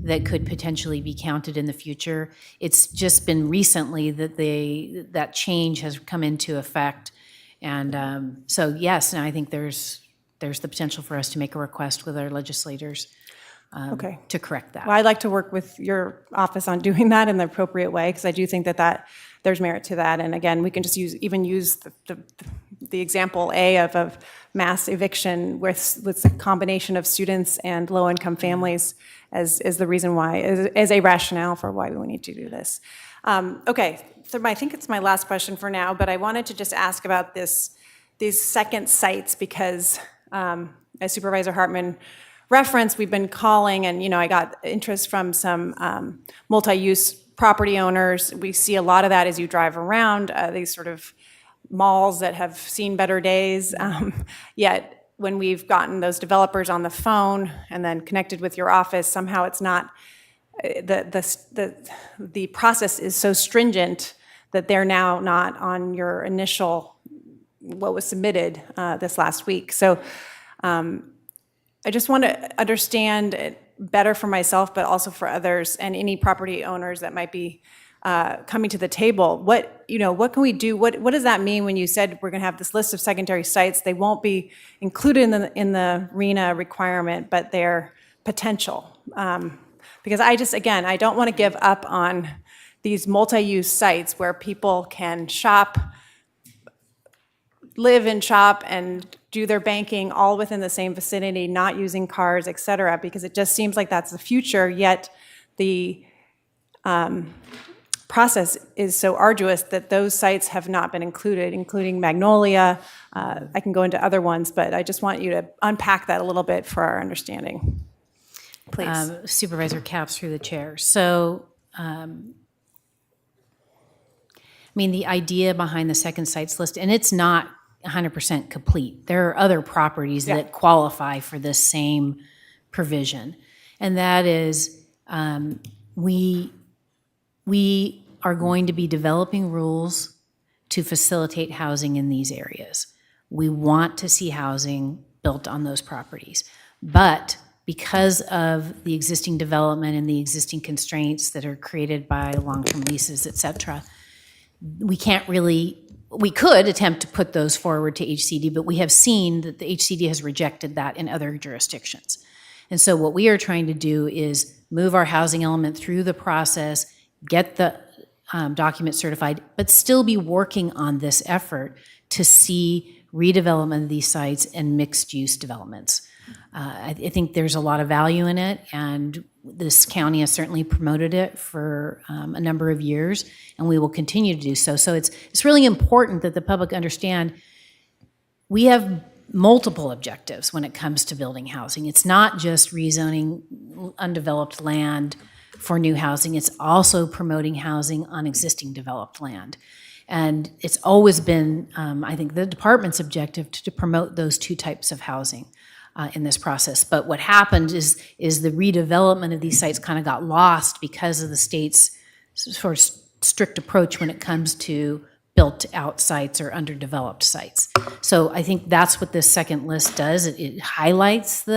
that could potentially be counted in the future. It's just been recently that that change has come into effect. And so yes, and I think there's the potential for us to make a request with our legislators to correct that. Well, I'd like to work with your office on doing that in the appropriate way, because I do think that there's merit to that. And again, we can just use the example A of mass eviction with the combination of students and low-income families as the reason why, as a rationale for why we need to do this. Okay, so I think it's my last question for now, but I wanted to just ask about these second sites, because as Supervisor Hartman referenced, we've been calling, and I got interest from some multi-use property owners. We see a lot of that as you drive around, these sort of malls that have seen better days. Yet when we've gotten those developers on the phone and then connected with your office, somehow it's not, the process is so stringent that they're now not on your initial, what was submitted this last week. So I just want to understand it better for myself, but also for others and any property owners that might be coming to the table. What can we do? What does that mean when you said we're going to have this list of secondary sites? They won't be included in the RENA requirement, but they're potential. Because I don't want to give up on these multi-use sites where people can live and shop and do their banking all within the same vicinity, not using cars, et cetera, because it just seems like that's the future, yet the process is so arduous that those sites have not been included, including Magnolia. I can go into other ones, but I just want you to unpack that a little bit for our understanding. Please. Supervisor Capps, through the chair. So, the idea behind the second sites list, and it's not 100% complete. There are other properties that qualify for this same provision. And that is, we are going to be developing rules to facilitate housing in these areas. We want to see housing built on those properties. But because of the existing development and the existing constraints that are created by long-term leases, et cetera, we could attempt to put those forward to HCD, but we have seen that the HCD has rejected that in other jurisdictions. And so what we are trying to do is move our housing element through the process, get the document certified, but still be working on this effort to see redevelopment of these sites and mixed-use developments. I think there's a lot of value in it, and This county has certainly promoted it for a number of years, and we will continue to do so. So it's really important that the public understand we have multiple objectives when it comes to building housing. It's not just rezoning undeveloped land for new housing. It's also promoting housing on existing developed land. And it's always been, I think, the department's objective to promote those two types of housing in this process. But what happened is the redevelopment of these sites kind of got lost because of the state's sort of strict approach when it comes to built-out sites or underdeveloped sites. So I think that's what this second list does. It highlights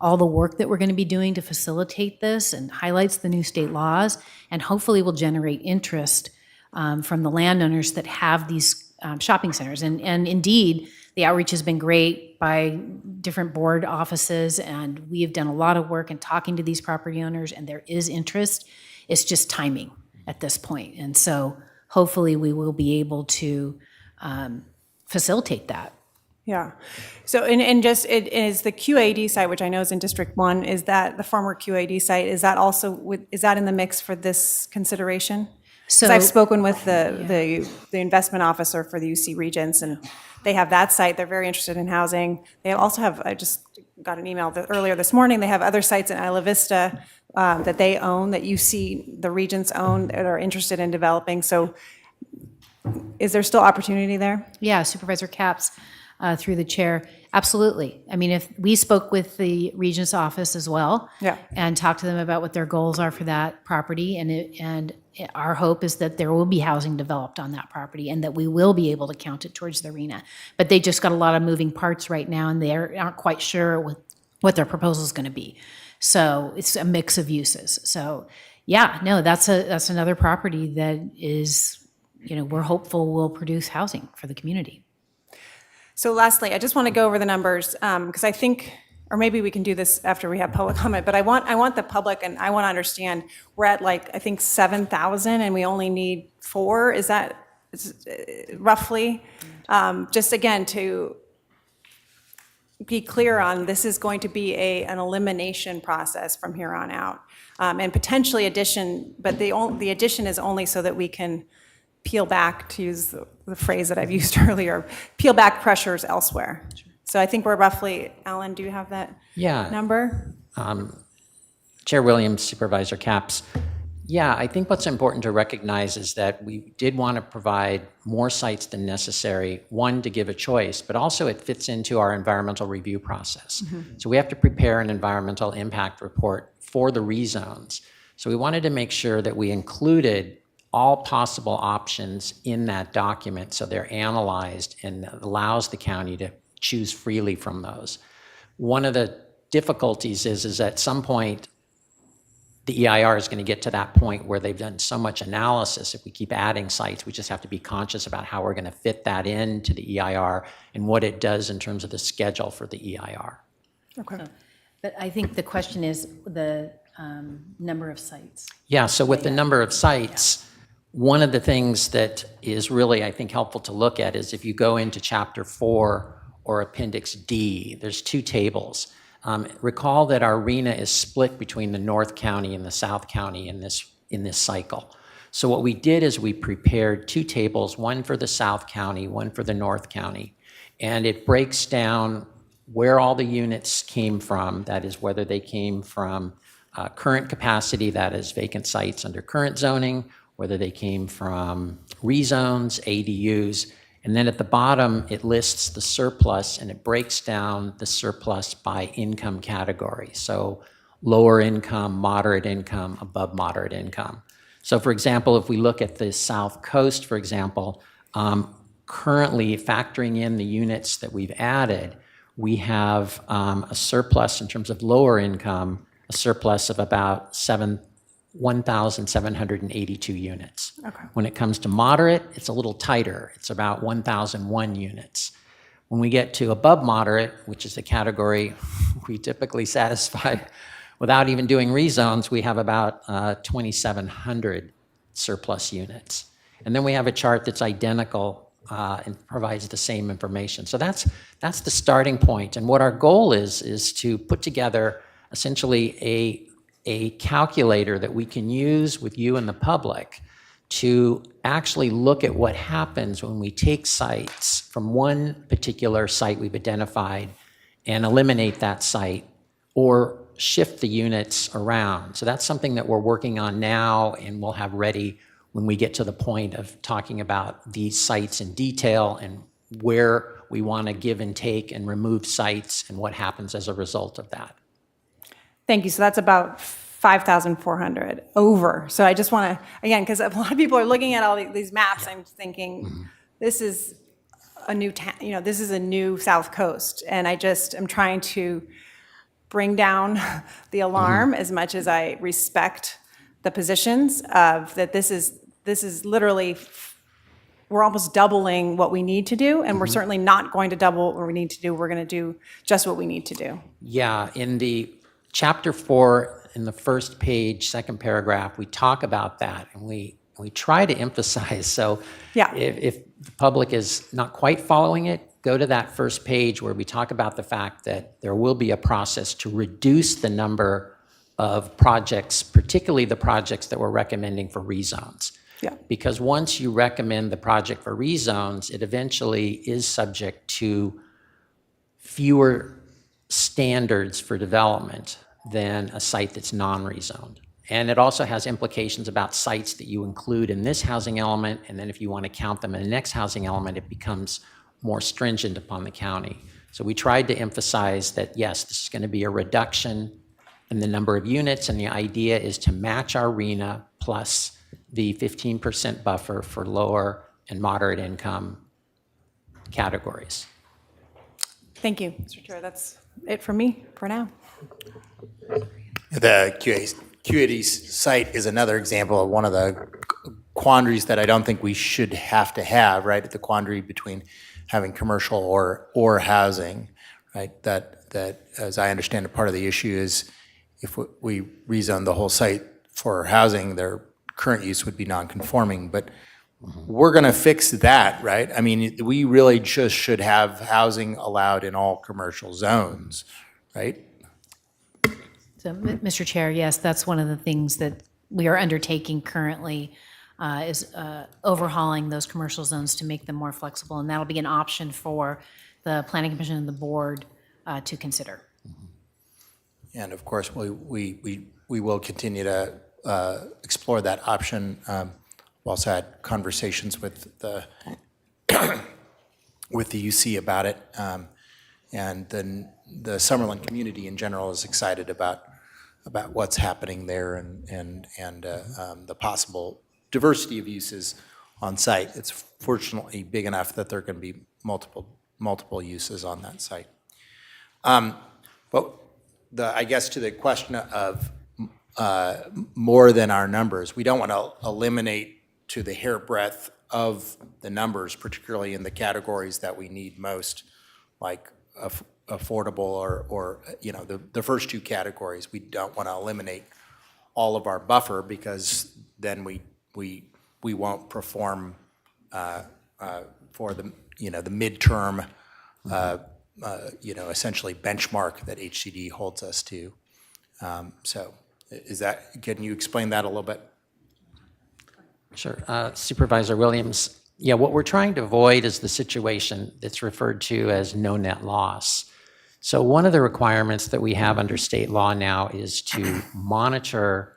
all the work that we're going to be doing to facilitate this and highlights the new state laws, and hopefully will generate interest from the landowners that have these shopping centers. And indeed, the outreach has been great by different board offices, and we have done a lot of work in talking to these property owners, and there is interest. It's just timing at this point. And so hopefully we will be able to facilitate that. Yeah. So, and just, it is the QAD site, which I know is in District 1, is that the former QAD site, is that also, is that in the mix for this consideration? So I've spoken with the investment officer for the UC Regents, and they have that site. They're very interested in housing. They also have, I just got an email earlier this morning, they have other sites in Isla Vista that they own, that UC, the Regents own, that are interested in developing. So is there still opportunity there? Yeah, Supervisor Capps, through the chair, absolutely. I mean, if we spoke with the Regents office as well, Yeah. and talked to them about what their goals are for that property, and our hope is that there will be housing developed on that property, and that we will be able to count it towards the arena. But they just got a lot of moving parts right now, and they aren't quite sure what their proposal is going to be. So it's a mix of uses. So yeah, no, that's another property that is, we're hopeful will produce housing for the community. So lastly, I just want to go over the numbers, because I think, or maybe we can do this after we have public comment, but I want the public, and I want to understand, we're at I think 7,000 and we only need 4. Is that roughly? Just again, to be clear on, this is going to be an elimination process from here on out. And potentially addition, but the addition is only so that we can peel back, to use the phrase that I've used earlier, peel back pressures elsewhere. So I think we're roughly, Alan, do you have that number? Chair Williams, Supervisor Capps. Yeah, I think what's important to recognize is that we did want to provide more sites than necessary, one, to give a choice, but also it fits into our environmental review process. So we have to prepare an environmental impact report for the rezones. So we wanted to make sure that we included all possible options in that document so they're analyzed and allows the county to choose freely from those. One of the difficulties is at some point, the EIR is going to get to that point where they've done so much analysis. If we keep adding sites, we just have to be conscious about how we're going to fit that into the EIR and what it does in terms of the schedule for the EIR. Okay. But I think the question is the number of sites. Yeah, so with the number of sites, one of the things that is really, I think, helpful to look at is if you go into Chapter 4 or Appendix D, there's 2 tables. Recall that our arena is split between the North County and the South County in this cycle. So what we did is we prepared 2 tables, one for the South County, one for the North County, and it breaks down where all the units came from, that is whether they came from current capacity, that is vacant sites under current zoning, whether they came from rezones, ADUs, and then at the bottom, it lists the surplus, and it breaks down the surplus by income category. So lower income, moderate income, above moderate income. So for example, if we look at the South Coast, for example, currently factoring in the units that we've added, we have a surplus in terms of lower income, a surplus of about 1,782 units. Okay. When it comes to moderate, it's a little tighter. It's about 1,001 units. When we get to above moderate, which is the category we typically satisfy without even doing rezones, we have about 2,700 surplus units. And then we have a chart that's identical and provides the same information. So that's the starting point. And what our goal is to put together essentially a calculator that we can use with you and the public to actually look at what happens when we take sites from one particular site we've identified and eliminate that site or shift the units around. So that's something that we're working on now and we'll have ready when we get to the point of talking about these sites in detail and where we want to give and take and remove sites and what happens as a result of that. Thank you. So that's about 5,400 over. So I just want to, again, because a lot of people are looking at all these maps and thinking, this is a new town, this is a new South Coast. And I'm trying to bring down the alarm as much as I respect the positions of that this is literally, we're almost doubling what we need to do, and we're certainly not going to double what we need to do. We're going to do just what we need to do. Yeah, in the chapter 4, in the first page, second paragraph, we talk about that, and we try to emphasize. So yeah. if the public is not quite following it, go to that first page where we talk about the fact that there will be a process to reduce the number of projects, particularly the projects that we're recommending for rezones. Yeah. Because once you recommend the project for rezones, it eventually is subject to fewer standards for development than a site that's non-rezoned. And it also has implications about sites that you include in this housing element, and then if you want to count them in the next housing element, it becomes more stringent upon the county. So we tried to emphasize that, yes, this is going to be a reduction in the number of units, and the idea is to match our RENA plus the 15% buffer for lower and moderate income categories. Thank you, Mr. Chair. That's it for me for now. The QAD site is another example of one of the quandaries that I don't think we should have to have, right? The quandary between having commercial or housing, right? That, as I understand it, part of the issue is if we rezone the whole site for housing, their current use would be non-conforming, but we're going to fix that, right? I mean, we really just should have housing allowed in all commercial zones, right? So, Mr. Chair, yes, that's one of the things that we are undertaking currently is overhauling those commercial zones to make them more flexible, and that'll be an option for the Planning Commission and the board to consider. And of course, we will continue to explore that option. We also had conversations with the UC about it, and then the Summerlin community in general is excited about what's happening there and the possible diversity of uses on site. It's fortunately big enough that there can be multiple uses on that site. But I guess to the question of more than our numbers, we don't want to eliminate to the hairbreadth of the numbers, particularly in the categories that we need most, like affordable or the first two categories. We don't want to eliminate all of our buffer because then we won't perform for the the midterm essentially benchmark that HCD holds us to. So can you explain that a little bit? Sure. Supervisor Williams, yeah, what we're trying to avoid is the situation that's referred to as no net loss. So one of the requirements that we have under state law now is to monitor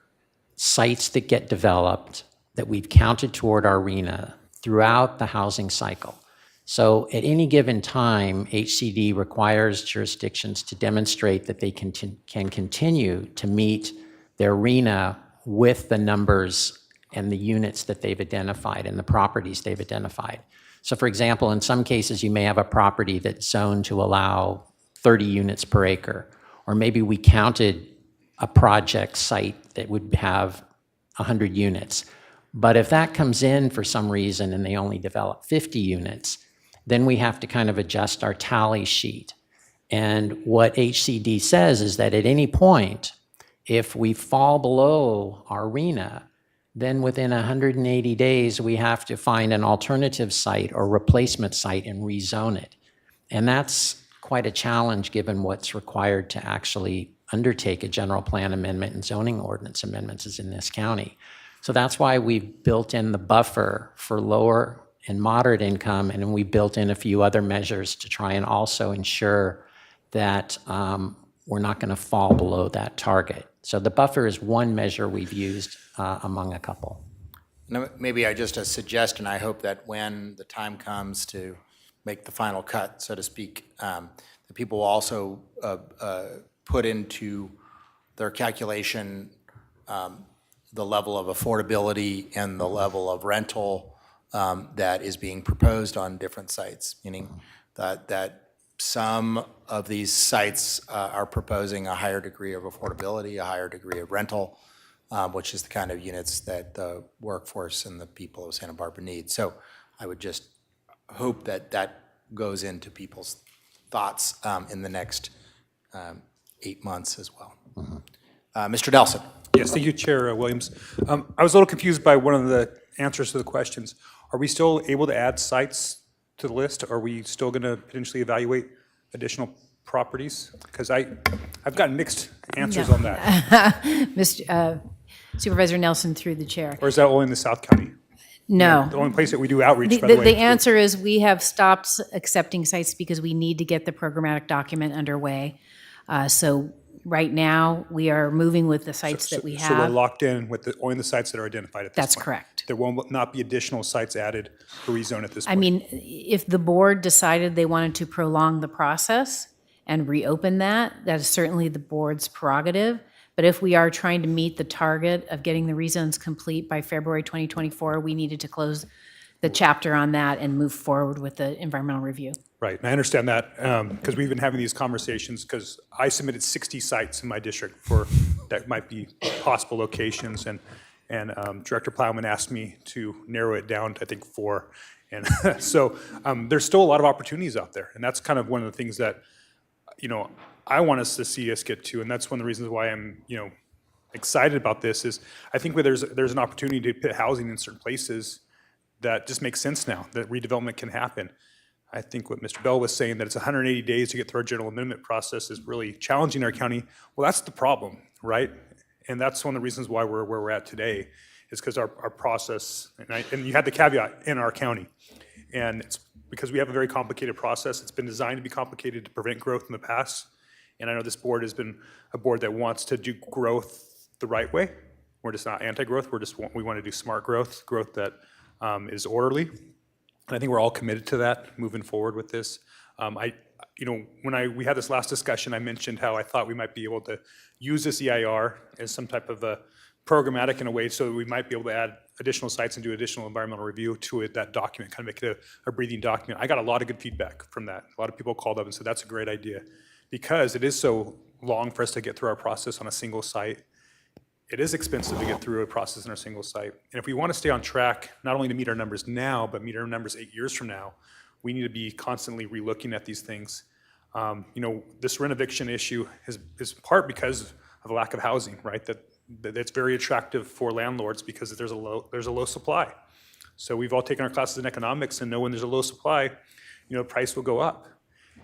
sites that get developed that we've counted toward our RENA throughout the housing cycle. So at any given time, HCD requires jurisdictions to demonstrate that they can continue to meet their RENA with the numbers and the units that they've identified and the properties they've identified. So for example, in some cases, you may have a property that's zoned to allow 30 units per acre, or maybe we counted a project site that would have 100 units. But if that comes in for some reason and they only develop 50 units, then we have to kind of adjust our tally sheet. And what HCD says is that at any point, if we fall below our RENA, then within 180 days, we have to find an alternative site or replacement site and rezone it. And that's quite a challenge given what's required to actually undertake a general plan amendment and zoning ordinance amendments is in this county. So that's why we've built in the buffer for lower and moderate income, and then we built in a few other measures to try and also ensure that we're not going to fall below that target. So the buffer is one measure we've used among a couple. Now, maybe just a suggestion, I hope that when the time comes to make the final cut, so to speak, that people will also put into their calculation the level of affordability and the level of rental that is being proposed on different sites, meaning that some of these sites are proposing a higher degree of affordability, a higher degree of rental, which is the kind of units that the workforce and the people of Santa Barbara need. So I would just hope that that goes into people's thoughts in the next 8 months as well. Mr. Delson. Yes, thank you, Chair Williams. I was a little confused by one of the answers to the questions. Are we still able to add sites to the list? Are we still going to potentially evaluate additional properties? Because I've gotten mixed answers on that. Mr. Supervisor Nelson through the chair. Or is that only in the South County? No. The only place that we do outreach, by the way. The answer is we have stopped accepting sites because we need to get the programmatic document underway. So right now, we are moving with the sites that we have. So we're locked in with only the sites that are identified at this point? That's correct. There will not be additional sites added for rezone at this point? I mean, if the board decided they wanted to prolong the process and reopen that is certainly the board's prerogative. But if we are trying to meet the target of getting the rezones complete by February 2024, we needed to close the chapter on that and move forward with the environmental review. Right, and I understand that because we've been having these conversations because I submitted 60 sites in my district for that might be possible locations, and Director Plowman asked me to narrow it down to, I think, 4. And so there's still a lot of opportunities out there, and that's kind of one of the things that, I want us to see us get to, and that's one of the reasons why I'm, excited about this is I think where there's an opportunity to put housing in certain places that just makes sense now, that redevelopment can happen. I think what Mr. Bell was saying, that it's 180 days to get through our general amendment process is really challenging our county. Well, that's the problem, right? And that's one of the reasons why we're where we're at today, is because our process, and you had the caveat in our county, and it's because we have a very complicated process. It's been designed to be complicated to prevent growth in the past. And I know this board has been a board that wants to do growth the right way. We're just not anti-growth. We want to do smart growth that is orderly. And I think we're all committed to that moving forward with this. When we had this last discussion, I mentioned how I thought we might be able to use this EIR as some type of a programmatic in a way so that we might be able to add additional sites and do additional environmental review to it, that document, kind of make it a breathing document. I got a lot of good feedback from that. A lot of people called up and said, that's a great idea. Because it is so long for us to get through our process on a single site, it is expensive to get through a process in our single site. And if we want to stay on track, not only to meet our numbers now, but meet our numbers 8 years from now, we need to be constantly relooking at these things. This rent eviction issue is part because of a lack of housing, right? That's very attractive for landlords because there's a low supply. So we've all taken our classes in economics and know when there's a low supply, price will go up.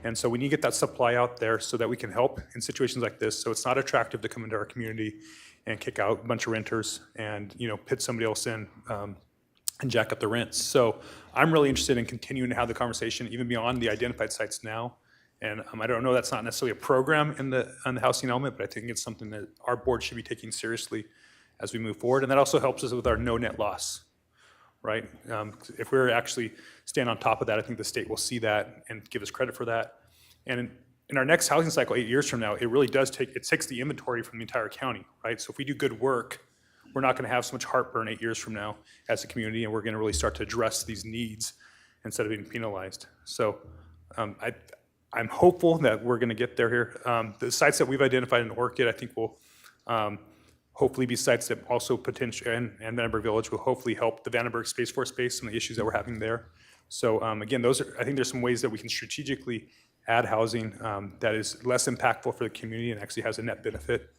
And so we need to get that supply out there so that we can help in situations like this. So it's not attractive to come into our community and kick out a bunch of renters and pit somebody else in and jack up the rents. So I'm really interested in continuing to have the conversation even beyond the identified sites now. And I don't know, that's not necessarily a program on the housing element, but I think it's something that our board should be taking seriously as we move forward. And that also helps us with our no net loss, right? If we're actually staying on top of that, I think the state will see that and give us credit for that. And in our next housing cycle, 8 years from now, it really does takes the inventory from the entire county, right? So if we do good work, we're not gonna have so much heartburn 8 years from now as a community, and we're gonna really start to address these needs instead of being penalized. So I'm hopeful that we're gonna get there here. The sites that we've identified in Orchid, I think will hopefully be sites that also potentially, and Vandenberg Village will hopefully help the Vandenberg Space Force base and the issues that we're having there. So again, I think there's some ways that we can strategically add housing that is less impactful for the community and actually has a net benefit.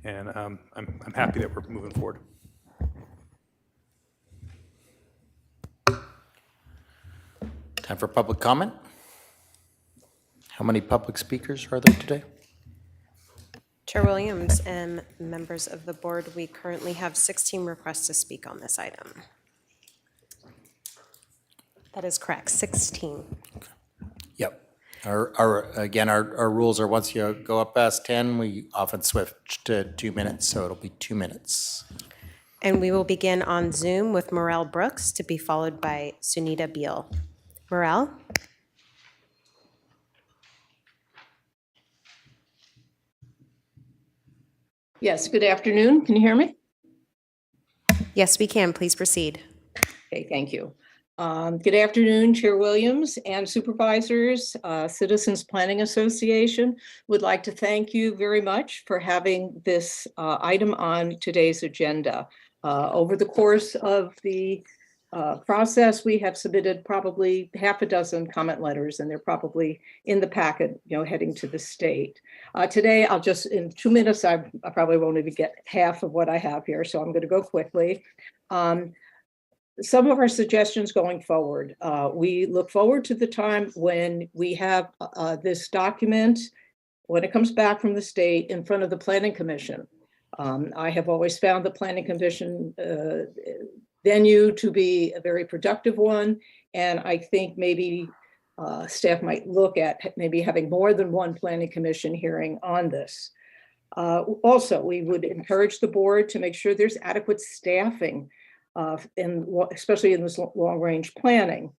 And I'm happy that we're moving forward. Time for public comment. How many public speakers are there today? Chair Williams and members of the board, we currently have 16 requests to speak on this item. That is correct, 16. Yep. Our rules are once you go up past 10, we often switch to 2 minutes, so it'll be 2 minutes. And we will begin on Zoom with Morel Brooks to be followed by Sunita Beal. Morel? Yes, good afternoon. Can you hear me? Yes, we can. Please proceed. Okay, thank you. Good afternoon, Chair Williams and Supervisors. Citizens Planning Association would like to thank you very much for having this item on today's agenda. Over the course of the process, we have submitted probably half a dozen comment letters, and they're probably in the packet, heading to the state. Today, I'll just, in 2 minutes, I probably won't even get half of what I have here, so I'm going to go quickly. Some of our suggestions going forward. We look forward to the time when we have this document, when it comes back from the state, in front of the Planning Commission. I have always found the Planning Commission venue to be a very productive one, and I think maybe staff might look at maybe having more than one Planning Commission hearing on this. Also, we would encourage the board to make sure there's adequate staffing, especially in this long-range planning.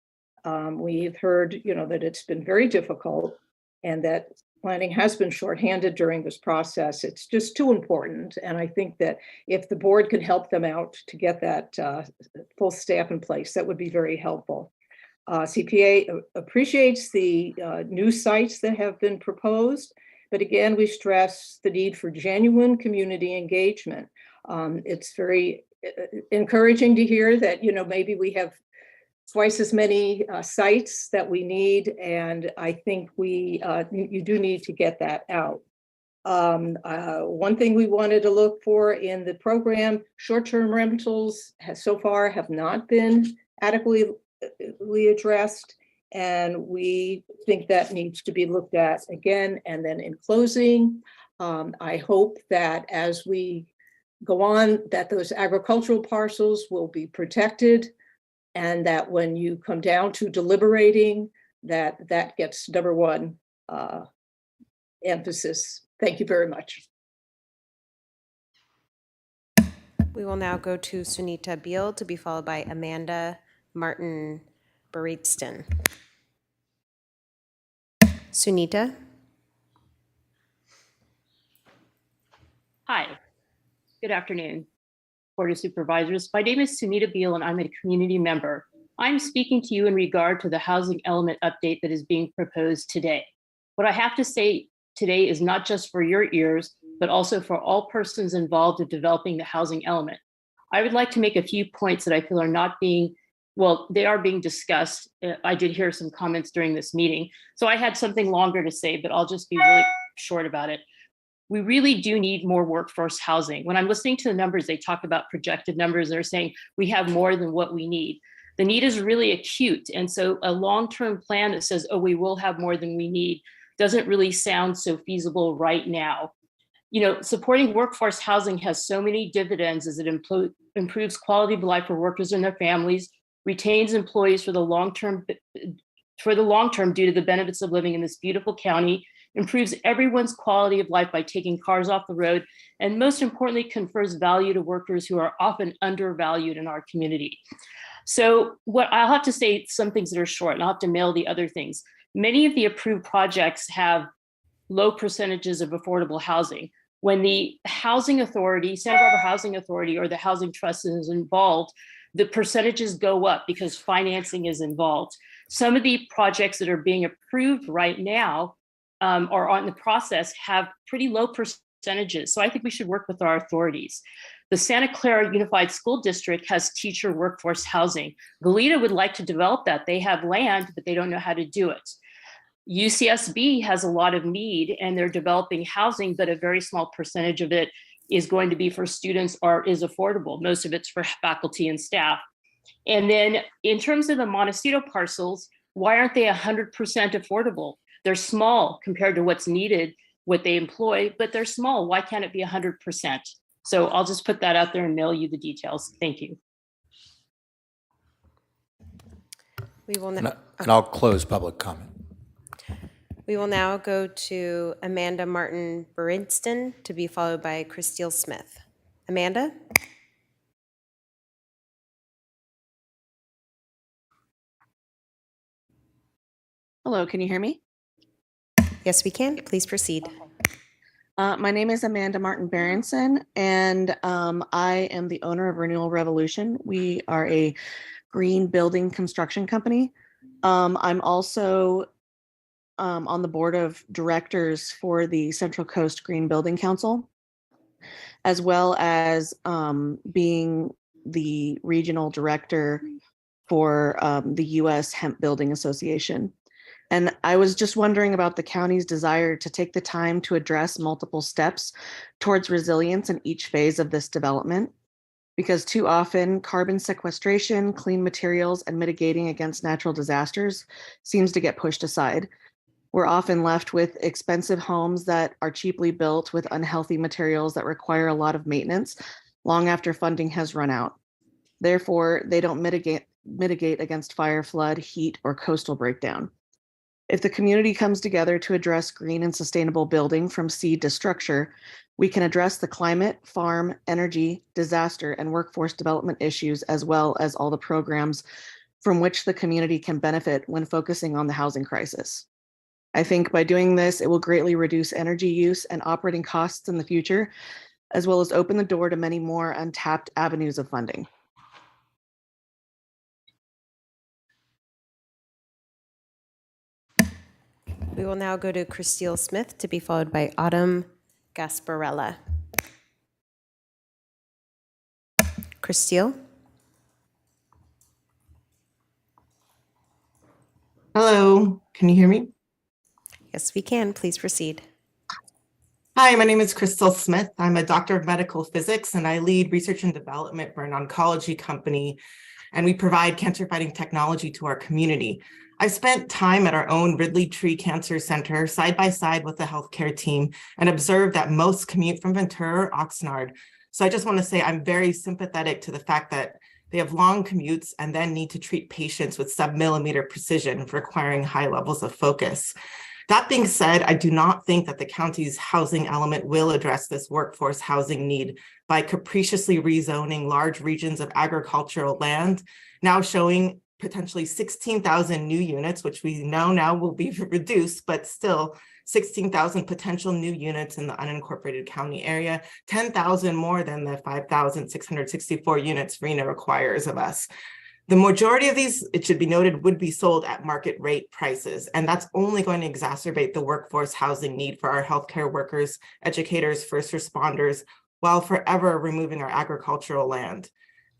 We've heard, that it's been very difficult and that planning has been shorthanded during this process. It's just too important. And I think that if the board could help them out to get that full staff in place, that would be very helpful. CPA appreciates the new sites that have been proposed, but again, we stress the need for genuine community engagement. It's very encouraging to hear that, maybe we have twice as many sites that we need, and I think you do need to get that out. One thing we wanted to look for in the program, short-term rentals so far have not been adequately addressed, and we think that needs to be looked at again. And then in closing, I hope that as we go on, that those agricultural parcels will be protected, and that when you come down to deliberating, that gets number one emphasis. Thank you very much. We will now go to Sunita Beal to be followed by Amanda Martin Baritston. Sunita? Hi, good afternoon, Board of Supervisors. My name is Sunita Beal and I'm a community member. I'm speaking to you in regard to the housing element update that is being proposed today. What I have to say today is not just for your ears, but also for all persons involved in developing the housing element. I would like to make a few points that I feel are not being, well, they are being discussed. I did hear some comments during this meeting, so I had something longer to say, but I'll just be really short about it. We really do need more workforce housing. When I'm listening to the numbers, they talk about projected numbers. They're saying we have more than what we need. The need is really acute. And so a long-term plan that says, oh, we will have more than we need doesn't really sound so feasible right now. Supporting workforce housing has so many dividends as it improves quality of life for workers and their families, retains employees for the long term due to the benefits of living in this beautiful county, improves everyone's quality of life by taking cars off the road, and most importantly, confers value to workers who are often undervalued in our community. So I'll have to say some things that are short, and I'll have to mail the other things. Many of the approved projects have low percentages of affordable housing. When the Housing Authority, Santa Barbara Housing Authority, or the Housing Trust is involved, the percentages go up because financing is involved. Some of the projects that are being approved right now or on the process have pretty low percentages. So I think we should work with our authorities. The Santa Clara Unified School District has teacher workforce housing. Goleta would like to develop that. They have land, but they don't know how to do it. UCSB has a lot of need and they're developing housing, but a very small percentage of it is going to be for students or is affordable. Most of it's for faculty and staff. And then in terms of the Montecito parcels, why aren't they 100% affordable? They're small compared to what's needed. what they employ, but they're small. Why can't it be 100%? So I'll just put that out there and mail you the details. Thank you. We will And now, I'll close public comment. we will now go to Amanda Martin Berinston to be followed by Christine Smith. Amanda? Hello, can you hear me? Yes, we can. Please proceed. My name is Amanda Martin Berenson, and I am the owner of Renewal Revolution. We are a green building construction company. I'm also on the board of directors for the Central Coast Green Building Council, as well as being the regional director for the U.S. Hemp Building Association. And I was just wondering about the county's desire to take the time to address multiple steps towards resilience in each phase of this development, because too often carbon sequestration, clean materials, and mitigating against natural disasters seems to get pushed aside. We're often left with expensive homes that are cheaply built with unhealthy materials that require a lot of maintenance long after funding has run out. Therefore, they don't mitigate against fire, flood, heat, or coastal breakdown. If the community comes together to address green and sustainable building from seed to structure, we can address the climate, farm, energy, disaster, and workforce development issues, as well as all the programs from which the community can benefit when focusing on the housing crisis. I think by doing this, it will greatly reduce energy use and operating costs in the future, as well as open the door to many more untapped avenues of funding. We will now go to Christine Smith to be followed by Autumn Gasparella. Christine? Hello, can you hear me? Yes, we can. Please proceed. Hi, my name is Crystal Smith. I'm a doctor of medical physics and I lead research and development for an oncology company, and we provide cancer fighting technology to our community. I've spent time at our own Ridley Tree Cancer Center side by side with the healthcare team and observed that most commute from Ventura or Oxnard. So I just want to say I'm very sympathetic to the fact that they have long commutes and then need to treat patients with sub-millimeter precision, requiring high levels of focus. That being said, I do not think that the county's housing element will address this workforce housing need by capriciously rezoning large regions of agricultural land, now showing potentially 16,000 new units, which we know now will be reduced, but still 16,000 potential new units in the unincorporated county area, 10,000 more than the 5,664 units RENA requires of us. The majority of these, it should be noted, would be sold at market rate prices, and that's only going to exacerbate the workforce housing need for our healthcare workers, educators, first responders, while forever removing our agricultural land.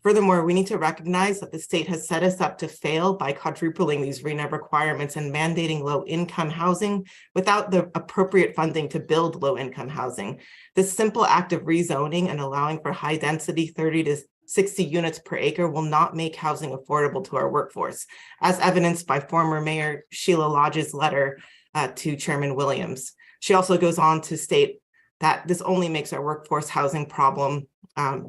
Furthermore, we need to recognize that the state has set us up to fail by quadrupling these RENA requirements and mandating low-income housing without the appropriate funding to build low-income housing. This simple act of rezoning and allowing for high-density 30 to 60 units per acre will not make housing affordable to our workforce, as evidenced by former Mayor Sheila Lodge's letter to Chairman Williams. She also goes on to state that this only makes our workforce housing problem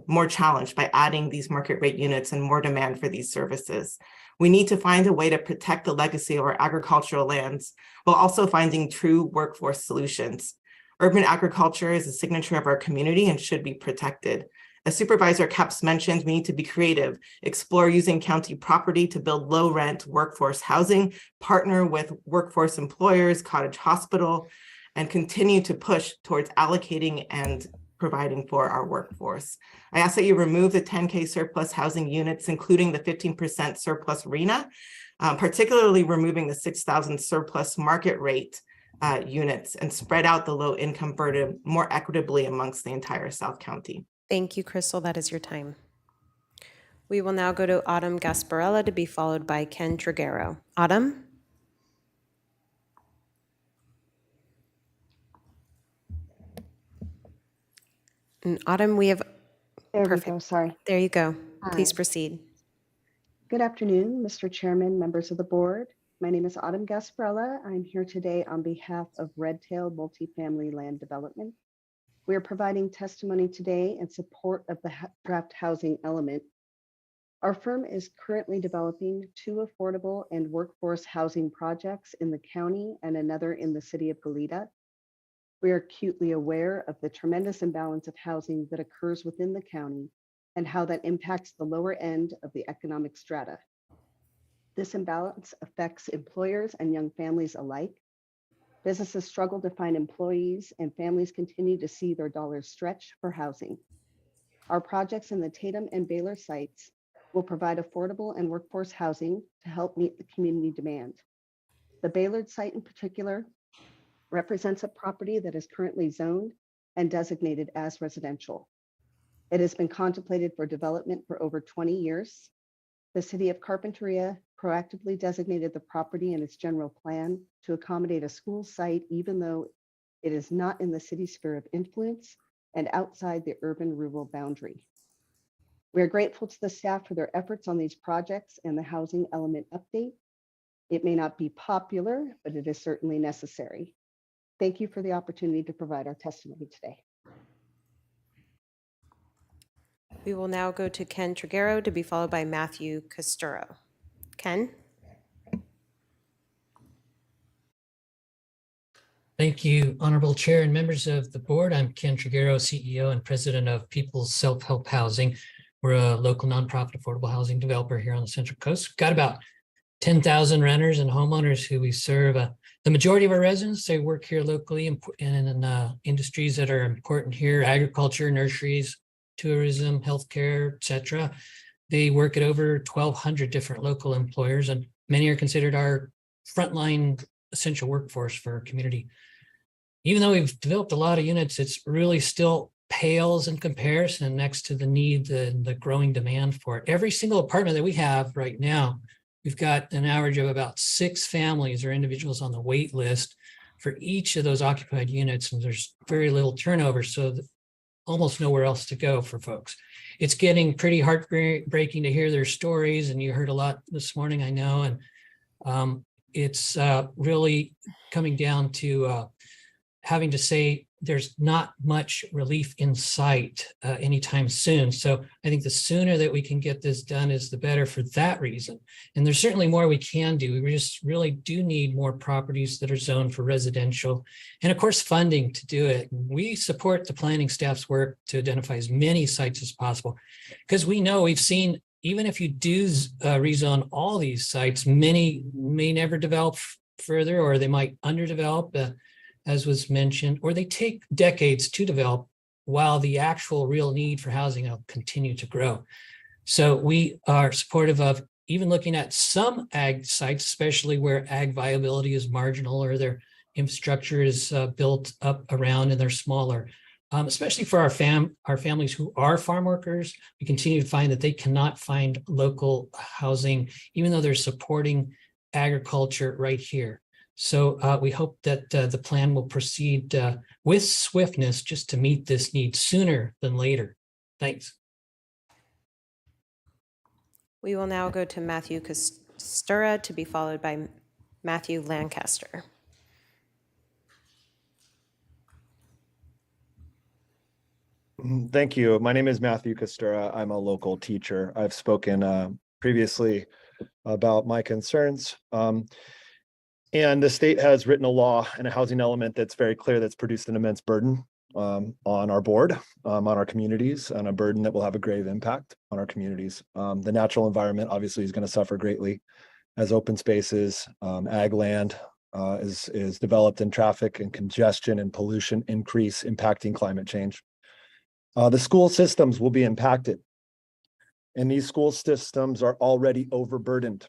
more challenged by adding these market rate units and more demand for these services. We need to find a way to protect the legacy of our agricultural lands while also finding true workforce solutions. Urban agriculture is a signature of our community and should be protected. As Supervisor Capps mentioned, we need to be creative, explore using county property to build low-rent workforce housing, partner with workforce employers, Cottage Hospital, and continue to push towards allocating and providing for our workforce. I ask that you remove the 10K surplus housing units, including the 15% surplus RENA, particularly removing the 6,000 surplus market rate units, and spread out the low income burden more equitably amongst the entire South County. Thank you, Crystal. That is your time. We will now go to Autumn Gasparella to be followed by Ken Triguero. Autumn? And Autumn, we have... There Perfect. we go, sorry. There you go. Hi. Please proceed. Good afternoon, Mr. Chairman, members of the board, My name is Autumn Gasparella. I'm here today on behalf of Redtail Multifamily Land Development. We are providing testimony today in support of the draft housing element. Our firm is currently developing 2 affordable and workforce housing projects in the county and another in the city of Goleta. We are acutely aware of the tremendous imbalance of housing that occurs within the county and how that impacts the lower end of the economic strata. This imbalance affects employers and young families alike. Businesses struggle to find employees, and families continue to see their dollars stretched for housing. Our projects in the Tatum and Baylor sites will provide affordable and workforce housing to help meet the community demand. The Baylor site in particular represents a property that is currently zoned and designated as residential. It has been contemplated for development for over 20 years. The city of Carpinteria proactively designated the property in its general plan to accommodate a school site, even though it is not in the city's sphere of influence and outside the urban-rural boundary. We are grateful to the staff for their efforts on these projects and the housing element update. It may not be popular, but it is certainly necessary. Thank you for the opportunity to provide our testimony today. We will now go to Ken Triguero to be followed by Matthew Costuro. Ken? Thank you, Honorable Chair and members of the board. I'm Ken Triguero, CEO and President of People's Self-Help Housing. We're a local nonprofit affordable housing developer here on the Central Coast. We've got about 10,000 renters and homeowners who we serve. The majority of our residents, they work here locally in industries that are important here: agriculture, nurseries, tourism, healthcare, etc. They work at over 1,200 different local employers, and many are considered our frontline essential workforce for our community. Even though we've developed a lot of units, it's really still pales in comparison next to the need and the growing demand for it. Every single apartment that we have right now, we've got an average of about 6 families or individuals on the wait list for each of those occupied units, and there's very little turnover, so almost nowhere else to go for folks. It's getting pretty heartbreaking to hear their stories, and you heard a lot this morning, I know, and it's really coming down to having to say there's not much relief in sight anytime soon. So I think the sooner that we can get this done is the better for that reason. And there's certainly more we can do. We just really do need more properties that are zoned for residential, and of course funding to do it. We support the planning staff's work to identify as many sites as possible, because we know, we've seen, even if you do rezone all these sites, many may never develop further, or they might underdevelop, as was mentioned, or they take decades to develop while the actual real need for housing will continue to grow. So we are supportive of even looking at some ag sites, especially where ag viability is marginal or their infrastructure is built up around and they're smaller. Especially for our families who are farm workers, we continue to find that they cannot find local housing, even though they're supporting agriculture right here. So we hope that the plan will proceed with swiftness just to meet this need sooner than later. Thanks. We will now go to Matthew Costura to be followed by Matthew Lancaster. Thank you. My name is Matthew Costura. I'm a local teacher. I've spoken previously about my concerns. And the state has written a law and a housing element that's very clear, that's produced an immense burden on our board, on our communities, and a burden that will have a grave impact on our communities. The natural environment obviously is going to suffer greatly as open spaces, ag land is developed, and traffic and congestion and pollution increase, impacting climate change. The school systems will be impacted, and these school systems are already overburdened.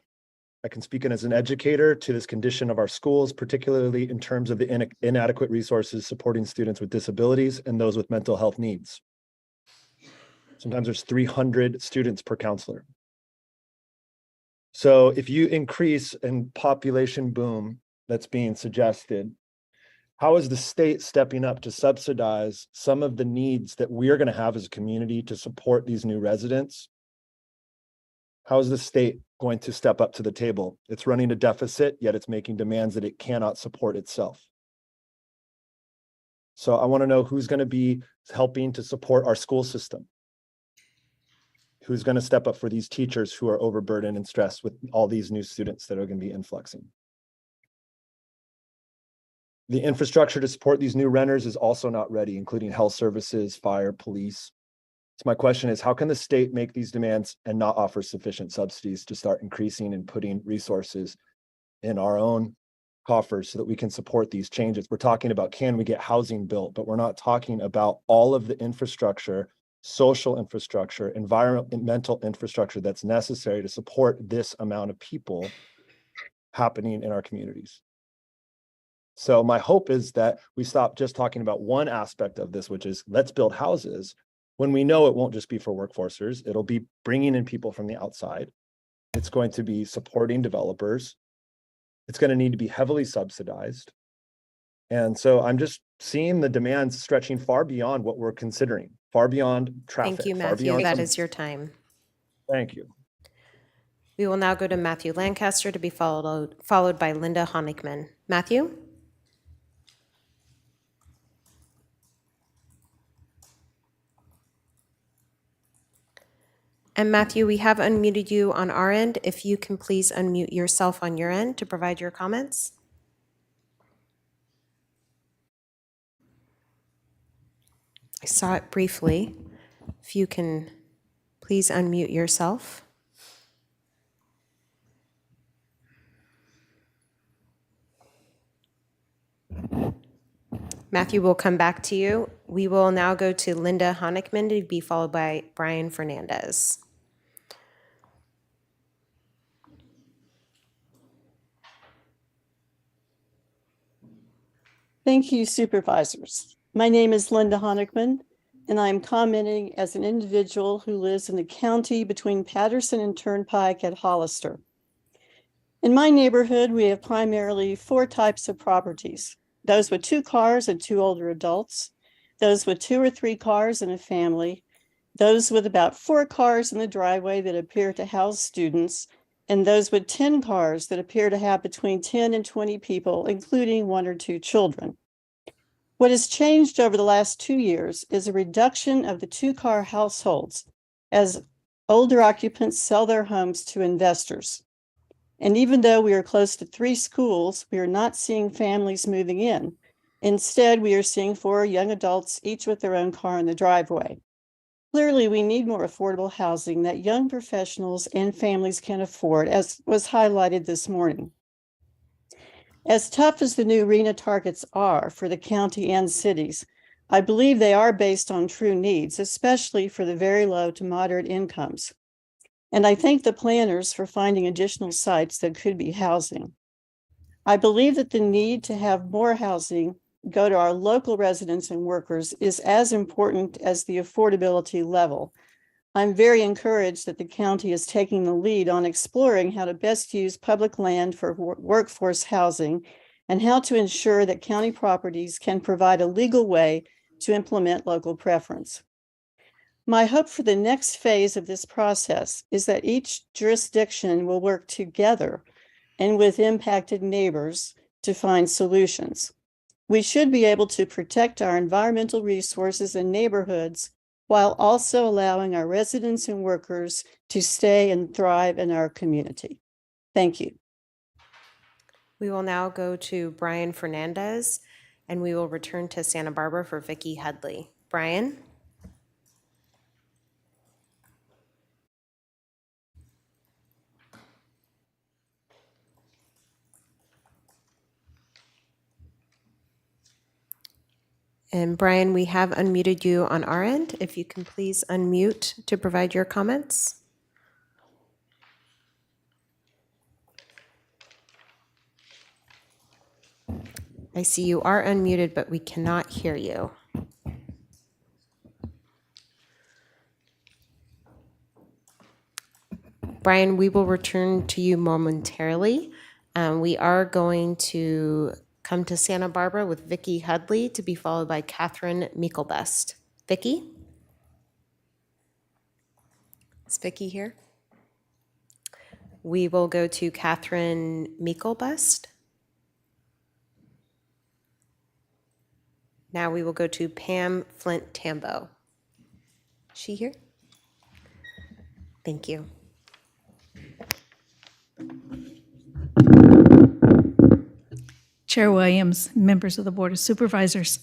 I can speak as an educator to this condition of our schools, particularly in terms of the inadequate resources supporting students with disabilities and those with mental health needs. Sometimes there's 300 students per counselor. So if you increase in population boom that's being suggested, how is the state stepping up to subsidize some of the needs that we're going to have as a community to support these new residents? How is the state going to step up to the table? It's running a deficit, yet it's making demands that it cannot support itself. So I want to know who's going to be helping to support our school system. Who's going to step up for these teachers who are overburdened and stressed with all these new students that are going to be influxing. The infrastructure to support these new renters is also not ready, including health services, fire, police. So my question is, how can the state make these demands and not offer sufficient subsidies to start increasing and putting resources in our own coffers so that we can support these changes? We're talking about, can we get housing built, but we're not talking about all of the infrastructure, social infrastructure, environmental infrastructure that's necessary to support this amount of people happening in our communities. So my hope is that we stop just talking about one aspect of this, which is let's build houses, when we know it won't just be for workforcers. It'll be bringing in people from the outside. It's going to be supporting developers. It's going to need to be heavily subsidized. And so I'm just seeing the demands stretching far beyond what we're considering, far beyond traffic. Thank you, far Matthew. beyond That is your time. Thank you. We will now go to Matthew Lancaster to be followed by Linda Honigman. Matthew? And Matthew, we have unmuted you on our end. If you can please unmute yourself on your end to provide your comments. I saw it briefly. If you can please unmute yourself. Matthew, we'll come back to you. We will now go to Linda Honigman to be followed by Brian Fernandez. Thank you, Supervisors. My name is Linda Honigman, and I'm commenting as an individual who lives in the county between Patterson and Turnpike at Hollister. In my neighborhood, we have primarily 4 types of properties: those with 2 cars and 2 older adults, those with 2 or 3 cars and a family, those with about 4 cars in the driveway that appear to house students, and those with 10 cars that appear to have between 10 and 20 people, including 1 or 2 children. What has changed over the last 2 years is a reduction of the 2-car households as older occupants sell their homes to investors. And even though we are close to 3 schools, we are not seeing families moving in. Instead, we are seeing 4 young adults, each with their own car in the driveway. Clearly, we need more affordable housing that young professionals and families can afford, as was highlighted this morning. As tough as the new RHNA targets are for the county and cities, I believe they are based on true needs, especially for the very low to moderate incomes. And I thank the planners for finding additional sites that could be housing. I believe that the need to have more housing go to our local residents and workers is as important as the affordability level. I'm very encouraged that the county is taking the lead on exploring how to best use public land for workforce housing and how to ensure that county properties can provide a legal way to implement local preference. My hope for the next phase of this process is that each jurisdiction will work together and with impacted neighbors to find solutions. We should be able to protect our environmental resources and neighborhoods while also allowing our residents and workers to stay and thrive in our community. Thank you. We will now go to Brian Fernandez, and we will return to Santa Barbara for Vicki Headley. Brian? And Brian, we have unmuted you on our end. If you can please unmute to provide your comments. I see you are unmuted, but we cannot hear you. Brian, we will return to you momentarily. We are going to come to Santa Barbara with Vicki Headley to be followed by Catherine Mickelbest. Vicki? Is Vicki here? We will go to Catherine Meeklebust. Now we will go to Pam Flint Tambo. She here? Thank you. Chair Williams, members of the Board of Supervisors.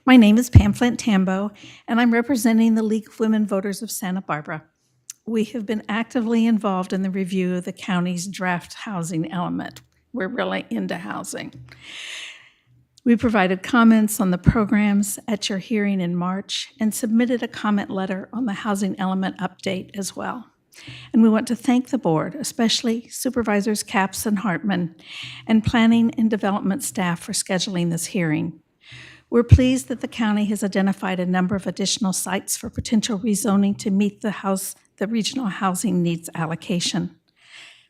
My name is Pam Flint Tambo, and I'm representing the League of Women Voters of Santa Barbara. We have been actively involved in the review of the county's draft housing element. We're really into housing. We provided comments on the programs at your hearing in March and submitted a comment letter on the housing element update as well. And we want to thank the board, especially Supervisors Capps and Hartman, and planning and development staff for scheduling this hearing. We're pleased that the county has identified a number of additional sites for potential rezoning to meet the regional housing needs allocation.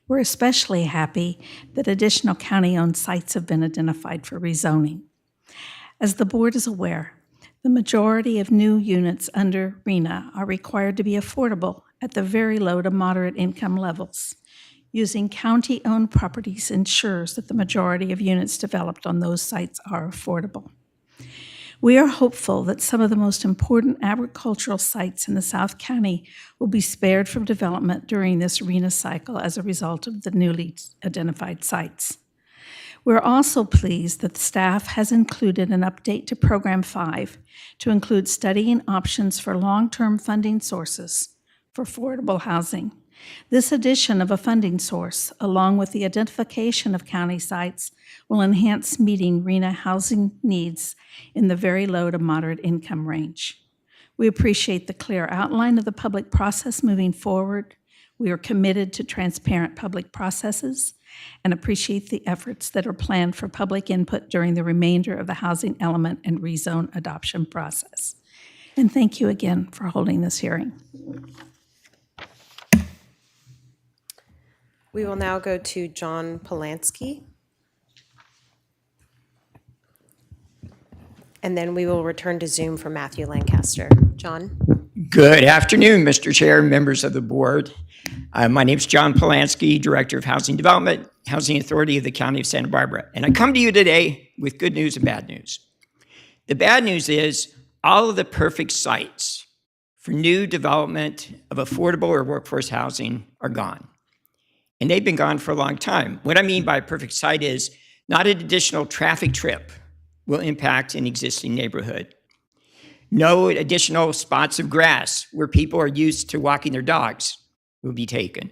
We're especially happy that additional county-owned sites have been identified for rezoning. As the board is aware, the majority of new units under RENA are required to be affordable at the very low to moderate income levels. Using county-owned properties ensures that the majority of units developed on those sites are affordable. We are hopeful that some of the most important agricultural sites in the South County will be spared from development during this RENA cycle as a result of the newly identified sites. We're also pleased that the staff has included an update to Program 5 to include studying options for long-term funding sources for affordable housing. This addition of a funding source, along with the identification of county sites, will enhance meeting RENA housing needs in the very low to moderate income range. We appreciate the clear outline of the public process moving forward. We are committed to transparent public processes and appreciate the efforts that are planned for public input during the remainder of the housing element and rezone adoption process. And thank you again for holding this hearing. We will now go to John Polanski. And then we will return to Zoom for Matthew Lancaster. John? Good afternoon, Mr. Chair and members of the board. My name is John Polanski, Director of Housing Development, Housing Authority of the County of Santa Barbara. And I come to you today with good news and bad news. The bad news is all of the perfect sites for new development of affordable or workforce housing are gone. And they've been gone for a long time. What I mean by a perfect site is not an additional traffic trip will impact an existing neighborhood. No additional spots of grass where people are used to walking their dogs will be taken.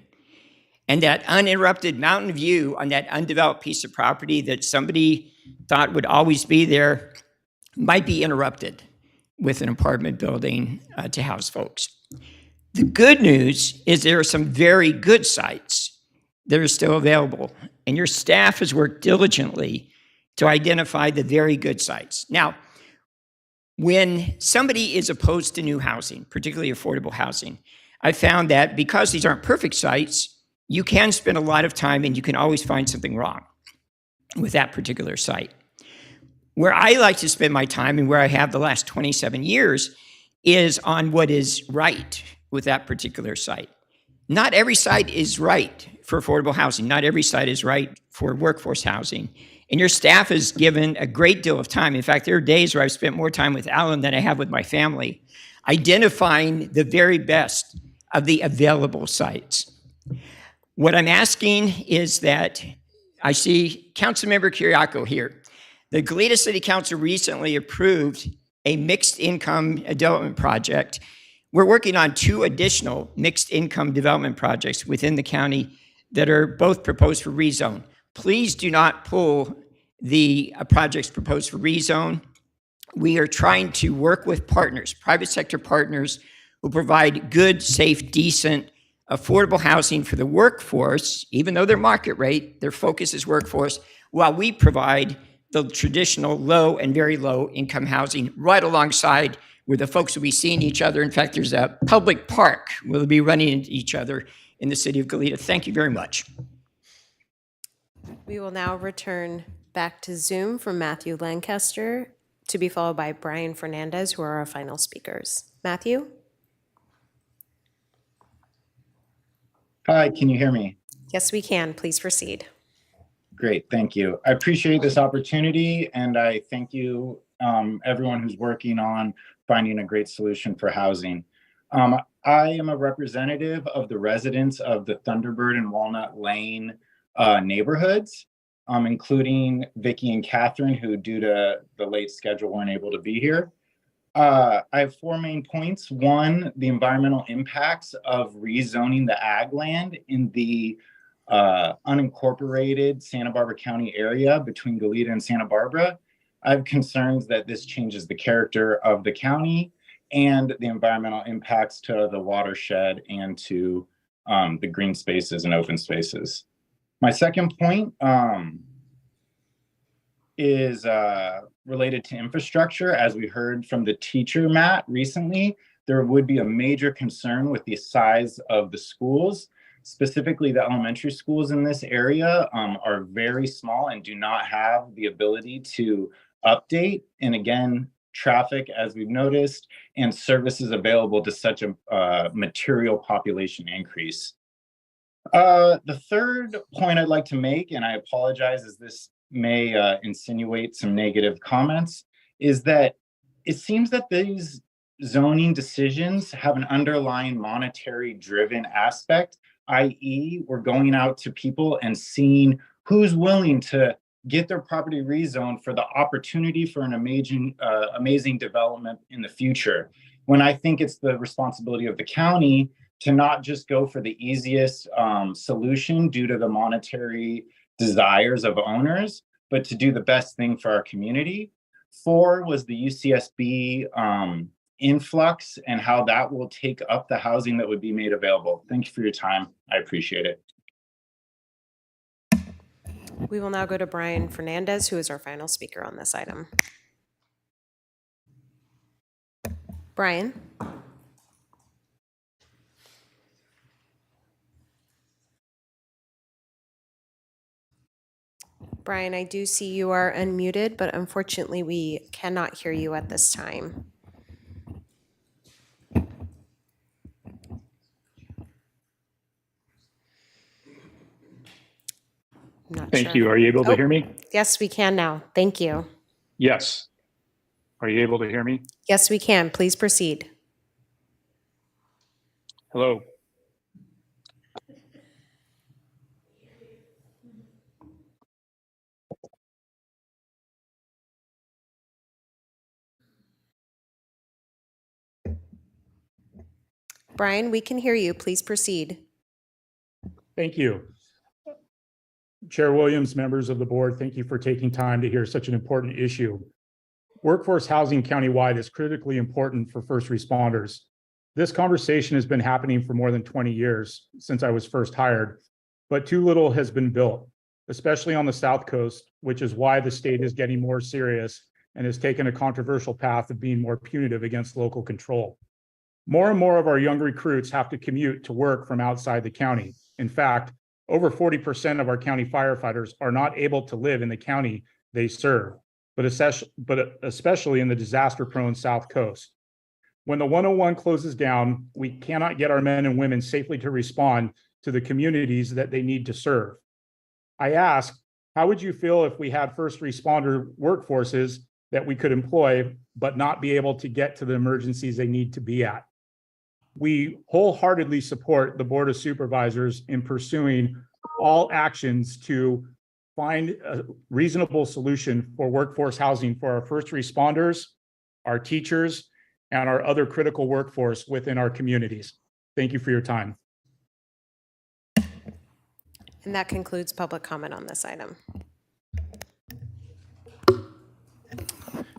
And that uninterrupted mountain view on that undeveloped piece of property that somebody thought would always be there might be interrupted with an apartment building to house folks. The good news is there are some very good sites that are still available, and your staff has worked diligently to identify the very good sites. Now, when somebody is opposed to new housing, particularly affordable housing, I found that because these aren't perfect sites, you can spend a lot of time and you can always find something wrong with that particular site. Where I like to spend my time and where I have the last 27 years is on what is right with that particular site. Not every site is right for affordable housing. Not every site is right for workforce housing. And your staff has given a great deal of time. In fact, there are days where I've spent more time with Alan than I have with my family, identifying the very best of the available sites. What I'm asking is that I see Councilmember Kiriakou here. The Goleta City Council recently approved a mixed income development project. We're working on 2 additional mixed income development projects within the county that are both proposed for rezone. Please do not pull the projects proposed for rezone. We are trying to work with partners, private sector partners, who provide good, safe, decent, affordable housing for the workforce, even though they're market rate, their focus is workforce, while we provide the traditional low and very low income housing right alongside where the folks will be seeing each other. In fact, there's a public park where they'll be running into each other in the city of Goleta. Thank you very much. We will now return back to Zoom for Matthew Lancaster, to be followed by Brian Fernandez, who are our final speakers. Matthew? Hi, can you hear me? Yes, we can. Please proceed. Great, thank you. I appreciate this opportunity, and I thank you, everyone who's working on finding a great solution for housing. I am a representative of the residents of the Thunderbird and Walnut Lane neighborhoods, including Vicky and Catherine, who due to the late schedule weren't able to be here. I have 4 main points. One, the environmental impacts of rezoning the ag land in the unincorporated Santa Barbara County area between Goleta and Santa Barbara. I have concerns that this changes the character of the county and the environmental impacts to the watershed and to the green spaces and open spaces. My second point is related to infrastructure. As we heard from the teacher, Matt, recently, there would be a major concern with the size of the schools. Specifically, the elementary schools in this area are very small and do not have the ability to update. And again, traffic, as we've noticed, and services available to such a material population increase. The third point I'd like to make, and I apologize as this may insinuate some negative comments, is that it seems that these zoning decisions have an underlying monetary driven aspect, i.e. we're going out to people and seeing who's willing to get their property rezoned for the opportunity for an amazing development in the future. When I think it's the responsibility of the county to not just go for the easiest solution due to the monetary desires of owners, but to do the best thing for our community. 4 was the UCSB influx and how that will take up the housing that would be made available. Thank you for your time. I appreciate it. We will now go to Brian Fernandez, who is our final speaker on this item. Brian? Brian, I do see you are unmuted, but unfortunately we cannot hear you at this time. Thank you. Are you able to hear me? Yes, we can now. Thank you. Yes. Are you able to hear me? Yes, we can. Please proceed. Hello. Brian, we can hear you. Please proceed. Thank you. Chair Williams, members of the board, thank you for taking time to hear such an important issue. Workforce housing countywide is critically important for first responders. This conversation has been happening for more than 20 years since I was first hired, but too little has been built, especially on the South Coast, which is why the state is getting more serious and has taken a controversial path of being more punitive against local control. More and more of our young recruits have to commute to work from outside the county. In fact, over 40% of our county firefighters are not able to live in the county they serve, but especially in the disaster-prone South Coast. When the 101 closes down, we cannot get our men and women safely to respond to the communities that they need to serve. I ask, how would you feel if we had first responder workforces that we could employ, but not be able to get to the emergencies they need to be at? We wholeheartedly support the Board of Supervisors in pursuing all actions to find a reasonable solution for workforce housing for our first responders, our teachers, and our other critical workforce within our communities. Thank you for your time. And that concludes public comment on this item.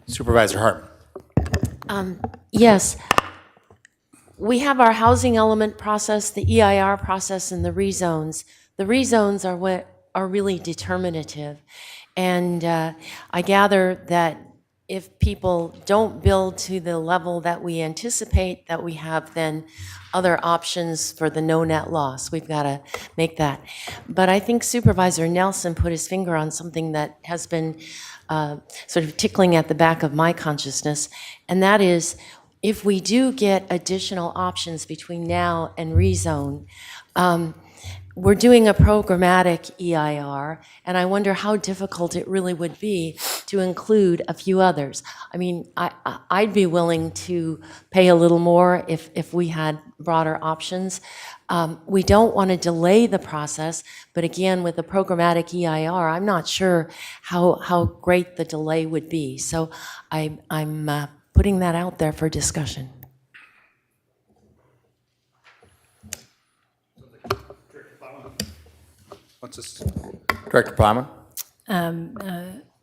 Supervisor Hartman. Yes. We have our housing element process, the EIR process, and the rezones. The rezones are what are really determinative. And I gather that if people don't build to the level that we anticipate, that we have then other options for the no net loss. We've got to make that. But I think Supervisor Nelson put his finger on something that has been sort of tickling at the back of my consciousness, and that is, if we do get additional options between now and rezone, we're doing a programmatic EIR, and I wonder how difficult it really would be to include a few others. I mean, I'd be willing to pay a little more if we had broader options. We don't want to delay the process, but again, with the programmatic EIR, I'm not sure how great the delay would be. So I'm putting that out there for discussion. Director Plowman?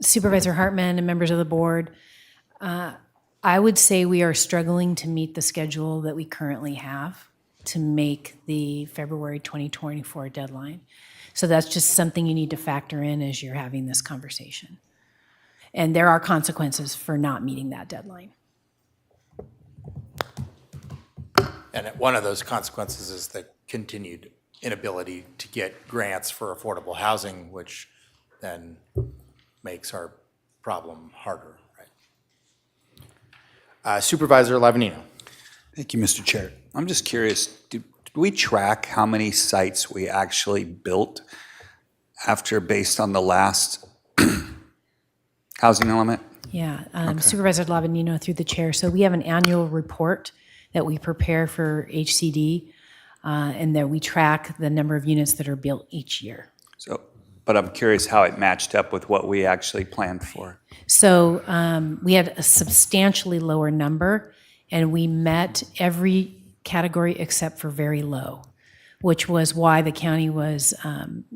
Supervisor Hartman and members of the board, I would say we are struggling to meet the schedule that we currently have to make the February 2024 deadline. So that's just something you need to factor in as you're having this conversation. And there are consequences for not meeting that deadline. And one of those consequences is the continued inability to get grants for affordable housing, which then makes our problem harder, right? Supervisor Lavanino. Thank you, Mr. Chair. I'm just curious, do we track how many sites we actually built based on the last housing element? Yeah, Supervisor Lavanino through the chair. So we have an annual report that we prepare for HCD, and that we track the number of units that are built each year. But I'm curious how it matched up with what we actually planned for. So we had a substantially lower number, and we met every category except for very low, which was why the county was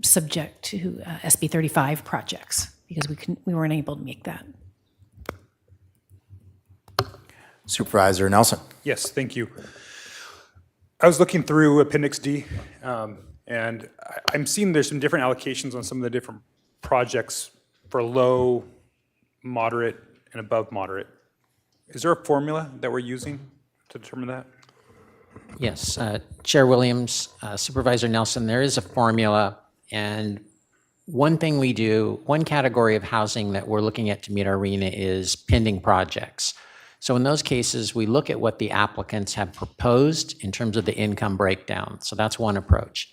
subject to SB 35 projects, because we weren't able to make that. Supervisor Nelson. Yes, thank you. I was looking through Appendix D, and I'm seeing there's some different allocations on some of the different projects for low, moderate, and above moderate. Is there a formula that we're using to determine that? Yes, Chair Williams, Supervisor Nelson, there is a formula, and one thing we do, one category of housing that we're looking at to meet our RHNA is pending projects. So in those cases, we look at what the applicants have proposed in terms of the income breakdown. So that's one approach.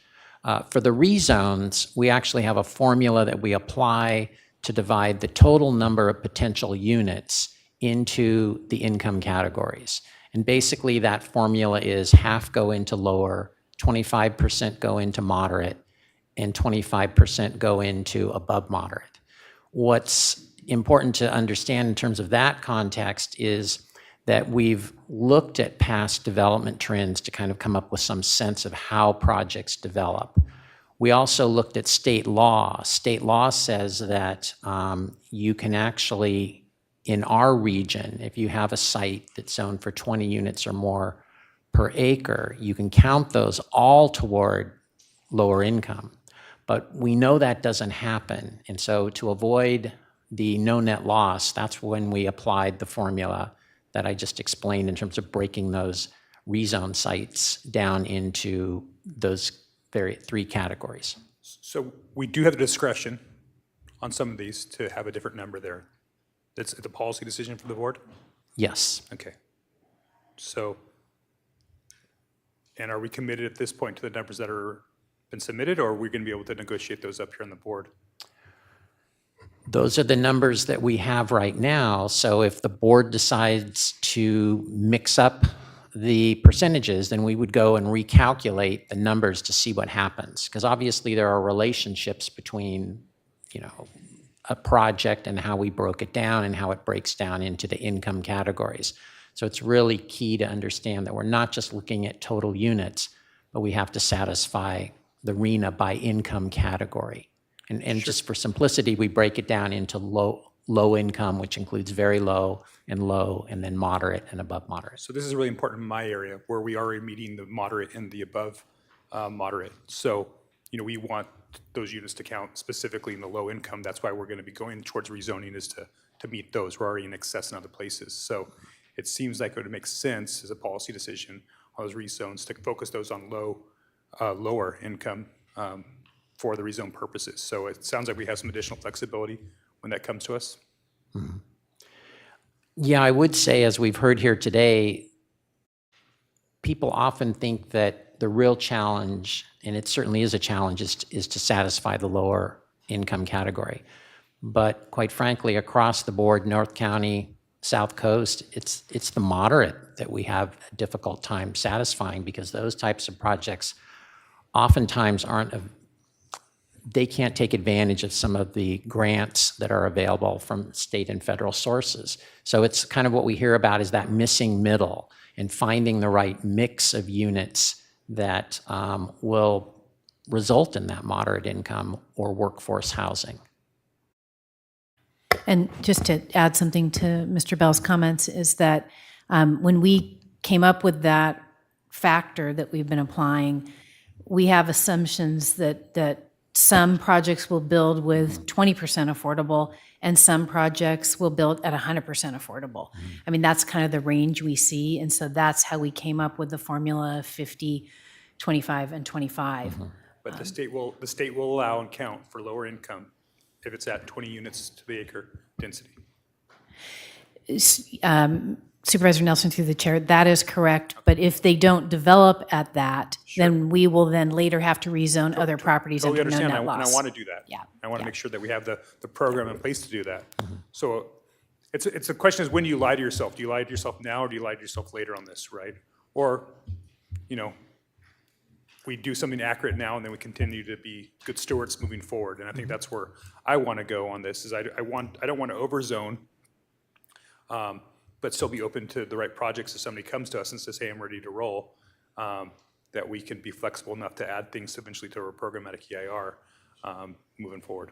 For the rezones, we actually have a formula that we apply to divide the total number of potential units into the income categories. And basically that formula is half go into lower, 25% go into moderate, and 25% go into above moderate. What's important to understand in terms of that context is that we've looked at past development trends to kind of come up with some sense of how projects develop. We also looked at state law. State law says that you can actually, in our region, if you have a site that's zoned for 20 units or more per acre, you can count those all toward lower income. But we know that doesn't happen. And so to avoid the no net loss, that's when we applied the formula that I just explained in terms of breaking those rezone sites down into those three categories. So we do have the discretion on some of these to have a different number there. It's a policy decision for the board? Yes. Okay. So, and are we committed at this point to the numbers that are been submitted, or are we going to be able to negotiate those up here on the board? Those are the numbers that we have right now. So if the board decides to mix up the percentages, then we would go and recalculate the numbers to see what happens. Because obviously there are relationships between, a project and how we broke it down and how it breaks down into the income categories. So it's really key to understand that we're not just looking at total units, but we have to satisfy the RHNA by income category. And just for simplicity, we break it down into low income, which includes very low, and then moderate and above moderate. So this is really important in my area where we are meeting the moderate and the above moderate. So, we want those units to count specifically in the low income. That's why we're going to be going towards rezoning, is to meet those. We're already in excess in other places. So it seems like it would make sense as a policy decision on those rezones to focus those on lower income for the rezone purposes. So it sounds like we have some additional flexibility when that comes to us. Mm-hmm. Yeah, I would say, as we've heard here today, people often think that the real challenge, and it certainly is a challenge, is to satisfy the lower income category. But quite frankly, across the board, North County, South Coast, it's the moderate that we have a difficult time satisfying, because those types of projects oftentimes they can't take advantage of some of the grants that are available from state and federal sources. So it's kind of what we hear about is that missing middle and finding the right mix of units that will result in that moderate income or workforce housing. And just to add something to Mr. Bell's comments is that when we came up with that factor that we've been applying, we have assumptions that some projects will build with 20% affordable and some projects will build at 100% affordable. I mean, that's kind of the range we see. And so that's how we came up with the formula 50, 25, and 25. But the state will allow and count for lower income if it's at 20 units to the acre density. Supervisor Nelson, through the chair, that is correct. But if they don't develop at that, then we will then later have to rezone other properties Totally under no understand, net and I loss. want to do that. Yeah. I want to make sure that we have the program in place to do that. So it's a question is, when do you lie to yourself? Do you lie to yourself now, or do you lie to yourself later on this, right? Or, we do something accurate now and then we continue to be good stewards moving forward. And I think that's where I want to go on this, is I don't want to overzone, but still be open to the right projects if somebody comes to us and says, hey, I'm ready to roll, that we can be flexible enough to add things eventually to our programmatic EIR moving forward.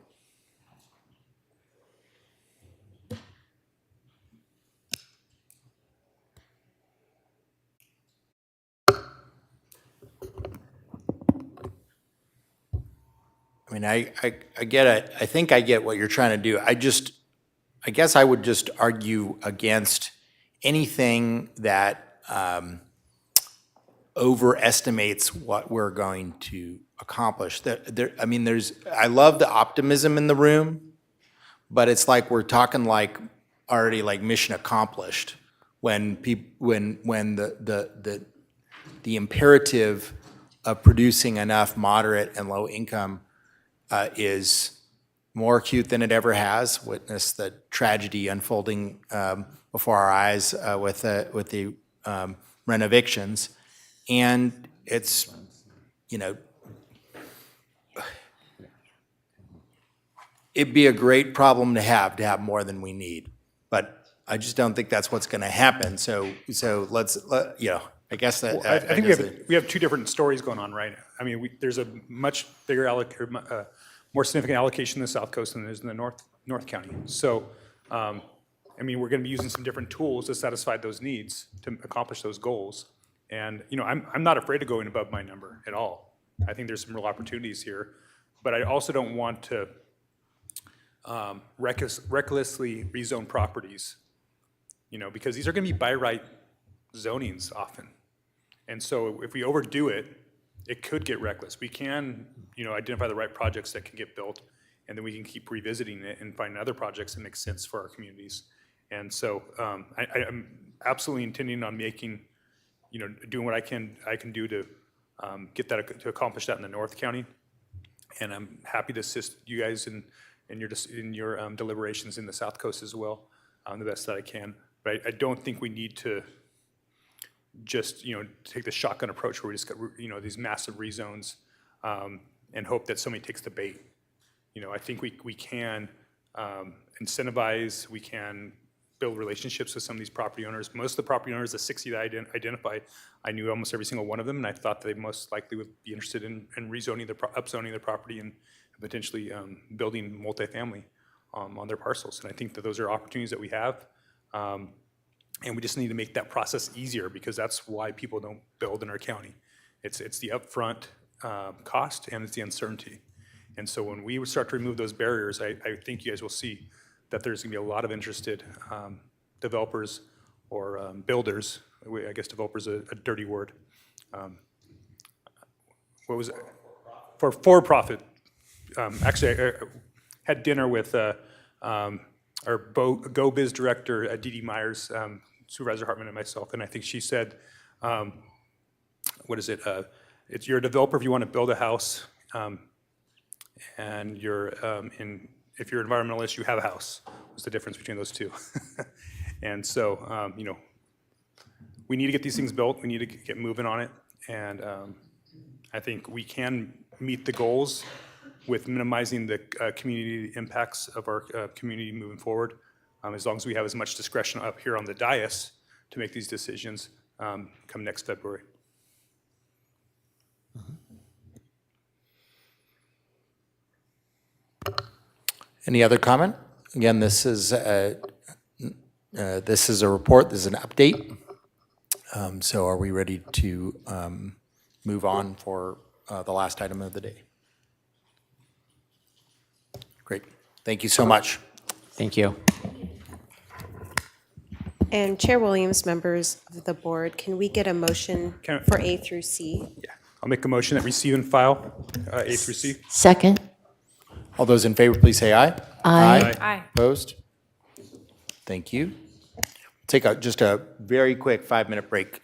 I mean, I get it. I think I get what you're trying to do. I guess I would just argue against anything that overestimates what we're going to accomplish. I love the optimism in the room, but it's like we're talking like already like mission accomplished when the imperative of producing enough moderate and low income is more acute than it ever has. Witness the tragedy unfolding before our eyes with the rent evictions, and it's it'd be a great problem to have more than we need, but I just don't think that's what's going to happen. So let's I guess that I think we have two different stories going on right now. I mean, there's a much bigger more significant allocation in the South Coast than there is in the North County. So, I mean, we're going to be using some different tools to satisfy those needs to accomplish those goals. And I'm not afraid of going above my number at all. I think there's some real opportunities here, but I also don't want to recklessly rezone properties, because these are going to be by right zonings often. And so if we overdo it, it could get reckless. We can, identify the right projects that can get built, and then we can keep revisiting it and find other projects that make sense for our communities. And so I'm absolutely intending on making, doing what I can do to get that, to accomplish that in the North County. And I'm happy to assist you guys in your deliberations in the South Coast as well, the best that I can. But I don't think we need to just take the shotgun approach where we just got these massive rezones and hope that somebody takes the bait. I think we can incentivize, we can build relationships with some of these property owners. Most of the property owners, the 60 that I identified, I knew almost every single one of them, and I thought they most likely would be interested in rezoning upzoning their property and potentially building multifamily on their parcels. And I think that those are opportunities that we have. And we just need to make that process easier, because that's why people don't build in our county. It's the upfront cost and it's the uncertainty. And so when we start to remove those barriers, I think you guys will see that there's going to be a lot of interested developers or builders. I guess developer's a dirty word. What was it? For-profit. Actually, I had dinner with our Go Biz director, Dee Dee Myers, Supervisor Hartman and myself, and I think she said, you're a developer if you want to build a house, and if you're an environmentalist, you have a house. What's the difference between those two? And so, we need to get these things built. We need to get moving on it. And I think we can meet the goals with minimizing the community impacts of our community moving forward, as long as we have as much discretion up here on the dais to make these decisions come next February. Any other comment? Again, this is a report, this is an update. So are we ready to move on for the last item of the day? Great. Thank you so much. Thank you. And Chair Williams, members of the board, can we get a motion for A through C? Yeah, I'll make a motion that receive and file A through C. Second. All those in favor, please say aye. Aye. Aye. Opposed? Thank you. Take just a very quick 5-minute break.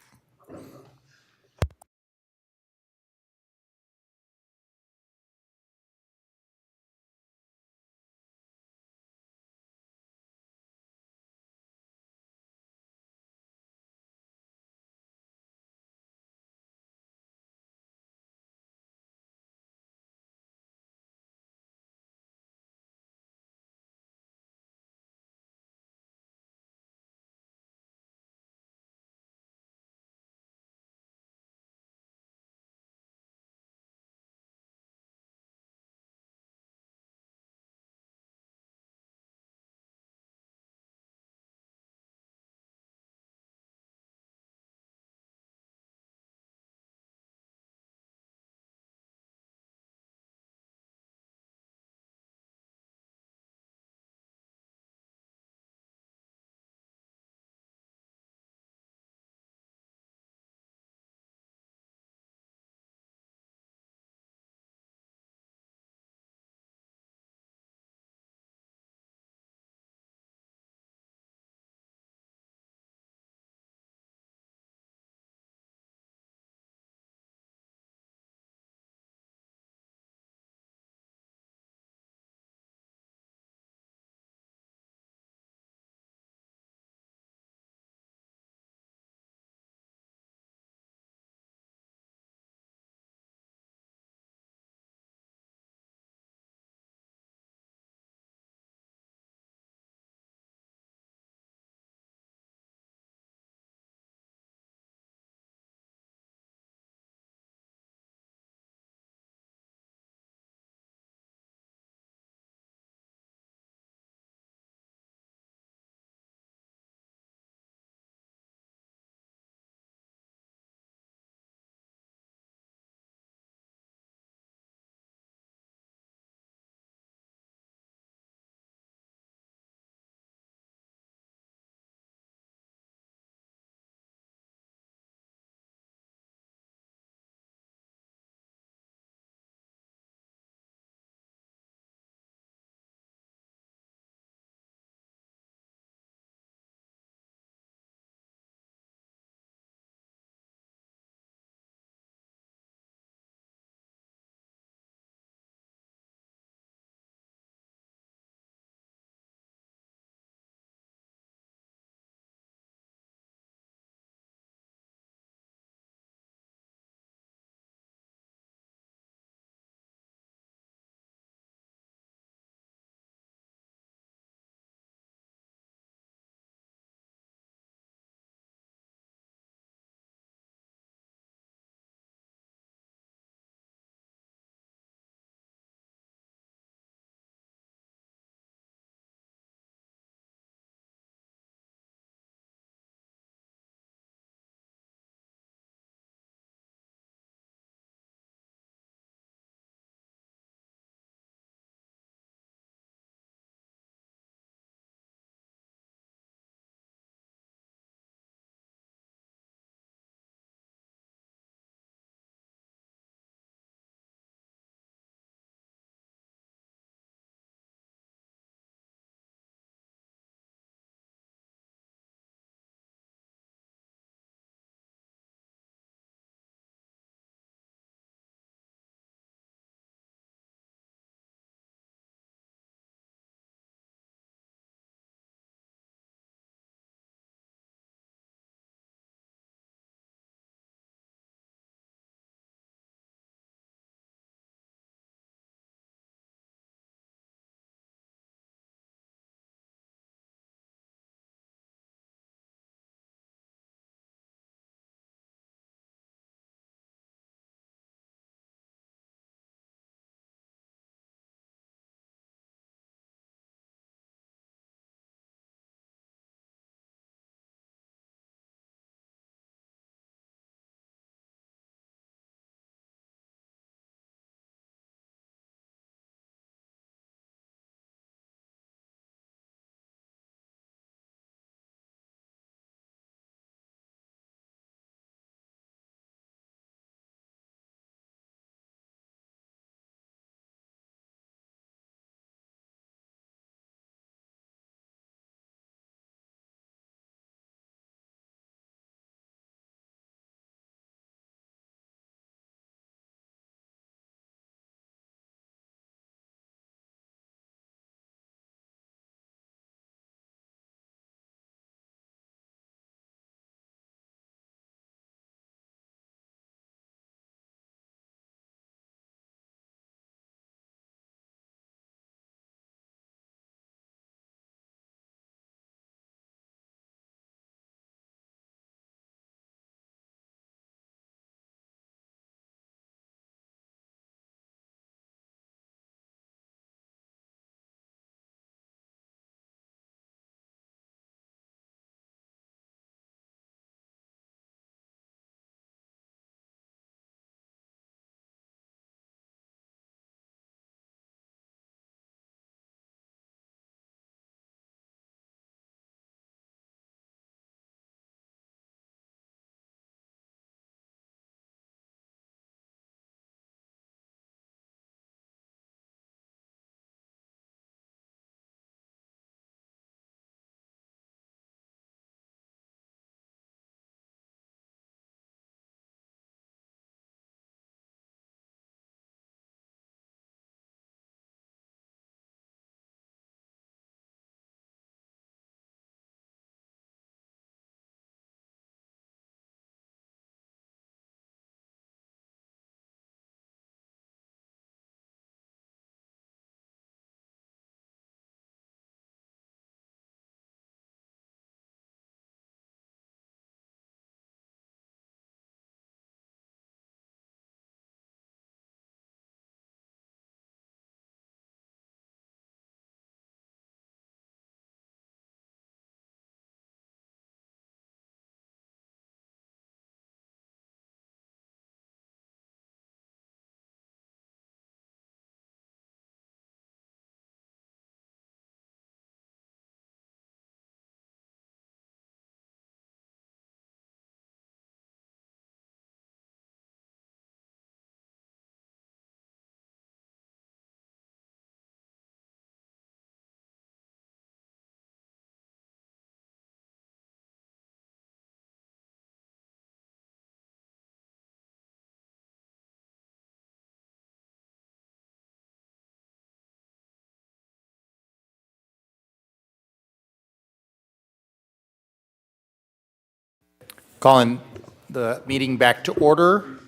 Calling the meeting back to order.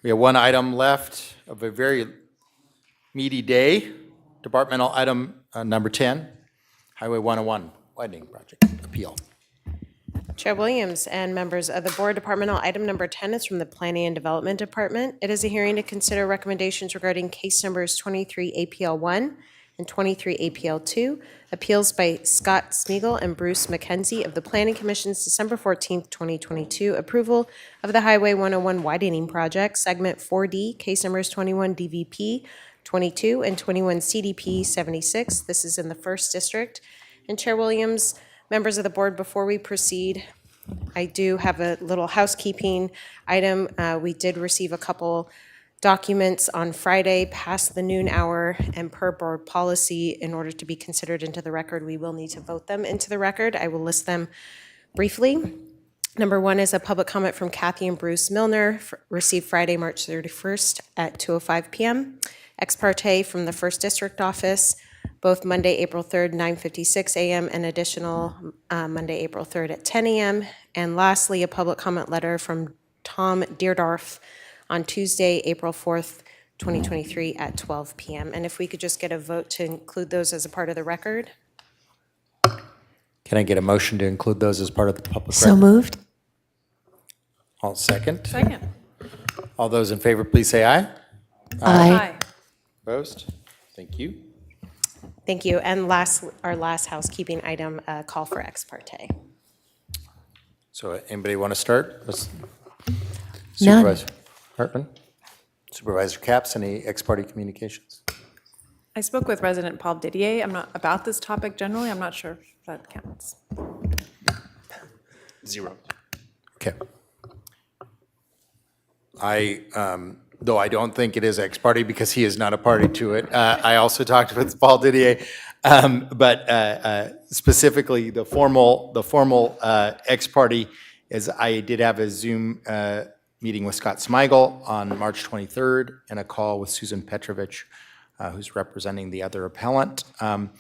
We have one item left of a very meaty day. Departmental item number 10, Highway 101 widening project appeal. Chair Williams and members of the board, departmental item number 10 is from the Planning and Development Department. It is a hearing to consider recommendations regarding case numbers 23 APL 1 and 23 APL 2, appeals by Scott Smeagol and Bruce McKenzie of the Planning Commission's December 14th, 2022 approval of the Highway 101 widening project, segment 4D, case numbers 21 DVP 22 and 21 CDP 76. This is in the 1st District. And Chair Williams, members of the board, before we proceed, I do have a little housekeeping item. We did receive a couple documents on Friday past the noon hour, and per board policy, in order to be considered into the record, we will need to vote them into the record. I will list them briefly. Number 1 is a public comment from Kathy and Bruce Milner, received Friday, March 31st at 2:05 p.m. Ex parte from the 1st District Office, both Monday, April 3rd, 9:56 a.m., and additional Monday, April 3rd at 10 a.m. And lastly, a public comment letter from Tom Deerdorf on Tuesday, April 4th, 2023 at 12 p.m. And if we could just get a vote to include those as a part of the record. Can I get a motion to include those as part of the public record? So moved. All second. Second. All those in favor, please say aye. Aye. Opposed? Thank you. Thank you. And our last housekeeping item, call for ex parte. So anybody want to start? None. Supervisor Hartman? Supervisor Capps, any ex parte communications? I spoke with resident Paul Didier. I'm not about this topic generally. I'm not sure if that counts. 0. Okay. Though I don't think it is ex parte because he is not a party to it. I also talked with Paul Didier, but specifically the formal ex parte is I did have a Zoom meeting with Scott Smeagol on March 23rd and a call with Susan Petrovich, who's representing the other appellant, on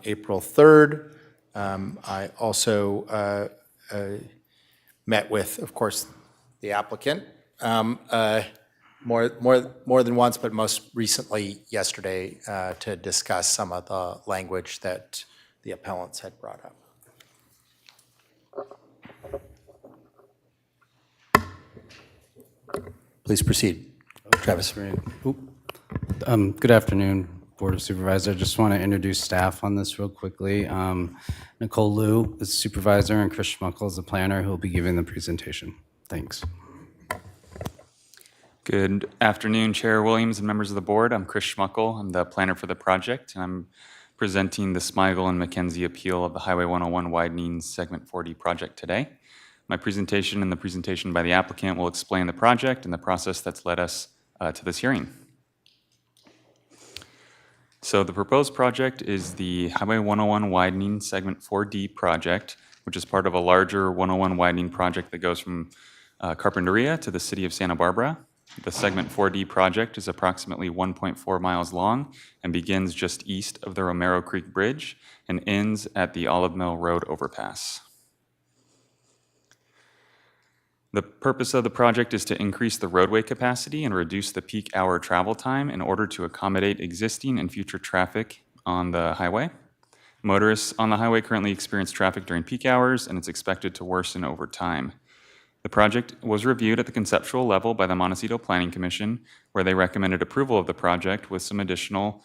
April 3rd. I also met with, of course, the applicant. More than once, but most recently yesterday, to discuss some of the language that the appellants had brought up. Please proceed, Travis. Good afternoon, Board of Supervisors. I just want to introduce staff on this real quickly. Nicole Liu is supervisor and Chris Schmuckel is the planner who will be giving the presentation. Thanks. Good afternoon, Chair Williams and members of the board. I'm Chris Schmuckel. I'm the planner for the project, and I'm presenting the Smeagol and McKenzie appeal of the Highway 101 widening segment 4D project today. My presentation and the presentation by the applicant will explain the project and the process that's led us to this hearing. So the proposed project is the Highway 101 widening segment 4D project, which is part of a larger 101 widening project that goes from Carpinteria to the city of Santa Barbara. The segment 4D project is approximately 1.4 miles long and begins just east of the Romero Creek Bridge and ends at the Olive Mill Road overpass. The purpose of the project is to increase the roadway capacity and reduce the peak hour travel time in order to accommodate existing and future traffic on the highway. Motorists on the highway currently experience traffic during peak hours, and it's expected to worsen over time. The project was reviewed at the conceptual level by the Montecito Planning Commission, where they recommended approval of the project with some additional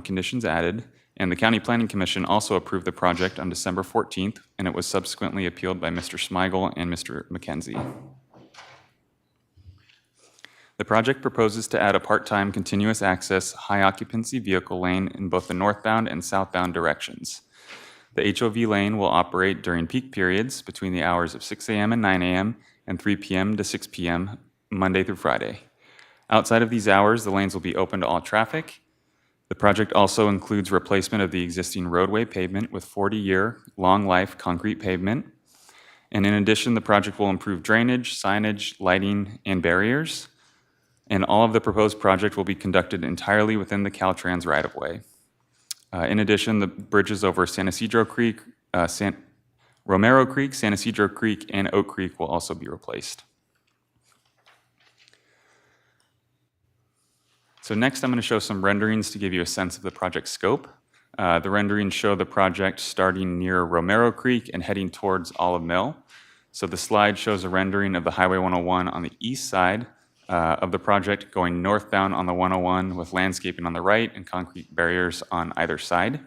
conditions added. And the County Planning Commission also approved the project on December 14th, and it was subsequently appealed by Mr. Smeagol and Mr. McKenzie. The project proposes to add a part-time continuous access high occupancy vehicle lane in both the northbound and southbound directions. The HOV lane will operate during peak periods between the hours of 6 a.m. and 9 a.m. and 3 p.m. to 6 p.m. Monday through Friday. Outside of these hours, the lanes will be open to all traffic. The project also includes replacement of the existing roadway pavement with 40-year long-life concrete pavement. And in addition, the project will improve drainage, signage, lighting, and barriers. And all of the proposed project will be conducted entirely within the Caltrans right-of-way. In addition, the bridges over San Isidro Creek, Romero Creek, San Isidro Creek, and Oak Creek will also be replaced. So next I'm going to show some renderings to give you a sense of the project scope. The renderings show the project starting near Romero Creek and heading towards Olive Mill. So the slide shows a rendering of the Highway 101 on the east side of the project, going northbound on the 101 with landscaping on the right and concrete barriers on either side.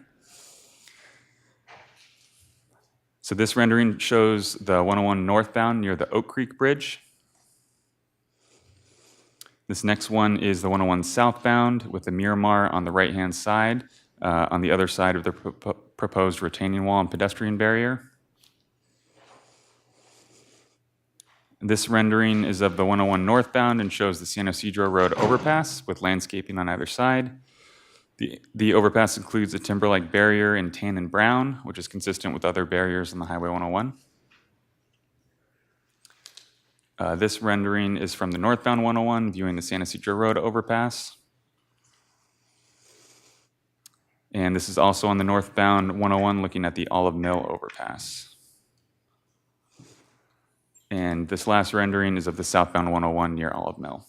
So this rendering shows the 101 northbound near the Oak Creek Bridge. This next one is the 101 southbound with the Miramar on the right-hand side, on the other side of the proposed retaining wall and pedestrian barrier. This rendering is of the 101 northbound and shows the San Isidro Road overpass with landscaping on either side. The overpass includes a timber-like barrier in tan and brown, which is consistent with other barriers on the Highway 101. This rendering is from the northbound 101, viewing the San Isidro Road overpass. And this is also on the northbound 101, looking at the Olive Mill overpass. And this last rendering is of the southbound 101 near Olive Mill.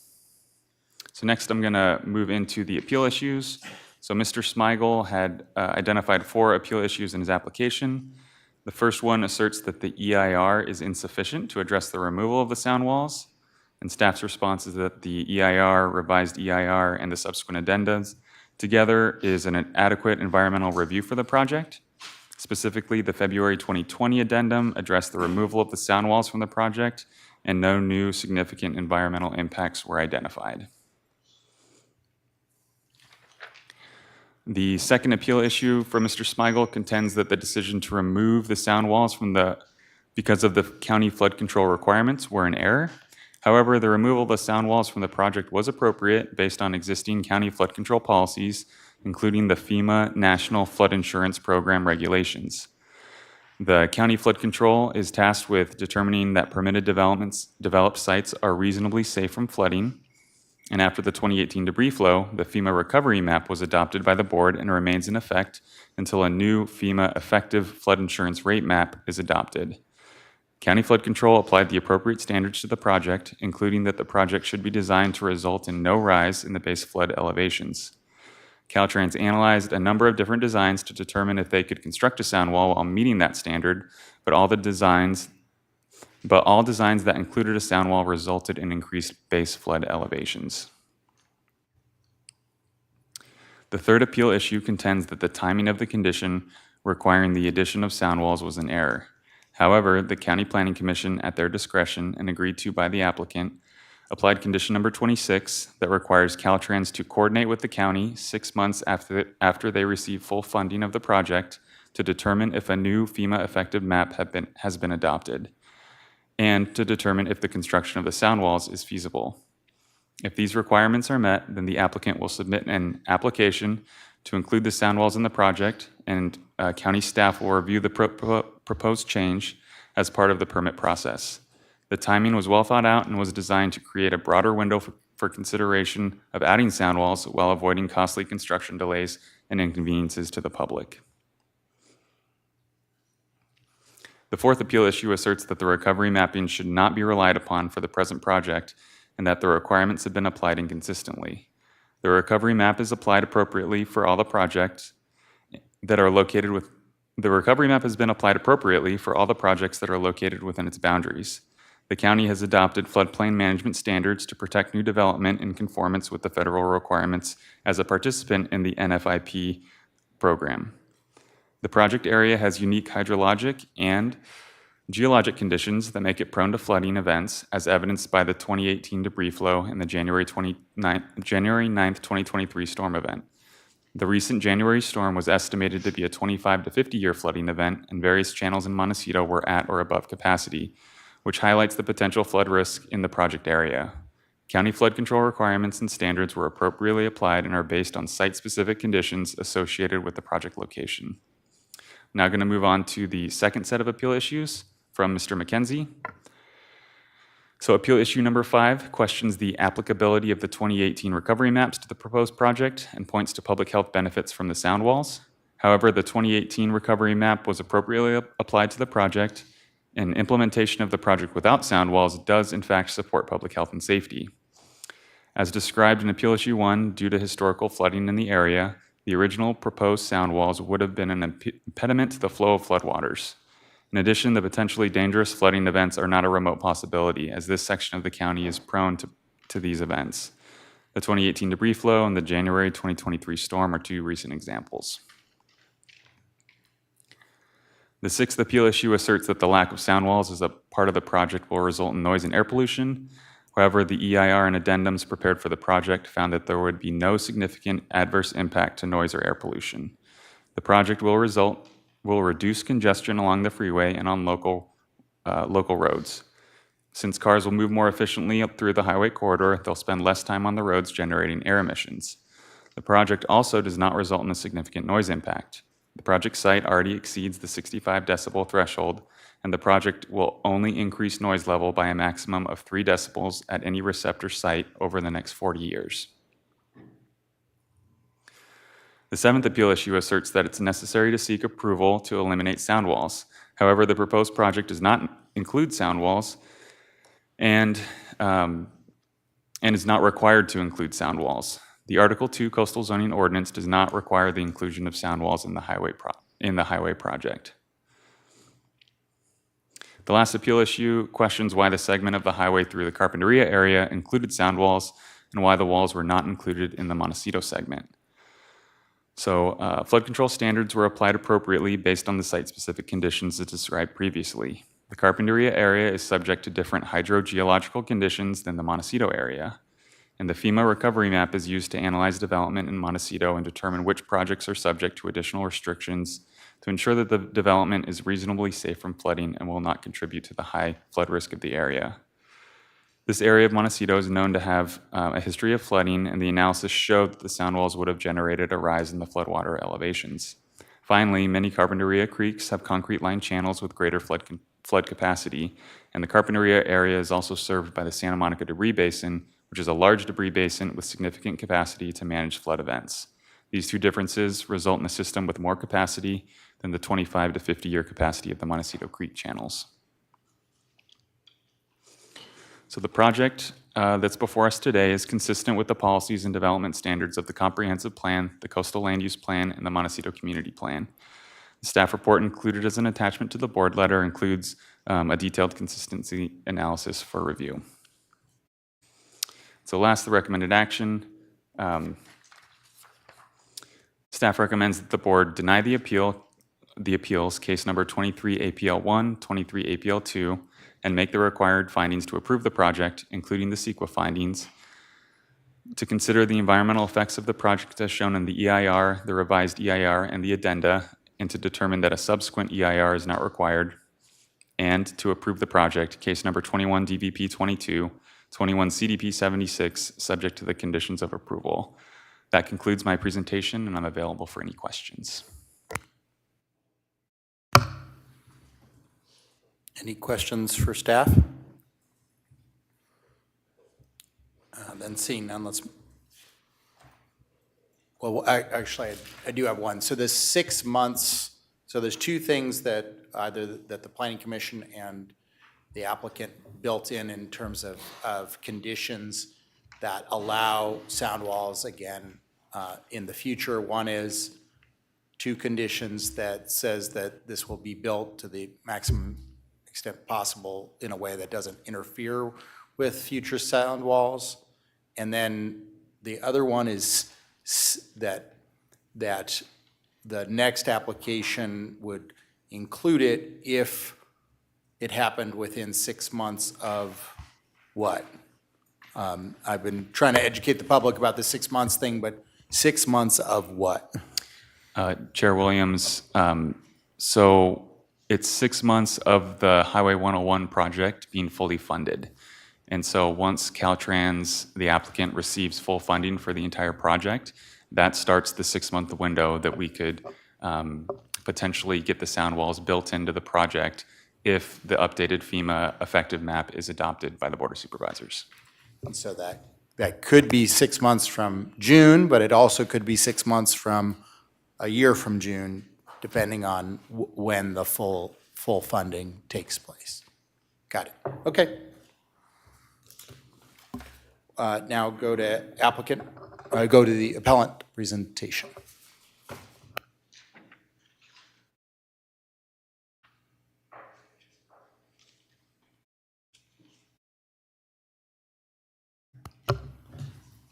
So next I'm going to move into the appeal issues. So Mr. Smigel had identified 4 appeal issues in his application. The first one asserts that the EIR is insufficient to address the removal of the sound walls, and staff's response is that the EIR, revised EIR, and the subsequent addendas together is an adequate environmental review for the project. Specifically, the February 2020 addendum addressed the removal of the sound walls from the project, and no new significant environmental impacts were identified. The second appeal issue for Mr. Smigel contends that the decision to remove the sound walls because of the county flood control requirements were in error. However, the removal of the sound walls from the project was appropriate based on existing county flood control policies, including the FEMA National Flood Insurance Program regulations. The county flood control is tasked with determining that permitted developed sites are reasonably safe from flooding. And after the 2018 debris flow, the FEMA recovery map was adopted by the board and remains in effect until a new FEMA effective flood insurance rate map is adopted. County flood control applied the appropriate standards to the project, including that the project should be designed to result in no rise in the base flood elevations. Caltrans analyzed a number of different designs to determine if they could construct a sound wall while meeting that standard, but all designs that included a sound wall resulted in increased base flood elevations. The third appeal issue contends that the timing of the condition requiring the addition of sound walls was in error. However, the County Planning Commission, at their discretion and agreed to by the applicant, applied condition number 26 that requires Caltrans to coordinate with the county 6 months after they receive full funding of the project to determine if a new FEMA effective map has been adopted, and to determine if the construction of the sound walls is feasible. If these requirements are met, then the applicant will submit an application to include the sound walls in the project, and county staff will review the proposed change as part of the permit process. The timing was well thought out and was designed to create a broader window for consideration of adding sound walls while avoiding costly construction delays and inconveniences to the public. The fourth appeal issue asserts that the recovery mapping should not be relied upon for the present project and that the requirements have been applied inconsistently. The recovery map is applied appropriately for all the projects that are located with. The recovery map has been applied appropriately for all the projects that are located within its boundaries. The county has adopted floodplain management standards to protect new development in conformance with the federal requirements as a participant in the NFIP program. The project area has unique hydrologic and geologic conditions that make it prone to flooding events, as evidenced by the 2018 debris flow and the January 9th, 2023 storm event. The recent January storm was estimated to be a 25 to 50-year flooding event, and various channels in Montecito were at or above capacity, which highlights the potential flood risk in the project area. County flood control requirements and standards were appropriately applied and are based on site-specific conditions associated with the project location. I'm now going to move on to the second set of appeal issues from Mr. McKenzie. So appeal issue number 5 questions the applicability of the 2018 recovery maps to the proposed project and points to public health benefits from the sound walls. However, the 2018 recovery map was appropriately applied to the project, and implementation of the project without sound walls does in fact support public health and safety. As described in Appeal Issue 1, due to historical flooding in the area, the original proposed sound walls would have been an impediment to the flow of floodwaters. In addition, the potentially dangerous flooding events are not a remote possibility, as this section of the county is prone to these events. The 2018 debris flow and the January 2023 storm are two recent examples. The sixth appeal issue asserts that the lack of sound walls as a part of the project will result in noise and air pollution. However, the EIR and addendums prepared for the project found that there would be no significant adverse impact to noise or air pollution. The project will reduce congestion along the freeway and on local roads. Since cars will move more efficiently up through the highway corridor, they'll spend less time on the roads generating air emissions. The project also does not result in a significant noise impact. The project site already exceeds the 65 decibel threshold, and the project will only increase noise level by a maximum of 3 decibels at any receptor site over the next 40 years. The seventh appeal issue asserts that it's necessary to seek approval to eliminate sound walls. However, the proposed project does not include sound walls and is not required to include sound walls. The Article 2 Coastal Zoning Ordinance does not require the inclusion of sound walls in the highway project. The last appeal issue questions why the segment of the highway through the Carpinteria area included sound walls and why the walls were not included in the Montecito segment. So flood control standards were applied appropriately based on the site-specific conditions as described previously. The Carpinteria area is subject to different hydrogeological conditions than the Montecito area, and the FEMA recovery map is used to analyze development in Montecito and determine which projects are subject to additional restrictions to ensure that the development is reasonably safe from flooding and will not contribute to the high flood risk of the area. This area of Montecito is known to have a history of flooding, and the analysis showed that the sound walls would have generated a rise in the floodwater elevations. Finally, many Carpinteria creeks have concrete-lined channels with greater flood capacity, and the Carpinteria area is also served by the Santa Monica Debris Basin, which is a large debris basin with significant capacity to manage flood events. These two differences result in a system with more capacity than the 25 to 50-year capacity of the Montecito Creek channels. So the project that's before us today is consistent with the policies and development standards of the Comprehensive Plan, the Coastal Land Use Plan, and the Montecito Community Plan. The staff report included as an attachment to the board letter includes a detailed consistency analysis for review. So last, the recommended action. Staff recommends that the board deny the appeals, case number 23 APL1, 23 APL2, and make the required findings to approve the project, including the CEQA findings, to consider the environmental effects of the project as shown in the EIR, the revised EIR, and the addenda, and to determine that a subsequent EIR is not required, and to approve the project, case number 21 DVP 22, 21 CDP 76, subject to the conditions of approval. That concludes my presentation, and I'm available for any questions. Any questions for staff? Then seeing none, let's, well, actually, I do have one. So this 6 months, so there's two things that either that the Planning Commission and the applicant built in terms of conditions that allow sound walls again in the future. One is two conditions that says that this will be built to the maximum extent possible in a way that doesn't interfere with future sound walls. And then the other one is that the next application would include it if it happened within 6 months of what? I've been trying to educate the public about the 6 months thing, but 6 months of what? Chair Williams, so it's 6 months of the Highway 101 project being fully funded. And so once Caltrans, the applicant, receives full funding for the entire project, that starts the 6-month window that we could potentially get the sound walls built into the project if the updated FEMA effective map is adopted by the Board of Supervisors. And so that could be 6 months from June, but it also could be 6 months from a year from June, depending on when the full funding takes place. Got it. Okay. Now go to go to the appellant presentation.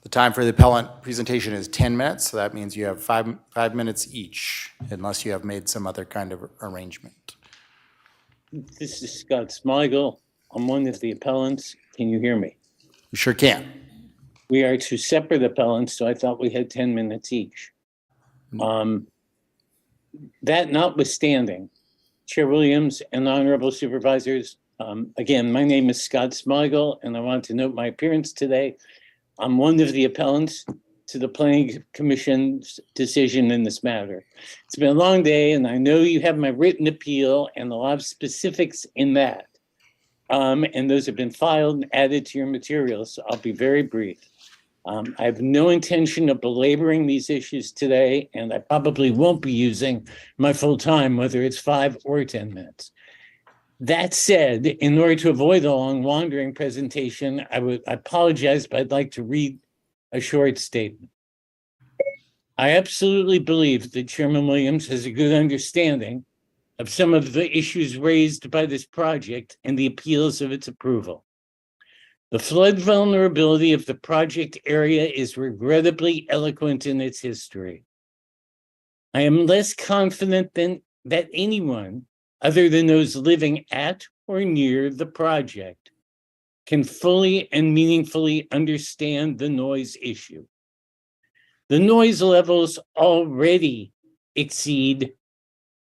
The time for the appellant presentation is 10 minutes, so that means you have five minutes each, unless you have made some other kind of arrangement. This is Scott Smigel. I'm one of the appellants. Can you hear me? You sure can. We are two separate appellants, so I thought we had 10 minutes each. That notwithstanding, Chair Williams and honorable supervisors, again, my name is Scott Smigel, and I want to note my appearance today. I'm one of the appellants to the Planning Commission's decision in this matter. It's been a long day, and I know you have my written appeal and a lot of specifics in that. And those have been filed and added to your materials, so I'll be very brief. I have no intention of belaboring these issues today, and I probably won't be using my full time, whether it's 5 or 10 minutes. That said, in order to avoid a long wandering presentation, I apologize, but I'd like to read a short statement. I absolutely believe that Chairman Williams has a good understanding of some of the issues raised by this project and the appeals of its approval. The flood vulnerability of the project area is regrettably eloquent in its history. I am less confident that anyone other than those living at or near the project can fully and meaningfully understand the noise issue. The noise levels already exceed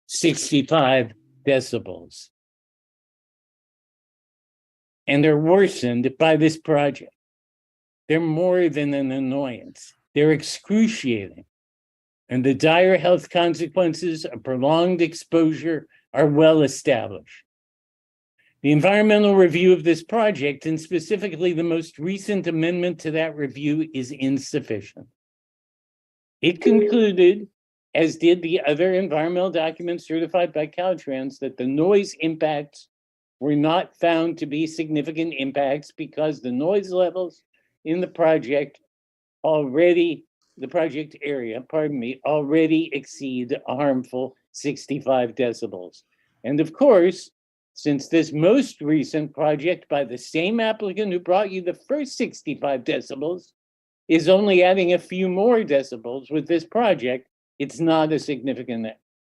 65 decibels and are worsened by this project. They're more than an annoyance. They're excruciating. And the dire health consequences of prolonged exposure are well established. The environmental review of this project, and specifically the most recent amendment to that review, is insufficient. It concluded, as did the other environmental documents certified by Caltrans, that the noise impacts were not found to be significant impacts because the noise levels in the project area, already exceed a harmful 65 decibels. And of course, since this most recent project by the same applicant who brought you the first 65 decibels is only adding a few more decibels with this project, it's not a significant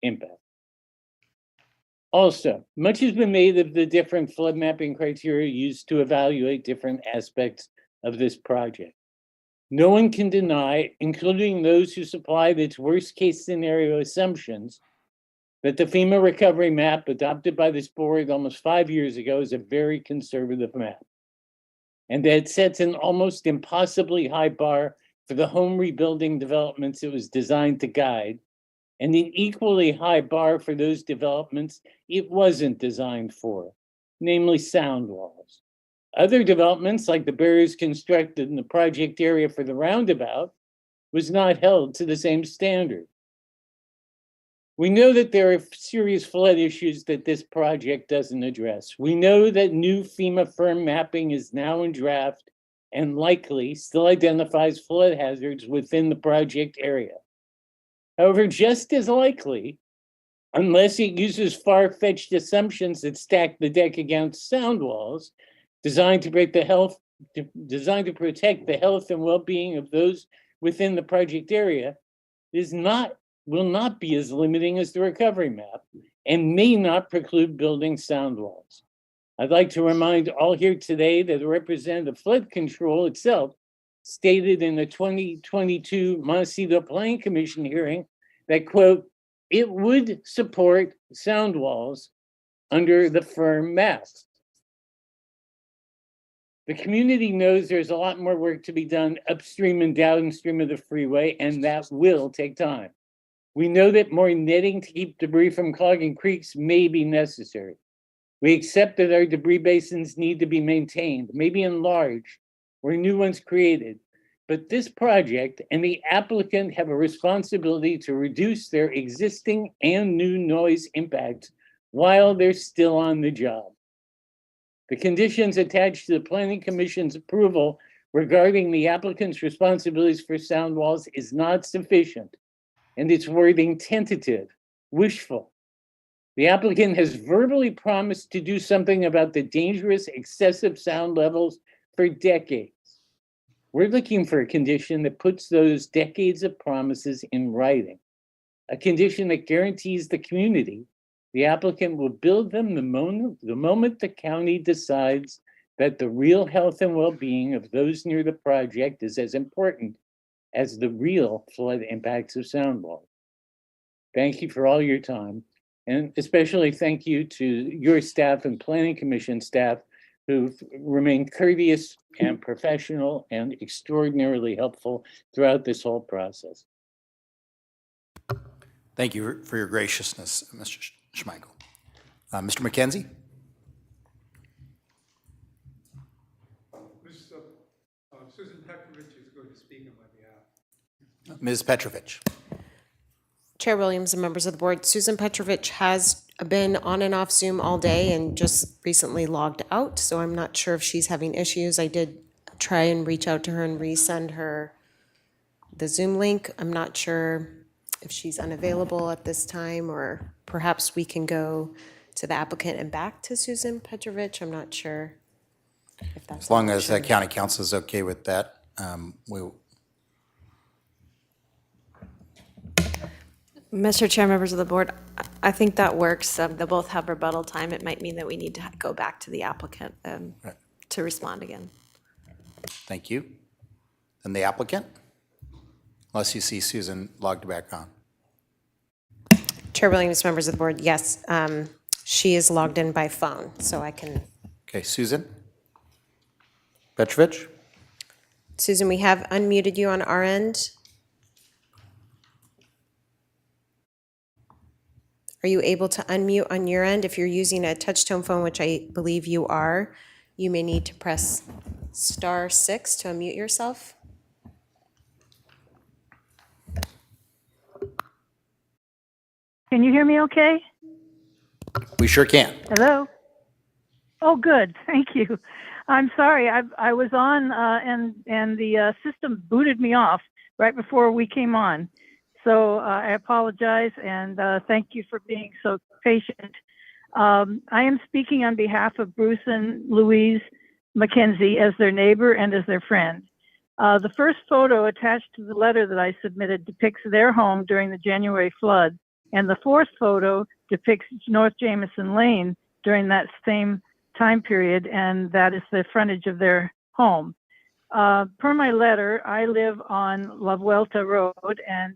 impact. Also, much has been made of the different flood mapping criteria used to evaluate different aspects of this project. No one can deny, including those who supplied its worst case scenario assumptions, that the FEMA recovery map adopted by this board almost 5 years ago is a very conservative map, and that it sets an almost impossibly high bar for the home rebuilding developments it was designed to guide, and an equally high bar for those developments it wasn't designed for, namely sound walls. Other developments, like the barriers constructed in the project area for the roundabout, was not held to the same standard. We know that there are serious flood issues that this project doesn't address. We know that new FEMA firm mapping is now in draft and likely still identifies flood hazards within the project area. However, just as likely, unless it uses far-fetched assumptions that stack the deck against sound walls, designed to protect the health and well-being of those within the project area, will not be as limiting as the recovery map and may not preclude building sound walls. I'd like to remind all here today that the representative flood control itself stated in the 2022 Montecito Planning Commission hearing that, quote, it would support sound walls under the firm map. The community knows there's a lot more work to be done upstream and downstream of the freeway, and that will take time. We know that more netting to keep debris from clogging creeks may be necessary. We accept that our debris basins need to be maintained, maybe enlarged, or new ones created. But this project and the applicant have a responsibility to reduce their existing and new noise impacts while they're still on the job. The conditions attached to the Planning Commission's approval regarding the applicant's responsibilities for sound walls is not sufficient, and its wording tentative, wishful. The applicant has verbally promised to do something about the dangerous excessive sound levels for decades. We're looking for a condition that puts those decades of promises in writing, a condition that guarantees the community the applicant will build them the moment the county decides that the real health and well-being of those near the project is as important as the real flood impacts of sound walls. Thank you for all your time, and especially thank you to your staff and Planning Commission staff who've remained courteous and professional and extraordinarily helpful throughout this whole process. Thank you for your graciousness, Mr. Schmeichel. Mr. McKenzie? Susan Petrovich is going to speak on my behalf. Ms. Petrovich. Chair Williams and members of the board, Susan Petrovich has been on and off Zoom all day and just recently logged out, so I'm not sure if she's having issues. I did try and reach out to her and resend her the Zoom link. I'm not sure if she's unavailable at this time, or perhaps we can go to the applicant and back to Susan Petrovich. I'm not sure if that's As long an as option. county council is okay with that, Mr. Chair, members of the board, I think that works. They'll both have rebuttal time. It might mean that we need to go back to the applicant to respond again. thank you. And the applicant? Unless you see Susan logged back on. Chair Williams, members of the board, yes, she is logged in by phone, so I can. Okay, Susan? Petrovich? Susan, we have unmuted you on our end. Are you able to unmute on your end? If you're using a touch-tone phone, which I believe you are, you may need to press *6 to unmute yourself. Can you hear me okay? We sure can. Hello? Oh, good. Thank you. I'm sorry. I was on and the system booted me off right before we came on. So I apologize and thank you for being so patient. I am speaking on behalf of Bruce and Louise McKenzie as their neighbor and as their friend. The first photo attached to the letter that I submitted depicts their home during the January flood, and the fourth photo depicts North Jameson Lane during that same time period, and that is the frontage of their home. Per my letter, I live on La Vuelta Road and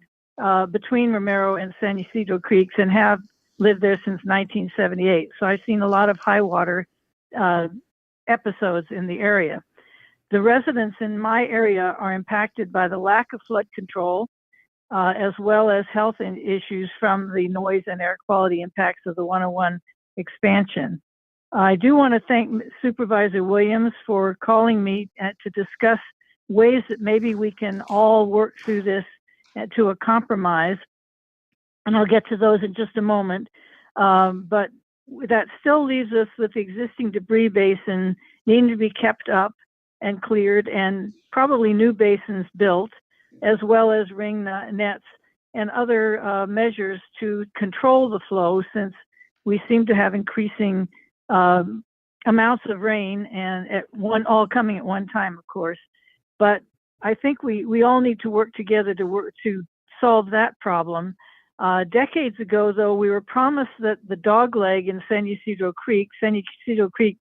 between Romero and San Ysidro Creeks, and have lived there since 1978. So I've seen a lot of high water episodes in the area. The residents in my area are impacted by the lack of flood control, as well as health issues from the noise and air quality impacts of the 101 expansion. I do want to thank Supervisor Williams for calling me to discuss ways that maybe we can all work through this to a compromise, and I'll get to those in just a moment. But that still leaves us with the existing debris basin needing to be kept up and cleared, and probably new basins built, as well as ring nets and other measures to control the flow, since we seem to have increasing amounts of rain, and all coming at one time, of course. But I think we all need to work together to solve that problem. Decades ago, though, we were promised that the dogleg in San Ysidro Creek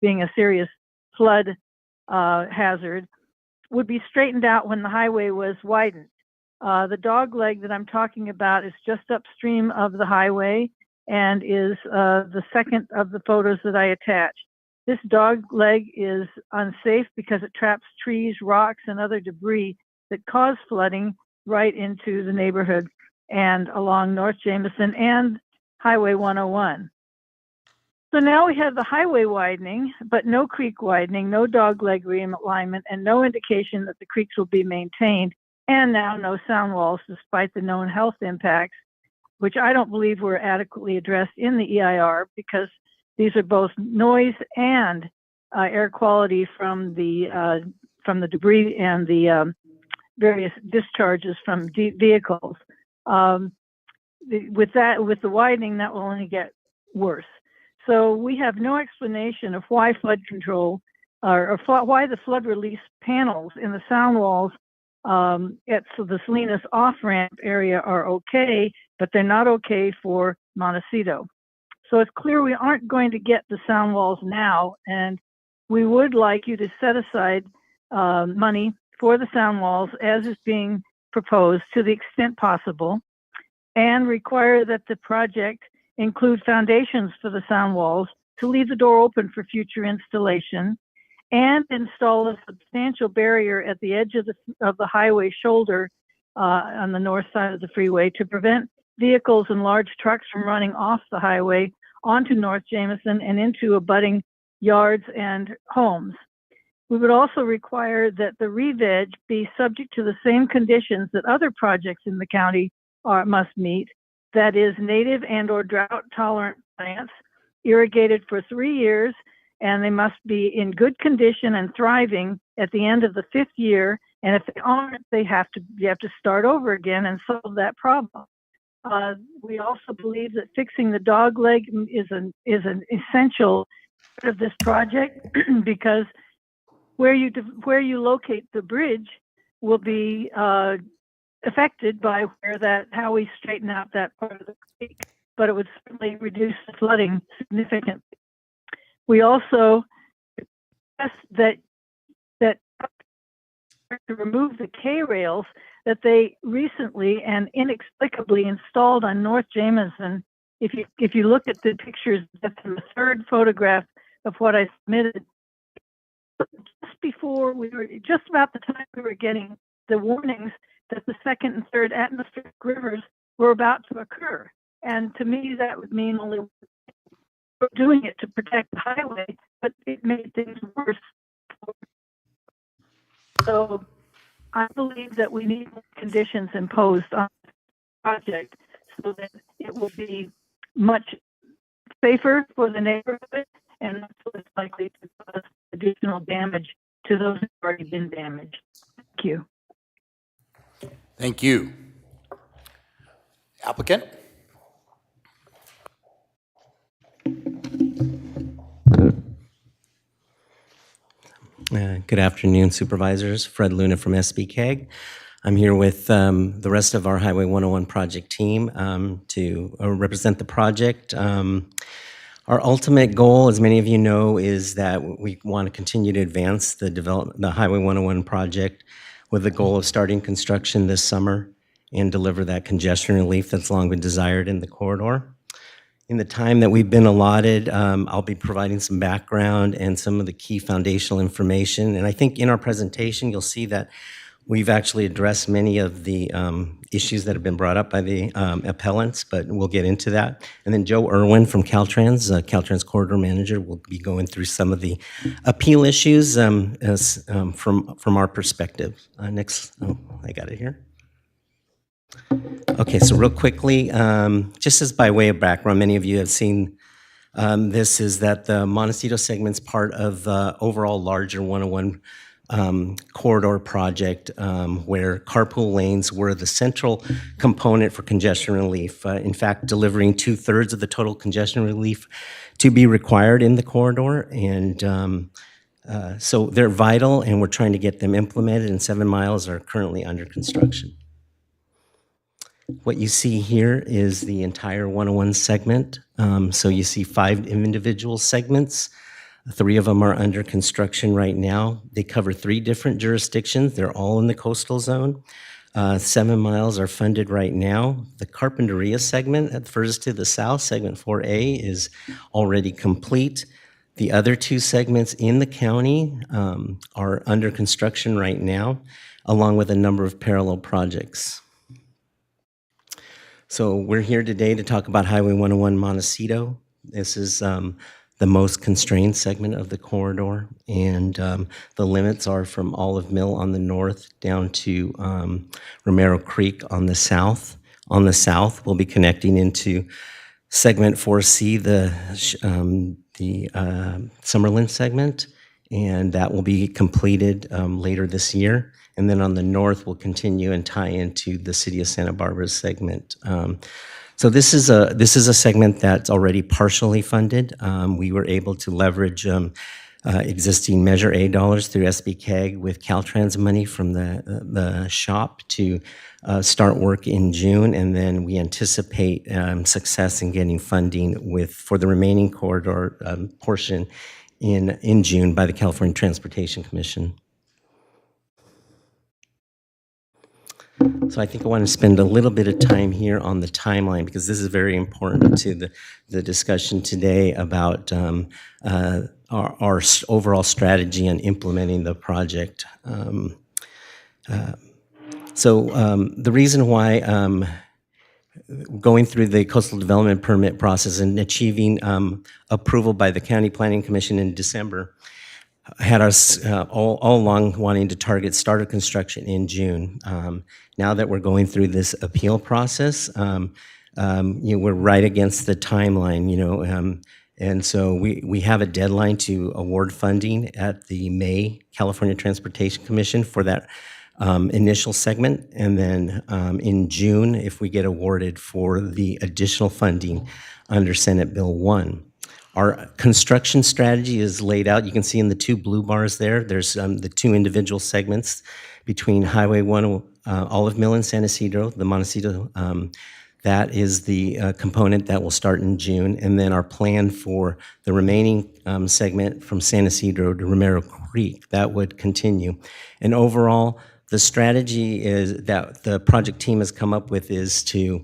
being a serious flood hazard, would be straightened out when the highway was widened. The dogleg that I'm talking about is just upstream of the highway and is the second of the photos that I attached. This dogleg is unsafe because it traps trees, rocks, and other debris that cause flooding right into the neighborhood and along North Jameson and Highway 101. So now we have the highway widening, but no creek widening, no dogleg realignment, and no indication that the creeks will be maintained, and now no sound walls despite the known health impacts, which I don't believe were adequately addressed in the EIR because these are both noise and air quality from the debris and the various discharges from vehicles. With the widening, that will only get worse. So we have no explanation of why flood control why the flood release panels in the sound walls at the Salinas off-ramp area are okay, but they're not okay for Montecito. So it's clear we aren't going to get the sound walls now, and we would like you to set aside money for the sound walls as is being proposed to the extent possible, and require that the project include foundations for the sound walls to leave the door open for future installation, and install a substantial barrier at the edge of the highway shoulder on the north side of the freeway to prevent vehicles and large trucks from running off the highway onto North Jameson and into abutting yards and homes. We would also require that the re-veg be subject to the same conditions that other projects in the county must meet, that is native and or drought tolerant plants, irrigated for 3 years, and they must be in good condition and thriving at the end of the 5th year. And if they aren't, you have to start over again and solve that problem. We also believe that fixing the dog leg is an essential part of this project because where you locate the bridge will be affected by how we straighten out that part of the creek, but it would certainly reduce the flooding significantly. We also request that to remove the K-rails that they recently and inexplicably installed on North Jameson. If you look at the pictures, that's the third photograph of what I submitted. Just about the time we were getting the warnings that the second and third atmospheric rivers were about to occur. And to me, that would mean only we're doing it to protect the highway, but it made things worse. So I believe that we need conditions imposed on the project so that it will be much safer for the neighborhood and not so it's likely to cause additional damage to those who've already been damaged. Thank you. Thank you. Applicant? Good afternoon, Supervisors. Fred Luna from SBCAG. I'm here with the rest of our Highway 101 project team to represent the project. Our ultimate goal, as many of you know, is that we want to continue to advance the Highway 101 project with the goal of starting construction this summer and deliver that congestion relief that's long been desired in the corridor. In the time that we've been allotted, I'll be providing some background and some of the key foundational information. And I think in our presentation, you'll see that we've actually addressed many of the issues that have been brought up by the appellants, but we'll get into that. And then Joe Irwin from Caltrans, Caltrans Corridor Manager, will be going through some of the appeal issues from our perspective. Next, I got it here. Okay, so real quickly, just as by way of background, many of you have seen this, is that the Montecito segment's part of the overall larger 101 corridor project where carpool lanes were the central component for congestion relief. In fact, delivering 2/3 of the total congestion relief to be required in the corridor. And so they're vital and we're trying to get them implemented, and 7 miles are currently under construction. What you see here is the entire 101 segment. So you see 5 individual segments. 3 of them are under construction right now. They cover 3 different jurisdictions. They're all in the coastal zone. 7 miles are funded right now. The Carpinteria segment, at furthest to the south, segment 4A, is already complete. The other 2 segments in the county are under construction right now, along with a number of parallel projects. So we're here today to talk about Highway 101 Montecito. This is the most constrained segment of the corridor, and the limits are from Olive Mill on the north down to Romero Creek on the south. On the south, we'll be connecting into segment 4C, the Summerlin segment, and that will be completed later this year. And then on the north, we'll continue and tie into the City of Santa Barbara segment. So this is a segment that's already partially funded. We were able to leverage existing Measure A dollars through SBCAG with Caltrans money from the shop to start work in June, and then we anticipate success in getting funding for the remaining corridor portion in June by the California Transportation Commission. So I think I want to spend a little bit of time here on the timeline, because this is very important to the discussion today about our overall strategy on implementing the project. The reason why going through the coastal development permit process and achieving approval by the County Planning Commission in December had us all along wanting to target start of construction in June. Now that we're going through this appeal process, we're right against the timeline, and so we have a deadline to award funding at the May California Transportation Commission for that initial segment, and then in June, if we get awarded for the additional funding under Senate Bill 1. Our construction strategy is laid out. You can see in the two blue bars there, there's the two individual segments between Highway 1, Olive Mill and San Isidro, the Montecito. That is the component that will start in June. And then our plan for the remaining segment from San Isidro to Romero Creek, that would continue. And overall, the strategy is that the project team has come up with is to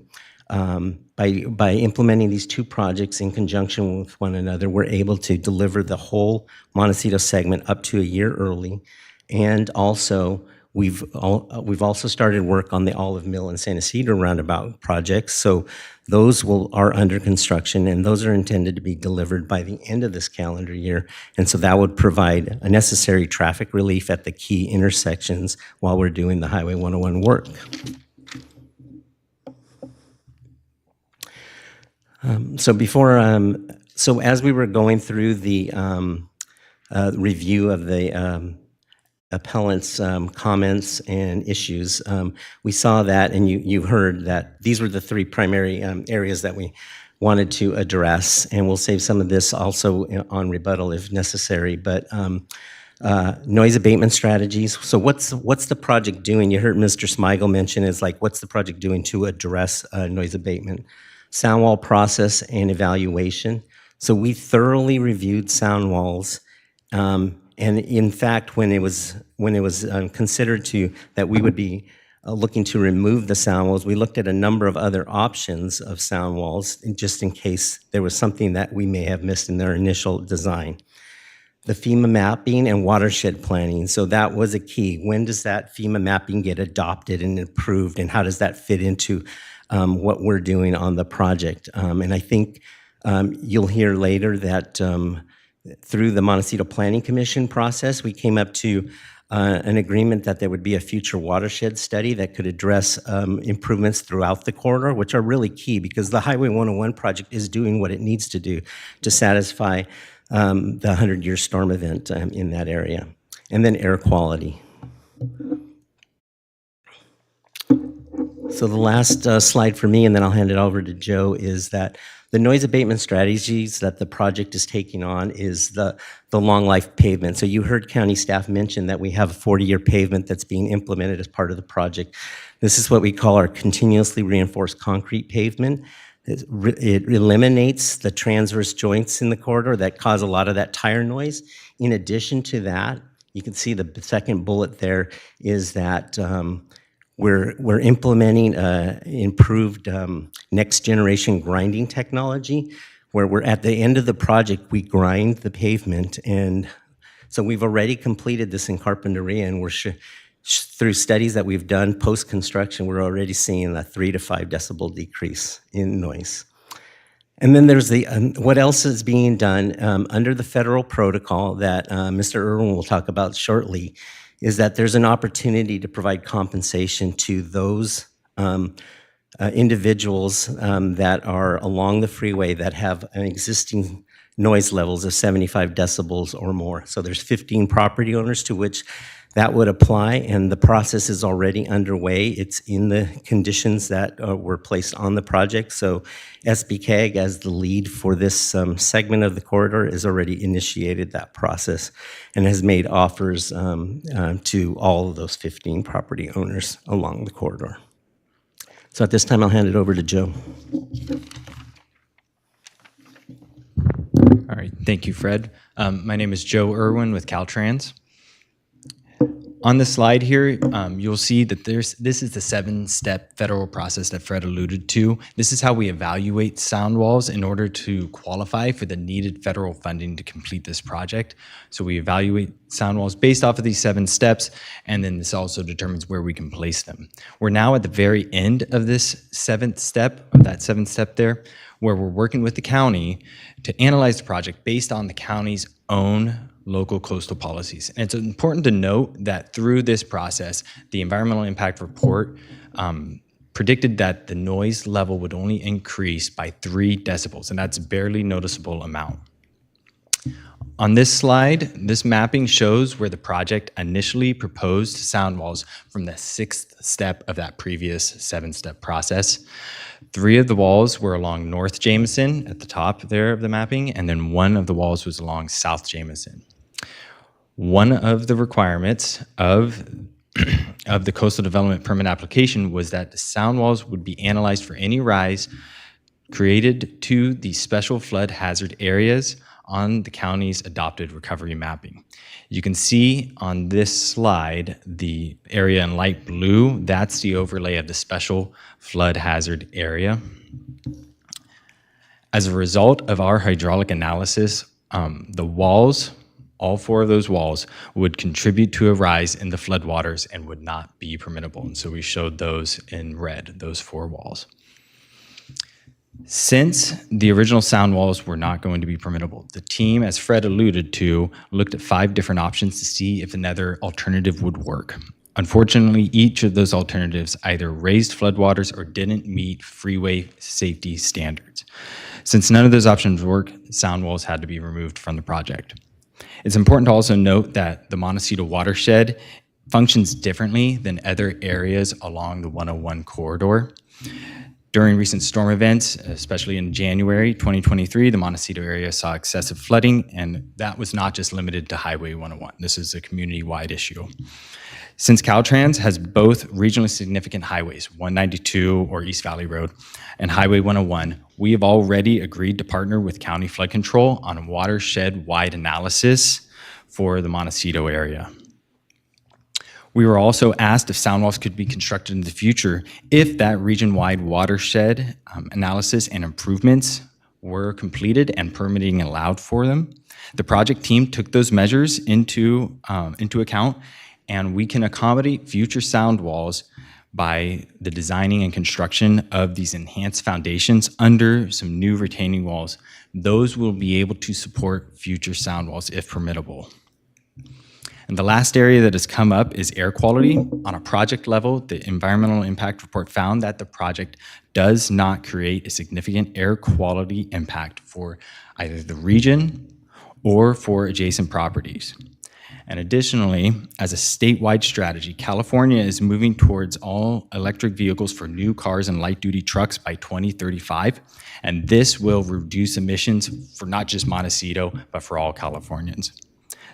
by implementing these two projects in conjunction with one another, we're able to deliver the whole Montecito segment up to a year early. And also, we've also started work on the Olive Mill and San Isidro roundabout projects. So those are under construction, and those are intended to be delivered by the end of this calendar year. And so that would provide a necessary traffic relief at the key intersections while we're doing the Highway 101 work. So as we were going through the review of the appellant's comments and issues, we saw that, and you heard that these were the three primary areas that we wanted to address, and we'll save some of this also on rebuttal if necessary. But noise abatement strategies. So what's the project doing? You heard Mr. Smigel mention is like, what's the project doing to address noise abatement? Sound wall process and evaluation. So we thoroughly reviewed sound walls, and in fact, when it was considered that we would be looking to remove the sound walls, we looked at a number of other options of sound walls, just in case there was something that we may have missed in their initial design. The FEMA mapping and watershed planning. So that was a key. When does that FEMA mapping get adopted and approved, and how does that fit into what we're doing on the project? And I think you'll hear later that through the Montecito Planning Commission process, we came up to an agreement that there would be a future watershed study that could address improvements throughout the corridor, which are really key because the Highway 101 project is doing what it needs to do to satisfy the 100-year storm event in that area. And then air quality. So the last slide for me, and then I'll hand it over to Joe, is that the noise abatement strategies that the project is taking on is the long life pavement. So you heard county staff mention that we have a 40-year pavement that's being implemented as part of the project. This is what we call our continuously reinforced concrete pavement. It eliminates the transverse joints in the corridor that cause a lot of that tire noise. In addition to that, you can see the second bullet there is that we're implementing improved next generation grinding technology, where we're at the end of the project, we grind the pavement. And so we've already completed this in Carpinteria, and we're through studies that we've done post-construction, we're already seeing a 3 to 5 decibel decrease in noise. And then there's the, what else is being done under the federal protocol that Mr. Irwin will talk about shortly, is that there's an opportunity to provide compensation to those individuals that are along the freeway that have an existing noise levels of 75 decibels or more. So there's 15 property owners to which that would apply, and the process is already underway. It's in the conditions that were placed on the project. So SBCAG, as the lead for this segment of the corridor, has already initiated that process and has made offers to all of those 15 property owners along the corridor. So at this time, I'll hand it over to Joe. All right, thank you, Fred. My name is Joe Irwin with Caltrans. On the slide here, you'll see that this is the 7-step federal process that Fred alluded to. This is how we evaluate sound walls in order to qualify for the needed federal funding to complete this project. So we evaluate sound walls based off of these 7 steps, and then this also determines where we can place them. We're now at the very end of this 7th step, or that 7th step there, where we're working with the county to analyze the project based on the county's own local coastal policies. And it's important to note that through this process, the environmental impact report predicted that the noise level would only increase by 3 decibels, and that's a barely noticeable amount. On this slide, this mapping shows where the project initially proposed sound walls from the 6th step of that previous 7-step process. 3 of the walls were along North Jameson at the top there of the mapping, and then 1 of the walls was along South Jameson. One of the requirements of the coastal development permit application was that the sound walls would be analyzed for any rise created to the special flood hazard areas on the county's adopted recovery mapping. You can see on this slide the area in light blue. That's the overlay of the special flood hazard area. As a result of our hydraulic analysis, the walls, all 4 of those walls, would contribute to a rise in the floodwaters and would not be permittable. And so we showed those in red, those 4 walls. Since the original sound walls were not going to be permittable, the team, as Fred alluded to, looked at 5 different options to see if another alternative would work. Unfortunately, each of those alternatives either raised floodwaters or didn't meet freeway safety standards. Since none of those options worked, sound walls had to be removed from the project. It's important to also note that the Montecito watershed functions differently than other areas along the 101 corridor. During recent storm events, especially in January 2023, the Montecito area saw excessive flooding, and that was not just limited to Highway 101. This is a community-wide issue. Since Caltrans has both regionally significant highways, 192 or East Valley Road and Highway 101, we have already agreed to partner with County Flood Control on a watershed-wide analysis for the Montecito area. We were also asked if sound walls could be constructed in the future if that region-wide watershed analysis and improvements were completed and permitting allowed for them. The project team took those measures into account, and we can accommodate future sound walls by the designing and construction of these enhanced foundations under some new retaining walls. Those will be able to support future sound walls if permittable. And the last area that has come up is air quality. On a project level, the environmental impact report found that the project does not create a significant air quality impact for either the region or for adjacent properties. And additionally, as a statewide strategy, California is moving towards all electric vehicles for new cars and light-duty trucks by 2035, and this will reduce emissions for not just Montecito, but for all Californians.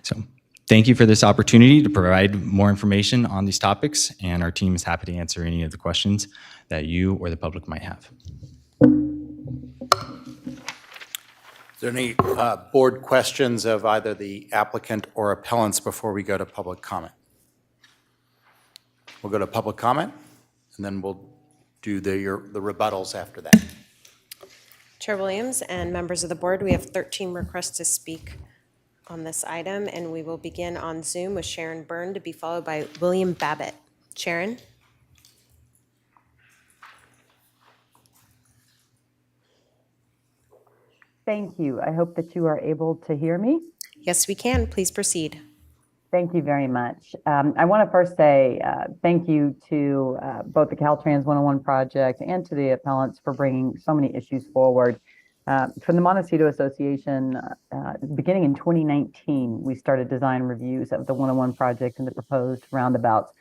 So thank you for this opportunity to provide more information on these topics, and our team is happy to answer any of the questions that you or the public might have. Is there any board questions of either the applicant or appellants before we go to public comment? We'll go to public comment, and then we'll do the rebuttals after that. Chair Williams and members of the board, we have 13 requests to speak on this item, and we will begin on Zoom with Sharon Byrne, to be followed by William Babbitt. Sharon? Thank you. I hope that you are able to hear me. Yes, we can. Please proceed. Thank you very much. I want to first say thank you to both the Caltrans 101 project and to the appellants for bringing so many issues forward. From the Montecito Association, beginning in 2019, we started design reviews of the 101 project and the proposed roundabouts.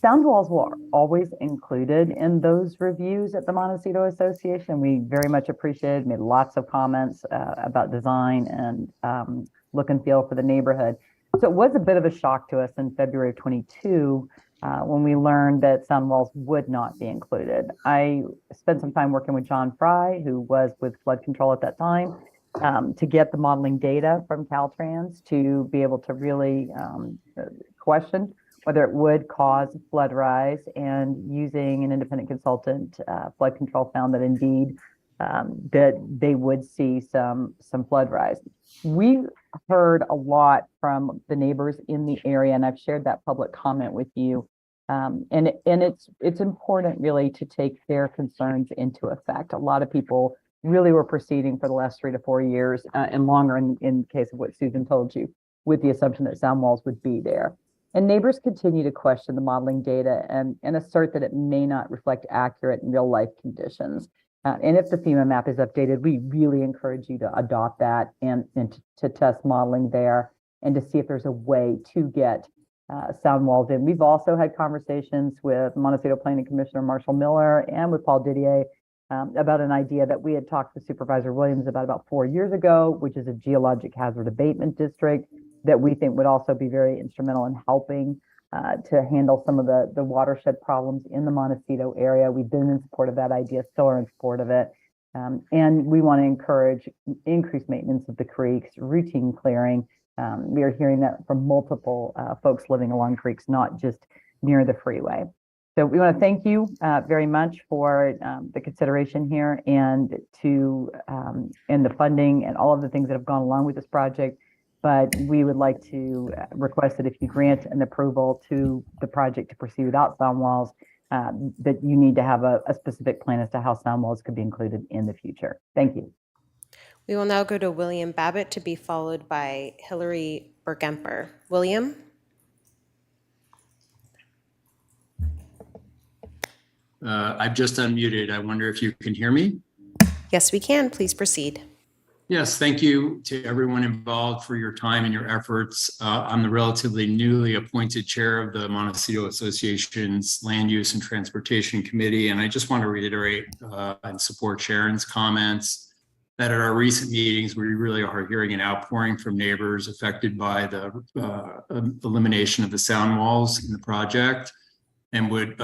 Sound walls were always included in those reviews at the Montecito Association. We very much appreciated, made lots of comments about design and look and feel for the neighborhood. So it was a bit of a shock to us in February of 22 when we learned that sound walls would not be included. I spent some time working with John Fry, who was with flood control at that time, to get the modeling data from Caltrans to be able to really question whether it would cause flood rise, and using an independent consultant, flood control found that indeed that they would see some flood rise. We heard a lot from the neighbors in the area, and I've shared that public comment with you. And it's important really to take their concerns into effect. A lot of people really were proceeding for the last 3 to 4 years and longer in the case of what Susan told you, with the assumption that sound walls would be there. And neighbors continue to question the modeling data and assert that it may not reflect accurate and real life conditions. And if the FEMA map is updated, we really encourage you to adopt that and to test modeling there and to see if there's a way to get sound walls in. We've also had conversations with Montecito Planning Commissioner Marshall Miller and with Paul Didier about an idea that we had talked to Supervisor Williams about 4 years ago, which is a geologic hazard abatement district that we think would also be very instrumental in helping to handle some of the watershed problems in the Montecito area. We've been in support of that idea, still are in support of it. And we want to encourage increased maintenance of the creeks, routine clearing. We are hearing that from multiple folks living along creeks, not just near the freeway. So we want to thank you very much for the consideration here and the funding and all of the things that have gone along with this project. But we would like to request that if you grant an approval to the project to proceed without sound walls, that you need to have a specific plan as to how sound walls could be included in the future. Thank you. We will now go to William Babbitt to be followed by Hillary Bergemper. William? I've just unmuted. I wonder if you can hear me? Yes, we can. Please proceed. Yes, thank you to everyone involved for your time and your efforts. I'm the relatively newly appointed chair of the Montecito Association's Land Use and Transportation Committee, and I just want to reiterate and support Sharon's comments that at our recent meetings, we really are hearing an outpouring from neighbors affected by the elimination of the sound walls in the project, and would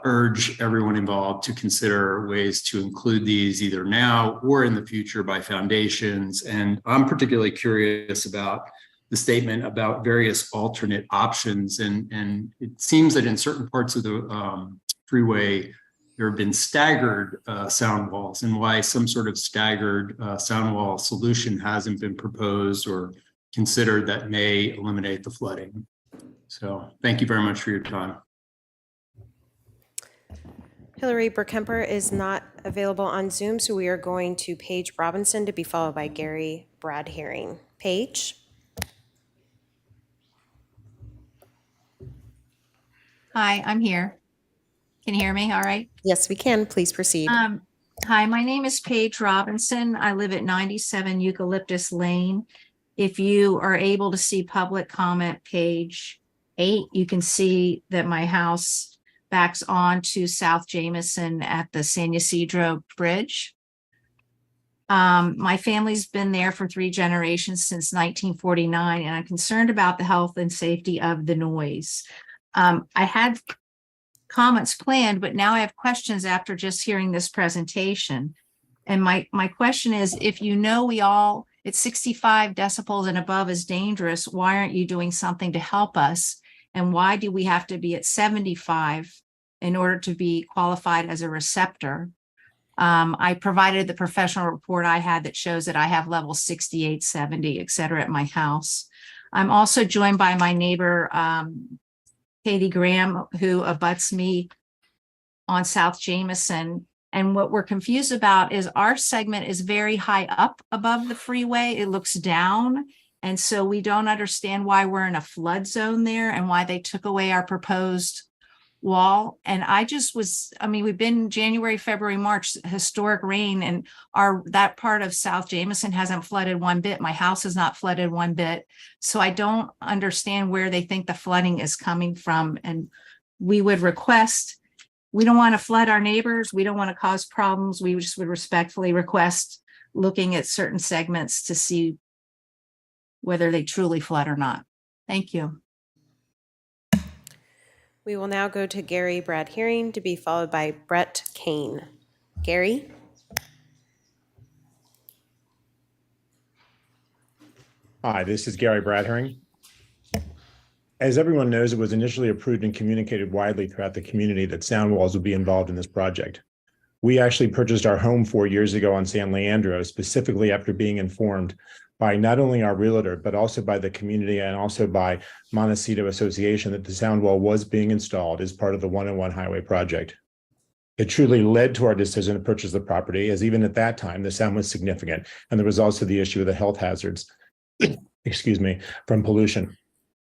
urge everyone involved to consider ways to include these either now or in the future by foundations. And I'm particularly curious about the statement about various alternate options. And it seems that in certain parts of the freeway, there have been staggered sound walls, and why some sort of staggered sound wall solution hasn't been proposed or considered that may eliminate the flooding. So thank you very much for your time. Hillary Berkemper is not available on Zoom, so we are going to Paige Robinson to be followed by Gary Bradhearing. Paige? Hi, I'm here. Can you hear me all right? Yes, we can. Please proceed. Hi, my name is Paige Robinson. I live at 97 Eucalyptus Lane. If you are able to see public comment page 8, you can see that my house backs on to South Jameson at the San Ysidro Bridge. My family's been there for 3 generations since 1949, and I'm concerned about the health and safety of the noise. I had comments planned, but now I have questions after just hearing this presentation. And my question is, if you know it's 65 decibels and above is dangerous, why aren't you doing something to help us? And why do we have to be at 75 in order to be qualified as a receptor? I provided the professional report I had that shows that I have level 68, 70, et cetera, at my house. I'm also joined by my neighbor, Katie Graham, who abuts me on South Jameson. And what we're confused about is our segment is very high up above the freeway. It looks down. And so we don't understand why we're in a flood zone there and why they took away our proposed wall. And we've been January, February, March, historic rain, and that part of South Jamison hasn't flooded one bit. My house has not flooded one bit. So I don't understand where they think the flooding is coming from. And we would request, we don't want to flood our neighbors. We don't want to cause problems. We just would respectfully request looking at certain segments to see whether they truly flood or not. Thank you. We will now go to Gary Brad Hearing to be followed by Brett Kane. Gary? Hi, this is Gary Bradhering. As everyone knows, it was initially approved and communicated widely throughout the community that sound walls would be involved in this project. We actually purchased our home 4 years ago on San Leandro, specifically after being informed by not only our realtor, but also by the community and also by Montecito Association that the sound wall was being installed as part of the 101 highway project. It truly led to our decision to purchase the property, as even at that time, the sound was significant. And there was also the issue of the health hazards, excuse me, from pollution.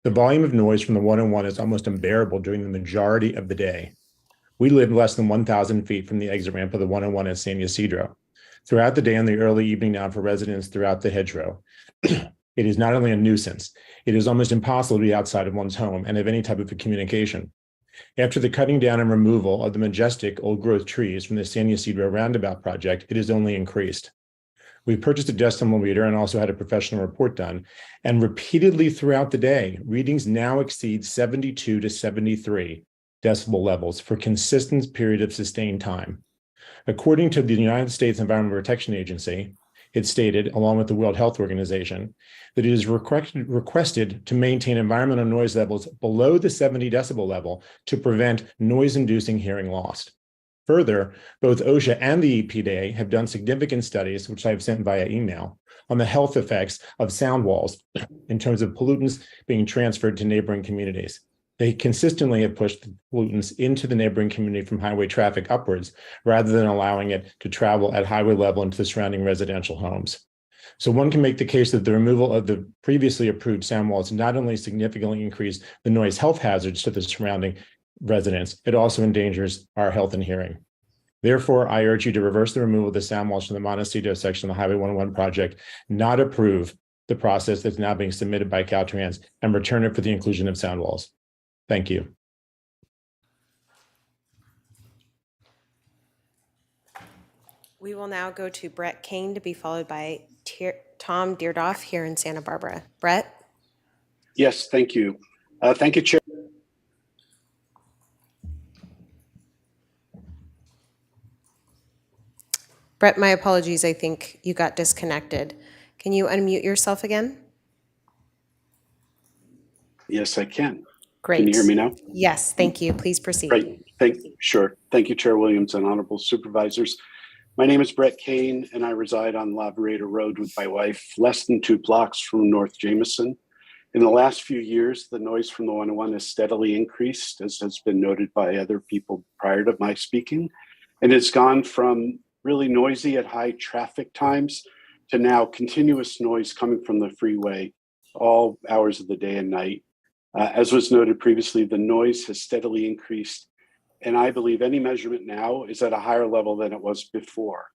The volume of noise from the 101 is almost unbearable during the majority of the day. We live less than 1,000 feet from the exit ramp of the 101 at San Ysidro. Throughout the day and the early evening now for residents throughout the hedgerow, it is not only a nuisance, it is almost impossible to be outside of one's home and have any type of communication. After the cutting down and removal of the majestic old growth trees from the San Ysidro roundabout project, it has only increased. We purchased a decimal meter and also had a professional report done. And repeatedly throughout the day, readings now exceed 72 to 73 decibel levels for consistent period of sustained time. According to the United States Environmental Protection Agency, it stated, along with the World Health Organization, that it is requested to maintain environmental noise levels below the 70 decibel level to prevent noise-inducing hearing loss. Further, both OSHA and the EPA have done significant studies, which I have sent via email, on the health effects of sound walls in terms of pollutants being transferred to neighboring communities. They consistently have pushed the pollutants into the neighboring community from highway traffic upwards, rather than allowing it to travel at highway level into the surrounding residential homes. So one can make the case that the removal of the previously approved sound walls not only significantly increased the noise health hazards to the surrounding residents, it also endangers our health and hearing. Therefore, I urge you to reverse the removal of the sound walls from the Montecito section of the Highway 101 project, not approve the process that's now being submitted by Caltrans, and return it for the inclusion of sound walls. Thank you. We will now go to Brett Kane to be followed by Tom Deardoff here in Santa Barbara. Brett? Yes, thank you. Thank you, Chair. Brett, my apologies. I think you got disconnected. Can you unmute yourself again? Yes, I can. Great. Can you hear me now? Yes, thank you. Please proceed. Great. Sure. Thank you, Chair Williams and Honorable Supervisors. My name is Brett Kane, and I reside on Labrador Road with my wife, less than 2 blocks from North Jamison. In the last few years, the noise from the 101 has steadily increased, as has been noted by other people prior to my speaking, and it's gone from really noisy at high traffic times to now continuous noise coming from the freeway all hours of the day and night. As was noted previously, the noise has steadily increased, and I believe any measurement now is at a higher level than it was before.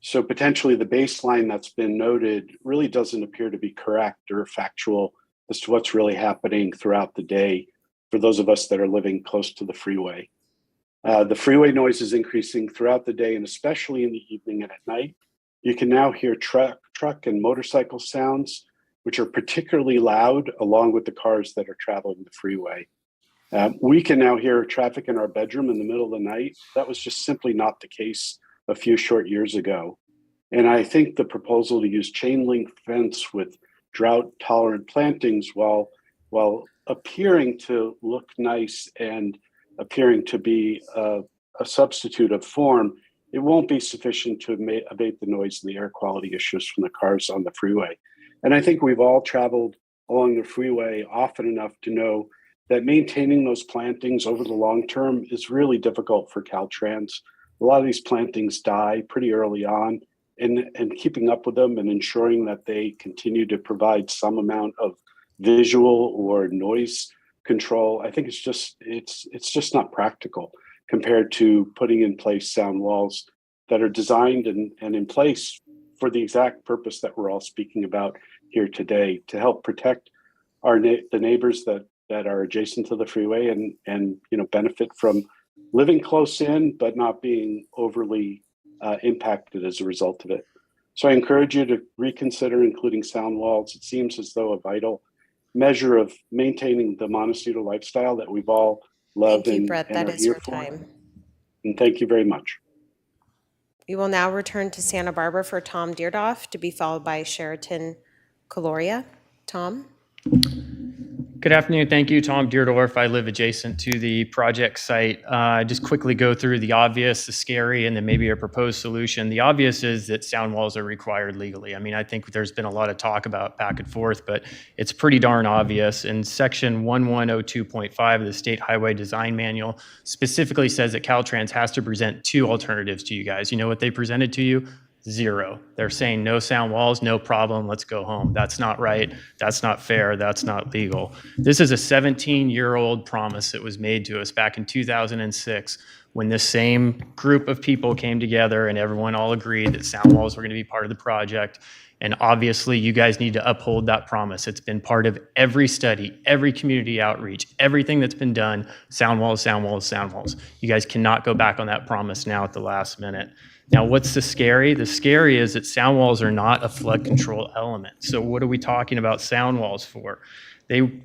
So potentially the baseline that's been noted really doesn't appear to be correct or factual as to what's really happening throughout the day for those of us that are living close to the freeway. The freeway noise is increasing throughout the day, and especially in the evening and at night. You can now hear truck and motorcycle sounds, which are particularly loud, along with the cars that are traveling the freeway. We can now hear traffic in our bedroom in the middle of the night. That was just simply not the case a few short years ago. And I think the proposal to use chain link fence with drought-tolerant plantings, while appearing to look nice and appearing to be a substitute of form, it won't be sufficient to abate the noise and the air quality issues from the cars on the freeway. And I think we've all traveled along the freeway often enough to know that maintaining those plantings over the long term is really difficult for Caltrans. a lot of these plantings die pretty early on, and keeping up with them and ensuring that they continue to provide some amount of visual or noise control, I think it's just not practical compared to putting in place sound walls that are designed and in place for the exact purpose that we're all speaking about here today, to help protect the neighbors that are adjacent to the freeway and benefit from living close in but not being overly impacted as a result of it. So I encourage you to reconsider including sound walls. It seems as though a vital measure of maintaining the Montecito lifestyle that we've all loved Thank you, and Brett. That are is here your for. time. And thank you very much. We will now return to Santa Barbara for Tom Deerdoff, to be followed by Sheraton Caloria. Tom? Good afternoon. Thank you, Tom Deerdorf. I live adjacent to the project site. Just quickly go through the obvious, the scary, and then maybe a proposed solution. The obvious is that sound walls are required legally. I mean, I think there's been a lot of talk about back and forth, but it's pretty darn obvious. And section 1102.5 of the State Highway Design Manual specifically says that Caltrans has to present two alternatives to you guys. You know what they presented to you? Zero. They're saying no sound walls, no problem, let's go home. That's not right. That's not fair. That's not legal. This is a 17-year-old promise that was made to us back in 2006 when this same group of people came together and everyone all agreed that sound walls were going to be part of the project. And obviously, you guys need to uphold that promise. It's been part of every study, every community outreach, everything that's been done. Sound walls, sound walls, sound walls. You guys cannot go back on that promise now at the last minute. Now, what's the scary? The scary is that sound walls are not a flood control element. So what are we talking about sound walls for?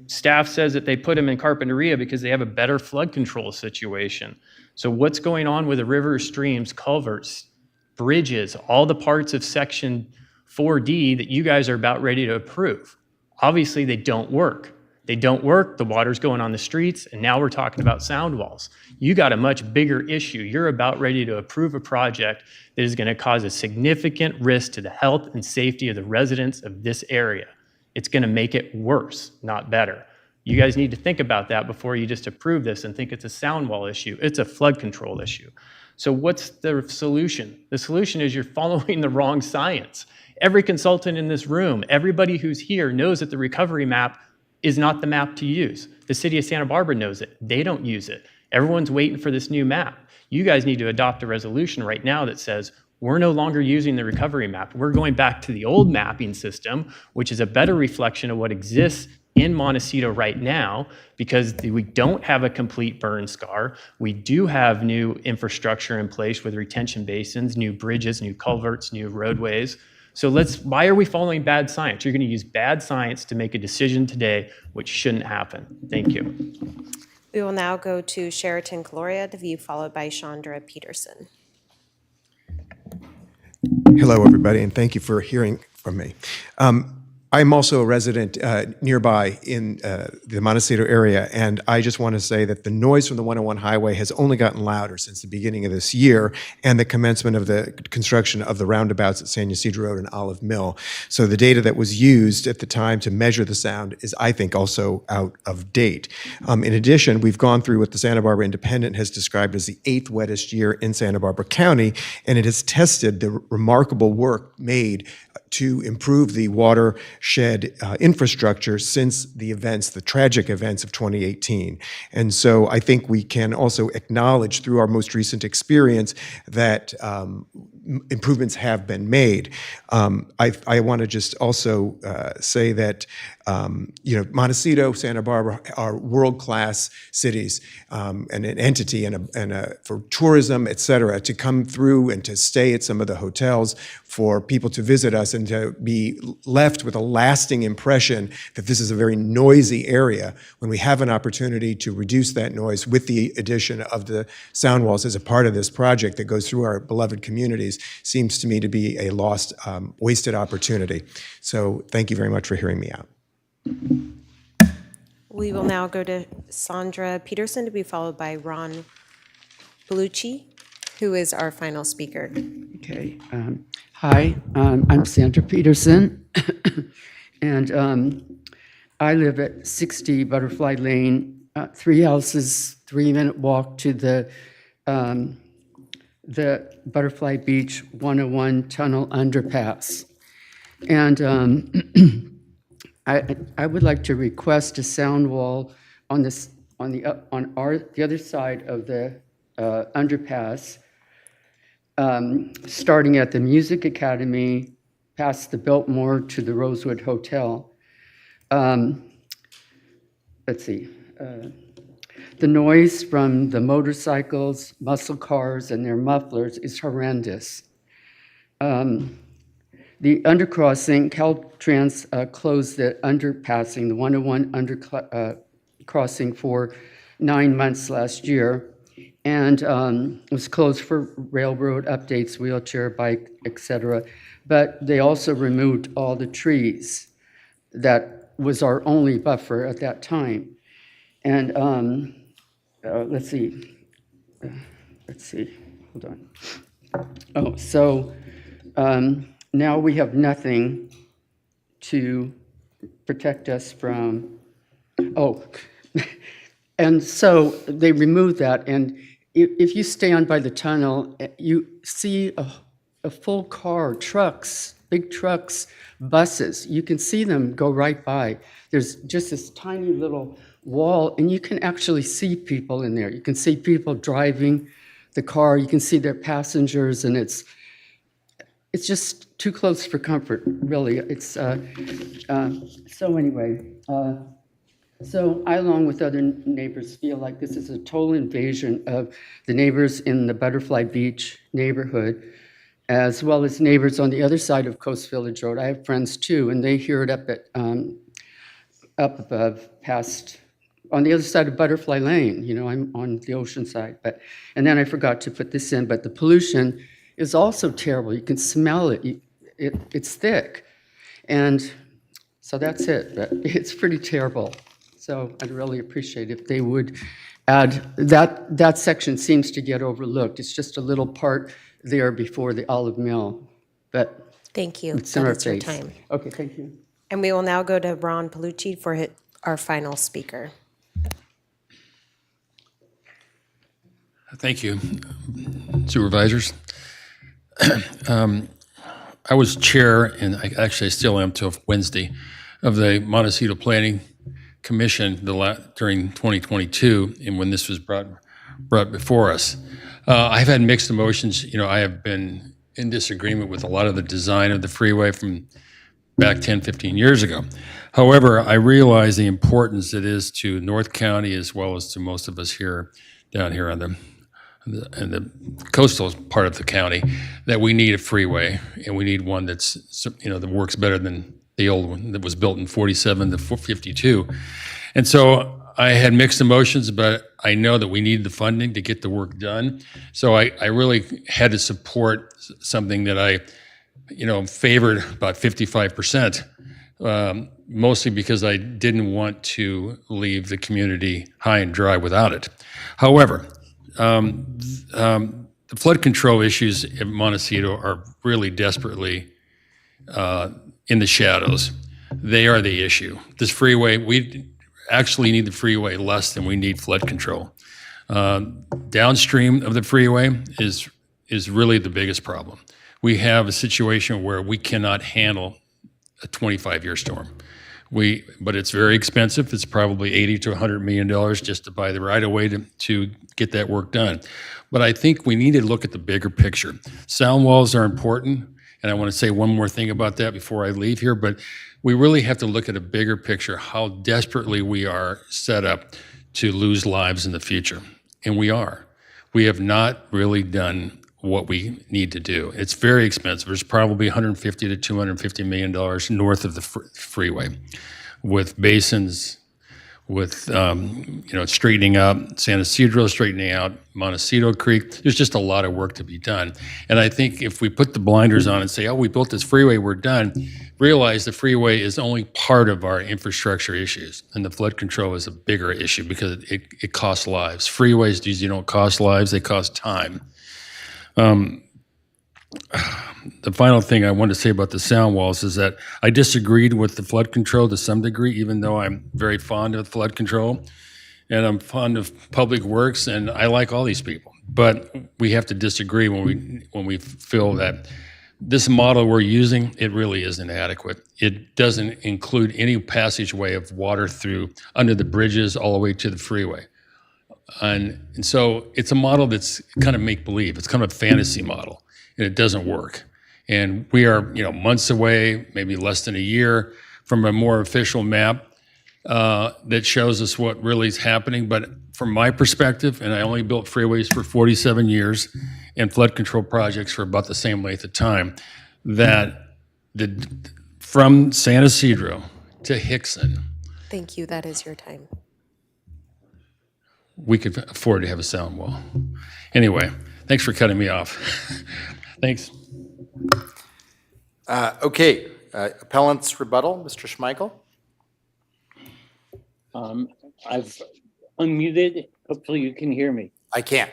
Staff says that they put them in Carpinteria because they have a better flood control situation. So what's going on with the rivers, streams, culverts, bridges, all the parts of section 4D that you guys are about ready to approve? Obviously, they don't work. They don't work, the water's going on the streets, and now we're talking about sound walls. You got a much bigger issue. You're about ready to approve a project that is going to cause a significant risk to the health and safety of the residents of this area. It's going to make it worse, not better. You guys need to think about that before you just approve this and think it's a sound wall issue. It's a flood control issue. So what's the solution? The solution is you're following the wrong science. Every consultant in this room, everybody who's here knows that the recovery map is not the map to use. The city of Santa Barbara knows it. They don't use it. Everyone's waiting for this new map. You guys need to adopt a resolution right now that says, we're no longer using the recovery map. We're going back to the old mapping system, which is a better reflection of what exists in Montecito right now, because we don't have a complete burn scar. We do have new infrastructure in place with retention basins, new bridges, new culverts, new roadways. So why are we following bad science? You're going to use bad science to make a decision today, which shouldn't happen. Thank you. We will now go to Sheraton Caloria, to be followed by Chandra Peterson. Hello, everybody, and thank you for hearing from me. I'm also a resident nearby in the Montecito area, and I just want to say that the noise from the 101 highway has only gotten louder since the beginning of this year and the commencement of the construction of the roundabouts at San Ysidro Road and Olive Mill. So the data that was used at the time to measure the sound is, I think, also out of date. In addition, we've gone through what the Santa Barbara Independent has described as the 8th wettest year in Santa Barbara County, and it has tested the remarkable work made to improve the watershed infrastructure since the events, the tragic events of 2018. And so I think we can also acknowledge through our most recent experience that improvements have been made. I want to just also say that Montecito, Santa Barbara are world-class cities and an entity for tourism, et cetera, to come through and to stay at some of the hotels, for people to visit us and to be left with a lasting impression that this is a very noisy area, when we have an opportunity to reduce that noise with the addition of the sound walls as a part of this project that goes through our beloved communities, seems to me to be a lost, wasted opportunity. So thank you very much for hearing me out. We will now go to Sandra Peterson, to be followed by Ron Bellucci, who is our final speaker. Okay. Hi, I'm Sandra Peterson, and I live at 60 Butterfly Lane, 3 houses, 3-minute walk to the the Butterfly Beach 101 Tunnel Underpass. And I would like to request a sound wall on this, on the other side of the underpass, starting at the Music Academy, past the Biltmore to the Rosewood Hotel. Let's see. The noise from the motorcycles, muscle cars, and their mufflers is horrendous. The undercrossing, Caltrans closed the underpassing, the 101 undercrossing for 9 months last year, and it was closed for railroad updates, wheelchair, bike, etc. But they also removed all the trees. That was our only buffer at that time. And let's see, hold on. Oh, so now we have nothing to protect us from, and so they removed that. And if you stand by the tunnel, you see a full car, trucks, big trucks, buses. You can see them go right by. There's just this tiny little wall, and you can actually see people in there. You can see people driving the car. You can see their passengers, and it's just too close for comfort, really. It's so anyway. So I, along with other neighbors, feel like this is a total invasion of the neighbors in the Butterfly Beach neighborhood, as well as neighbors on the other side of Coast Village Road. I have friends too, and they hear it up at up above, past on the other side of Butterfly Lane. You know, I'm on the ocean side, and then I forgot to put this in, but the pollution is also terrible. You can smell it. It's thick, and so that's it. But it's pretty terrible. So I'd really appreciate if they would add that. That section seems to get overlooked. It's just a little part there before the olive mill, but Thank you. it's in That our is your face. time. Okay, thank you. And we will now go to Ron Palucci for our final speaker. Thank you, Supervisors. I was chair, and I still am till Wednesday, of the Montecito Planning Commission during 2022, and when this was brought before us. I've had mixed emotions. You know, I have been in disagreement with a lot of the design of the freeway from back 10, 15 years ago. However, I realize the importance it is to North County as well as to most of us here, down here on the coastal part of the county, that we need a freeway, and we need one that's, you know, that works better than the old one that was built in 47 to 52. And so I had mixed emotions, but I know that we need the funding to get the work done. So I really had to support something that I, you know, favored about 55%, mostly because I didn't want to leave the community high and dry without it. However, the flood control issues in Montecito are really desperately in the shadows. They are the issue. This freeway, we actually need the freeway less than we need flood control. Downstream of the freeway is really the biggest problem. We have a situation where we cannot handle a 25-year storm. But it's very expensive. It's probably $80 to $100 million just to buy the right-of-way to get that work done. But I think we need to look at the bigger picture. Sound walls are important, and I want to say one more thing about that before I leave here, but we really have to look at a bigger picture, how desperately we are set up to lose lives in the future. And we are. We have not really done what we need to do. It's very expensive. There's probably $150 to $250 million north of the freeway, with basins, with straightening out San Isidro, straightening out Montecito Creek. There's just a lot of work to be done. And I think if we put the blinders on and say, oh, we built this freeway, we're done, realize the freeway is only part of our infrastructure issues. And the flood control is a bigger issue because it costs lives. Freeways usually don't cost lives, they cost time. The final thing I want to say about the sound walls is that I disagreed with the flood control to some degree, even though I'm very fond of flood control and I'm fond of public works, and I like all these people. but we have to disagree when we feel that this model we're using, it really isn't adequate. It doesn't include any passageway of water through under the bridges all the way to the freeway. And so it's a model that's kind of make-believe. It's kind of a fantasy model, and it doesn't work. And we are, months away, maybe less than a year from a more official map that shows us what really is happening. But from my perspective, and I only built freeways for 47 years and flood control projects for about the same length of time, that from San Isidro to Hickson, Thank you. That is your time. we could afford to have a sound wall. Anyway, thanks for cutting me off. Thanks. Okay, appellant's rebuttal, Mr. Schmeichel? I've unmuted. Hopefully you can hear me. I can.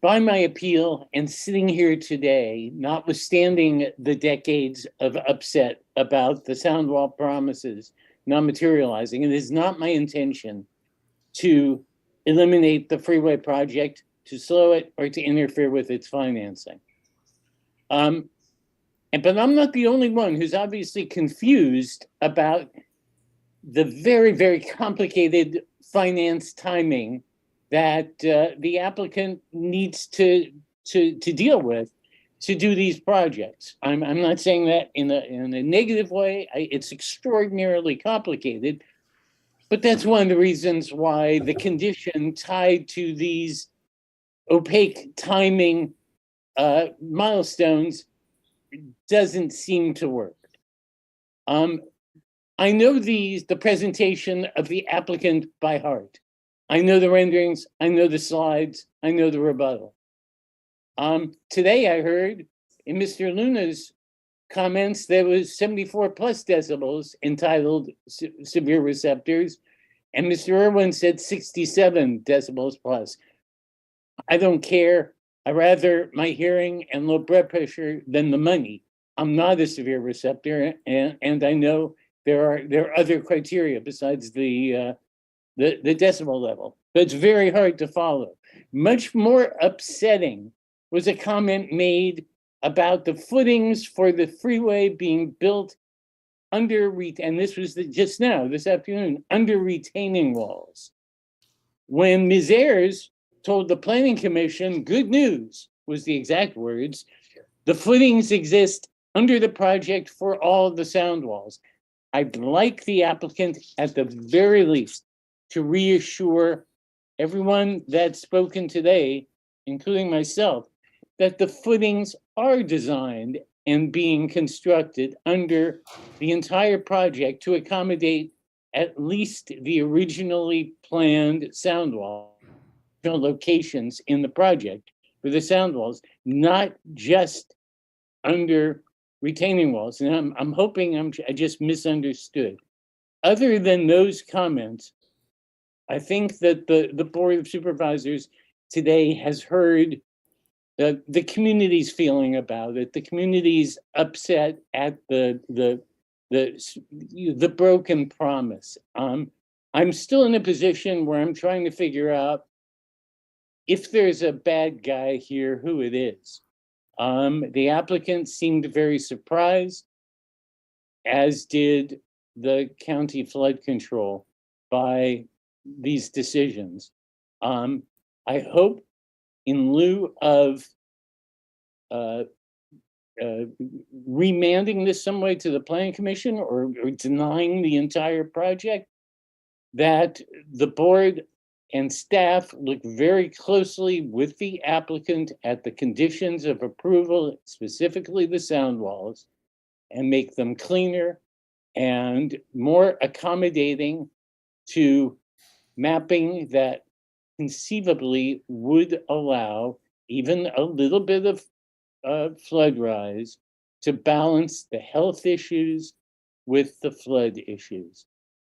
By my appeal and sitting here today, notwithstanding the decades of upset about the sound wall promises not materializing, it is not my intention to eliminate the freeway project, to slow it, or to interfere with its financing. But I'm not the only one who's obviously confused about the very, very complicated finance timing that the applicant needs to deal with to do these projects. I'm not saying that in a negative way. It's extraordinarily complicated, but that's one of the reasons why the condition tied to these opaque timing milestones doesn't seem to work. I know the presentation of the applicant by heart. I know the renderings, I know the slides, I know the rebuttal. Today I heard in Mr. Luna's comments there was 74 plus decibels entitled severe receptors, and Mr. Irwin said 67 decibels plus. I don't care. I rather my hearing and low blood pressure than the money. I'm not a severe receptor, and I know there are other criteria besides the decibel level. But it's very hard to follow. Much more upsetting was a comment made about the footings for the freeway being built under, and this was just now, this afternoon, under retaining walls. When Ms. Ayers told the Planning Commission, good news was the exact words, the footings exist under the project for all the sound walls. I'd like the applicant at the very least to reassure everyone that's spoken today, including myself, that the footings are designed and being constructed under the entire project to accommodate at least the originally planned sound wall locations in the project for the sound walls, not just under retaining walls. And I'm hoping I just misunderstood. Other than those comments, I think that the Board of Supervisors today has heard the community's feeling about it. The community's upset at the broken promise. I'm still in a position where I'm trying to figure out if there's a bad guy here, who it is. The applicant seemed very surprised, as did the county flood control, by these decisions. I hope in lieu of remanding this some way to the Planning Commission or denying the entire project, that the board and staff look very closely with the applicant at the conditions of approval, specifically the sound walls, and make them cleaner and more accommodating to mapping that conceivably would allow even a little bit of flood rise to balance the health issues with the flood issues.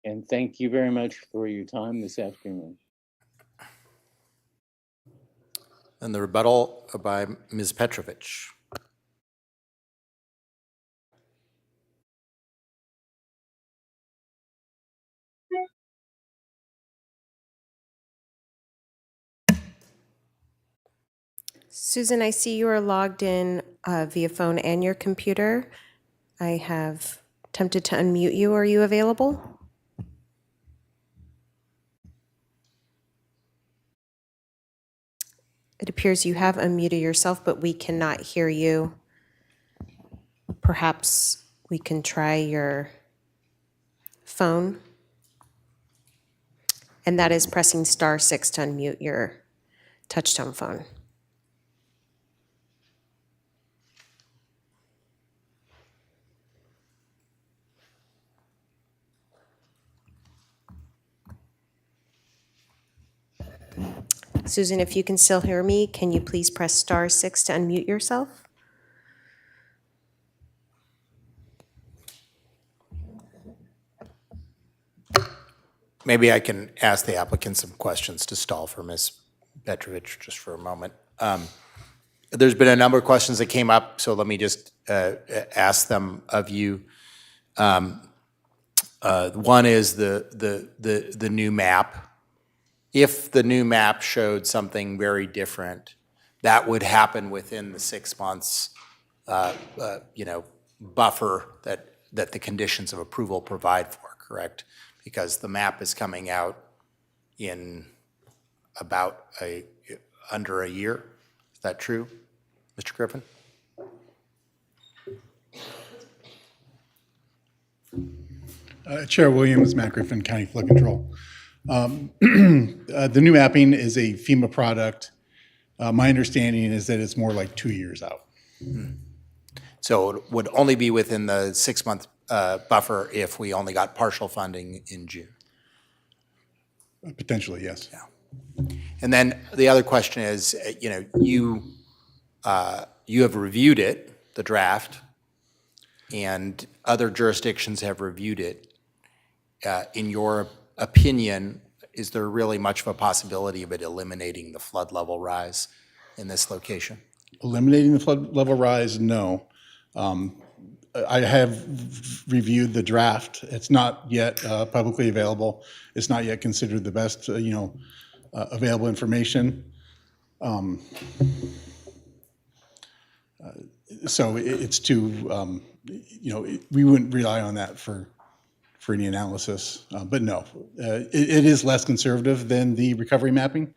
And thank you very much for your time this afternoon. And the rebuttal by Ms. Petrovich. Susan, I see you are logged in via phone and your computer. I have attempted to unmute you. Are you available? It appears you have unmuted yourself, but we cannot hear you. Perhaps we can try your phone. And that is pressing *6 to unmute your touchtone phone. Susan, if you can still hear me, can you please press *6 to unmute yourself? Maybe I can ask the applicant some questions to stall for Ms. Petrovich just for a moment. There's been a number of questions that came up, so let me just ask them of you. One is the new map. If the new map showed something very different, that would happen within the 6 months, buffer that the conditions of approval provide for, correct? Because the map is coming out in about under a year. Is that true, Mr. Griffin? Chair Williams, Matt Griffin, County Flood Control. The new mapping is a FEMA product. My understanding is that it's more like 2 years out. So it would only be within the 6-month buffer if we only got partial funding in June? Potentially, yes. Yeah. And then the other question is, you have reviewed it, the draft, and other jurisdictions have reviewed it. In your opinion, is there really much of a possibility of it eliminating the flood level rise in this location? Eliminating the flood level rise, no. I have reviewed the draft. It's not yet publicly available. It's not yet considered the best, available information. So it's too, we wouldn't rely on that for any analysis. But no, it is less conservative than the recovery mapping,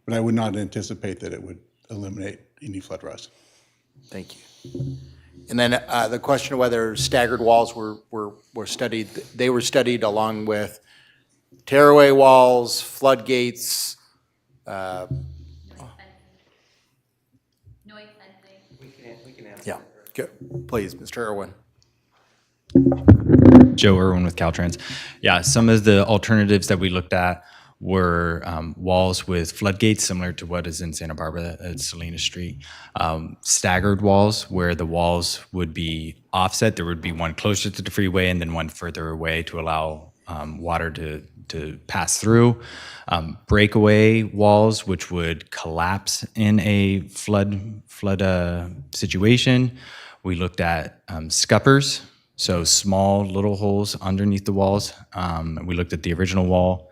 but I would not anticipate that it would eliminate any flood rise. Thank you. And then the question of whether staggered walls were studied, they were studied along with tearaway walls, floodgates. Noise fencing. We can answer. Yeah, good. Please, Mr. Irwin. Joe Irwin with Caltrans. Yeah, some of the alternatives that we looked at were walls with floodgates, similar to what is in Santa Barbara at Salinas Street. Staggered walls, where the walls would be offset. There would be one closer to the freeway and then one further away to allow water to pass through. Breakaway walls, which would collapse in a flood situation. We looked at scuppers, so small little holes underneath the walls. We looked at the original wall.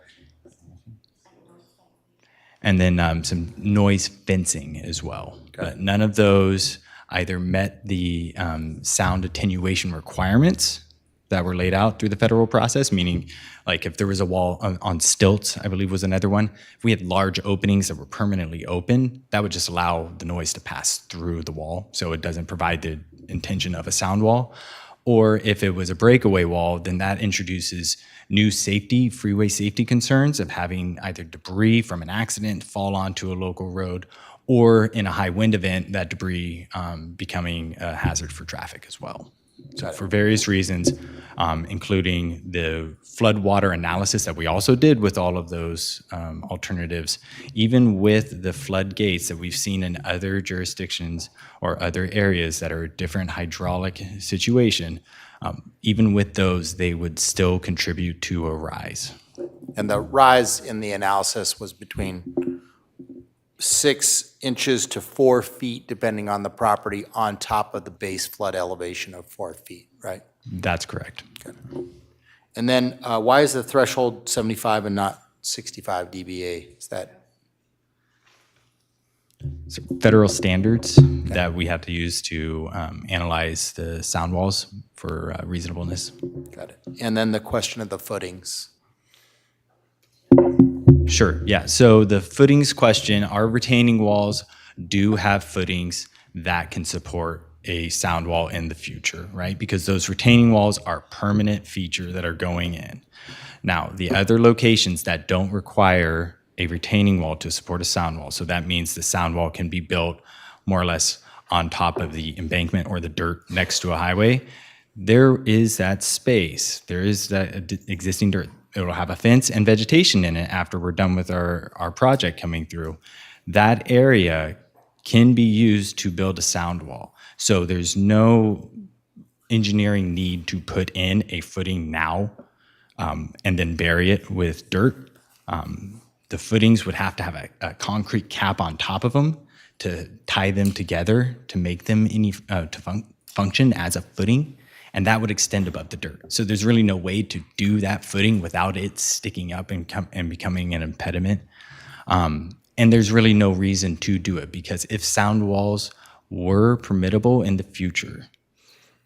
And then some noise fencing as well. But none of those either met the sound attenuation requirements that were laid out through the federal process, meaning like if there was a wall on stilts, I believe was another one. If we had large openings that were permanently open, that would just allow the noise to pass through the wall. So it doesn't provide the intention of a sound wall. Or if it was a breakaway wall, then that introduces new freeway safety concerns of having either debris from an accident fall onto a local road, or in a high wind event, that debris becoming a hazard for traffic as well. So for various reasons, including the floodwater analysis that we also did with all of those alternatives, even with the floodgates that we've seen in other jurisdictions or other areas that are a different hydraulic situation, even with those, they would still contribute to a rise. And the rise in the analysis was between 6 inches to 4 feet, depending on the property, on top of the base flood elevation of 4 feet, right? That's correct. Okay. And then why is the threshold 75 and not 65 dBA? Is that? federal standards that we have to use to analyze the sound walls for reasonableness. Got it. And then the question of the footings. Sure, yeah. So the footings question, our retaining walls do have footings that can support a sound wall in the future, right? Because those retaining walls are permanent feature that are going in. Now, the other locations that don't require a retaining wall to support a sound wall, so that means the sound wall can be built more or less on top of the embankment or the dirt next to a highway, there is that space. There is that existing dirt. It'll have a fence and vegetation in it after we're done with our project coming through. That area can be used to build a sound wall. So there's no engineering need to put in a footing now and then bury it with dirt. The footings would have to have a concrete cap on top of them to tie them together to make them function as a footing, and that would extend above the dirt. So there's really no way to do that footing without it sticking up and becoming an impediment. And there's really no reason to do it, because if sound walls were permittable in the future,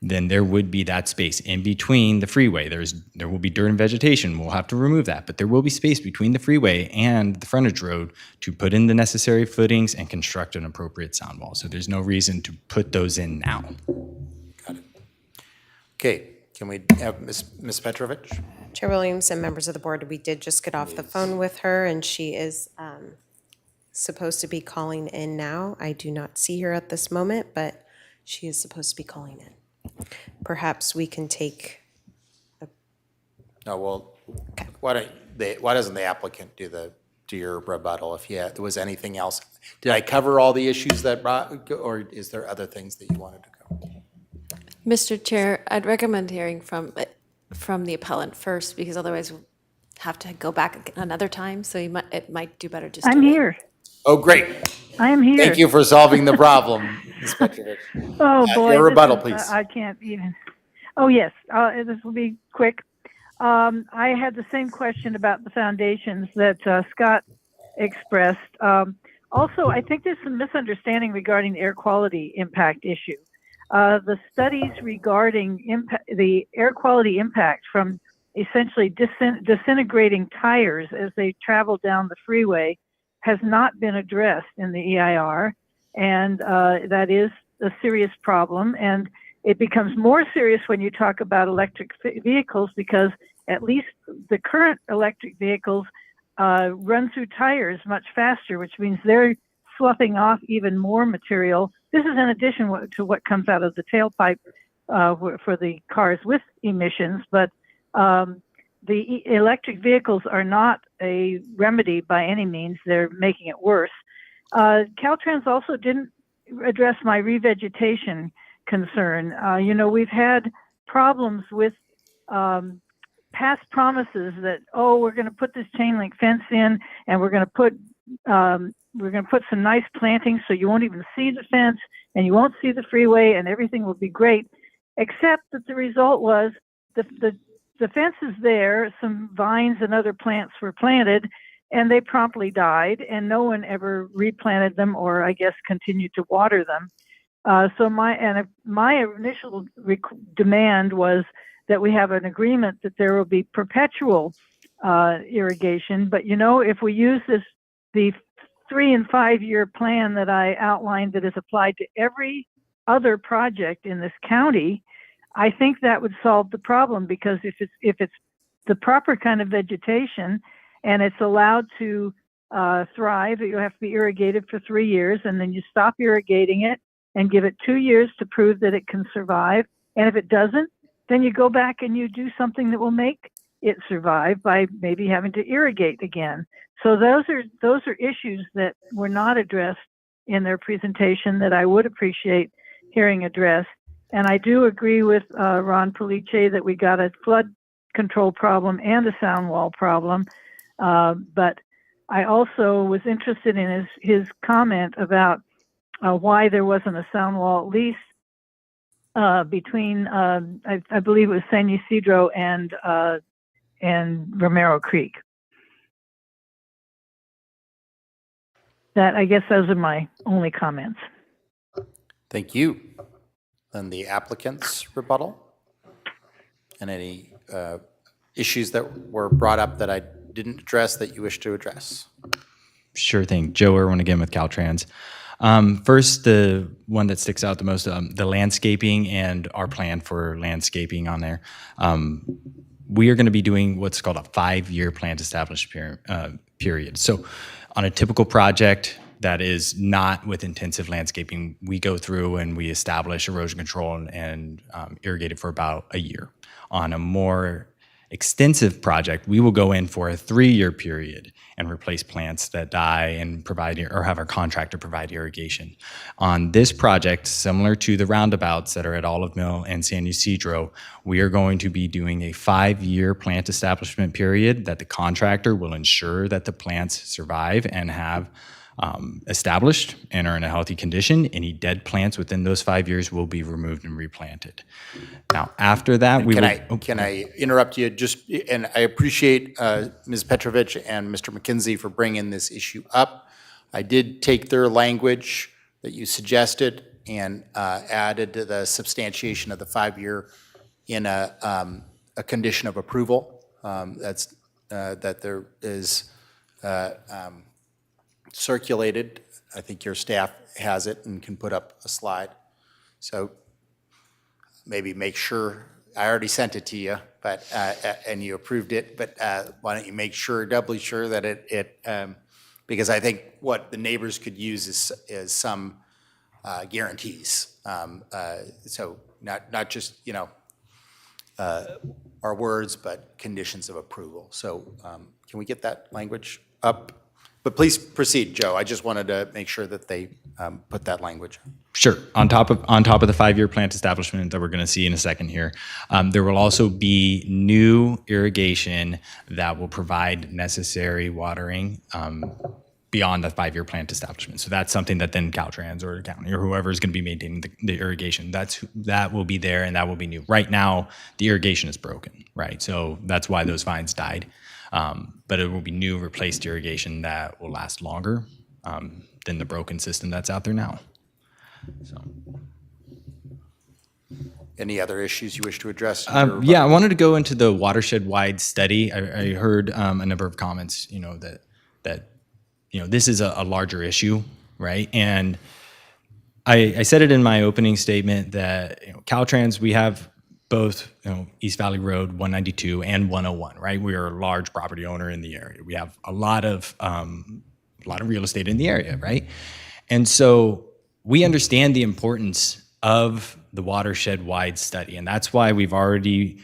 then there would be that space in between the freeway. There will be dirt and vegetation. We'll have to remove that, but there will be space between the freeway and the frontage road to put in the necessary footings and construct an appropriate sound wall. So there's no reason to put those in now. Got it. Okay, can we have Ms. Petrovich? Chair Williams and members of the board, we did just get off the phone with her, and she is supposed to be calling in now. I do not see her at this moment, but she is supposed to be calling in. Perhaps we can take. No, well, why doesn't the applicant do your rebuttal? If there was anything else, did I cover all the issues that or is there other things that you wanted to cover? Mr. Chair, I'd recommend hearing from the appellant first, because otherwise we'll have to go back another time. So it might do better just. I'm here. Oh, great. I am here. Thank you for solving the problem, Ms. Petrovich. Oh, boy. Your rebuttal, please. I can't even. Oh, yes. This will be quick. I had the same question about the foundations that Scott expressed. Also, I think there's some misunderstanding regarding the air quality impact issue. The studies regarding the air quality impact from essentially disintegrating tires as they travel down the freeway has not been addressed in the EIR, and that is a serious problem. And it becomes more serious when you talk about electric vehicles, because at least the current electric vehicles run through tires much faster, which means they're sloughing off even more material. This is in addition to what comes out of the tailpipe for the cars with emissions, but the electric vehicles are not a remedy by any means. They're making it worse. Caltrans also didn't address my revegetation concern. We've had problems with past promises that, we're going to put this chain link fence in, and we're going to put some nice plantings so you won't even see the fence and you won't see the freeway and everything will be great, except that the result was the fence is there, some vines and other plants were planted, and they promptly died, and no one ever replanted them or, I guess, continued to water them. So my initial demand was that we have an agreement that there will be perpetual irrigation. But, if we use the 3 and 5 year plan that I outlined that is applied to every other project in this county, I think that would solve the problem, because if it's the proper kind of vegetation and it's allowed to thrive, you have to be irrigated for 3 years, and then you stop irrigating it and give it 2 years to prove that it can survive. And if it doesn't, then you go back and you do something that will make it survive by maybe having to irrigate again. So those are issues that were not addressed in their presentation that I would appreciate hearing addressed. And I do agree with Ron Police that we got a flood control problem and a sound wall problem. But I also was interested in his comment about why there wasn't a sound wall, at least between, I believe it was San Ysidro and Romero Creek. I guess those are my only comments. Thank you. Then the applicant's rebuttal? And any issues that were brought up that I didn't address that you wish to address? Sure thing. Joe Irwin again with Caltrans. First, the one that sticks out the most, the landscaping and our plan for landscaping on there. We are going to be doing what's called a 5-year planned established period. So on a typical project that is not with intensive landscaping, we go through and we establish erosion control and irrigate it for about a year. On a more extensive project, we will go in for a 3-year period and replace plants that die and provide or have our contractor provide irrigation. On this project, similar to the roundabouts that are at Olive Mill and San Ysidro, we are going to be doing a 5-year plant establishment period that the contractor will ensure that the plants survive and have established and are in a healthy condition. Any dead plants within those 5 years will be removed and replanted. Now, after that, Can I interrupt you? And I appreciate Ms. Petrovich and Mr. McKenzie for bringing this issue up. I did take their language that you suggested and added to the substantiation of the 5-year in a condition of approval. That there is circulated. I think your staff has it and can put up a slide. So maybe make sure, I already sent it to you, but and you approved it, but why don't you make sure, doubly sure that it because I think what the neighbors could use is some guarantees. So not just, our words, but conditions of approval. So can we get that language up? But please proceed, Joe. I just wanted to make sure that they put that language. Sure. On top of the 5-year plant establishment that we're going to see in a second here, there will also be new irrigation that will provide necessary watering beyond the 5-year plant establishment. So that's something that then Caltrans or the county or whoever is going to be maintaining the irrigation, that will be there and that will be new. Right now, the irrigation is broken, right? So that's why those vines died. But it will be new replaced irrigation that will last longer than the broken system that's out there now. So. Any other issues you wish to address? Yeah, I wanted to go into the watershed-wide study. I heard a number of comments, that this is a larger issue, right? And I said it in my opening statement that Caltrans, we have both East Valley Road 192 and 101, right? We are a large property owner in the area. We have a lot of real estate in the area, right? And so we understand the importance of the watershed-wide study, and that's why we've already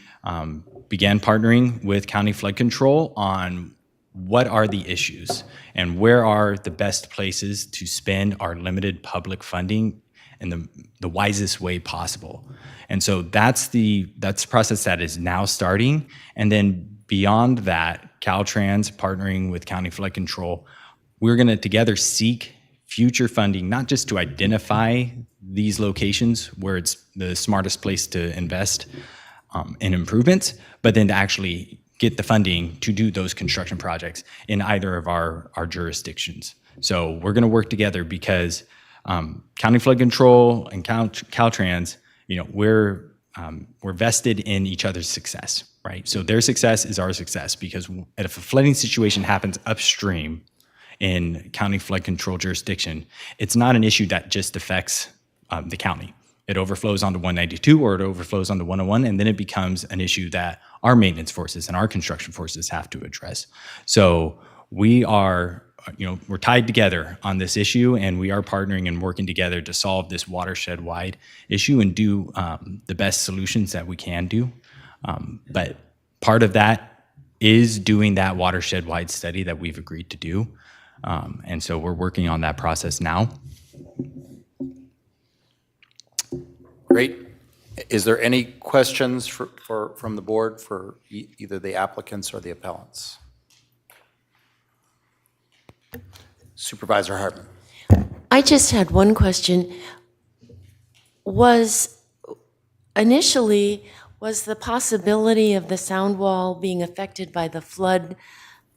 began partnering with County Flood Control on what are the issues and where are the best places to spend our limited public funding in the wisest way possible. And so that's the process that is now starting. And then beyond that, Caltrans partnering with County Flood Control, we're going to together seek future funding, not just to identify these locations where it's the smartest place to invest in improvements, but then to actually get the funding to do those construction projects in either of our jurisdictions. So we're going to work together because County Flood Control and Caltrans, we're vested in each other's success, right? So their success is our success because if a flooding situation happens upstream in County Flood Control jurisdiction, it's not an issue that just affects the county. It overflows onto 192 or it overflows onto 101, and then it becomes an issue that our maintenance forces and our construction forces have to address. So we are, we're tied together on this issue, and we are partnering and working together to solve this watershed-wide issue and do the best solutions that we can do. But part of that is doing that watershed-wide study that we've agreed to do. And so we're working on that process now. Great. Is there any questions from the board for either the applicants or the appellants? Supervisor Hartman. I just had one question. Was the possibility of the sound wall being affected by the flood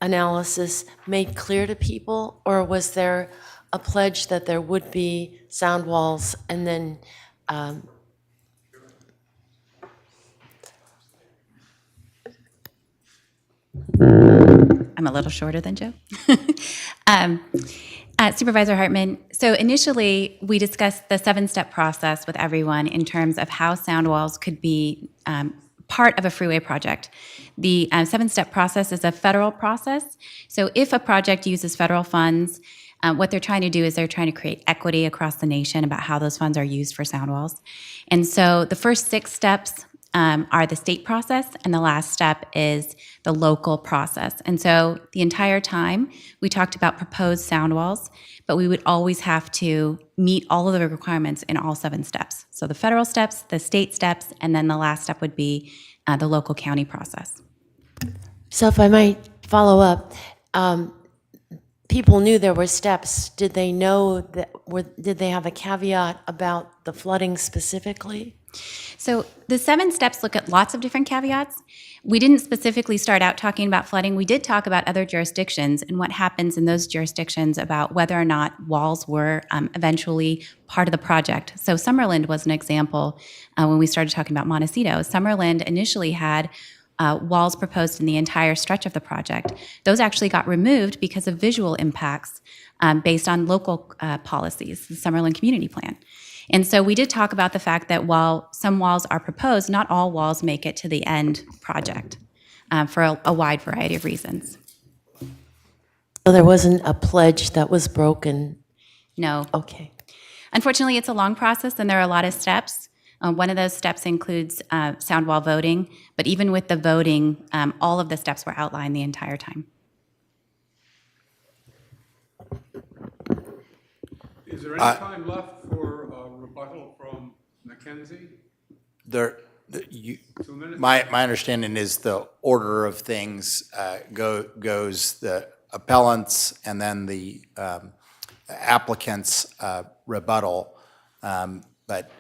analysis made clear to people, or was there a pledge that there would be sound walls, and then I'm a little shorter than Joe. Supervisor Hartman, so initially we discussed the 7-step process with everyone in terms of how sound walls could be part of a freeway project. The 7-step process is a federal process. So if a project uses federal funds, what they're trying to do is they're trying to create equity across the nation about how those funds are used for sound walls. And so the first 6 steps are the state process, and the last step is the local process. And so the entire time, we talked about proposed sound walls, but we would always have to meet all of the requirements in all 7 steps. So the federal steps, the state steps, and then the last step would be the local county process. so if I might follow up, people knew there were steps. Did they know that? Did they have a caveat about the flooding specifically? So the 7 steps look at lots of different caveats. We didn't specifically start out talking about flooding. We did talk about other jurisdictions and what happens in those jurisdictions about whether or not walls were eventually part of the project. So Summerlin was an example when we started talking about Montecito. Summerlin initially had walls proposed in the entire stretch of the project. Those actually got removed because of visual impacts based on local policies, the Summerlin Community Plan. And so we did talk about the fact that while some walls are proposed, not all walls make it to the end project for a wide variety of reasons. So there wasn't a pledge that was broken? No. Okay. Unfortunately, it's a long process and there are a lot of steps. One of those steps includes sound wall voting, but even with the voting, all of the steps were outlined the entire time. Is there any time left for rebuttal from Mackenzie? My understanding is the order of things goes the appellants and then the applicant's rebuttal. But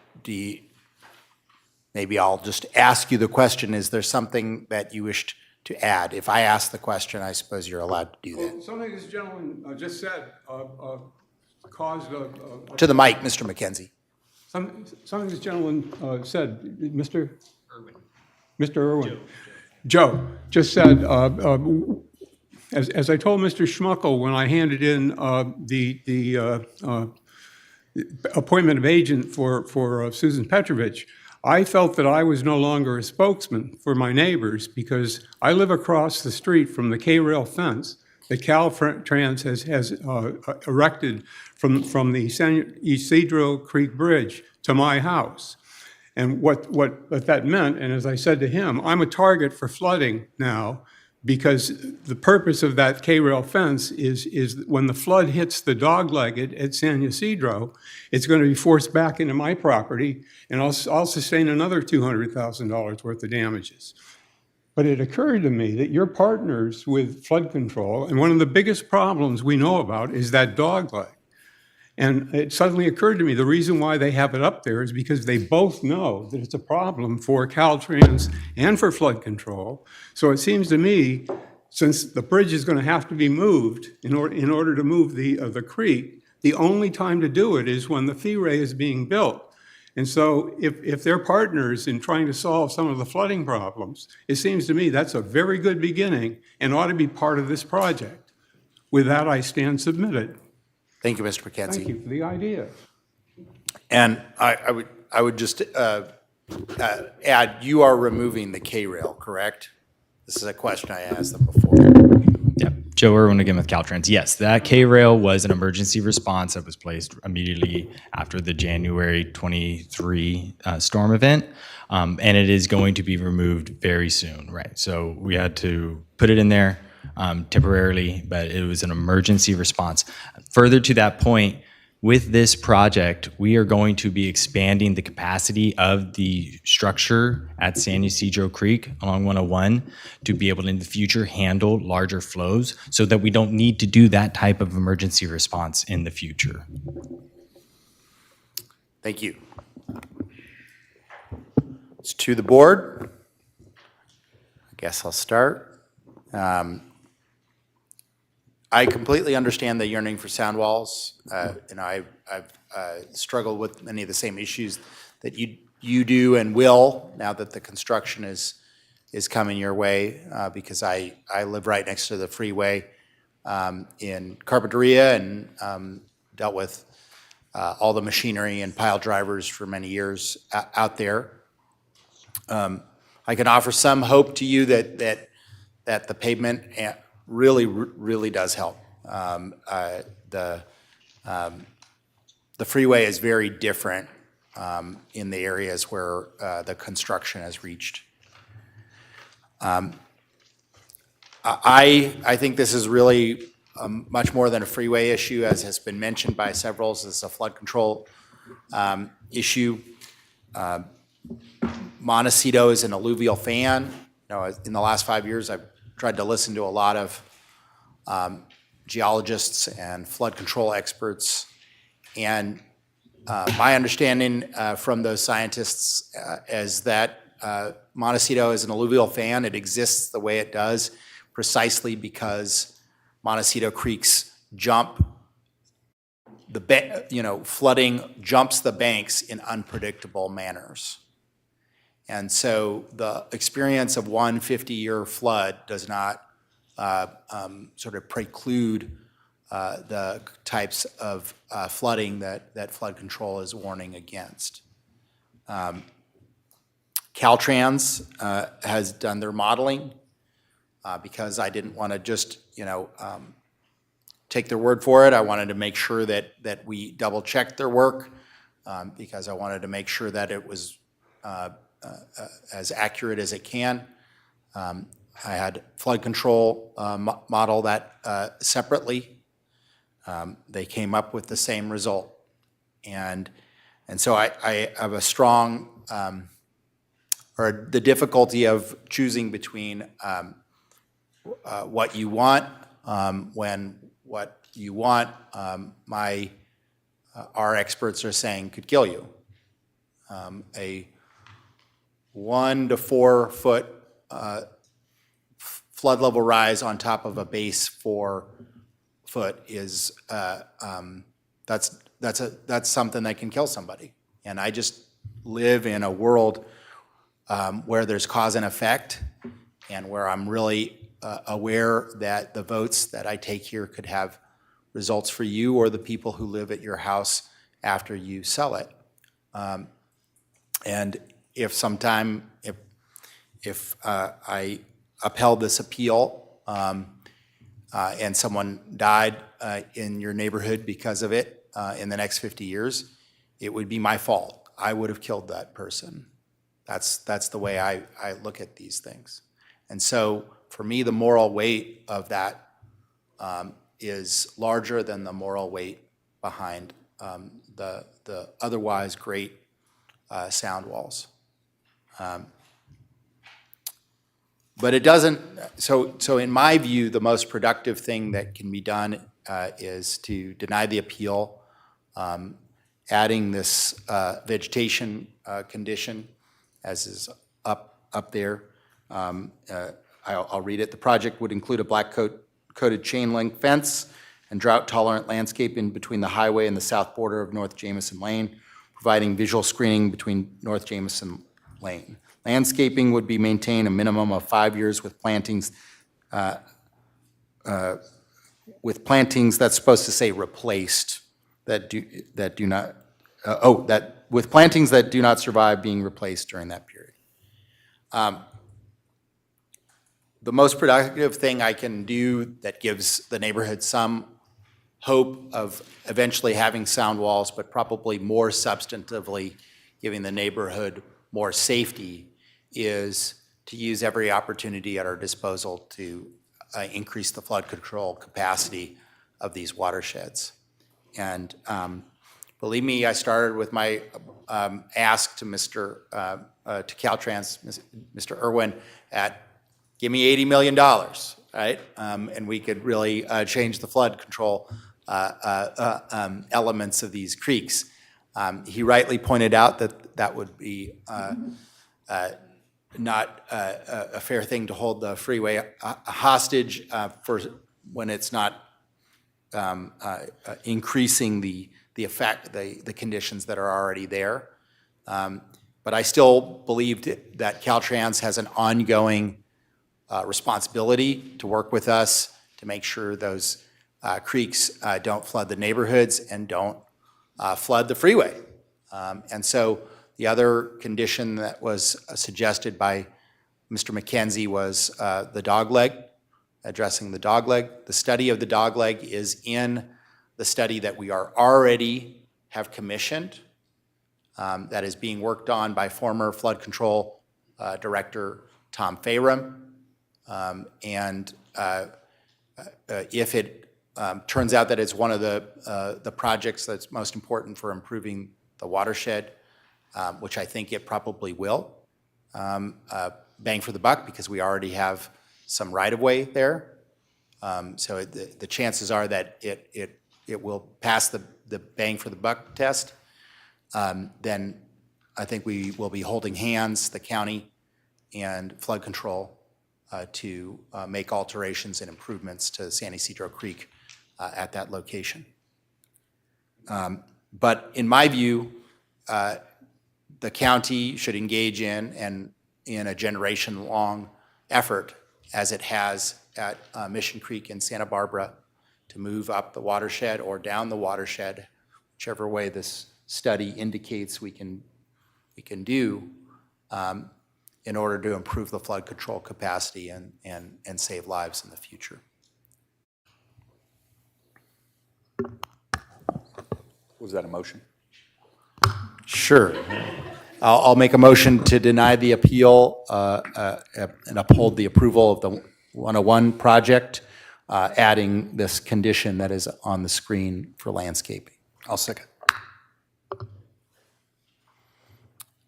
maybe I'll just ask you the question, is there something that you wished to add? If I ask the question, I suppose you're allowed to do that. Well, something this gentleman just said caused a... To the mic, Mr. McKenzie. Something this gentleman said, Mr. Irwin. Mr. Irwin. Joe just said, as I told Mr. Schmuckel when I handed in the appointment of agent for Susan Petrovich, I felt that I was no longer a spokesman for my neighbors because I live across the street from the K-rail fence that Caltrans has erected from the San Isidro Creek Bridge to my house. And what that meant, and as I said to him, I'm a target for flooding now because the purpose of that K-rail fence is when the flood hits the dogleg at San Isidro, it's going to be forced back into my property, and I'll sustain another $200,000 worth of damages. But it occurred to me that you're partners with flood control, and one of the biggest problems we know about is that dogleg. And it suddenly occurred to me the reason why they have it up there is because they both know that it's a problem for Caltrans and for flood control. So it seems to me, since the bridge is going to have to be moved in order to move the creek, the only time to do it is when the fee ray is being built. And so if they're partners in trying to solve some of the flooding problems, it seems to me that's a very good beginning and ought to be part of this project. With that, I stand submitted. Thank you, Mr. McKenzie. Thank you for the idea. And I would just add, you are removing the K-rail, correct? This is a question I asked them before. Yeah, Joe Irwin again with Caltrans. Yes, that K-rail was an emergency response that was placed immediately after the January 23 storm event, and it is going to be removed very soon, right? So we had to put it in there temporarily, but it was an emergency response. Further to that point, with this project, we are going to be expanding the capacity of the structure at San Ysidro Creek along 101 to be able to in the future handle larger flows so that we don't need to do that type of emergency response in the future. Thank you. It's to the board. I guess I'll start. I completely understand the yearning for sound walls. I've struggled with many of the same issues that you do and will now that the construction is coming your way, because I live right next to the freeway in Carpinteria and dealt with all the machinery and pile drivers for many years out there. I can offer some hope to you that the pavement really does help. The freeway is very different in the areas where the construction has reached. I think this is really much more than a freeway issue, as has been mentioned by several. This is a flood control issue. Montecito is an alluvial fan. In the last 5 years, I've tried to listen to a lot of geologists and flood control experts. And my understanding from those scientists is that Montecito is an alluvial fan. It exists the way it does precisely because Montecito creeks jump flooding jumps the banks in unpredictable manners. And so the experience of one 50-year flood does not sort of preclude the types of flooding that flood control is warning against. Caltrans has done their modeling because I didn't want to just, take their word for it. I wanted to make sure that we double-checked their work because I wanted to make sure that it was as accurate as it can. I had flood control model that separately. They came up with the same result. And so I have a strong, or the difficulty of choosing between what you want when what you want, our experts are saying could kill you. A 1 to 4 foot flood level rise on top of a base 4 foot is that's something that can kill somebody. And I just live in a world where there's cause and effect, and where I'm really aware that the votes that I take here could have results for you or the people who live at your house after you sell it. And if sometime, if I upheld this appeal and someone died in your neighborhood because of it in the next 50 years, it would be my fault. I would have killed that person. That's the way I look at these things. And so for me, the moral weight of that is larger than the moral weight behind the otherwise great sound walls. But it doesn't, so in my view, the most productive thing that can be done is to deny the appeal, adding this vegetation condition as is up there. I'll read it. The project would include a black coated chain link fence and drought tolerant landscaping between the highway and the south border of North Jameson Lane, providing visual screening between North Jameson Lane. Landscaping would be maintained a minimum of 5 years with plantings that's supposed to say replaced, with plantings that do not survive being replaced during that period. The most productive thing I can do that gives the neighborhood some hope of eventually having sound walls, but probably more substantively giving the neighborhood more safety, is to use every opportunity at our disposal to increase the flood control capacity of these watersheds. And believe me, I started with my ask to to Caltrans, Mr. Irwin, at give me $80 million, right? And we could really change the flood control elements of these creeks. He rightly pointed out that that would be not a fair thing to hold the freeway hostage for when it's not increasing the effect, the conditions that are already there. But I still believe that Caltrans has an ongoing responsibility to work with us to make sure those creeks don't flood the neighborhoods and don't flood the freeway. And so the other condition that was suggested by Mr. McKenzie was the dogleg, addressing the dogleg. The study of the dogleg is in the study that we are already have commissioned, that is being worked on by former flood control director Tom Fayram. And if it turns out that it's one of the projects that's most important for improving the watershed, which I think it probably will, bang for the buck, because we already have some right-of-way there. So the chances are that it will pass the bang for the buck test. Then I think we will be holding hands, the county and flood control, to make alterations and improvements to San Ysidro Creek at that location. But in my view, the county should engage in a generation-long effort, as it has at Mission Creek in Santa Barbara, to move up the watershed or down the watershed, whichever way this study indicates we can do, in order to improve the flood control capacity and save lives in the future. Was that a motion? Sure. I'll make a motion to deny the appeal and uphold the approval of the 101 project, adding this condition that is on the screen for landscaping. I'll second.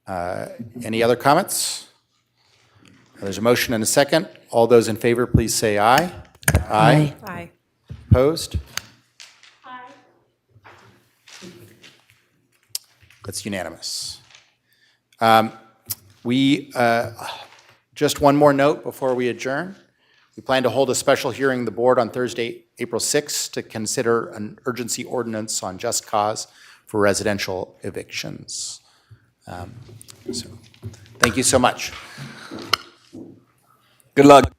Any other comments? There's a motion and a second. All those in favor, please say aye. Aye. Aye. Opposed? Aye. That's unanimous. Just one more note before we adjourn. We plan to hold a special hearing of the board on Thursday, April 6th, to consider an urgency ordinance on just cause for residential evictions. So, thank you so much. Good luck.